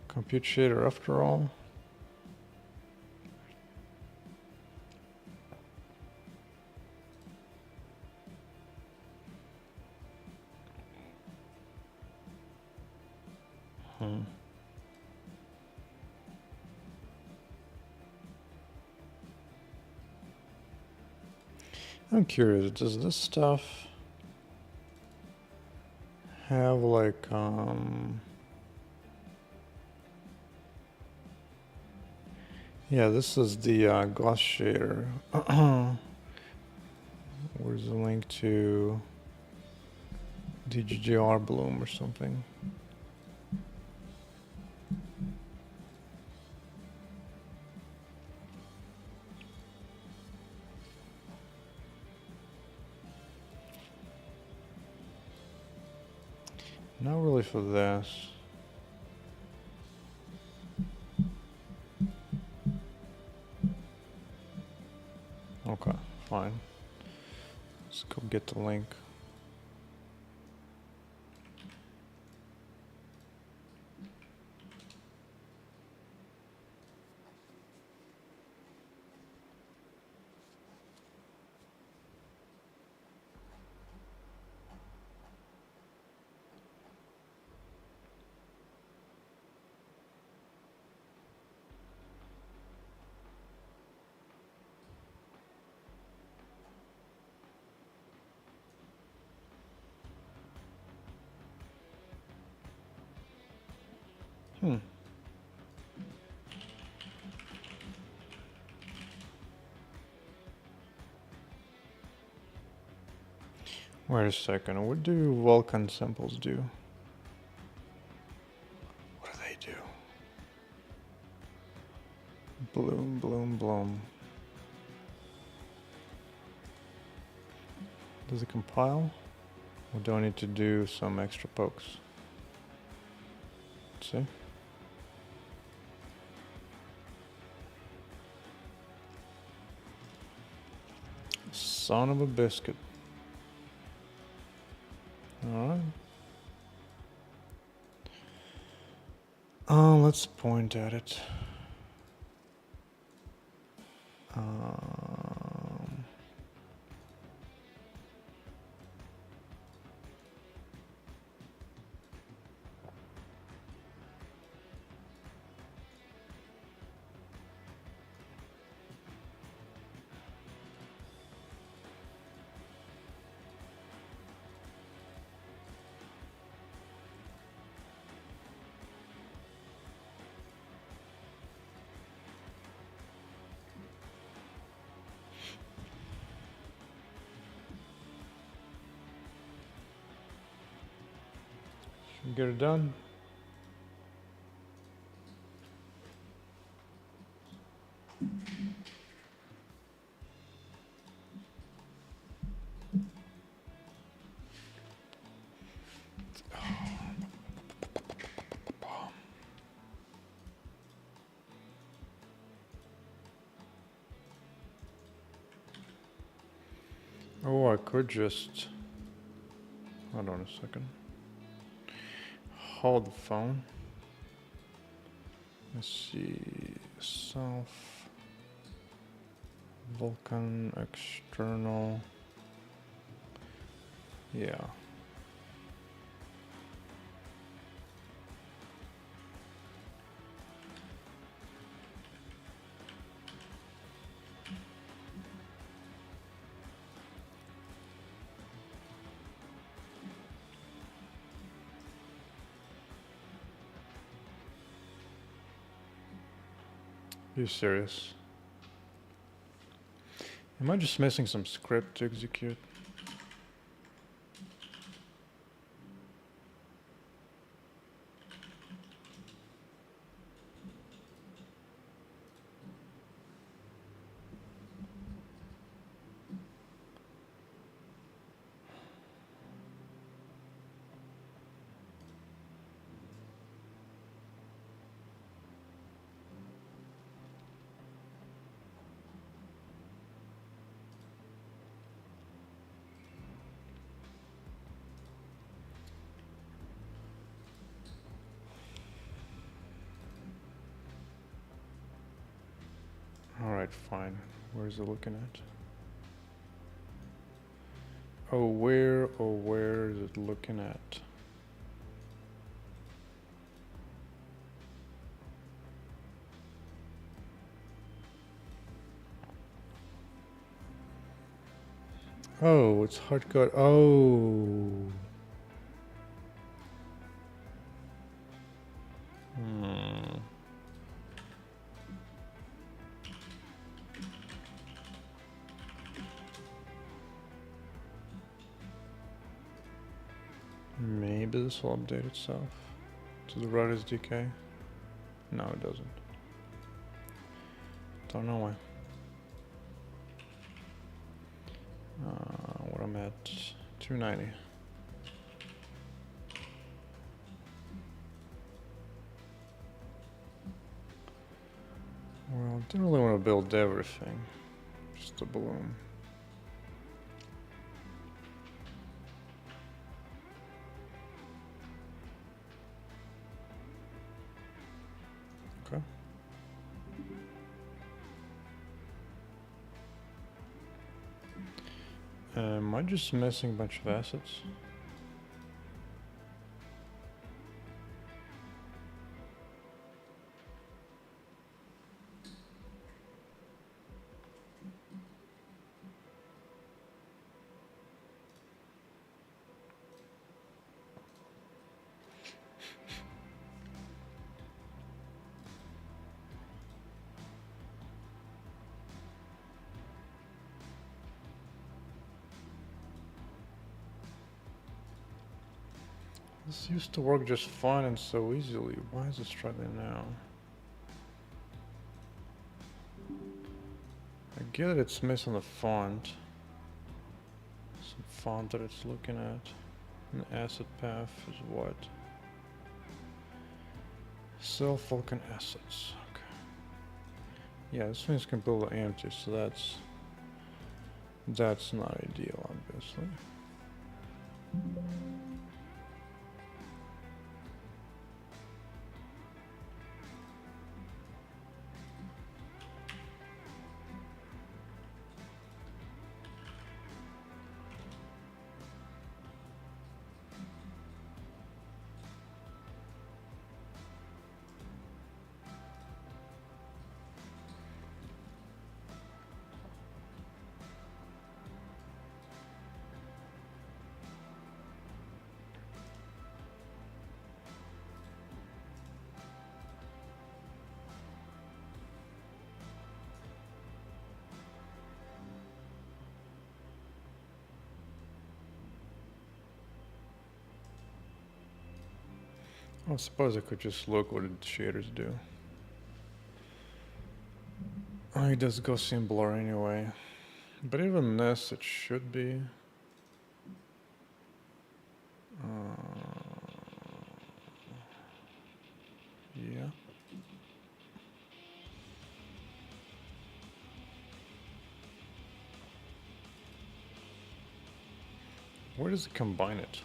compute shader after all. I'm curious, does this stuff have like yeah, this is the gloss shader. Where's the link to DGGR Bloom or something? Not really for this. Okay, fine. Let's go get the link. Wait a second, what do Vulkan samples do? What do they do? Bloom, bloom, bloom. Does it compile? Or do I need to do some extra pokes? Let's see. Son of a biscuit. Alright. Let's point at it. Get it done. Oh, I could just... Hold on a second. Hold the phone. Let's see. Self. Vulkan external. Yeah. You serious? Am I just missing some script to execute? Alright, fine. Where's it looking at? Oh, where is it looking at? Oh, it's hardcode. Oh. Hmm. Maybe this will update itself to the right SDK. No, it doesn't. Don't know why. What I'm at 290. Well, I didn't really want to build everything, just the bloom. Okay. Am I just missing a bunch of assets? This used to work just fine and so easily. Why is it struggling now? I get it, it's missing the font. Some font that it's looking at. An asset path is what? Self Vulkan assets. Okay. Yeah, this thing's completely empty, so that's not ideal, obviously. I suppose I could just look what the shaders do. Oh, it does Gaussian blur anyway. But even this, it should be. Yeah. Where does it combine it?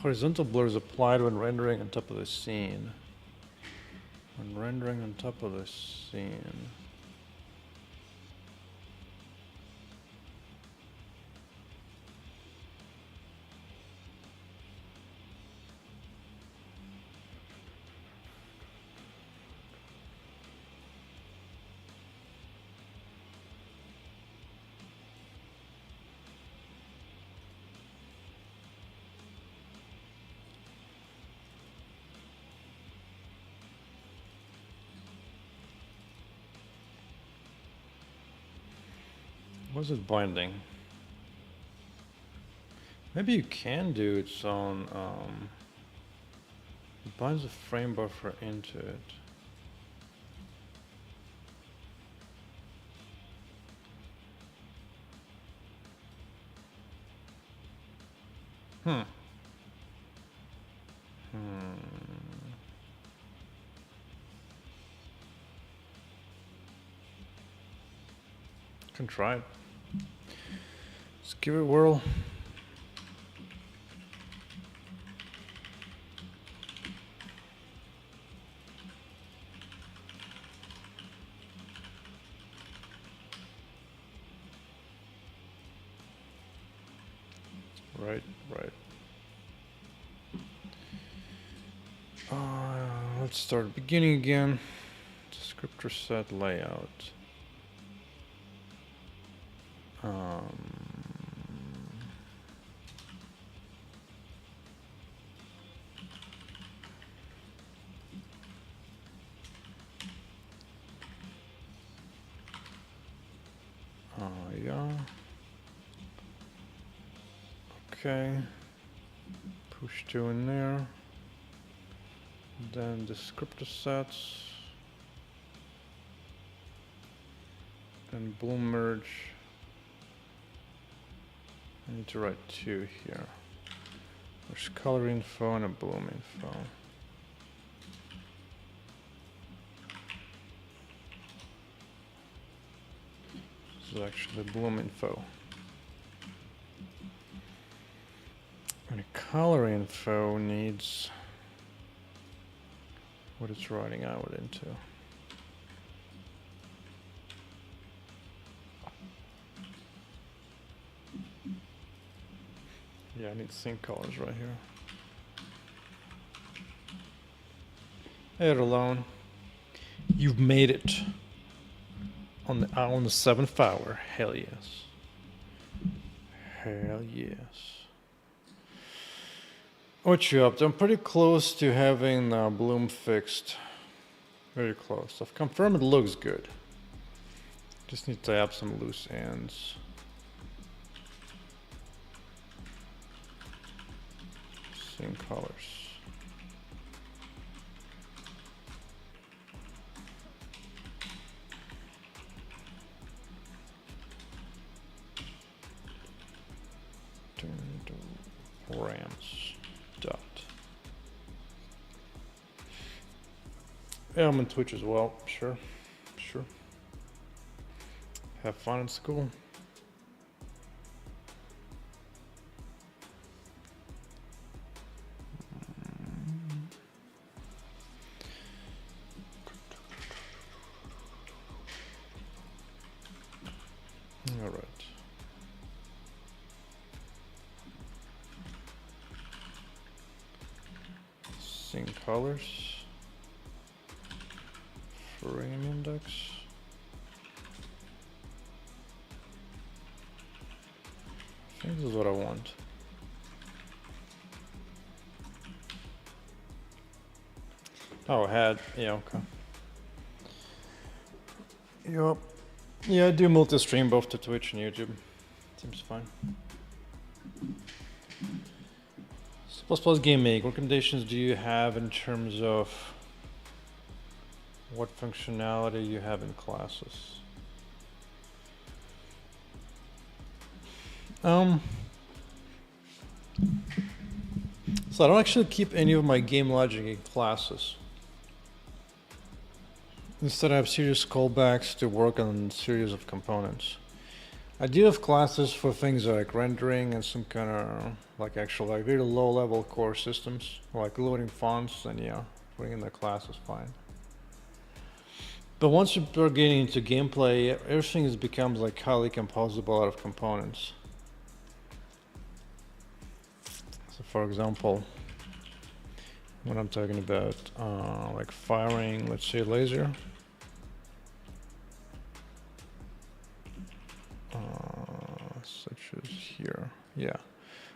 Horizontal blur is applied when rendering on top of the scene. When rendering on top of the scene. What's it binding? Maybe you can do its own. It binds a frame buffer into it. Can try it. Let's give it a whirl. Right. Let's start beginning again. Descriptor set layout. Yeah. Okay. Push 2 in there. Then descriptor sets. And bloom merge. I need to write 2 here. There's color info and a bloom info. This is actually bloom info. And the color info needs what it's writing out into. Yeah, I need sync colors right here. Add alone. You've made it on the 7th hour. Hell yes. Hell yes. What you up to? I'm pretty close to having Bloom fixed. Very close. I've confirmed it looks good. Just need to add some loose ends. Same colors. Rams dot. Yeah, I'm on Twitch as well. Sure. Have fun in school. All right. Interesting colors. Frame index. I think this is what I want. Oh, head. Yeah, okay. Yup. Yeah, I do multi-stream both to Twitch and YouTube. Seems fine. C++ game make. What recommendations do you have in terms of what functionality you have in classes? So I don't actually keep any of my game logic in classes. Instead, I have serious callbacks to work on a series of components. I do have classes for things like rendering and some kind of like actual like very low level core systems, like loading fonts, and yeah, putting in the class is fine. But once you start getting into gameplay, everything becomes like highly composable out of components. So for example, when I'm talking about like firing, let's say laser, such as here, yeah.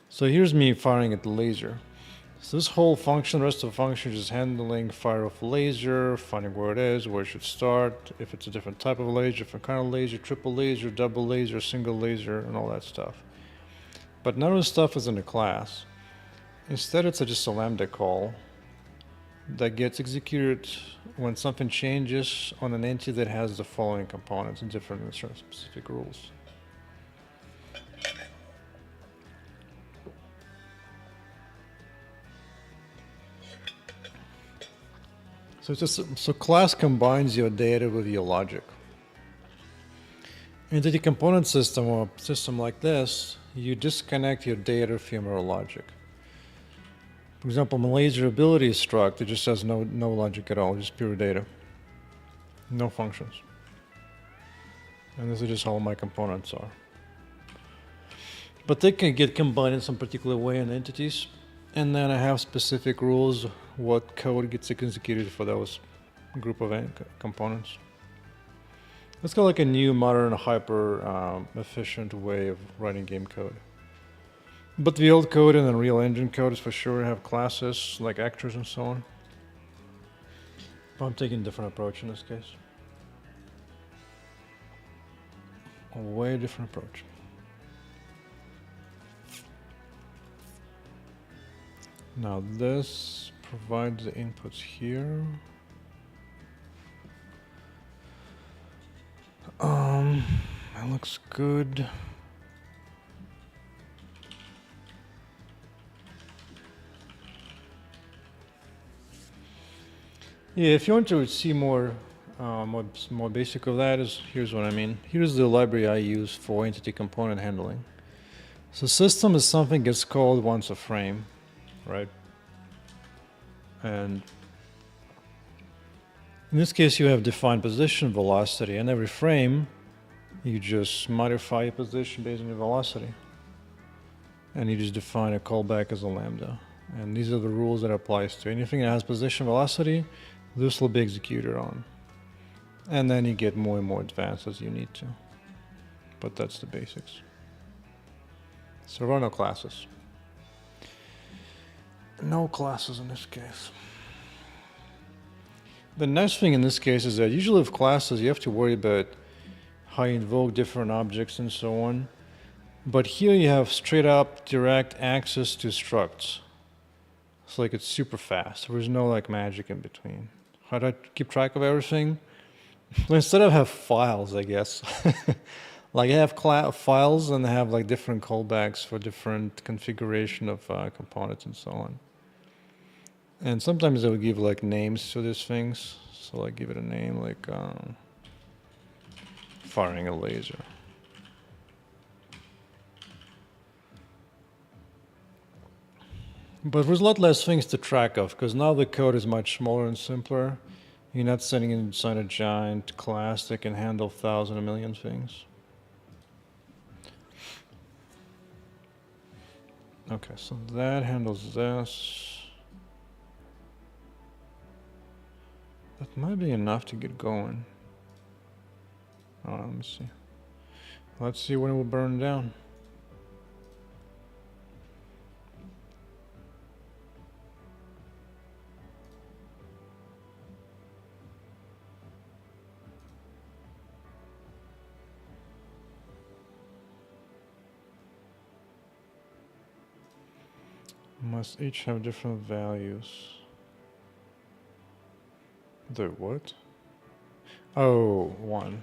So here's me firing at the laser. So this whole function, the rest of the function is just handling fire of laser, finding where it is, where it should start, if it's a different type of laser, different kind of laser, triple laser, double laser, single laser, and all that stuff. But none of the stuff is in a class. Instead, it's just a lambda call that gets executed when something changes on an entity that has the following components and different specific rules. So it's just, so class combines your data with your logic. Entity component system or system like this, you disconnect your data from your logic. For example, my laser ability struct, it just has no logic at all, just pure data. No functions. And this is just how my components are. But they can get combined in some particular way in entities. And then I have specific rules what code gets executed for those group of components. It's kind of like a new, modern, hyper efficient way of writing game code. But the old code and the real engine code is for sure have classes like actors and so on. But I'm taking a different approach in this case. A way different approach. Now this provides the inputs here. That looks good. Yeah, if you want to see more basic of that, here's what I mean. Here's the library I use for entity component handling. So system is something gets called once a frame, right? And in this case, you have defined position, velocity, and every frame, you just modify your position based on your velocity. And you just define a callback as a lambda. And these are the rules that applies to anything that has position, velocity, this will be executed on. And then you get more and more advanced as you need to. But that's the basics. So there are no classes. No classes in this case. The nice thing in this case is that usually with classes you have to worry about how you invoke different objects and so on. But here you have straight up direct access to structs. So like it's super fast. There's no like magic in between. How do I keep track of everything? Well, instead of have files, I guess. Like I have files and I have like different callbacks for different configuration of components and so on. And sometimes I would give like names to these things. So I give it a name like firing a laser. But there's a lot less things to track of because now the code is much smaller and simpler. You're not sitting inside a giant class that can handle 1,000 or million things. Okay, so that handles this. That might be enough to get going. Let me see. Let's see when it will burn down. Must each have different values. The what? Oh, one.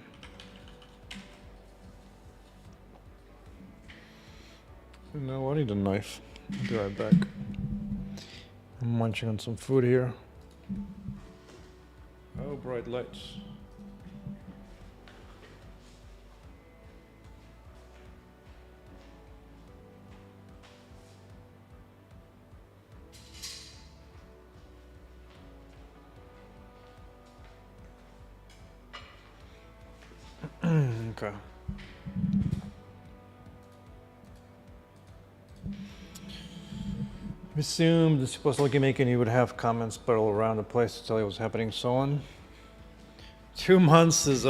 No, I need a knife. I'll be right back. I'm munching on some food here. Oh, bright lights. Okay. We assumed the supposed to making he would have comments spread around the place to tell you what's happening, so on. 2 months is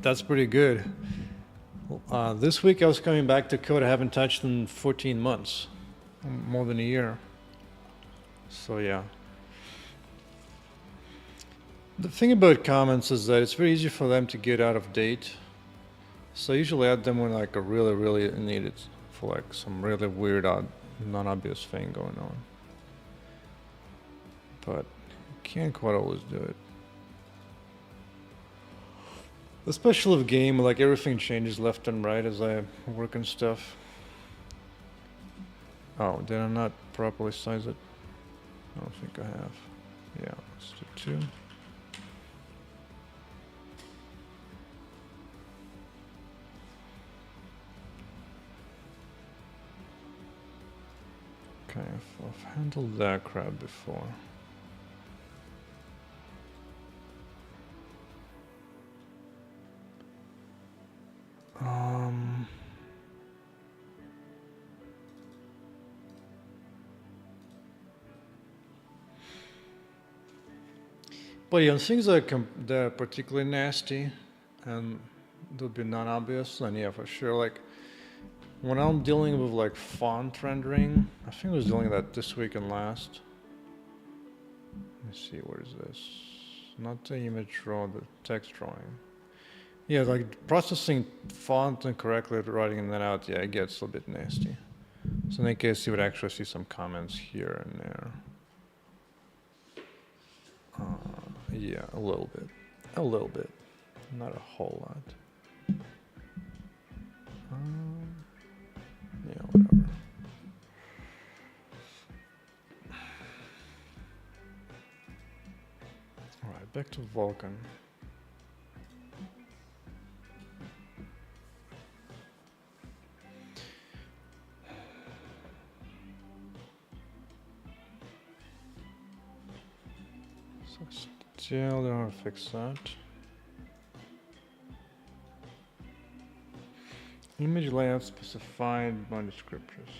that's pretty good. This week I was coming back to code I haven't touched in 14 months, more than a year. So yeah. The thing about comments is that it's very easy for them to get out of date. So I usually add them when like a really needed for like some really weird, odd, non-obvious thing going on. But you can't quite always do it. Especially with game, like everything changes left and right as I work and stuff. Oh, did I not properly size it? I don't think I have. Yeah, let's do 2. Okay, I've handled that crap before. But yeah, things that are particularly nasty and they'll be non-obvious, then yeah, for sure. Like when I'm dealing with like font rendering, I think I was dealing with that this week and last. Let me see, where is this? Not the image draw, the text drawing. Yeah, like processing font incorrectly, writing that out, yeah, it gets a bit nasty. So in that case, you would actually see some comments here and there. Yeah, a little bit, not a whole lot. Yeah, whatever. All right, back to Vulkan. So still don't want to fix that. Image layout specified by descriptors.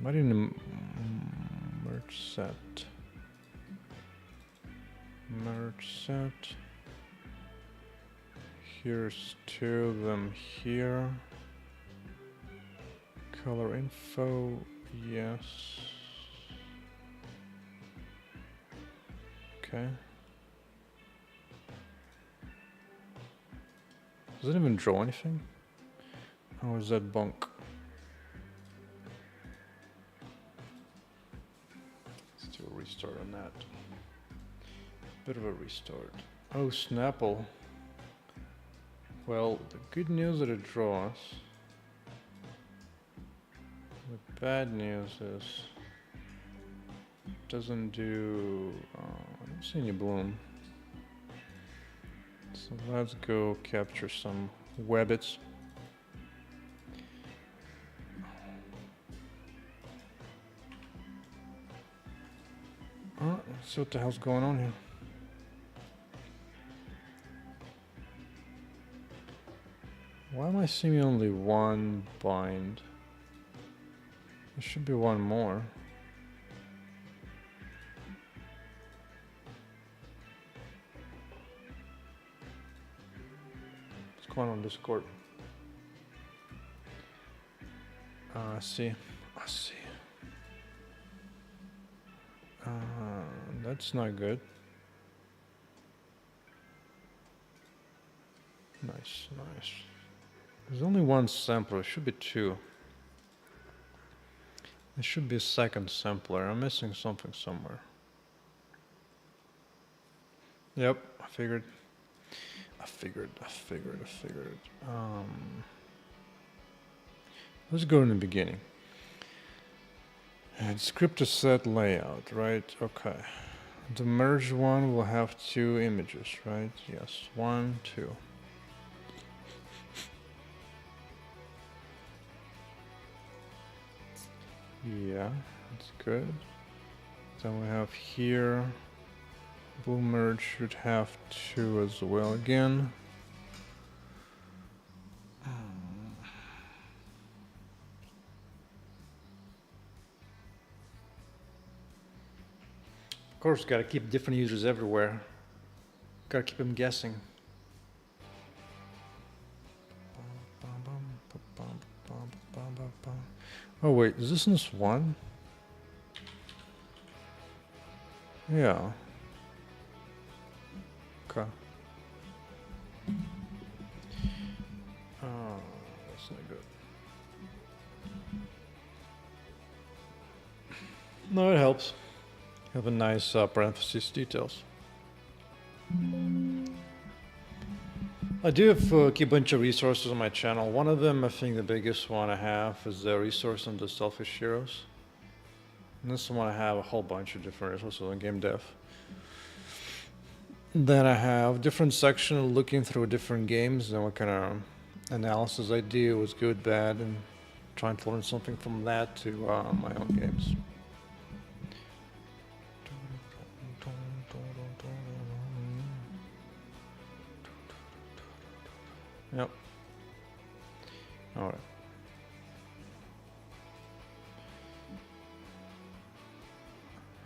Might need to merge set. Merge set. Here's 2 of them here. Color info, yes. Okay. Does it even draw anything? Or is that bunk? Let's do a restart on that. Bit of a restart. Oh, Snapple. Well, the good news that it draws. The bad news is it doesn't do. I don't see any bloom. So let's go capture some webbits. Let's see what the hell's going on here. Why am I seeing only one bind? There should be one more. What's going on Discord? I see. I see. That's not good. Nice, nice. There's only one sampler. It should be two. There should be a second sampler. I'm missing something somewhere. Yep, I figured. Let's go in the beginning. Descriptor set layout, right? Okay. The merge one will have two images, right? Yes, 1, 2. Yeah, that's good. Then we have here, Bloom merge should have 2 as well again. Of course, gotta keep different users everywhere. Gotta keep them guessing. Oh wait, is this in this one? Yeah. Okay. That's not good. No, it helps. Have a nice parentheses details. I do have a bunch of resources on my channel. One of them, I think the biggest one I have, is the resource on the selfish heroes. And this one I have a whole bunch of different resources on gamedev. Then I have different section looking through different games and what kind of analysis I do, was good, bad, and trying to learn something from that to my own games. Yep. All right.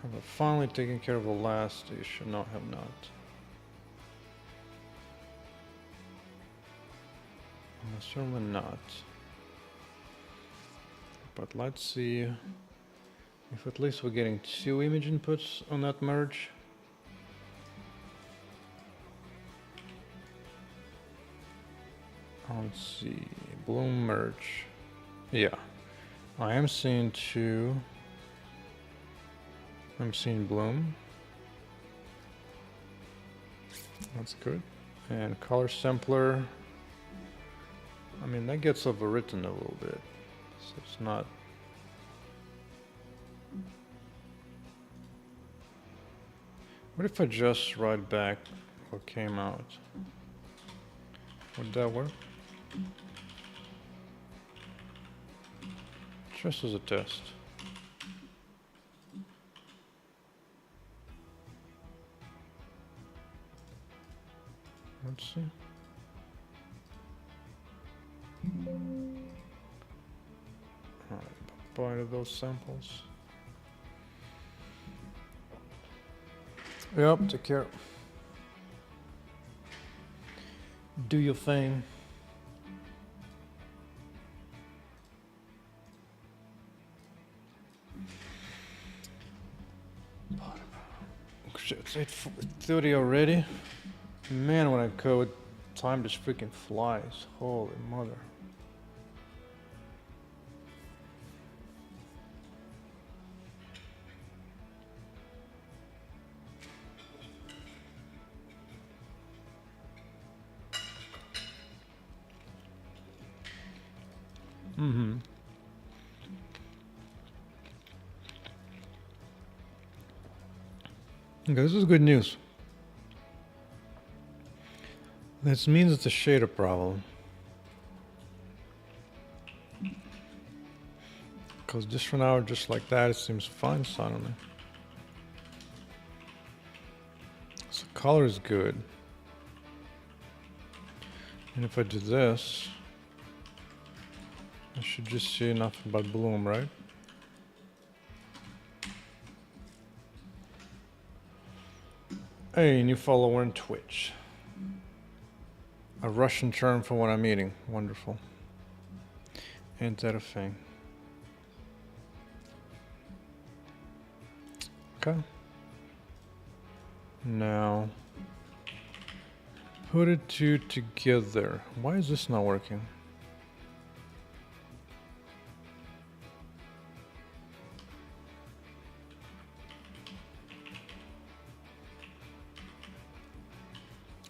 Have I finally taken care of the last issue? No, I have not. Certainly not. But let's see if at least we're getting 2 image inputs on that merge. Let's see, Bloom merge. Yeah, I am seeing 2. I'm seeing Bloom. That's good. And color sampler. I mean, that gets overwritten a little bit, so it's not. What if I just write back what came out? Would that work? Just as a test. Let's see. Alright, buy those samples. Yep, take care. Do your thing. It's 8:30 already. Man, when I code, time just freaking flies. Holy mother. Mm-hmm. Okay, this is good news. This means it's a shader problem. Because just for now, just like that, it seems fine suddenly. So color is good. And if I do this, I should just see enough about Bloom, right? Hey, new follower on Twitch. A Russian term for what I'm eating. Wonderful. Ain't that a thing? Okay. Now, put it two together. Why is this not working?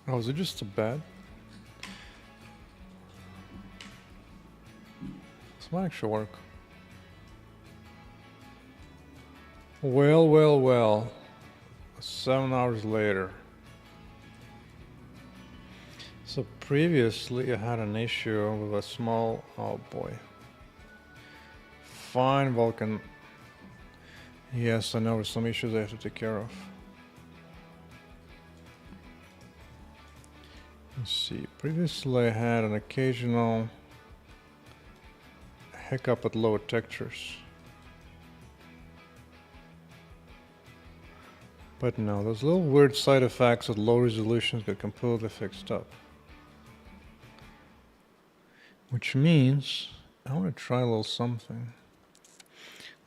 Oh, is it just a bad? This might actually work. Well, well, well. 7 hours later. So previously I had an issue with a small... Oh boy. Fine, Vulkan. Yes, I know there's some issues I have to take care of. Let's see. Previously I had an occasional hiccup at lower textures. But no, those little weird side effects at low resolutions get completely fixed up. Which means I want to try a little something.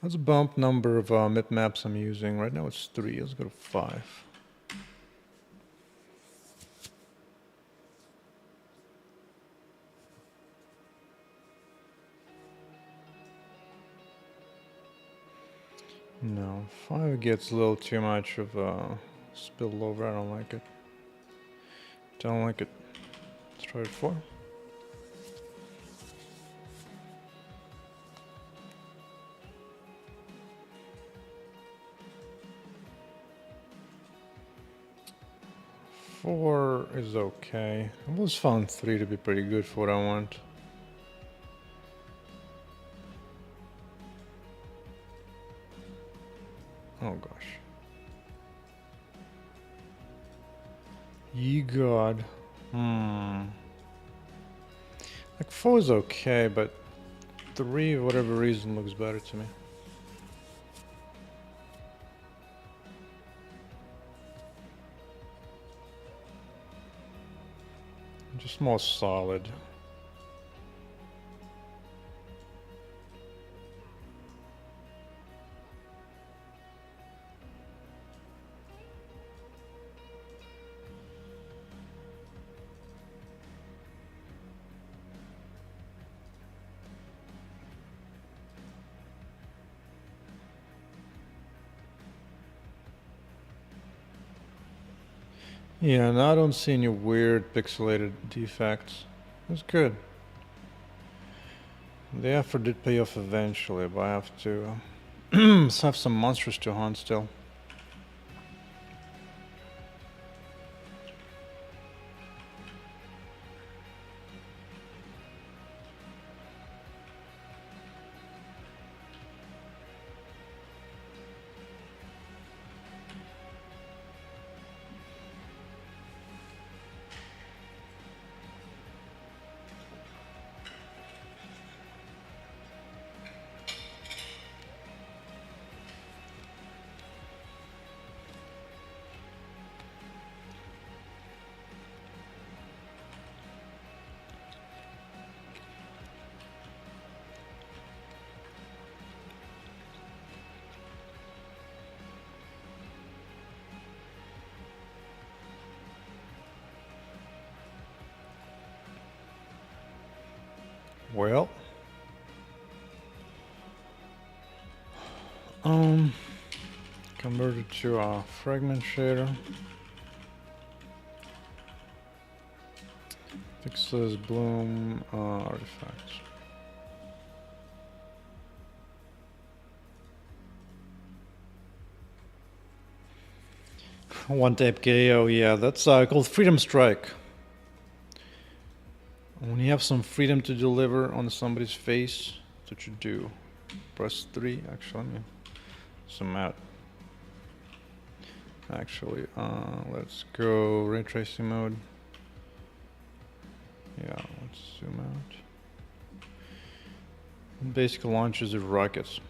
Let's bump number of bitmaps I'm using. Right now it's 3. Let's go to 5. No, 5 gets a little too much of spillover. I don't like it. Don't like it. Let's try it 4. Four is okay. I always found 3 to be pretty good for what I want. Oh gosh. Ye God. Like 4 is okay, but 3, for whatever reason, looks better to me. Just more solid. Yeah, now I don't see any weird pixelated defects. That's good. The effort did pay off eventually, but I have to have some monsters to hunt still. Well, converted to a fragment shader. Fixes Bloom artifacts. One tape KO, yeah, that's called Freedom Strike. When you have some freedom to deliver on somebody's face, that's what you do. Press 3, actually, let me zoom out. Actually, let's go ray tracing mode. Yeah, let's zoom out. Basic launches of rockets.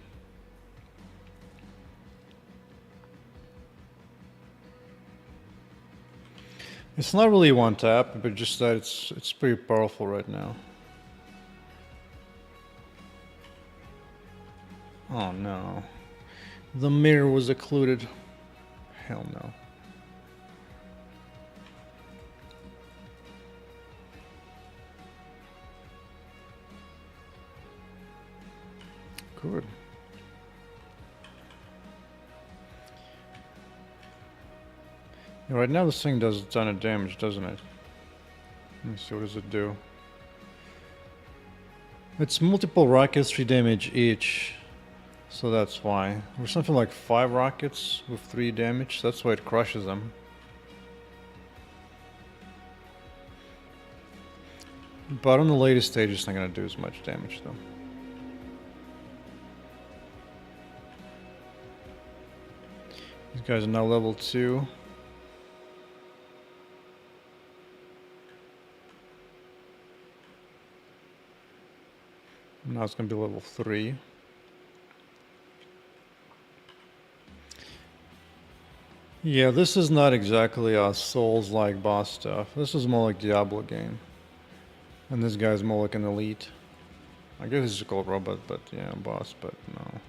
It's not really one tap, but just that it's pretty powerful right now. Oh no. The mirror was occluded. Hell no. Good. Yeah, right now this thing does a ton of damage, doesn't it? Let me see, what does it do? It's multiple rockets, 3 damage each. So that's why. Or something like 5 rockets with 3 damage. That's why it crushes them. But on the latest stage, it's not going to do as much damage though. These guys are now level 2. Now it's going to be level 3. Yeah, this is not exactly a Souls-like boss stuff. This is more like Diablo game. And this guy's more like an elite. I guess it's called robot, but yeah, boss, but no.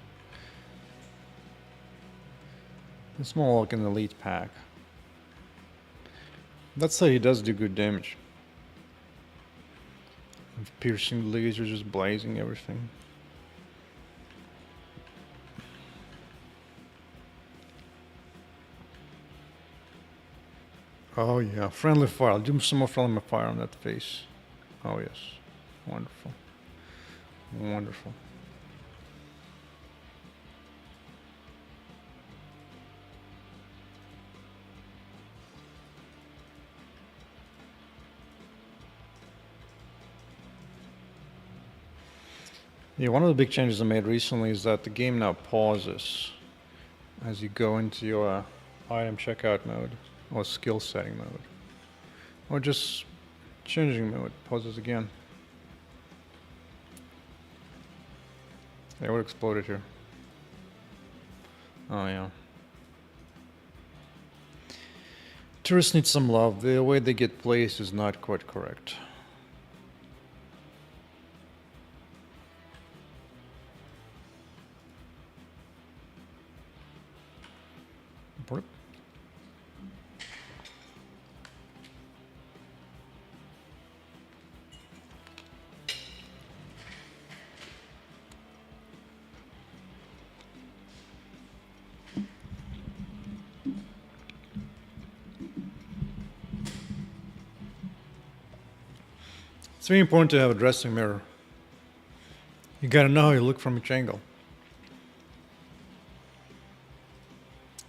It's more like an elite pack. Let's say he does do good damage. With piercing lasers just blazing everything. Oh yeah, friendly fire. I'll do some more friendly fire on that face. Oh yes, wonderful, wonderful. Yeah, one of the big changes I made recently is that the game now pauses as you go into your item checkout mode or skill setting mode, or just changing mode, pauses again. Yeah, what exploded here? Oh yeah. Tourists need some love. The way they get placed is not quite correct. Burp. It's very important to have a dressing mirror. You gotta know how you look from each angle.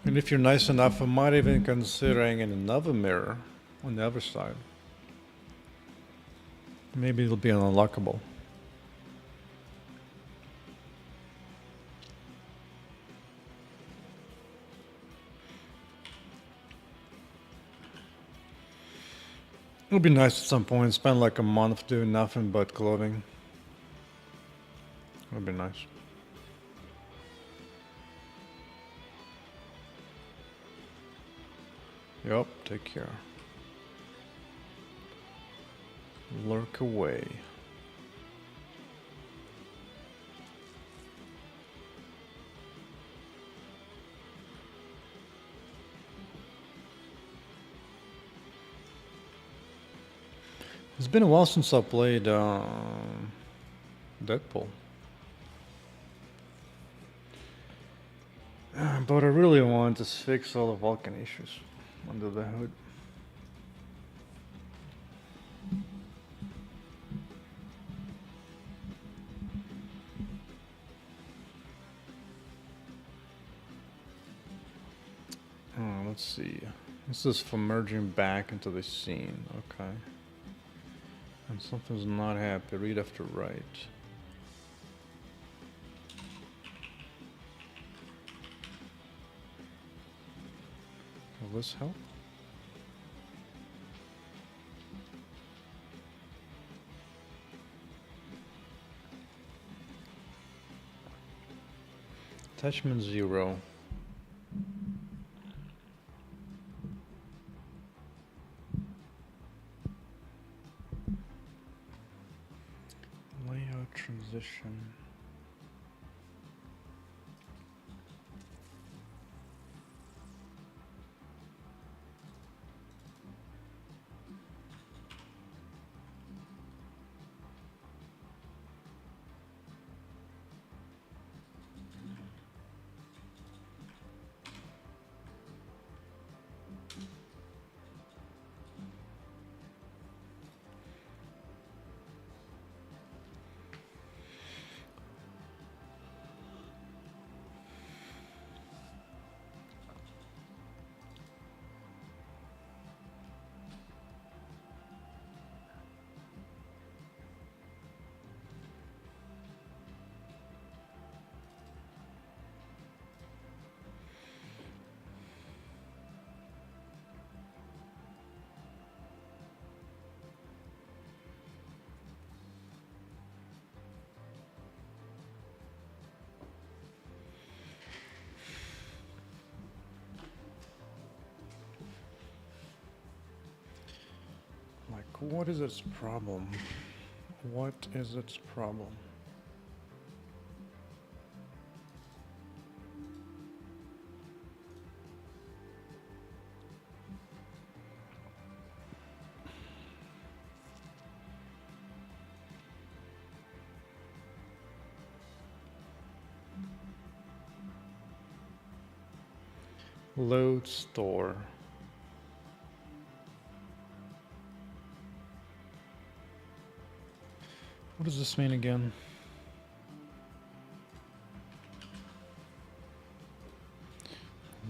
And if you're nice enough, I might even considering another mirror on the other side. Maybe it'll be unlockable. It would be nice at some point, spend like a month doing nothing but clothing. It would be nice. Yup, take care. Lurk away. It's been a while since I played Deadpool. But I really want to fix all the Vulkan issues under the hood. Let's see. This is for merging back into the scene. Okay. And something's not happy. Read after right. Will this help? Attachment 0. Layout transition. Like, what is its problem? What is its problem? Load store. What does this mean again?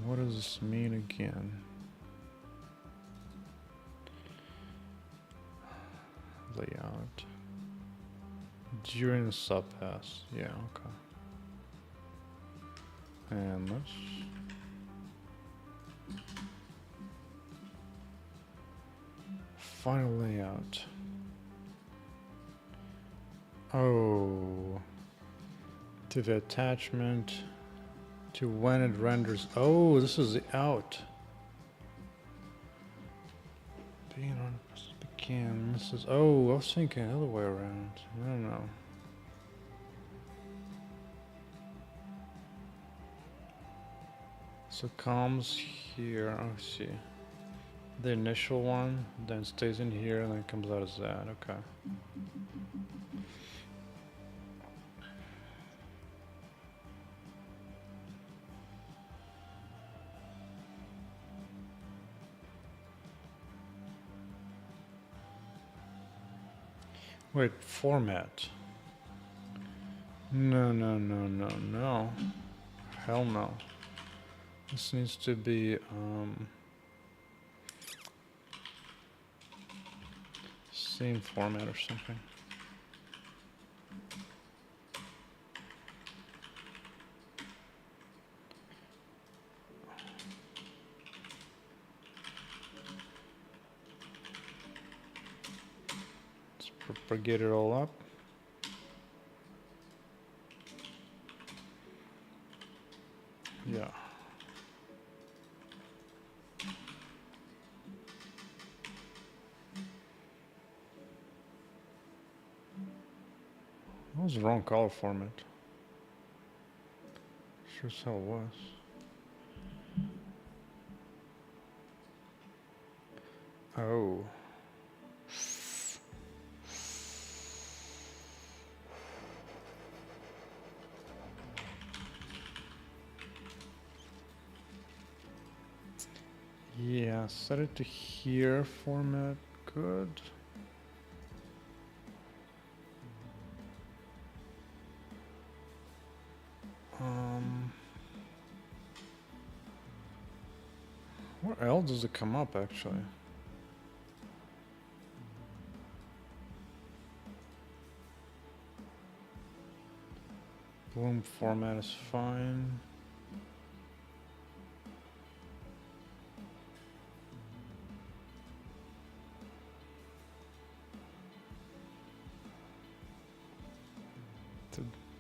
What does this mean again? Layout. During the subpass. Yeah, okay. And let's... Final layout. Oh, to the attachment, to when it renders. Oh, this is the out. Being on begin. This is. Oh, I was thinking the other way around. I don't know. So comes here. Oh, see. The initial one, then stays in here, and then comes out as that. Okay. Wait, format. No, no, no, no, no. Hell no. This needs to be, same format or something. Let's propagate it all up. Yeah. That was the wrong color format. Sure as hell was. Oh. Yeah, set it to here format. Good. Where else does it come up actually? Bloom format is fine.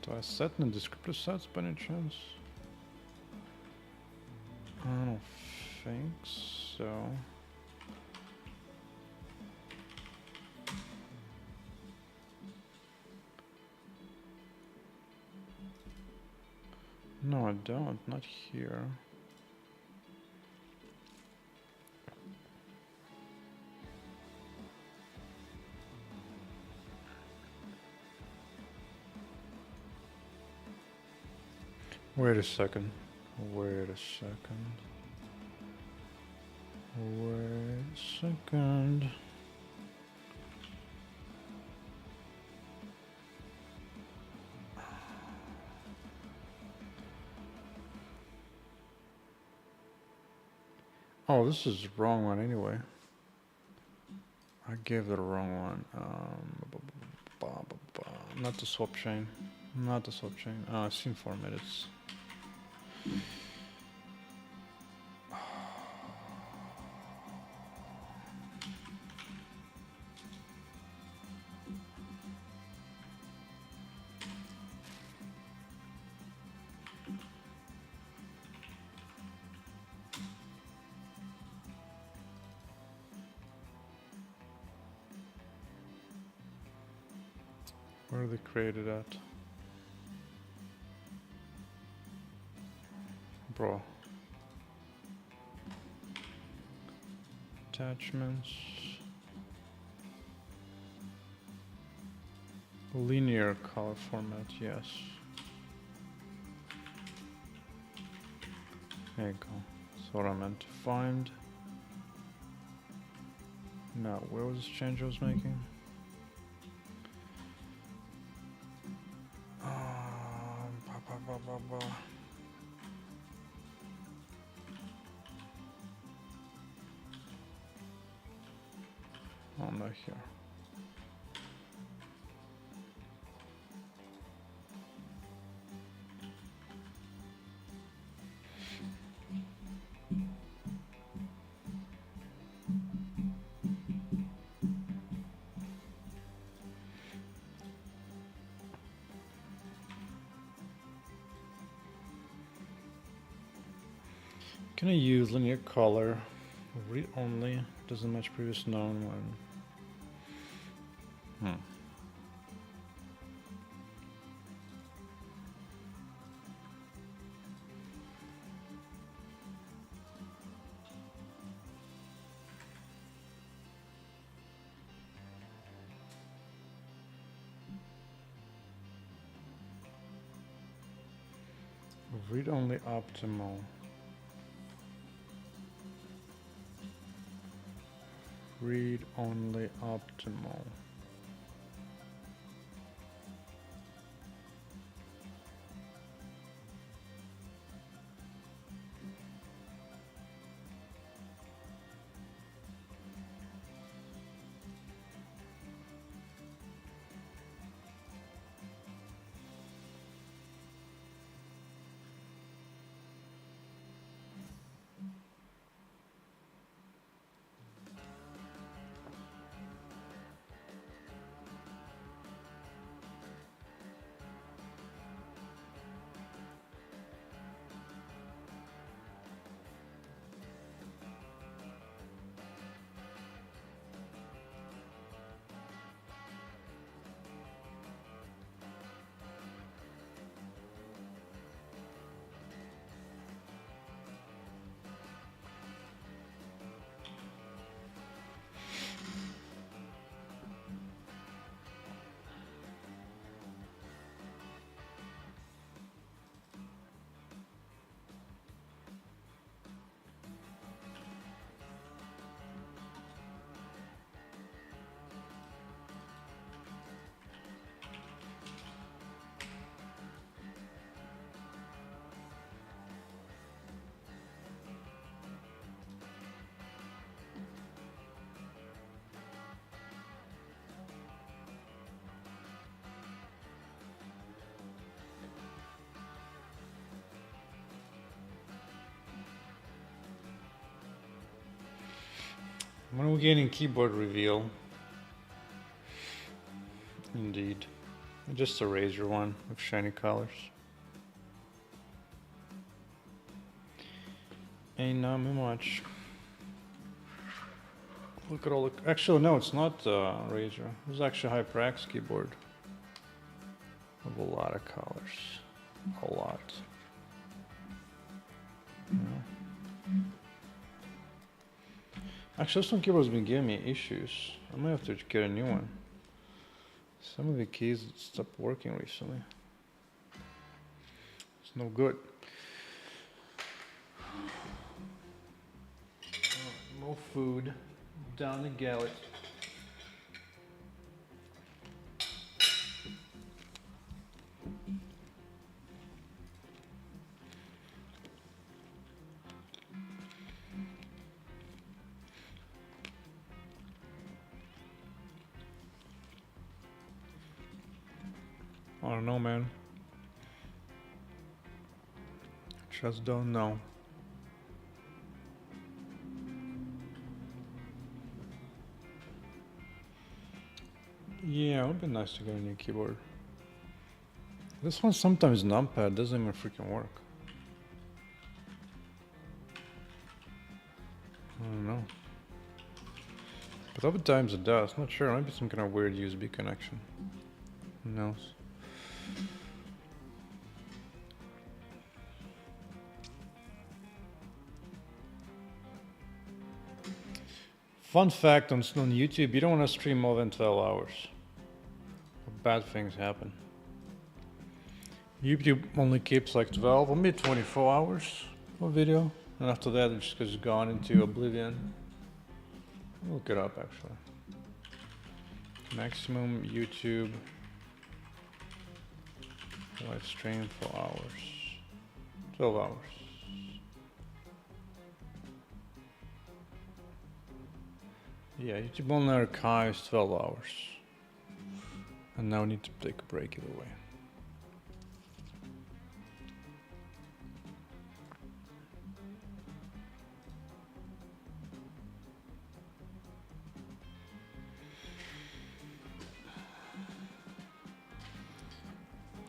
Do I set in the descriptor sets by any chance? I don't think so. No, I don't. Not here. Wait a second. Wait a second. Wait a second. Oh, this is the wrong one anyway. I gave the wrong one. Not the swap chain. Not the swap chain. Scene format. It's. Where are they created at? Bro. Attachments. Linear color format, yes. There you go. That's what I meant to find. Now, where was this change I was making? Oh, not here. Can I use linear color? Read only doesn't match previous known one. Read only optimal. Read only optimal. When are we getting keyboard reveal? Indeed. Just a razor one with shiny colors. Ain't not much. Look at all the. Actually, no, it's not Razer. It's actually HyperX keyboard. With a lot of colors. A lot. Yeah. Actually, this one keyboard's been giving me issues. I might have to get a new one. Some of the keys stopped working recently. It's no good. More food down the gullet. I don't know, man. Just don't know. Yeah, it would be nice to get a new keyboard. This one sometimes numpad doesn't even freaking work. I don't know. But other times it does. Not sure. Maybe some kind of weird USB connection. Who knows? Fun fact on YouTube, you don't want to stream more than 12 hours. Bad things happen. YouTube only keeps like 12 or maybe 24 hours of video. And after that it just goes gone into oblivion. I'll look it up actually. Maximum YouTube live stream for hours. 12 hours. Yeah, YouTube only archives 12 hours. And now we need to take a break either way.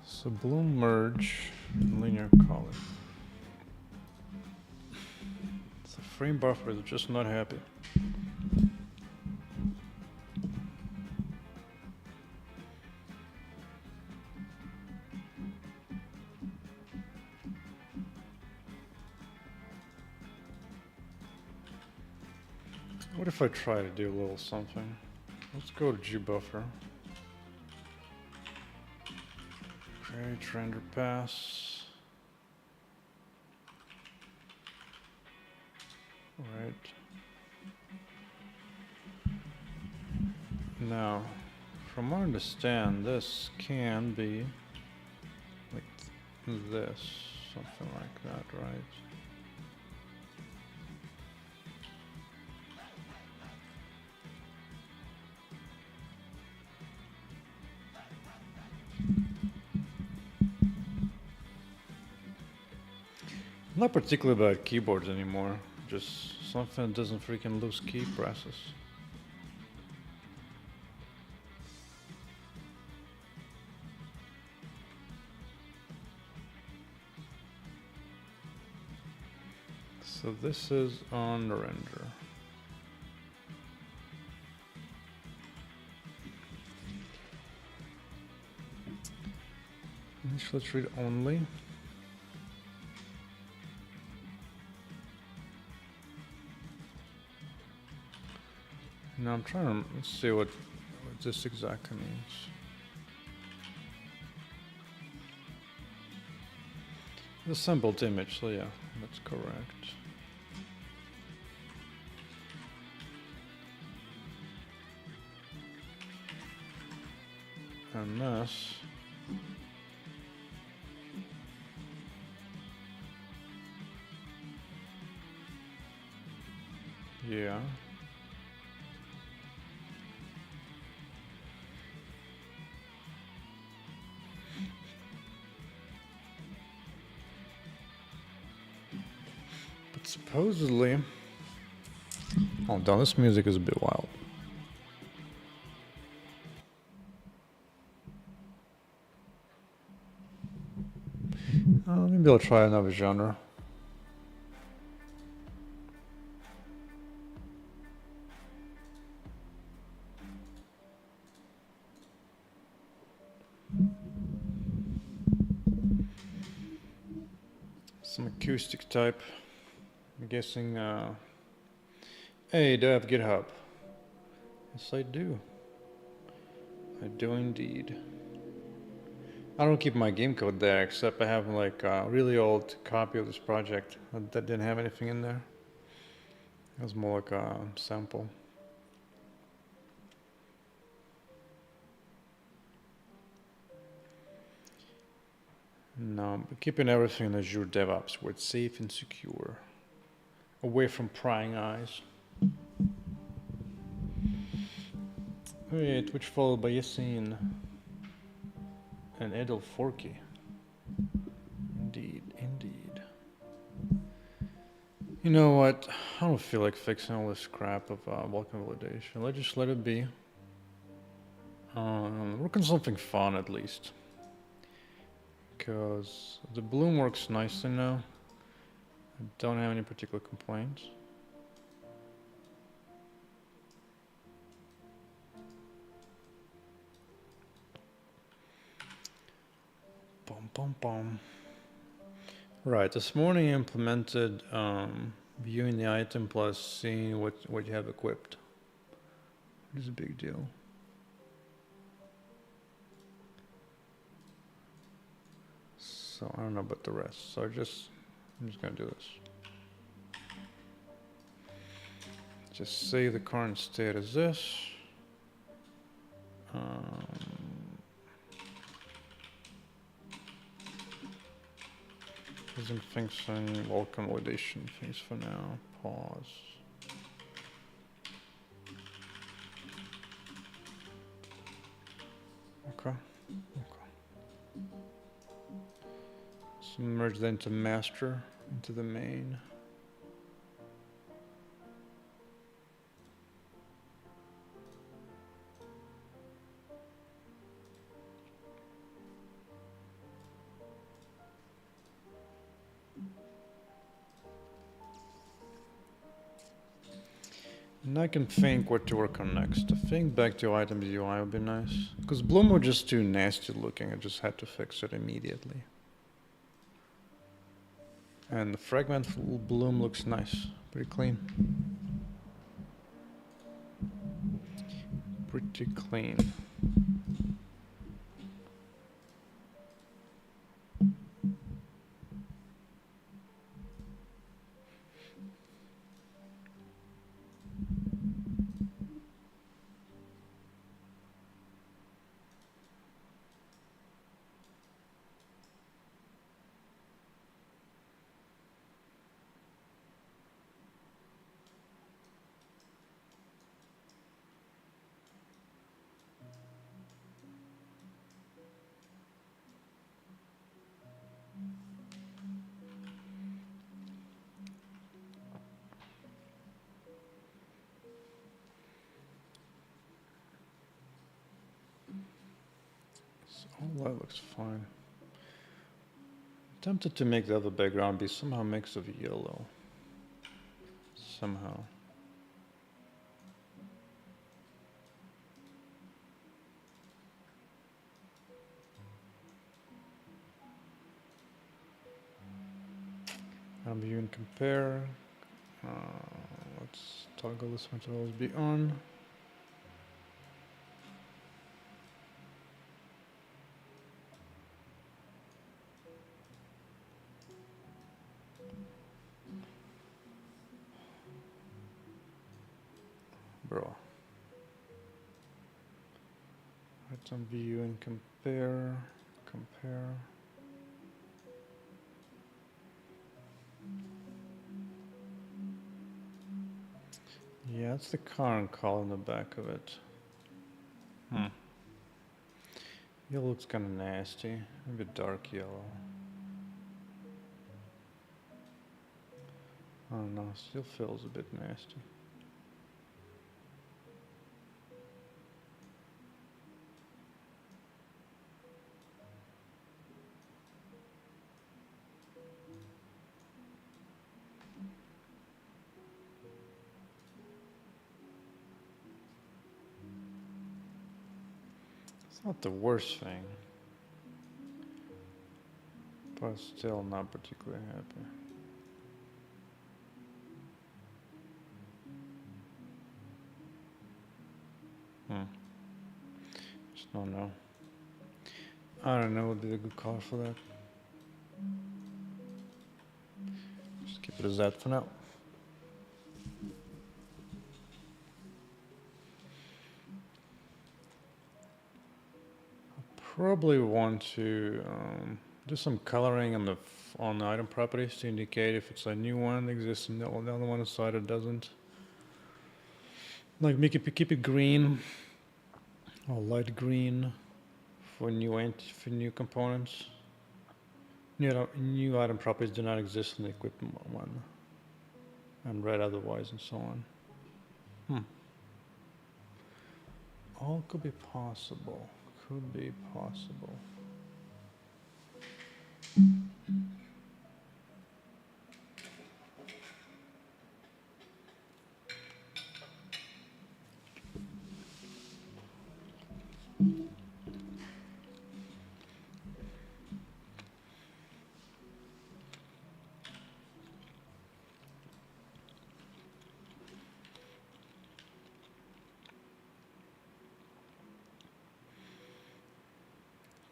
So Bloom merge, linear color. The frame buffer is just not happy. What if I try to do a little something? Let's go to gbuffer. Create render pass. Right. Now, from what I understand, this can be like this, something like that, right? I'm not particularly about keyboards anymore, just something that doesn't freaking lose key presses. So this is on render. Initial treat only. Now I'm trying to let's see what this exactly means. The assembled image, so yeah, that's correct. And this. Yeah. But supposedly, oh, damn, this music is a bit wild. Maybe I'll try another genre. Some acoustic type. I'm guessing, hey, do I have GitHub? Yes, I do. I do indeed. I don't keep my game code there, except I have like a really old copy of this project that didn't have anything in there. It was more like a sample. No, but keeping everything in Azure DevOps where it's safe and secure. Away from prying eyes. Wait, which followed by Yassine and Edel Forky. Indeed, indeed. You know what? I don't feel like fixing all this crap of Vulkan validation. Let's just let it be. Work on something fun at least. Because the Bloom works nicely now. I don't have any particular complaints. Bum bum bum. Right, this morning I implemented viewing the item plus seeing what you have equipped. It is a big deal. So I don't know about the rest. So I'm just gonna do this. Just say the current state is this. Using things in Vulkan validation things for now. Pause. Okay. So merge that into master, into the main. And I can think what to work on next. I think back to items UI would be nice. Because Bloom was just too nasty looking. I just had to fix it immediately. And the fragment Bloom looks nice. Pretty clean. Pretty clean. Oh, that looks fine. Tempted to make the other background be somehow a mix of yellow. Somehow. View and compare. Let's toggle this one to always be on. Bro. Item view and compare. Compare. Yeah, it's the current color in the back of it. Yellow looks kind of nasty. Maybe dark yellow. I don't know, still feels a bit nasty. It's not the worst thing. But still not particularly happy. Just don't know. I don't know what would be a good color for that. Just keep it as that for now. Probably want to do some coloring on the item properties to indicate if it's a new one that exists and the other one on the side it doesn't. Like keep it green or light green for new components. New item properties do not exist in the equipment one, and red otherwise, and so on. All could be possible. Could be possible.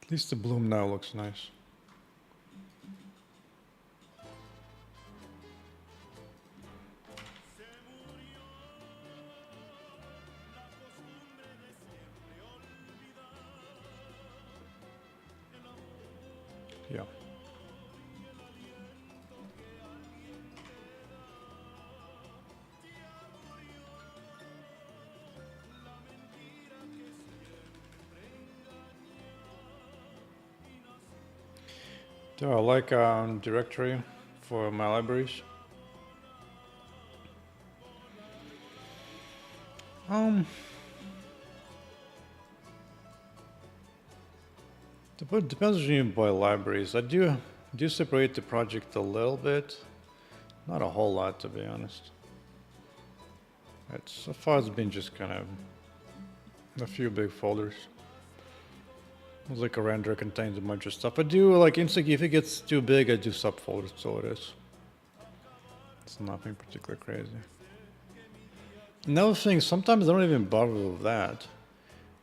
At least the bloom now looks nice. Yeah. Do I like directory for my libraries? Depends on you by libraries. I do separate the project a little bit, not a whole lot to be honest. So far it's been just kind of a few big folders. It's like a render contains a bunch of stuff. I do like if it gets too big, I do subfolders, so it is. It's nothing particularly crazy. Another thing, sometimes I don't even bother with that.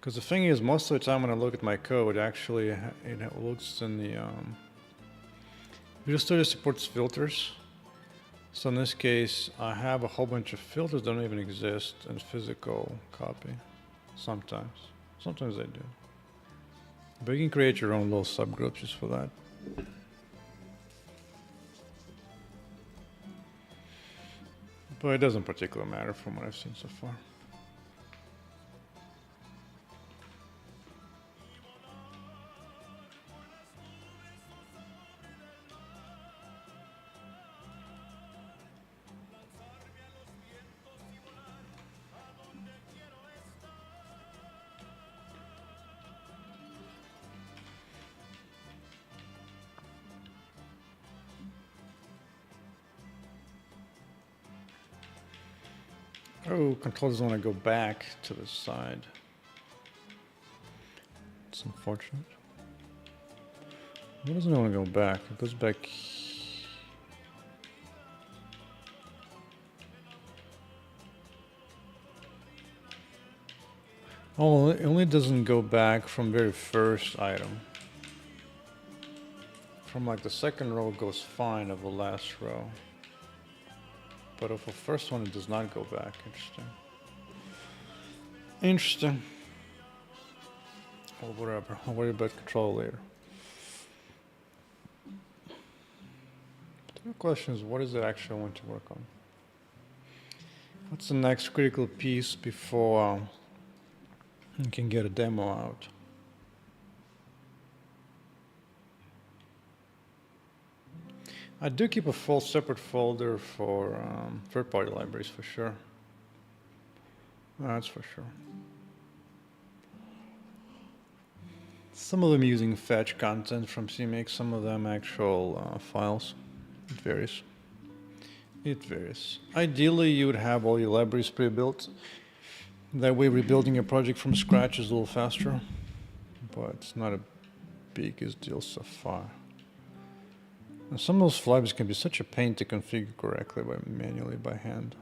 Because the thing is, most of the time when I look at my code, actually it looks in the... Visual Studio supports filters. So in this case, I have a whole bunch of filters that don't even exist in physical copy. Sometimes. Sometimes they do. But you can create your own little subgroups just for that. But it doesn't particularly matter from what I've seen so far. Oh, control doesn't want to go back to the side. It's unfortunate. It doesn't want to go back. It goes back. Oh, it only doesn't go back from very first item. From like the second row goes fine of the last row. But of the first one, it does not go back. Interesting. Interesting. Or whatever. I'll worry about control later. The question is, what is it actually I want to work on? What's the next critical piece before you can get a demo out? I do keep a full separate folder for third-party libraries for sure. That's for sure. Some of them using fetch content from CMake, some of them actual files. It varies. It varies. Ideally, you would have all your libraries pre-built. That way, rebuilding your project from scratch is a little faster, but it's not a biggest deal so far. And some of those flags can be such a pain to configure correctly manually by hand.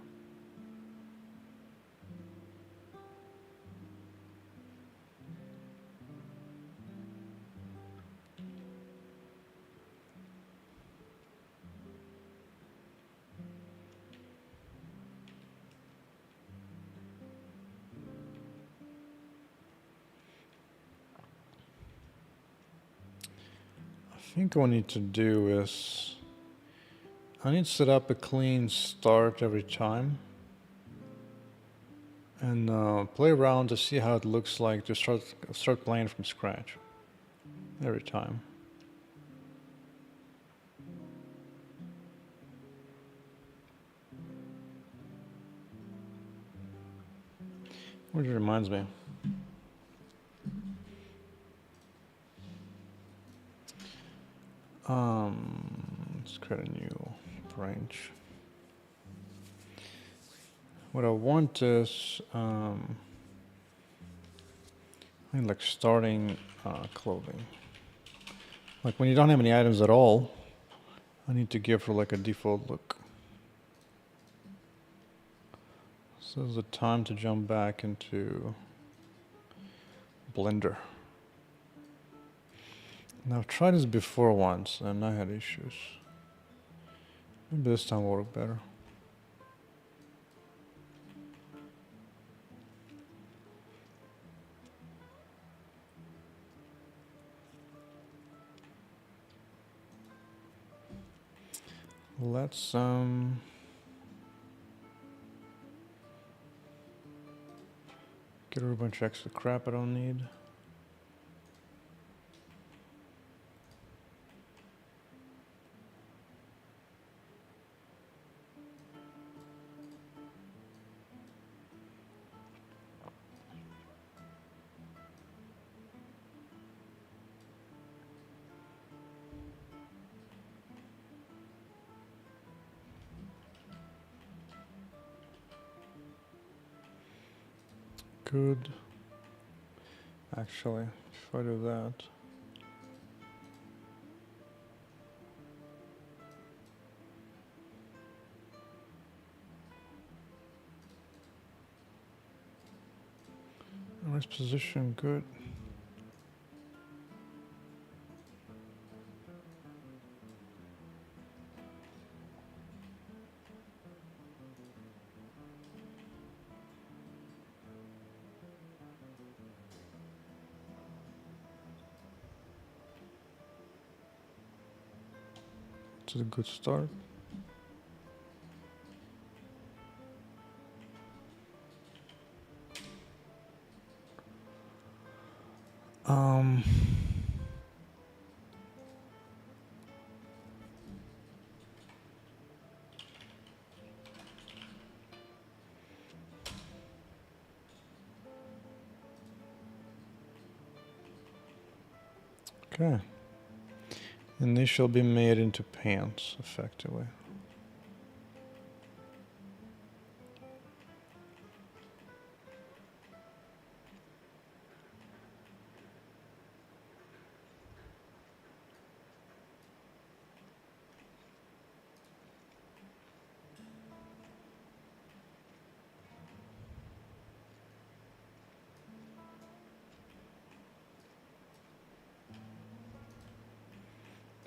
I think what I need to do is I need to set up a clean start every time and play around to see how it looks like to start playing from scratch every time. Which reminds me. Let's create a new branch. What I want is, I mean, like starting clothing. Like when you don't have any items at all, I need to give her like a default look. So this is the time to jump back into Blender. Now I've tried this before once and I had issues. Maybe this time will work better. Let's get rid of a bunch of extra crap I don't need. Good. Actually, if I do that, nice position, good. It's a good start. Okay. And these shall be made into pants, effectively.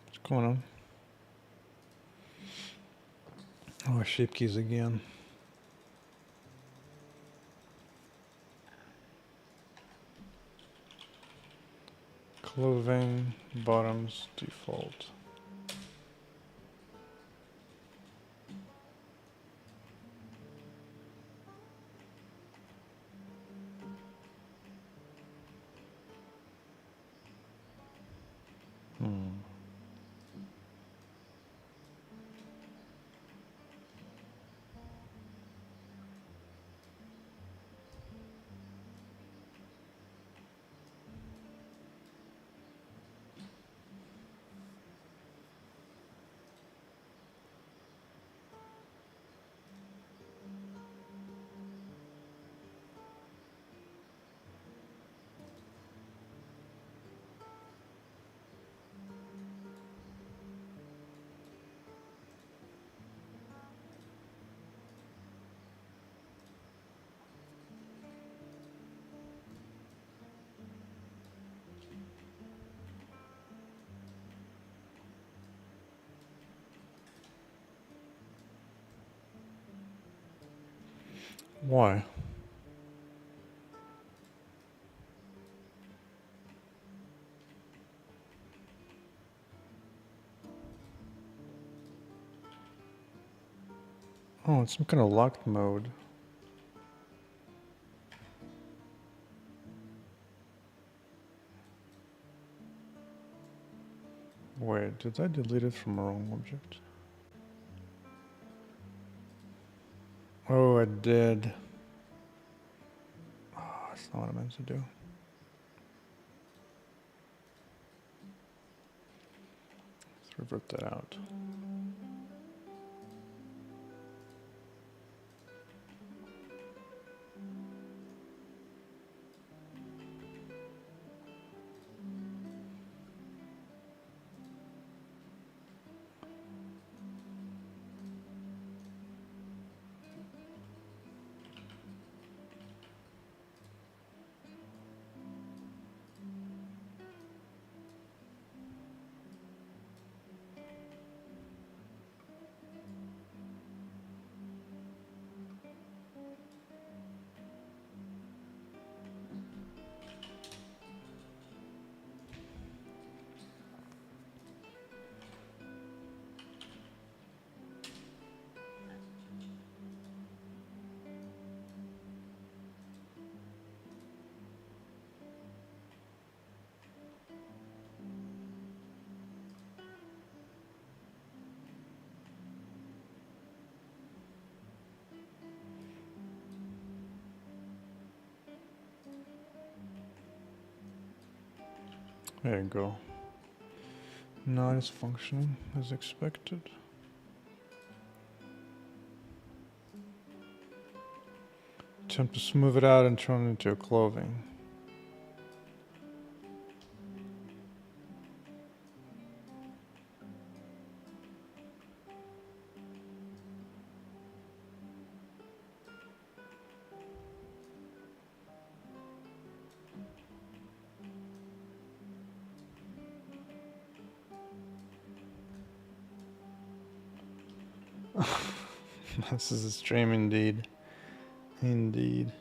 What's going on? Oh, shape keys again. Clothing, bottoms, default. Why? Oh, it's some kind of locked mode. Wait, did I delete it from a wrong object? Oh, I did. Oh, that's not what I meant to do. Let's revert that out. There you go. Now it's functioning as expected. Attempt to smooth it out and turn it into a clothing. This is a stream indeed. Indeed.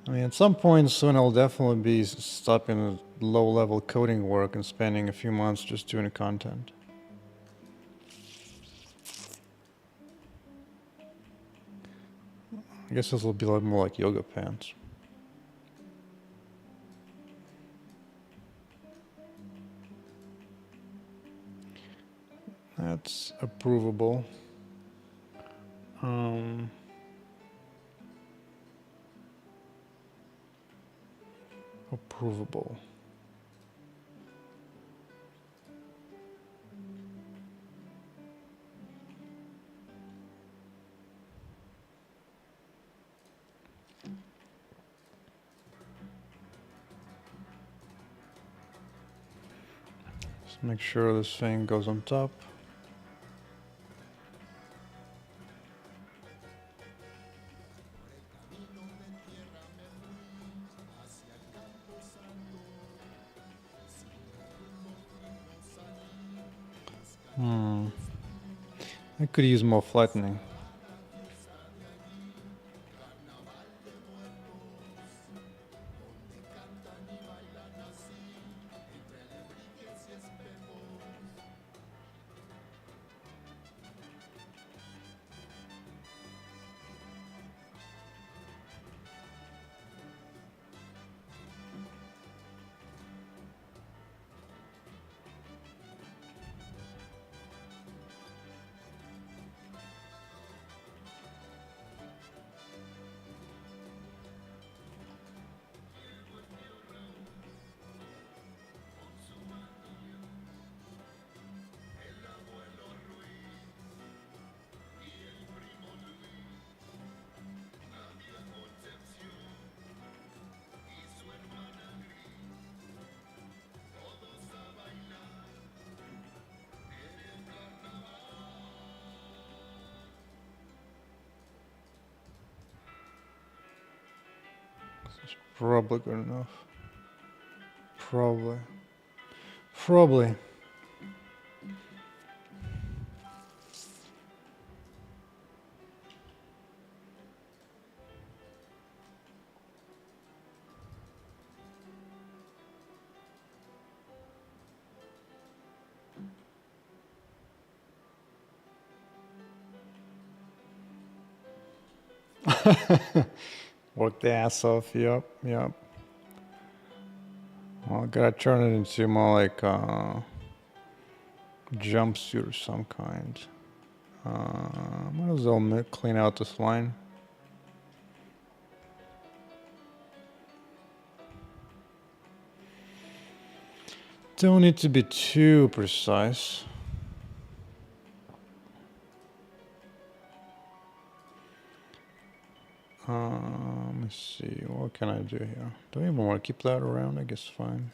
I mean, at some point soon I'll definitely be stopping the low-level coding work and spending a few months just doing the content. I guess this will be a lot more like yoga pants. That's approvable. Approvable. Just make sure this thing goes on top. I could use more flattening. It's probably good enough. Probably. Probably. Work the ass off. Yep, yep. Well, I gotta turn it into more like jumpsuit of some kind. Might as well clean out this line. Don't need to be too precise. Let me see, what can I do here? Do I even want to keep that around? I guess fine.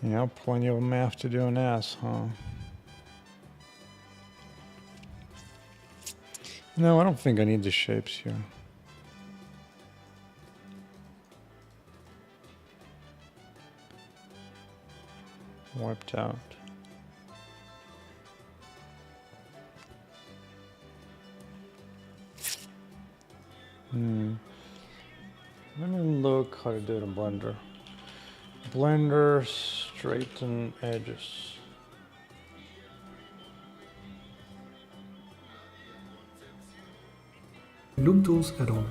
Yeah, plenty of math to do an ass, huh? No, I don't think I need the shapes here. Wiped out. Let me look how to do it in Blender. Blender, straighten edges. Loop Tools add-on.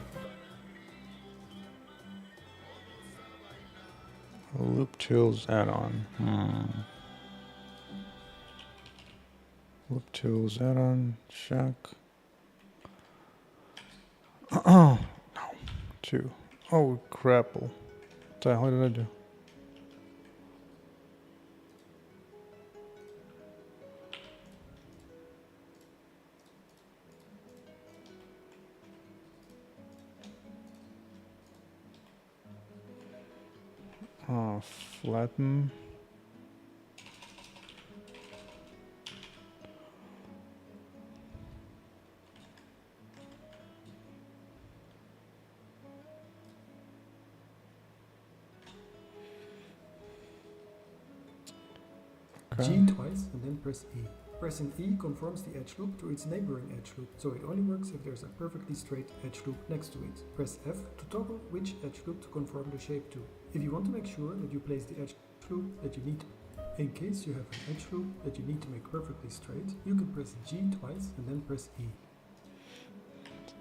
Loop Tools add-on. Loop Tools add-on. Check. Oh, no. 2. Oh, crap. What the hell did I do? Flatten. G twice and then press E. Pressing E conforms the edge loop to its neighboring edge loop, so it only works if there's a perfectly straight edge loop next to it. Press F to toggle which edge loop to conform the shape to. If you want to make sure that you place the edge loop that you need, in case you have an edge loop that you need to make perfectly straight, you can press G twice and then press E.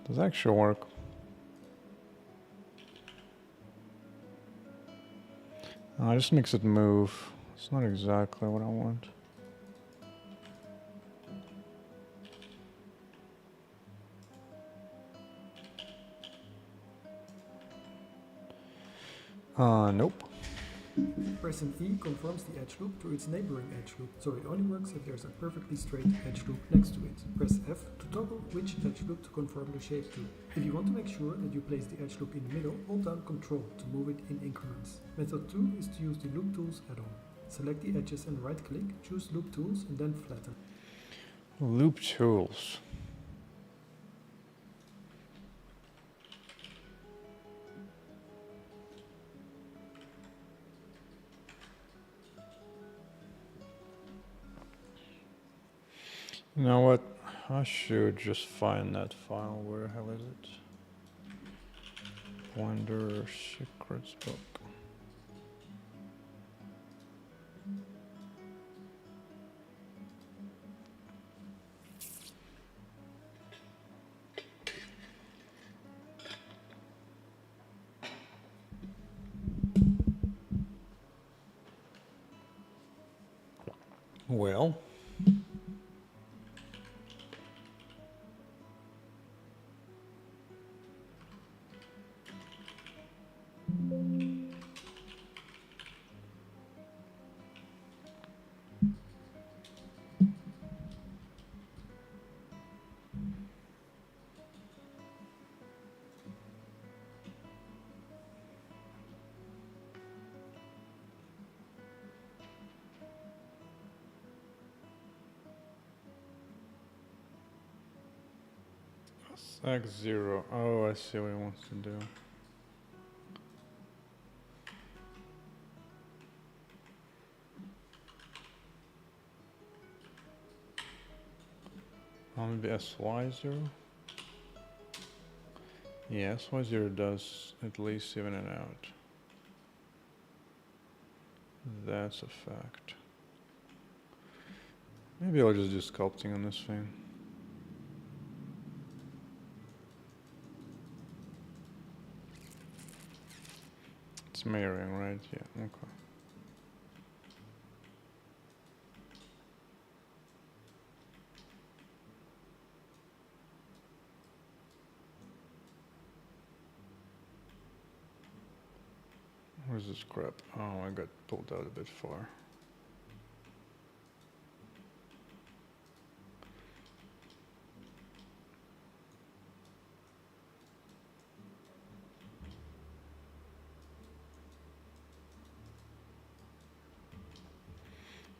Does that actually work? Just makes it move. It's not exactly what I want. Nope. Pressing E conforms the edge loop to its neighboring edge loop, so it only works if there's a perfectly straight edge loop next to it. Press F to toggle which edge loop to conform the shape to. If you want to make sure that you place the edge loop in the middle, hold down Ctrl to move it in increments. Method 2 is to use the Loop Tools add-on. Select the edges and right-click, choose Loop Tools and then Flatten. Loop Tools. You know what? I should just find that file. Where the hell is it? Blender Secrets Book. Well. X0. Oh, I see what he wants to do. Maybe SY0? Yeah, SY0 does at least even it out. That's a fact. Maybe I'll just do sculpting on this thing. It's mirroring, right? Yeah, okay. Where's this crap? Oh, I got pulled out a bit far.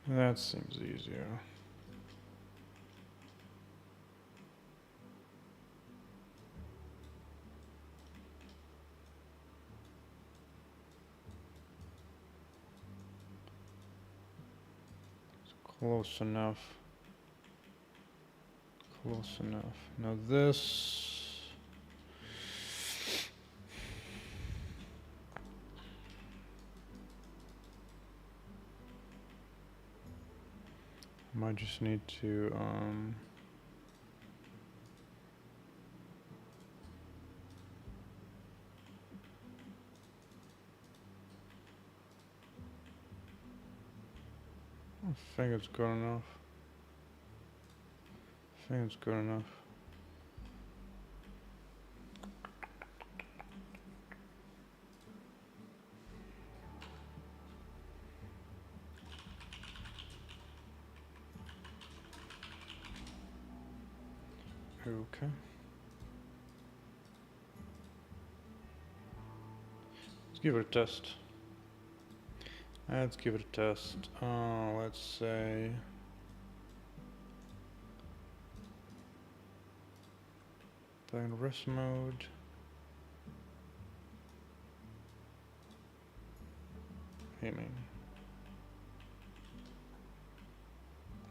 That seems easier. Close enough. Close enough. Now this... Might just need to I think it's good enough. I think it's good enough. Okay. Let's give it a test. Let's give it a test. Let's say play in rest mode. Aiming.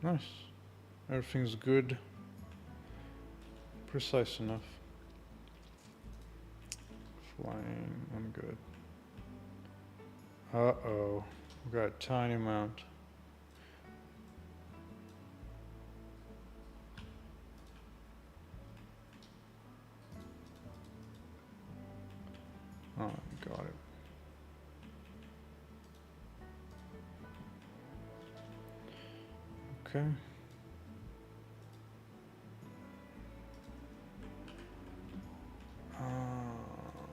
Nice. Everything's good. Precise enough. Flying, I'm good. Uh-oh. We got a tiny amount. Oh, got it. Okay.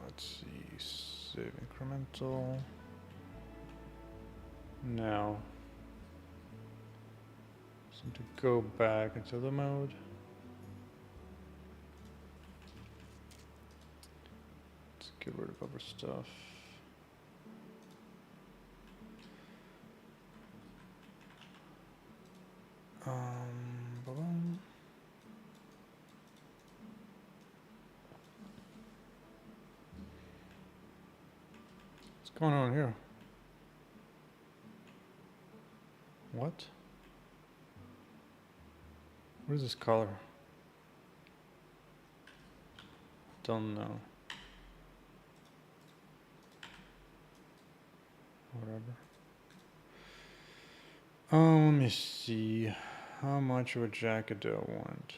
Let's see. Save incremental. Now, so to go back into the mode. Let's get rid of other stuff. Ba-bum. What's going on here? What? What is this color? Don't know. Whatever. Let me see. How much of a jacket do I want?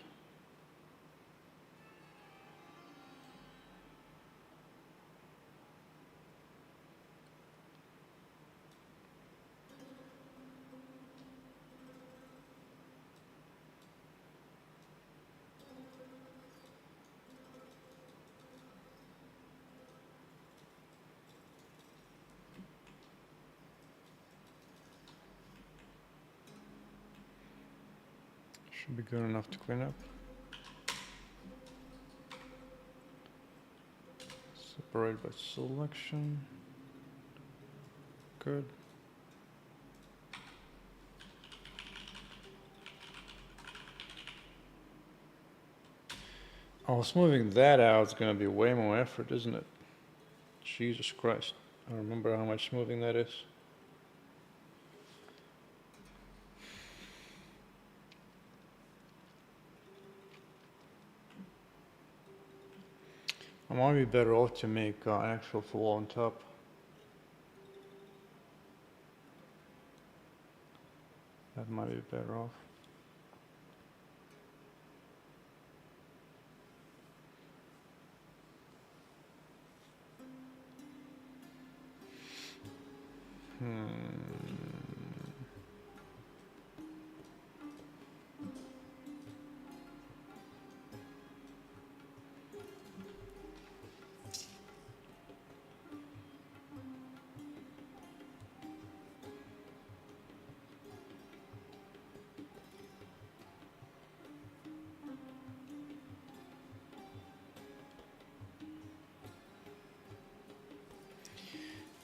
Should be good enough to clean up. Separate by selection. Good. Oh, smoothing that out is gonna be way more effort, isn't it? Jesus Christ. I don't remember how much smoothing that is. I might be better off to make actual flow on top. That might be better off.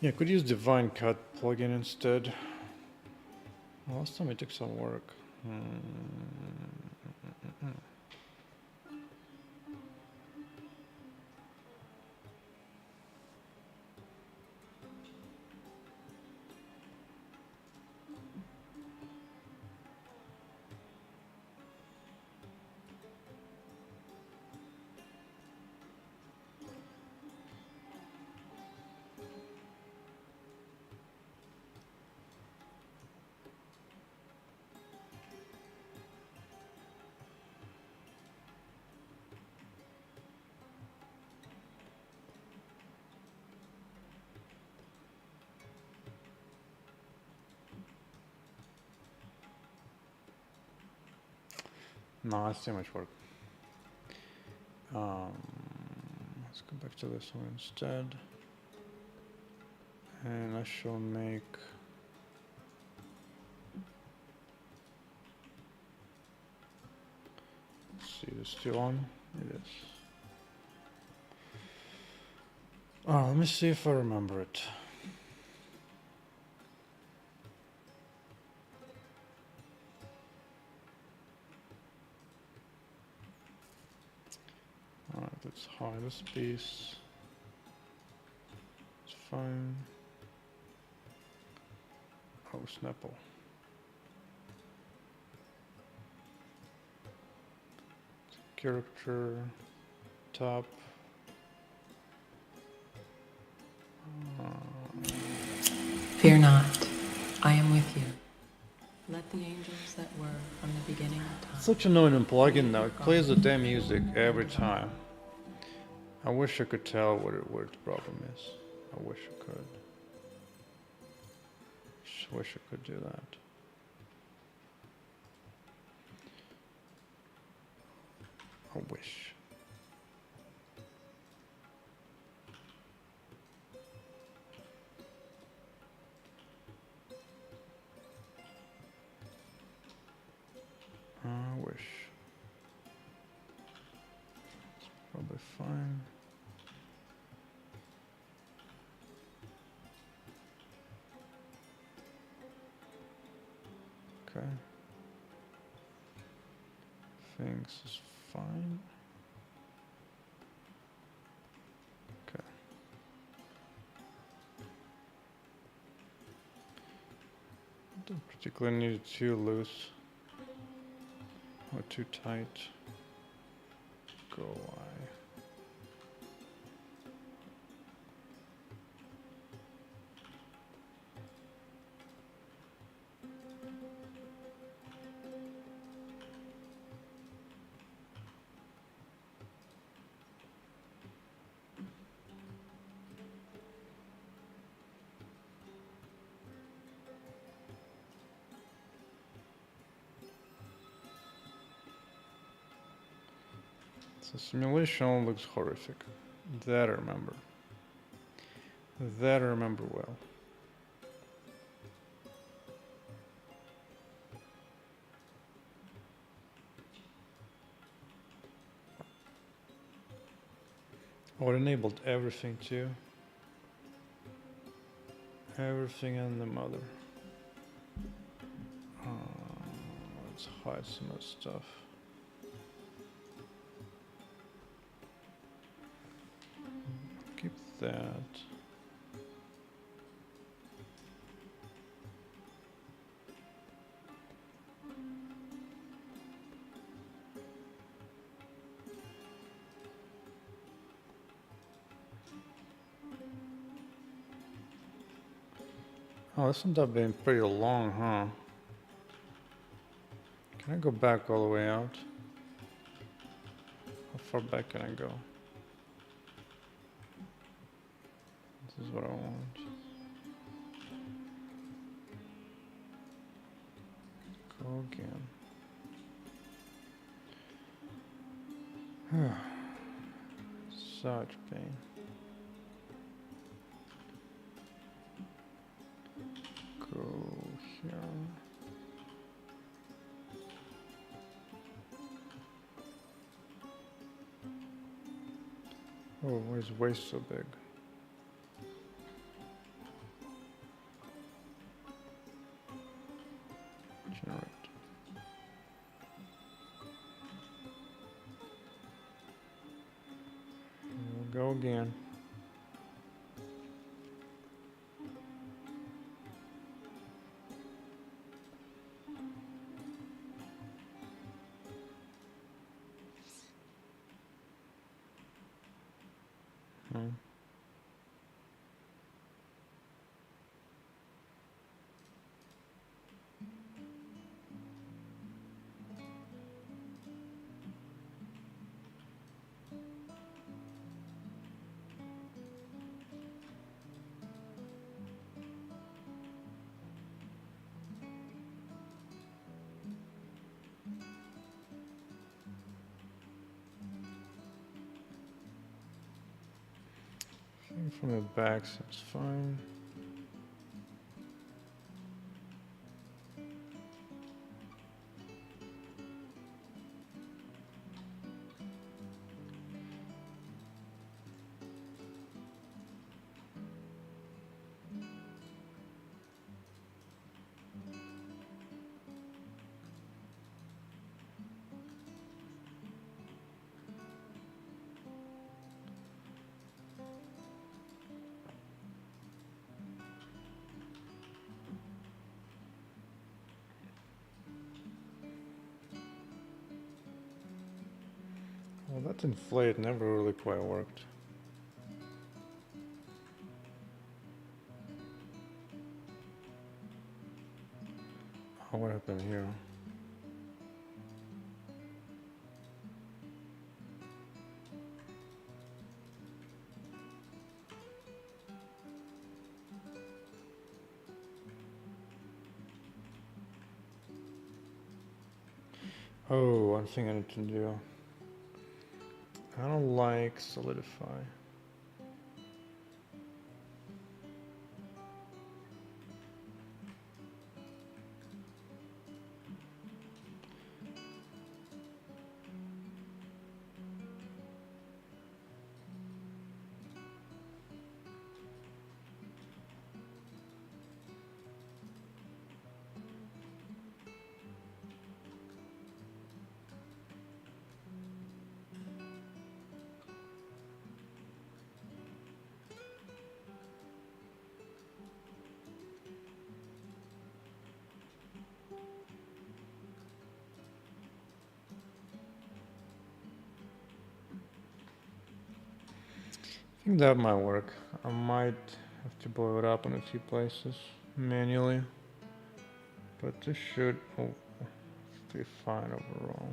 Yeah, I could use Divine Cut plugin instead. Last time it took some work. No, that's too much work. Let's go back to this one instead. And I shall make let's see, is it still on? It is. Oh, let me see if I remember it. Alright, let's hide this piece. It's fine. Oh, Snapple. Character, top. Fear not, I am with you. Let the angels that were from the beginning of time. Such an annoying plugin now. It plays the damn music every time. I wish I could tell what the problem is. I wish I could. Just wish I could do that. I wish. I wish. It's probably fine. Okay. Things is fine. Okay. Don't particularly need it too loose or too tight. Go away. The simulation looks horrific. That I remember. That I remember well. Oh, it enabled everything too. Everything and the mother. Let's hide some of the stuff. skip that. Oh, this ended up being pretty long, huh? Can I go back all the way out? How far back can I go? This is what I want. Go again. Such pain. Go here. Oh, why is waist so big? Generate. We'll go again. From the back seems fine. Well, that inflate never really quite worked. Oh, what happened here? Oh, one thing I need to do. I don't like solidify. I think that might work. I might have to blow it up in a few places manually, but this should be fine overall.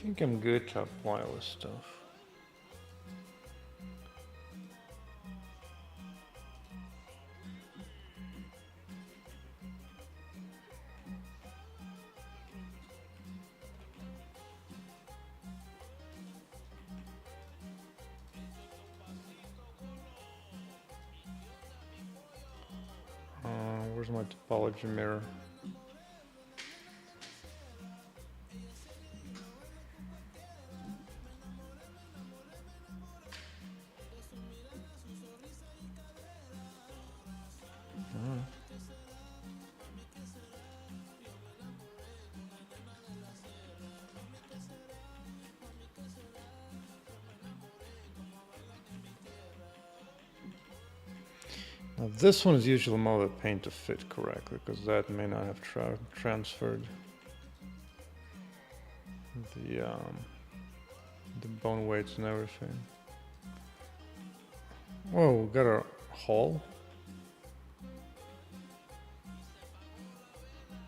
think I'm good to apply all this stuff. Where's my topology mirror? Now this one is usually more of a pain to fit correctly because that may not have transferred the bone weights and everything. Whoa, we got a hole.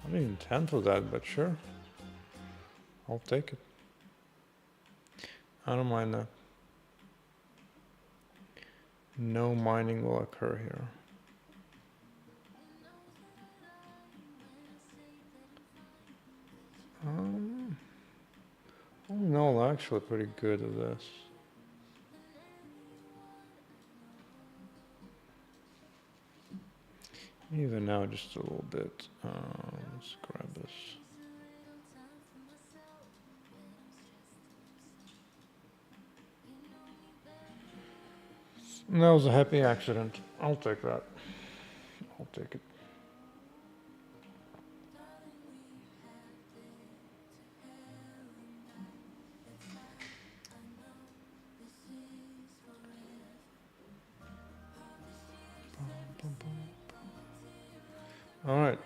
I didn't intend for that, but sure. I'll take it. I don't mind that. No mining will occur here. All in all, I'm actually pretty good at this. Even now, just a little bit. Let's grab this. And that was a happy accident. I'll take that. I'll take it. All right,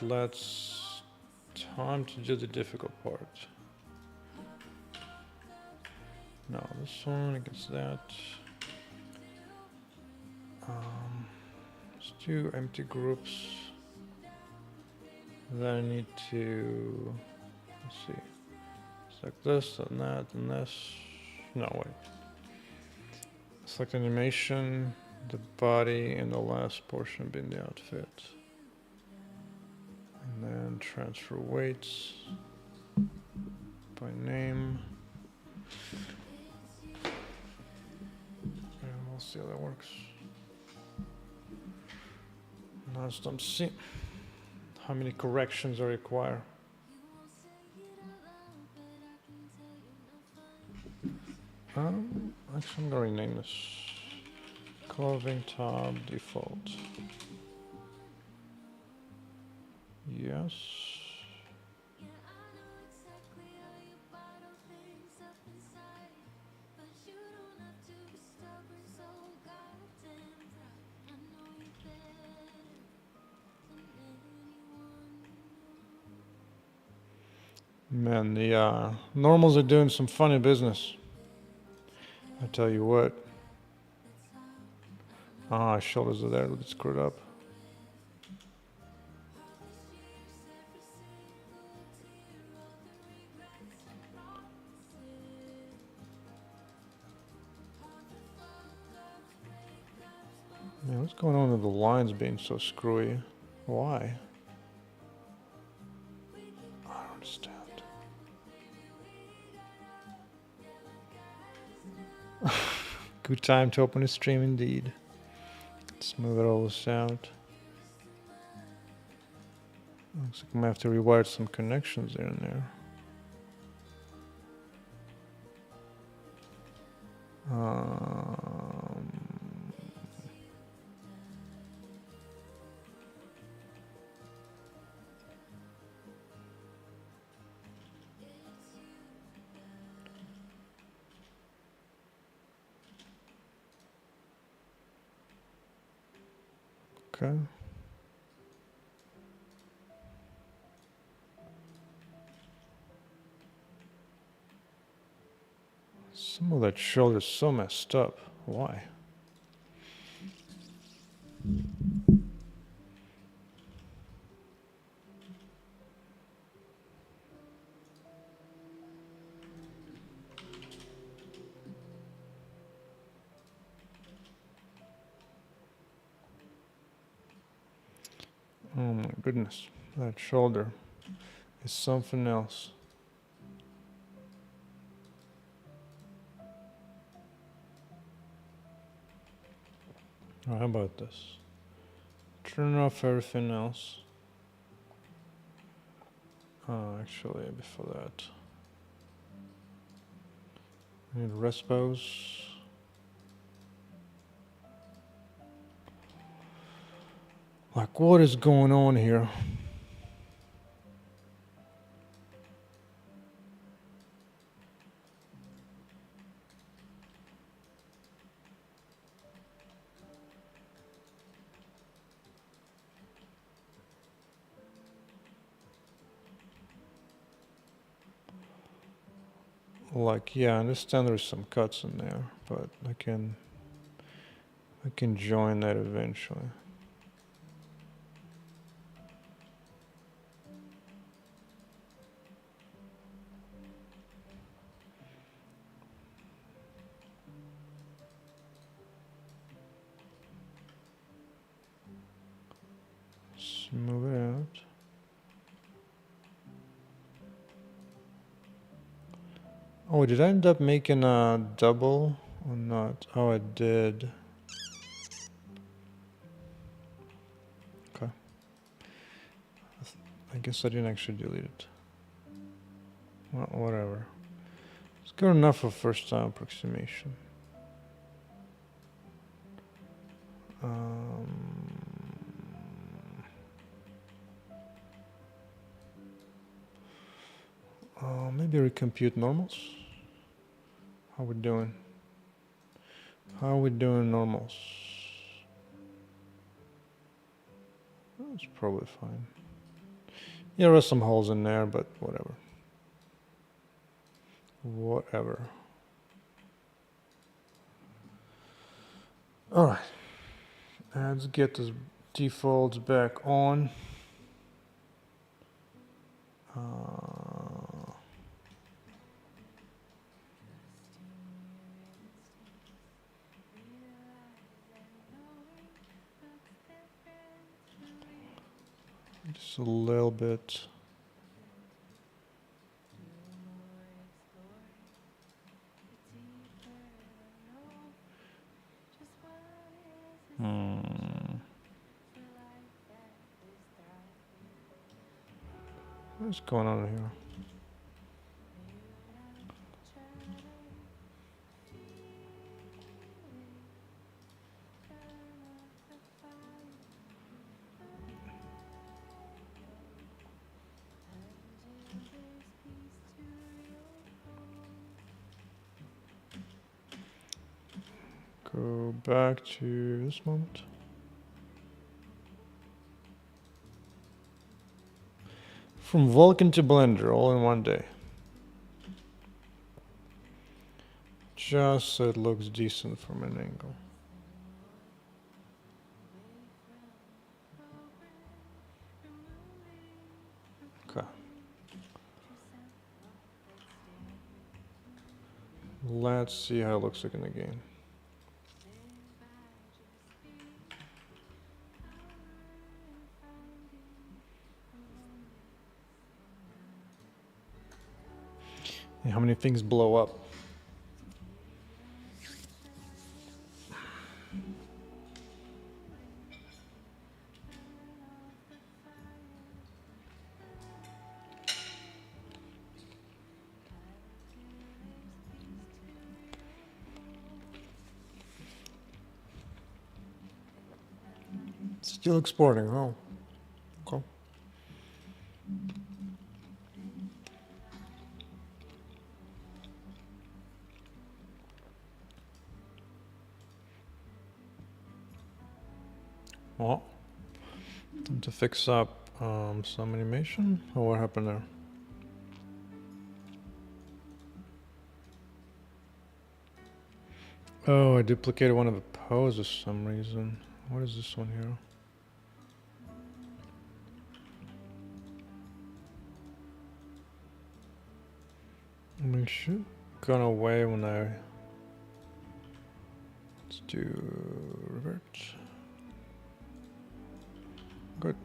time to do the difficult part. No, this one against that. Let's do empty groups. Then I need to, let's see, select this and that and this. No, wait. Select animation, the body, and the last portion being the outfit. And then transfer weights by name. And we'll see how that works. Now let's see how many corrections are required. Actually, I'm going to rename this clothing top default. Yes. Man, the normals are doing some funny business. I tell you what. Shoulders are there, a little bit screwed up. Man, what's going on with the lines being so screwy? Why? I don't understand. Good time to open a stream indeed. Smooth all this out. Looks like I'm gonna have to rewire some connections there and there. Okay. Some of that shoulder is so messed up. Why? Oh my goodness, that shoulder is something else. How about this? Turn off everything else. Actually, before that, I need respos. Like, what is going on here? Like, yeah, I understand there's some cuts in there, but I can join that eventually. Smooth it out. Oh, did I end up making a double or not? Oh, I did. Okay. I guess I didn't actually delete it. Well, whatever. It's good enough for first time approximation. Maybe recompute normals. How we doing? How are we doing normals? That's probably fine. Yeah, there are some holes in there, but whatever. Whatever. Alright. Let's get this defaults back on. Just a little bit. What's going on here? Go back to this moment. From Vulkan to Blender all in one day. Just so it looks decent from an angle. Okay. Let's see how it looks like in the game. And how many things blow up? Still exporting, oh. Okay. Well, time to fix up some animation. Oh, what happened there? Oh, I duplicated one of the poses for some reason. What is this one here? I mean, it should gone away when I... Let's do revert. Good.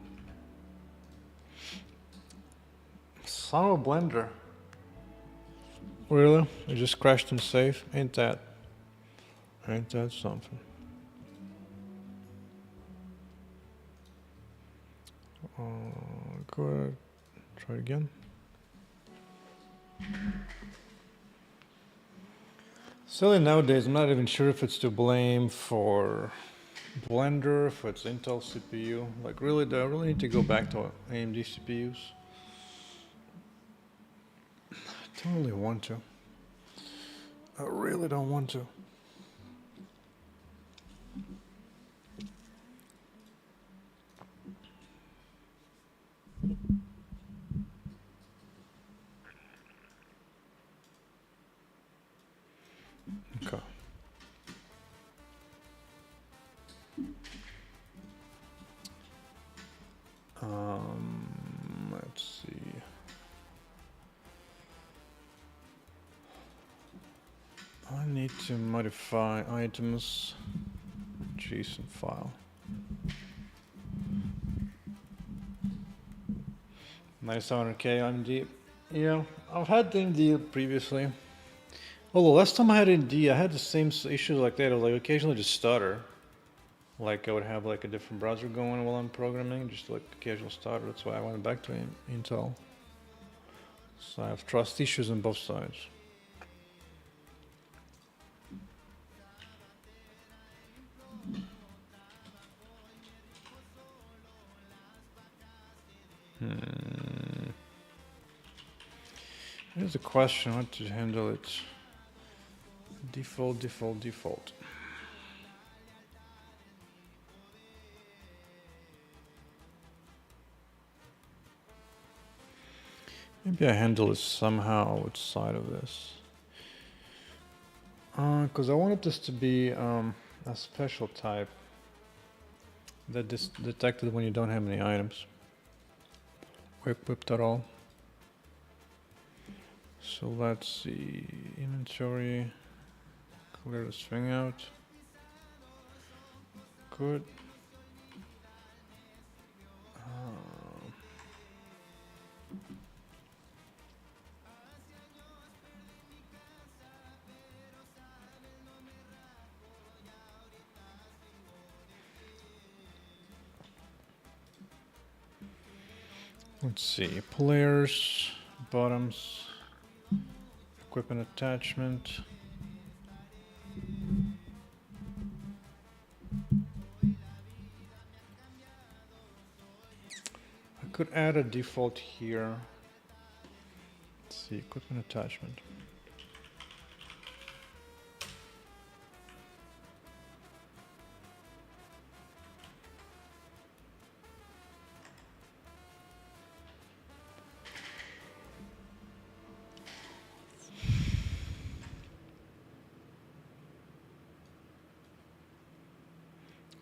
Son of a blender. Really? It just crashed and save? Ain't that something? Good. Try it again. Silly nowadays, I'm not even sure if it's to blame for Blender, if it's Intel CPU. Like really, do I really need to go back to AMD CPUs? I don't really want to. I really don't want to. Okay. Let's see. I need to modify items JSON file. $9,700K AMD. Yeah, I've had the AMD previously. Although last time I had AMD, I had the same issues like that. I was like occasionally just stutter. Like I would have like a different browser going while I'm programming, just like occasional stutter. That's why I went back to Intel. So I have trust issues on both sides. Here's a question, how to handle it. Default. Maybe I handle it somehow outside of this. Because I wanted this to be a special type that detected when you don't have any items. Equipped at all. So let's see, inventory, clear the string out. Good. Let's see, players, bottoms, equipment attachment. I could add a default here. Let's see, equipment attachment.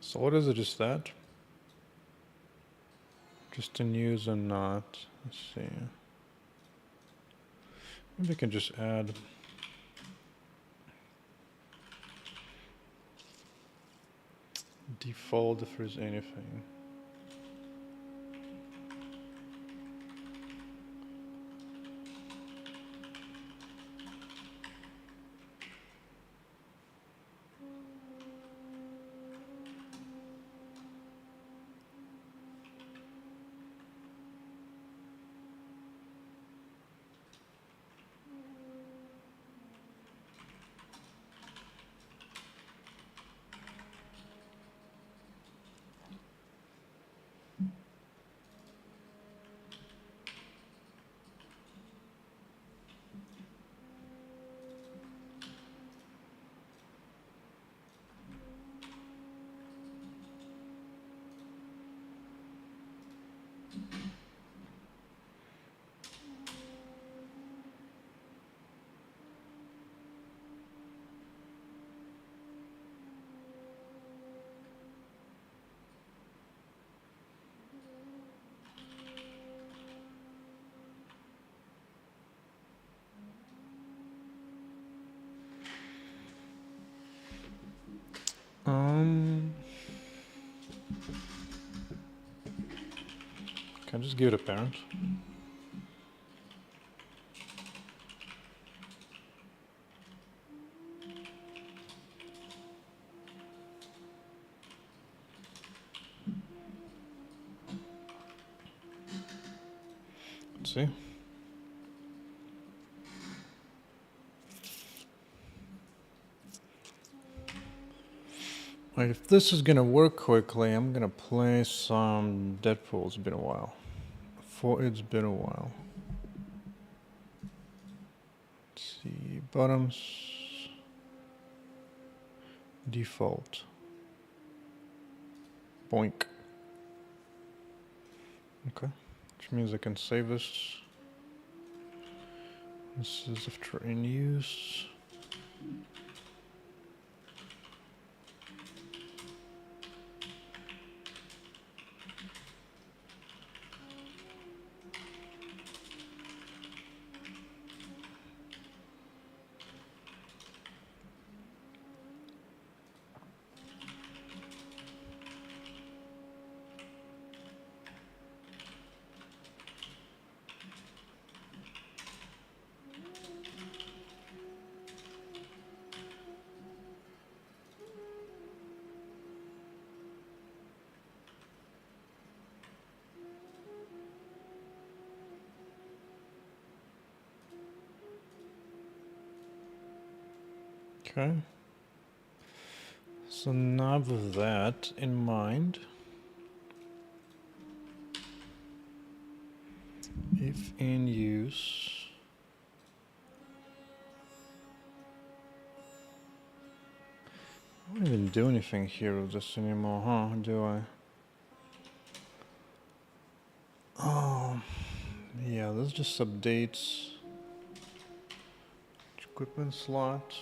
So what is it, just that? Just in use and not, let's see. Maybe I can just add default if there's anything. Can I just give it a parent? See? Right, if this is gonna work quickly, I'm gonna play some Deadpool. It's been a while. It's been a while. Let's see, bottoms, default, boink. Okay, which means I can save this. This is after in use. Okay. So now with that in mind, if in use, I don't even do anything here with this anymore, huh? Do I? Oh, yeah, this just updates equipment slot,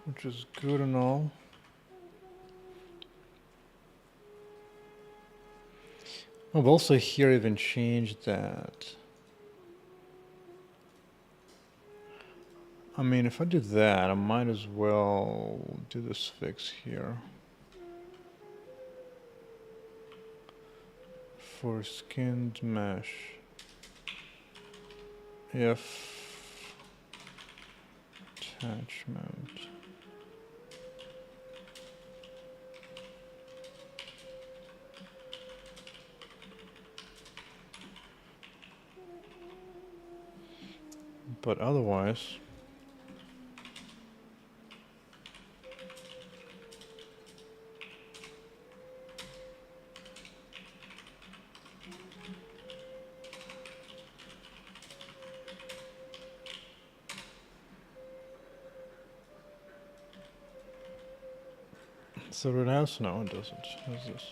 which is good and all. I've also here even changed that. I mean, if I do that, I might as well do this fix here. For skinned mesh. If attachment. But otherwise, so it has? No, it doesn't. How's this?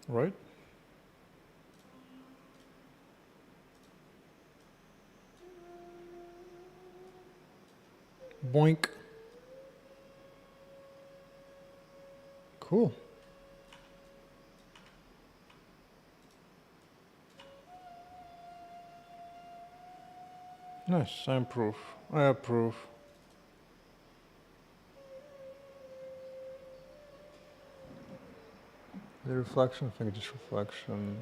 Right? Boink. Cool. Nice, I approve. I approve. The reflection, I think just reflection.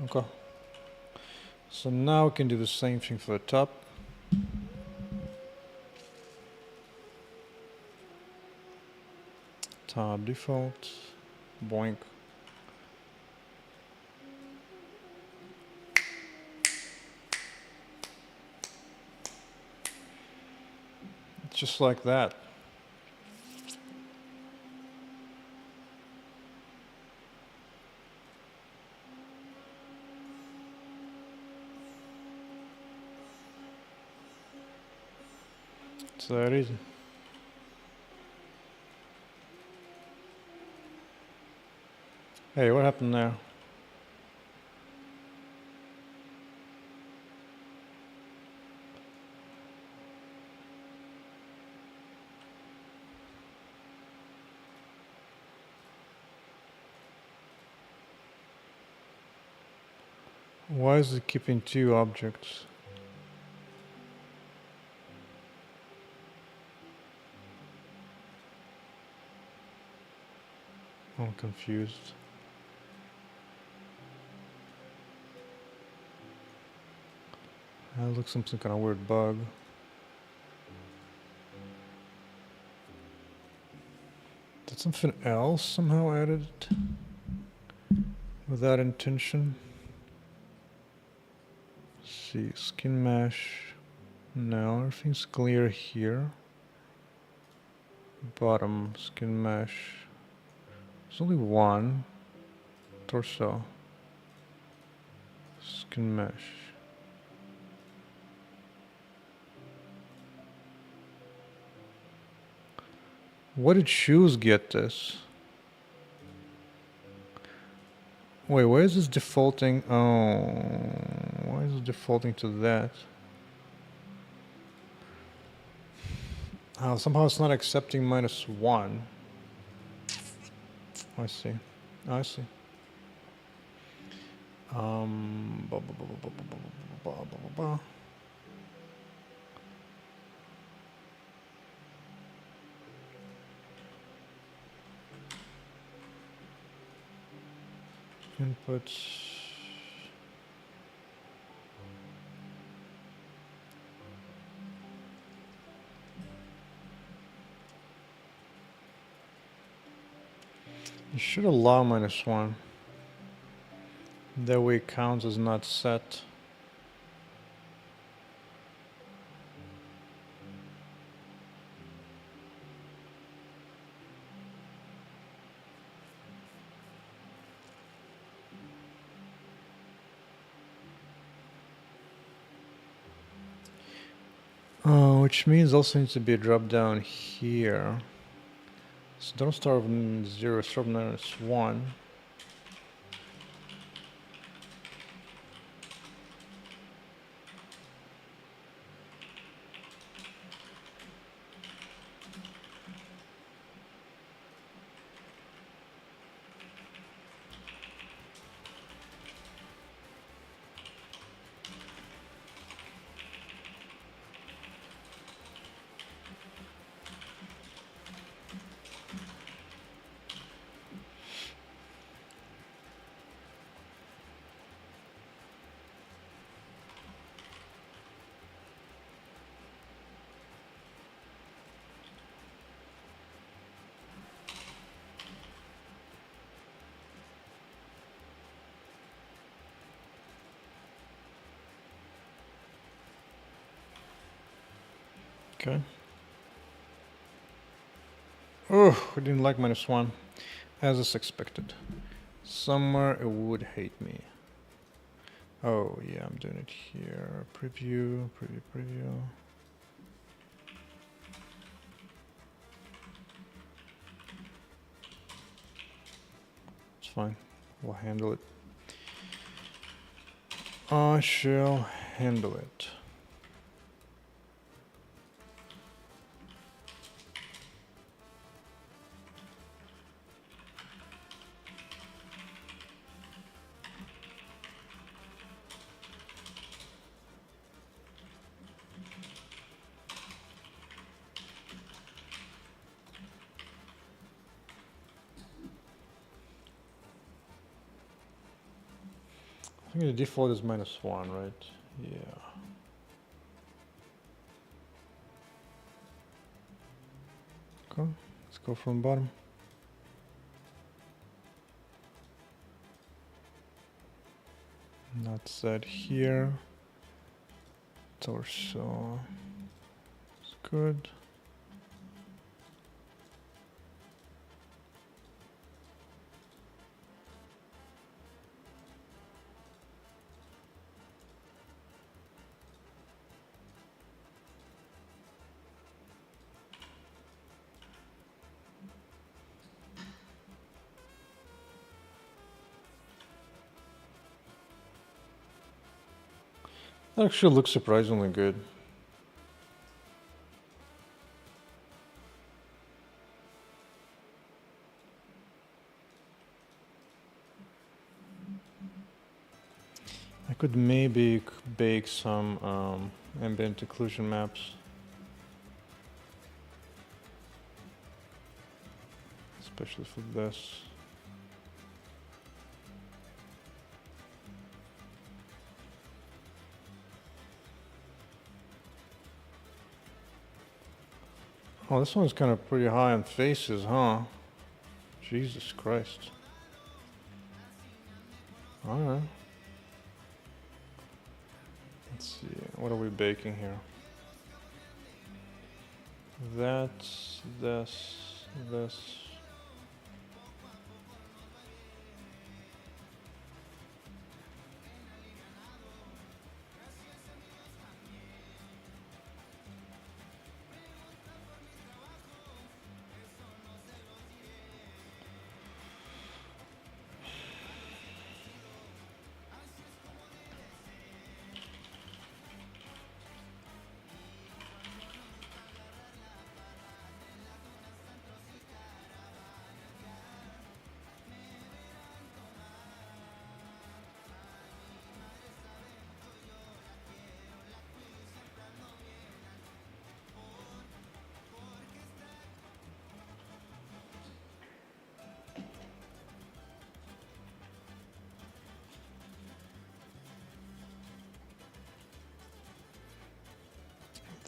Okay. So now we can do the same thing for the top. Top default, boink. Just like that. It's that easy. Hey, what happened there? Why is it keeping two objects? I'm confused. Looks like some kind of weird bug. Did something else somehow added without intention? Let's see, skin mesh. No, everything's clear here. Bottom skin mesh. There's only one. Torso. Skin mesh. What did shoes get this? Wait, why is this defaulting? Oh, why is it defaulting to that? Oh, somehow it's not accepting -1. I see. I see. Ba, ba, ba, ba, ba, ba, ba, ba, ba, ba. Inputs. You should allow -1. That way it counts as not set. Which means also needs to be a drop down here. So don't start with 0, start with -1. Okay. Oh, I didn't like -1, as is expected. Somewhere it would hate me. Oh yeah, I'm doing it here. Preview, preview, preview. It's fine. We'll handle it. I shall handle it. I think the default is -1, right? Yeah. Okay, let's go from bottom. Not set here. Torso. It's good. That actually looks surprisingly good. I could maybe bake some ambient occlusion maps. Especially for this. Oh, this one's kind of pretty high on faces, huh? Jesus Christ. Alright. Let's see, what are we baking here? That's this.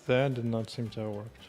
That did not seem to have worked.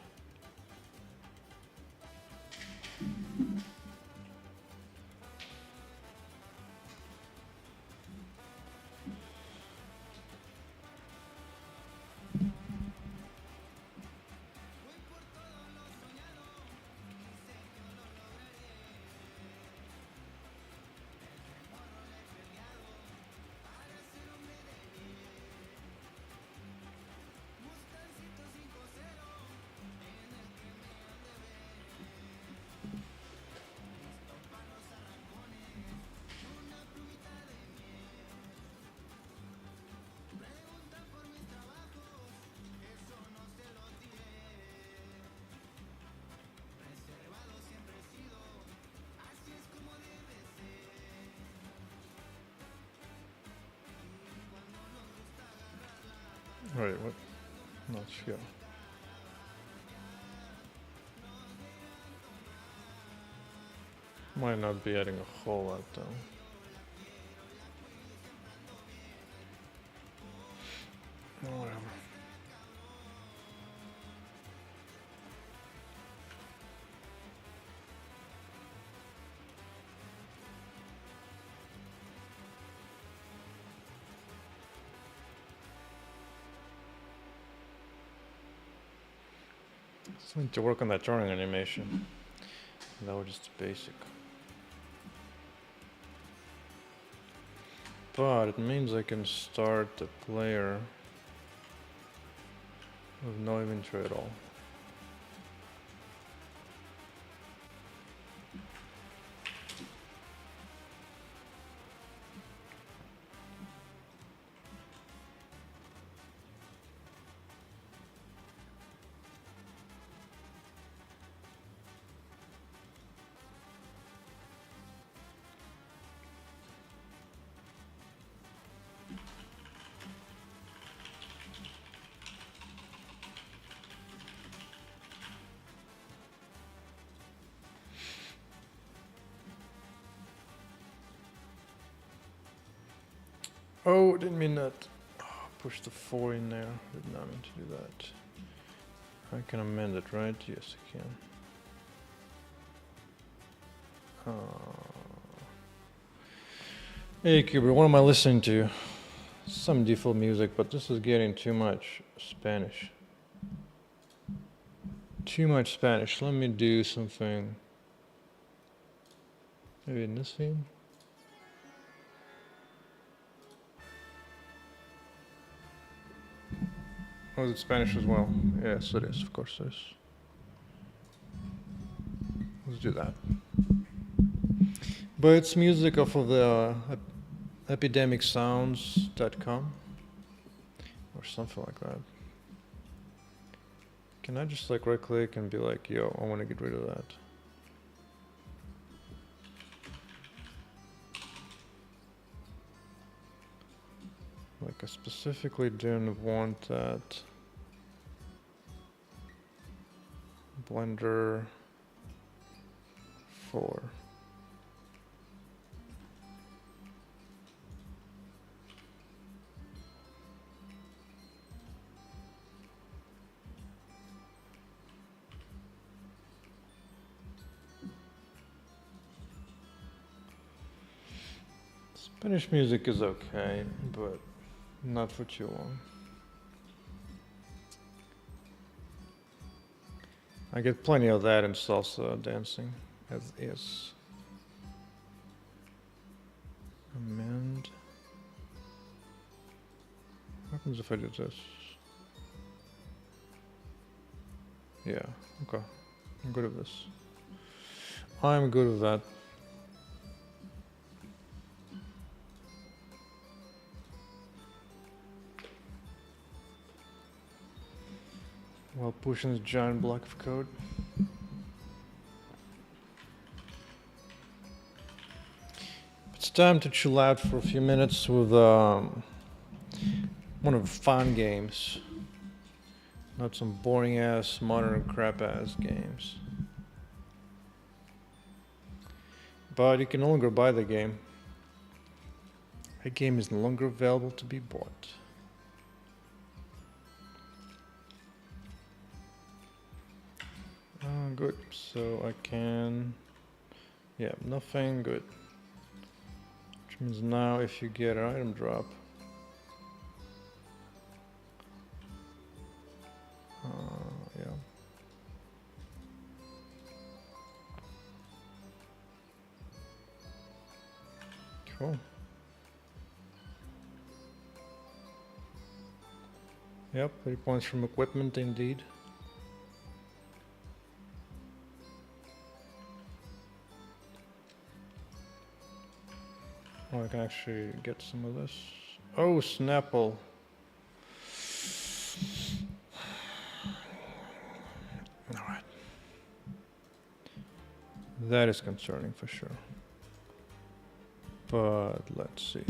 Wait, what? Not sure. Might not be adding a whole lot though. Oh, whatever. Still need to work on that drawing animation. That was just basic. But it means I can start the player with no inventory at all. Oh, didn't mean that. Oh, push the 4 in there. Did not mean to do that. I can amend it, right? Yes, I can. Hey, Cuber, what am I listening to? Some default music, but this is getting too much Spanish. Too much Spanish. Let me do something. Maybe in this theme? Oh, is it Spanish as well? Yes, it is. Of course it is. Let's do that. But it's music off of the epidemicsounds.com or something like that. Can I just like right click and be like, yo, I want to get rid of that? Like I specifically didn't want that. Blender 4. Spanish music is okay, but not for too long. I get plenty of that in salsa dancing, as is. Amend. What happens if I do this? Yeah, okay. I'm good at this. I'm good with that. While pushing this giant block of code. It's time to chill out for a few minutes with one of the fun games. Not some boring ass, modern crap ass games. But you can no longer buy the game. The game is no longer available to be bought. Good, so I can, yeah, nothing, good. Which means now if you get an item drop, yeah. Cool. Yep, 3 points from equipment indeed. Oh, I can actually get some of this. Oh, Snapple. Alright. That is concerning for sure. But let's see.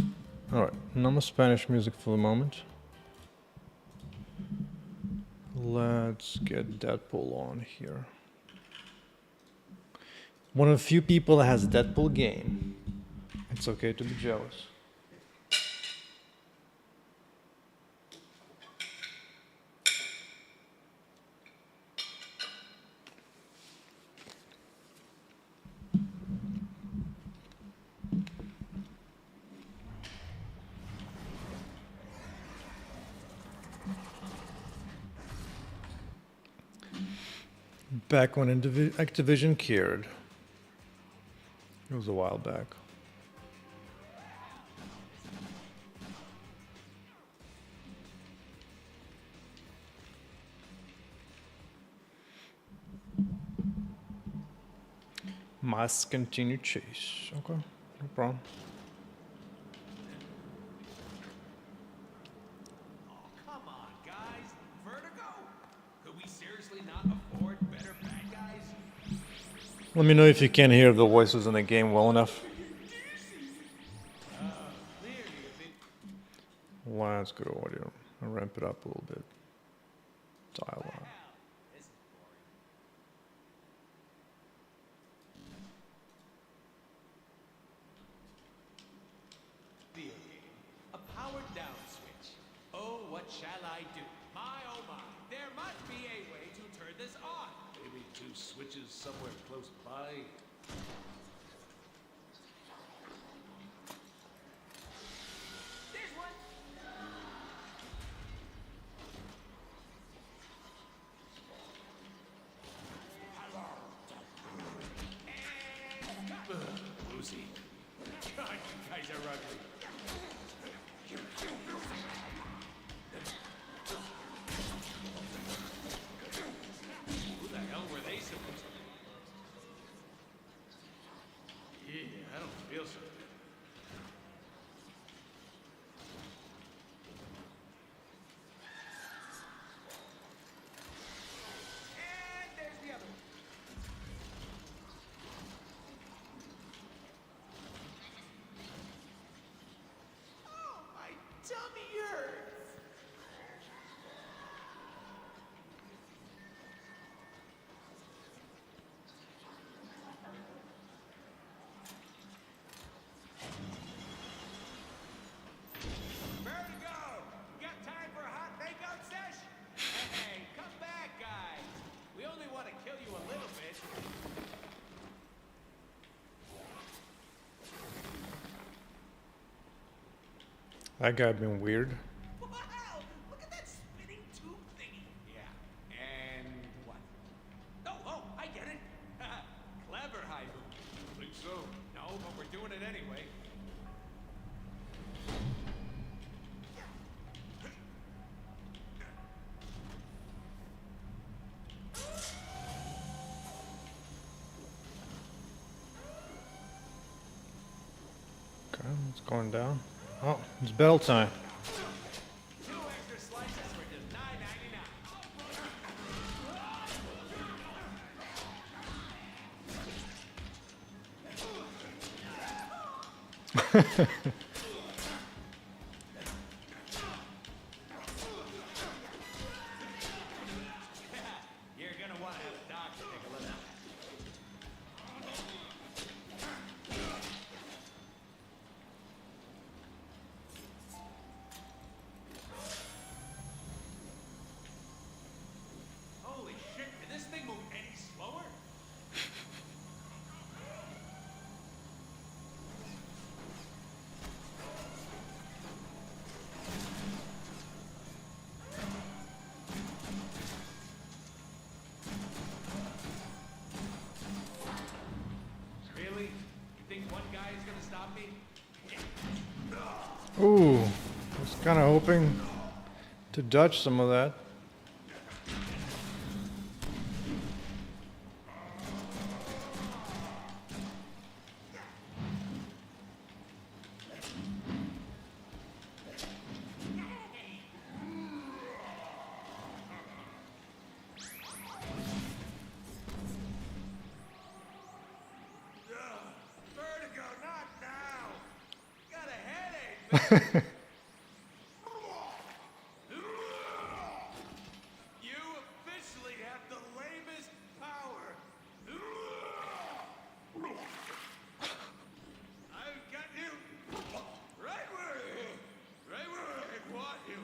Alright, no more Spanish music for the moment. Let's get Deadpool on here. One of the few people that has a Deadpool game. It's okay to be jealous. Back when Activision cared. It was a while back. Must continue chase. Okay, no problem. Oh, come on, guys. Vertigo? Could we seriously not afford better bad guys? Let me know if you can hear the voices in the game well enough. Let's go to audio. I'll ramp it up a little bit. Dial up. A powered down switch. Oh, what shall I do? My, oh my. There must be a way to turn this on. Maybe 2 switches somewhere close by. There's one. Lucy. God, you guys are ugly. Who the hell were they supposed to be? Yeah, I don't feel so good. And there's the other one. That guy been weird. Wow! Look at that spinning tube thingy. Yeah. And what? Oh, I get it. Clever, Haibu. Think so? No, but we're doing it anyway. Okay, it's going down. Oh, it's bell time. 2 extra slices for just $9.99. You're gonna want to have a doctor take a look at that. Holy shit, can this thing move any slower? Really? You think one guy is gonna stop me? Ooh, I was kind of hoping to dodge some of that. Vertigo, not now! Got a headache, man! You officially have the lamest power! I've got you right where I want you.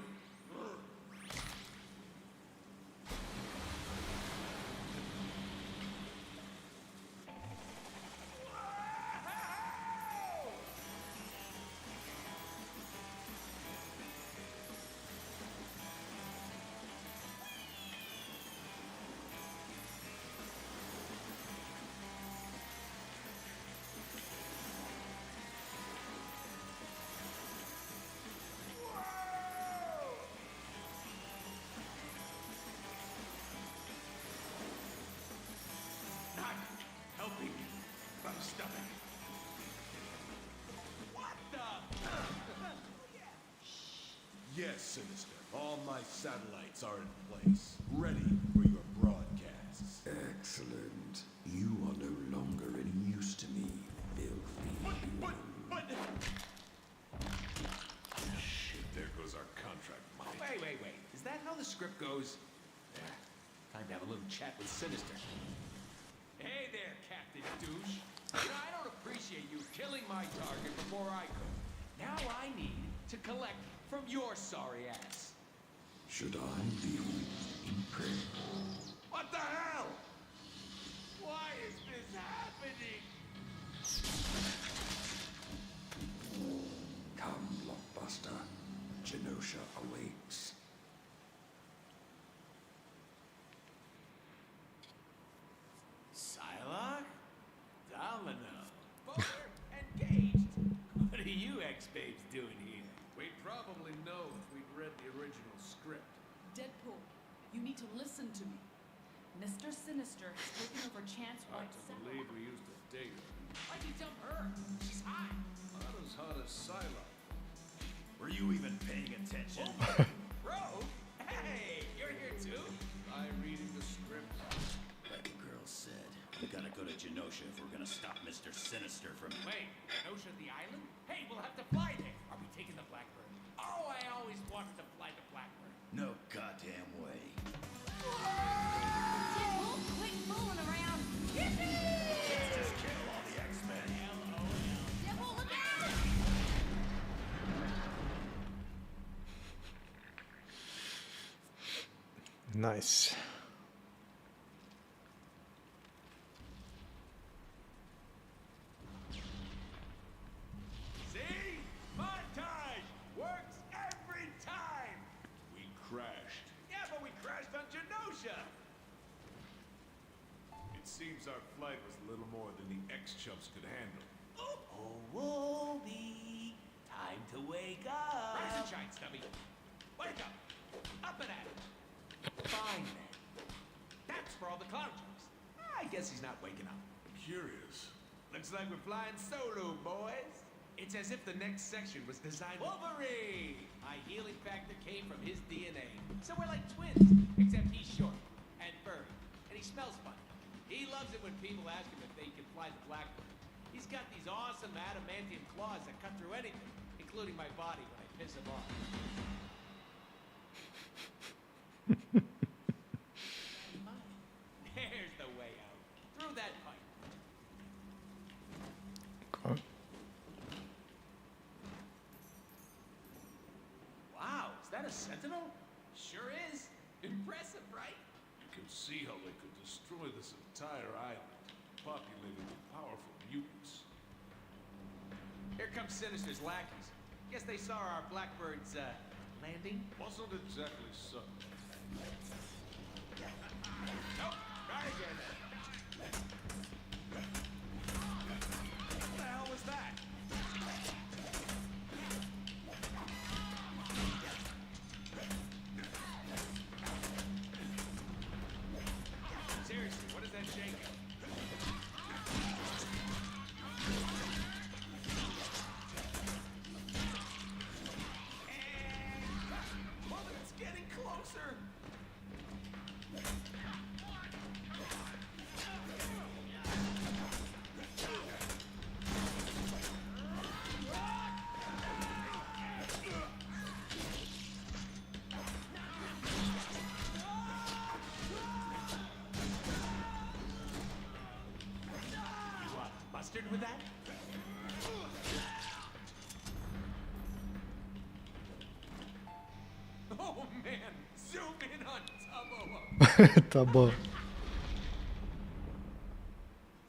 Not helping my stomach. What the? Yes, Sinister. All my satellites are in place, ready for your broadcasts. Excellent. You are no longer any use to me, filthy. But. Shit, there goes our contract money. Wait. Is that how the script goes? Yeah. Time to have a little chat with Sinister. Hey there, Captain Douche. You know, I don't appreciate you killing my target before I could. Now I need to collect from your sorry ass. Should I be incredible? What the hell? Why is this happening? Come, Blockbuster. Genosha awaits. Psylocke? Domino? Poker? Engaged? What are you ex-babes doing here? We'd probably know if we'd read the original script. Deadpool, you need to listen to me. Mr. Sinister has taken over Chance Hard White's to believe we used to date her. Why'd you dump her? She's hot. Not as hot as Psylocke. Were you even paying attention? Bro! Hey! You're here too? I reading the script. Like the girl said, we gotta go to Genosha if we're gonna stop Mr. Sinister from... Wait, Genosha the island? Hey, we'll have to fly there. Are we taking the Blackbird? Oh, I always wanted to fly the Blackbird. No goddamn way. Deadpool, quit fooling around. Let's just kill all the X-Men. Deadpool, look out! Nice. See? Montage! Work Seems our flight was a little more than the X-chumps could handle. Oh, Wolby, time to wake up. Rise and shine, Stubby. Wake up. Up and at it. Fine, then. That's for all the clown jokes. I guess he's not waking up. Curious. Looks like we're flying solo, boys. It's as if the next section was designed... Wolverine! My healing factor came from his DNA. So we're like twins, except he's short and furry, and he smells funny. He loves it when people ask him if they can fly the Blackbird. He's got these awesome adamantium claws that cut through anything, including my body when I piss him off. There's the way out. Through that pipe. Okay. Wow, is that a sentinel? Sure is. Impressive, right? You can see how they could destroy this entire island, populated with powerful mutants. Here comes Sinister's lackeys. Guess they saw our Blackbird's, landing? Wasn't exactly so. Nope, try again. What the hell was that? Seriously, what is that shaking? Well, it's getting closer. You want mustard with that? Oh man, zoom in on Tubbo. Tubbo.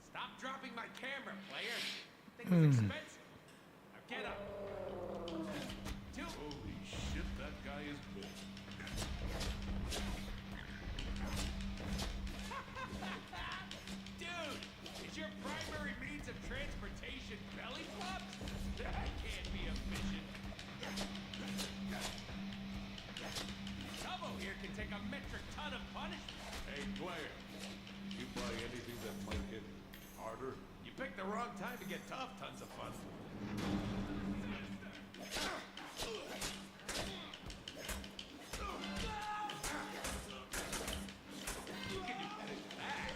Stop dropping my camera, player. Think it's expensive. Now get up. Two. Holy shit, that guy is big. Dude, is your primary means of transportation belly flops? That can't be efficient. Tubbo here can take a metric ton of punishment. Hey, player, you buy anything that might hit harder? You picked the wrong time to get tough, tons of fun. You can do better than that.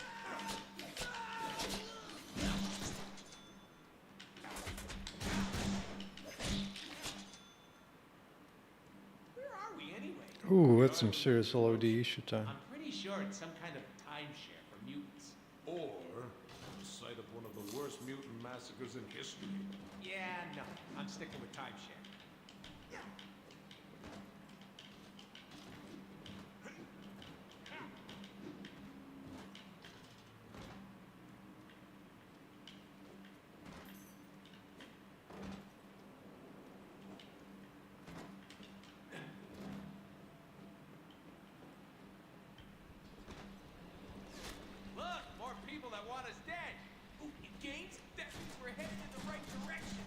Where are we anyway? Ooh, that's some serious LOD issue time. I'm pretty sure it's some kind of timeshare for mutants. Or the site of one of the worst mutant massacres in history? Yeah, no. I'm sticking with timeshare. Look, more people that want us dead. Ooh, it gains? That means we're headed in the right direction.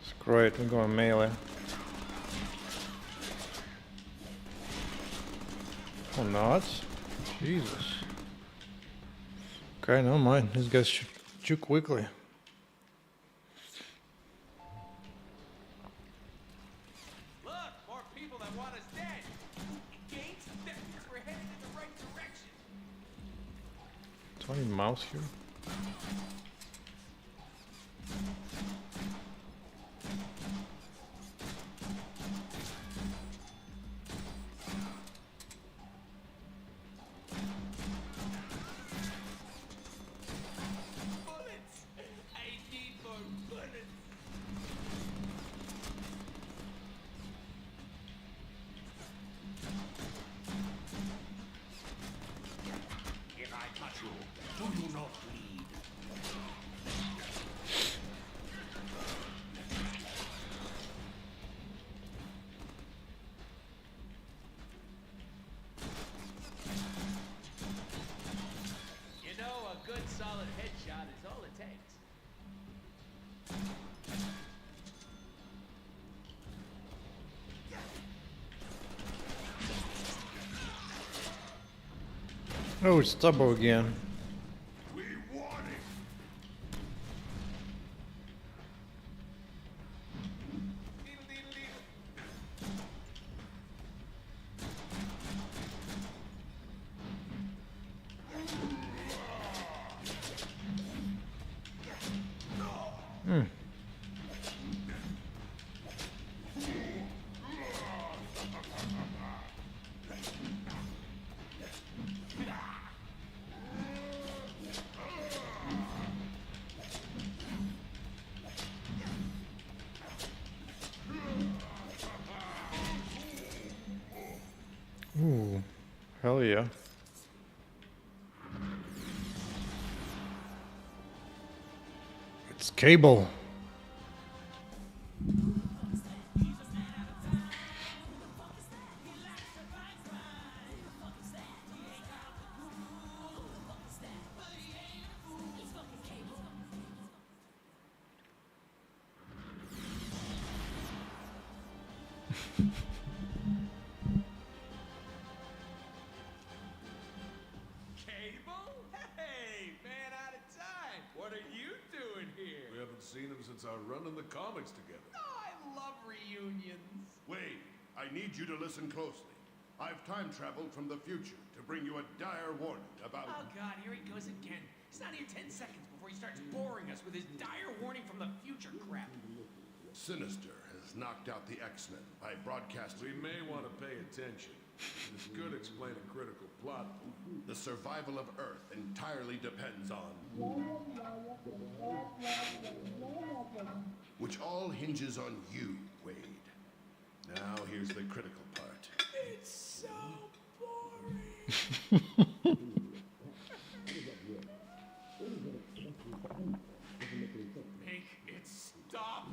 It's great, we're going melee. Oh, nuts. Jesus. Okay, never mind. These guys should juke quickly. Look, more people that want us dead. It gains? That means we're headed in the right direction. Is there any mouse here? Bullets! I need more bullets! If I touch you, do you not bleed? Oh, it's double again. We want it. Hmm. Ooh, hell yeah. It's Cable. Cable? Hey, man out of time. What are you doing here? We haven't seen him since our run in the comics together. Oh, I love reunions. Wade, I need you to listen closely. I've time traveled from the future to bring you a dire warning about... Oh, God, here he goes again. He's not here 10 seconds before he starts boring us with his dire warning from the future crap. Sinister has knocked out the X-Men by broadcasting... We may want to pay attention. This could explain a critical plot point. The survival of Earth entirely depends on... which all hinges on you, Wade. Now here's the critical part. It's so boring. Make it stop.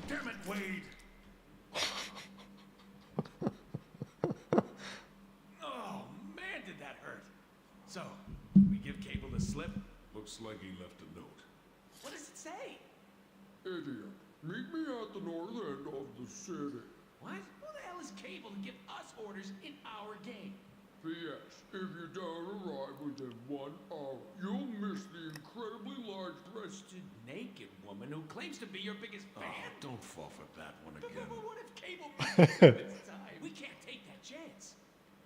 Damn it, Wade! Oh, man, did that hurt. So, we give Cable the slip? Looks like he left a note. What does it say? Idiot. Meet me at the north end of the city. What? Who the hell is Cable to give us orders in our game? P.S. If you don't arrive within 1 hour, you'll miss the incredibly large-breasted naked woman who claims to be your biggest fan? Don't fall for that one But again. what if Cable misses it this time? We can't take that chance.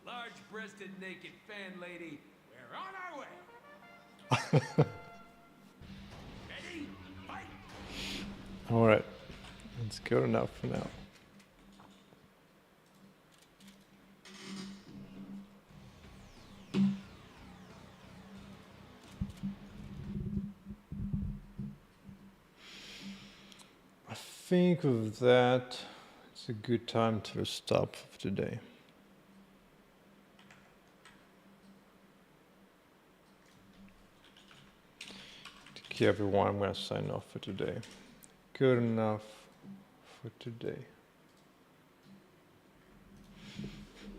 Large-breasted naked fan lady, we're on our way. Ready? Fight! Alright, that's good enough for now. I think with that, it's a good time to stop for today. Okay, everyone, I'm going to sign off for today. Good enough for today.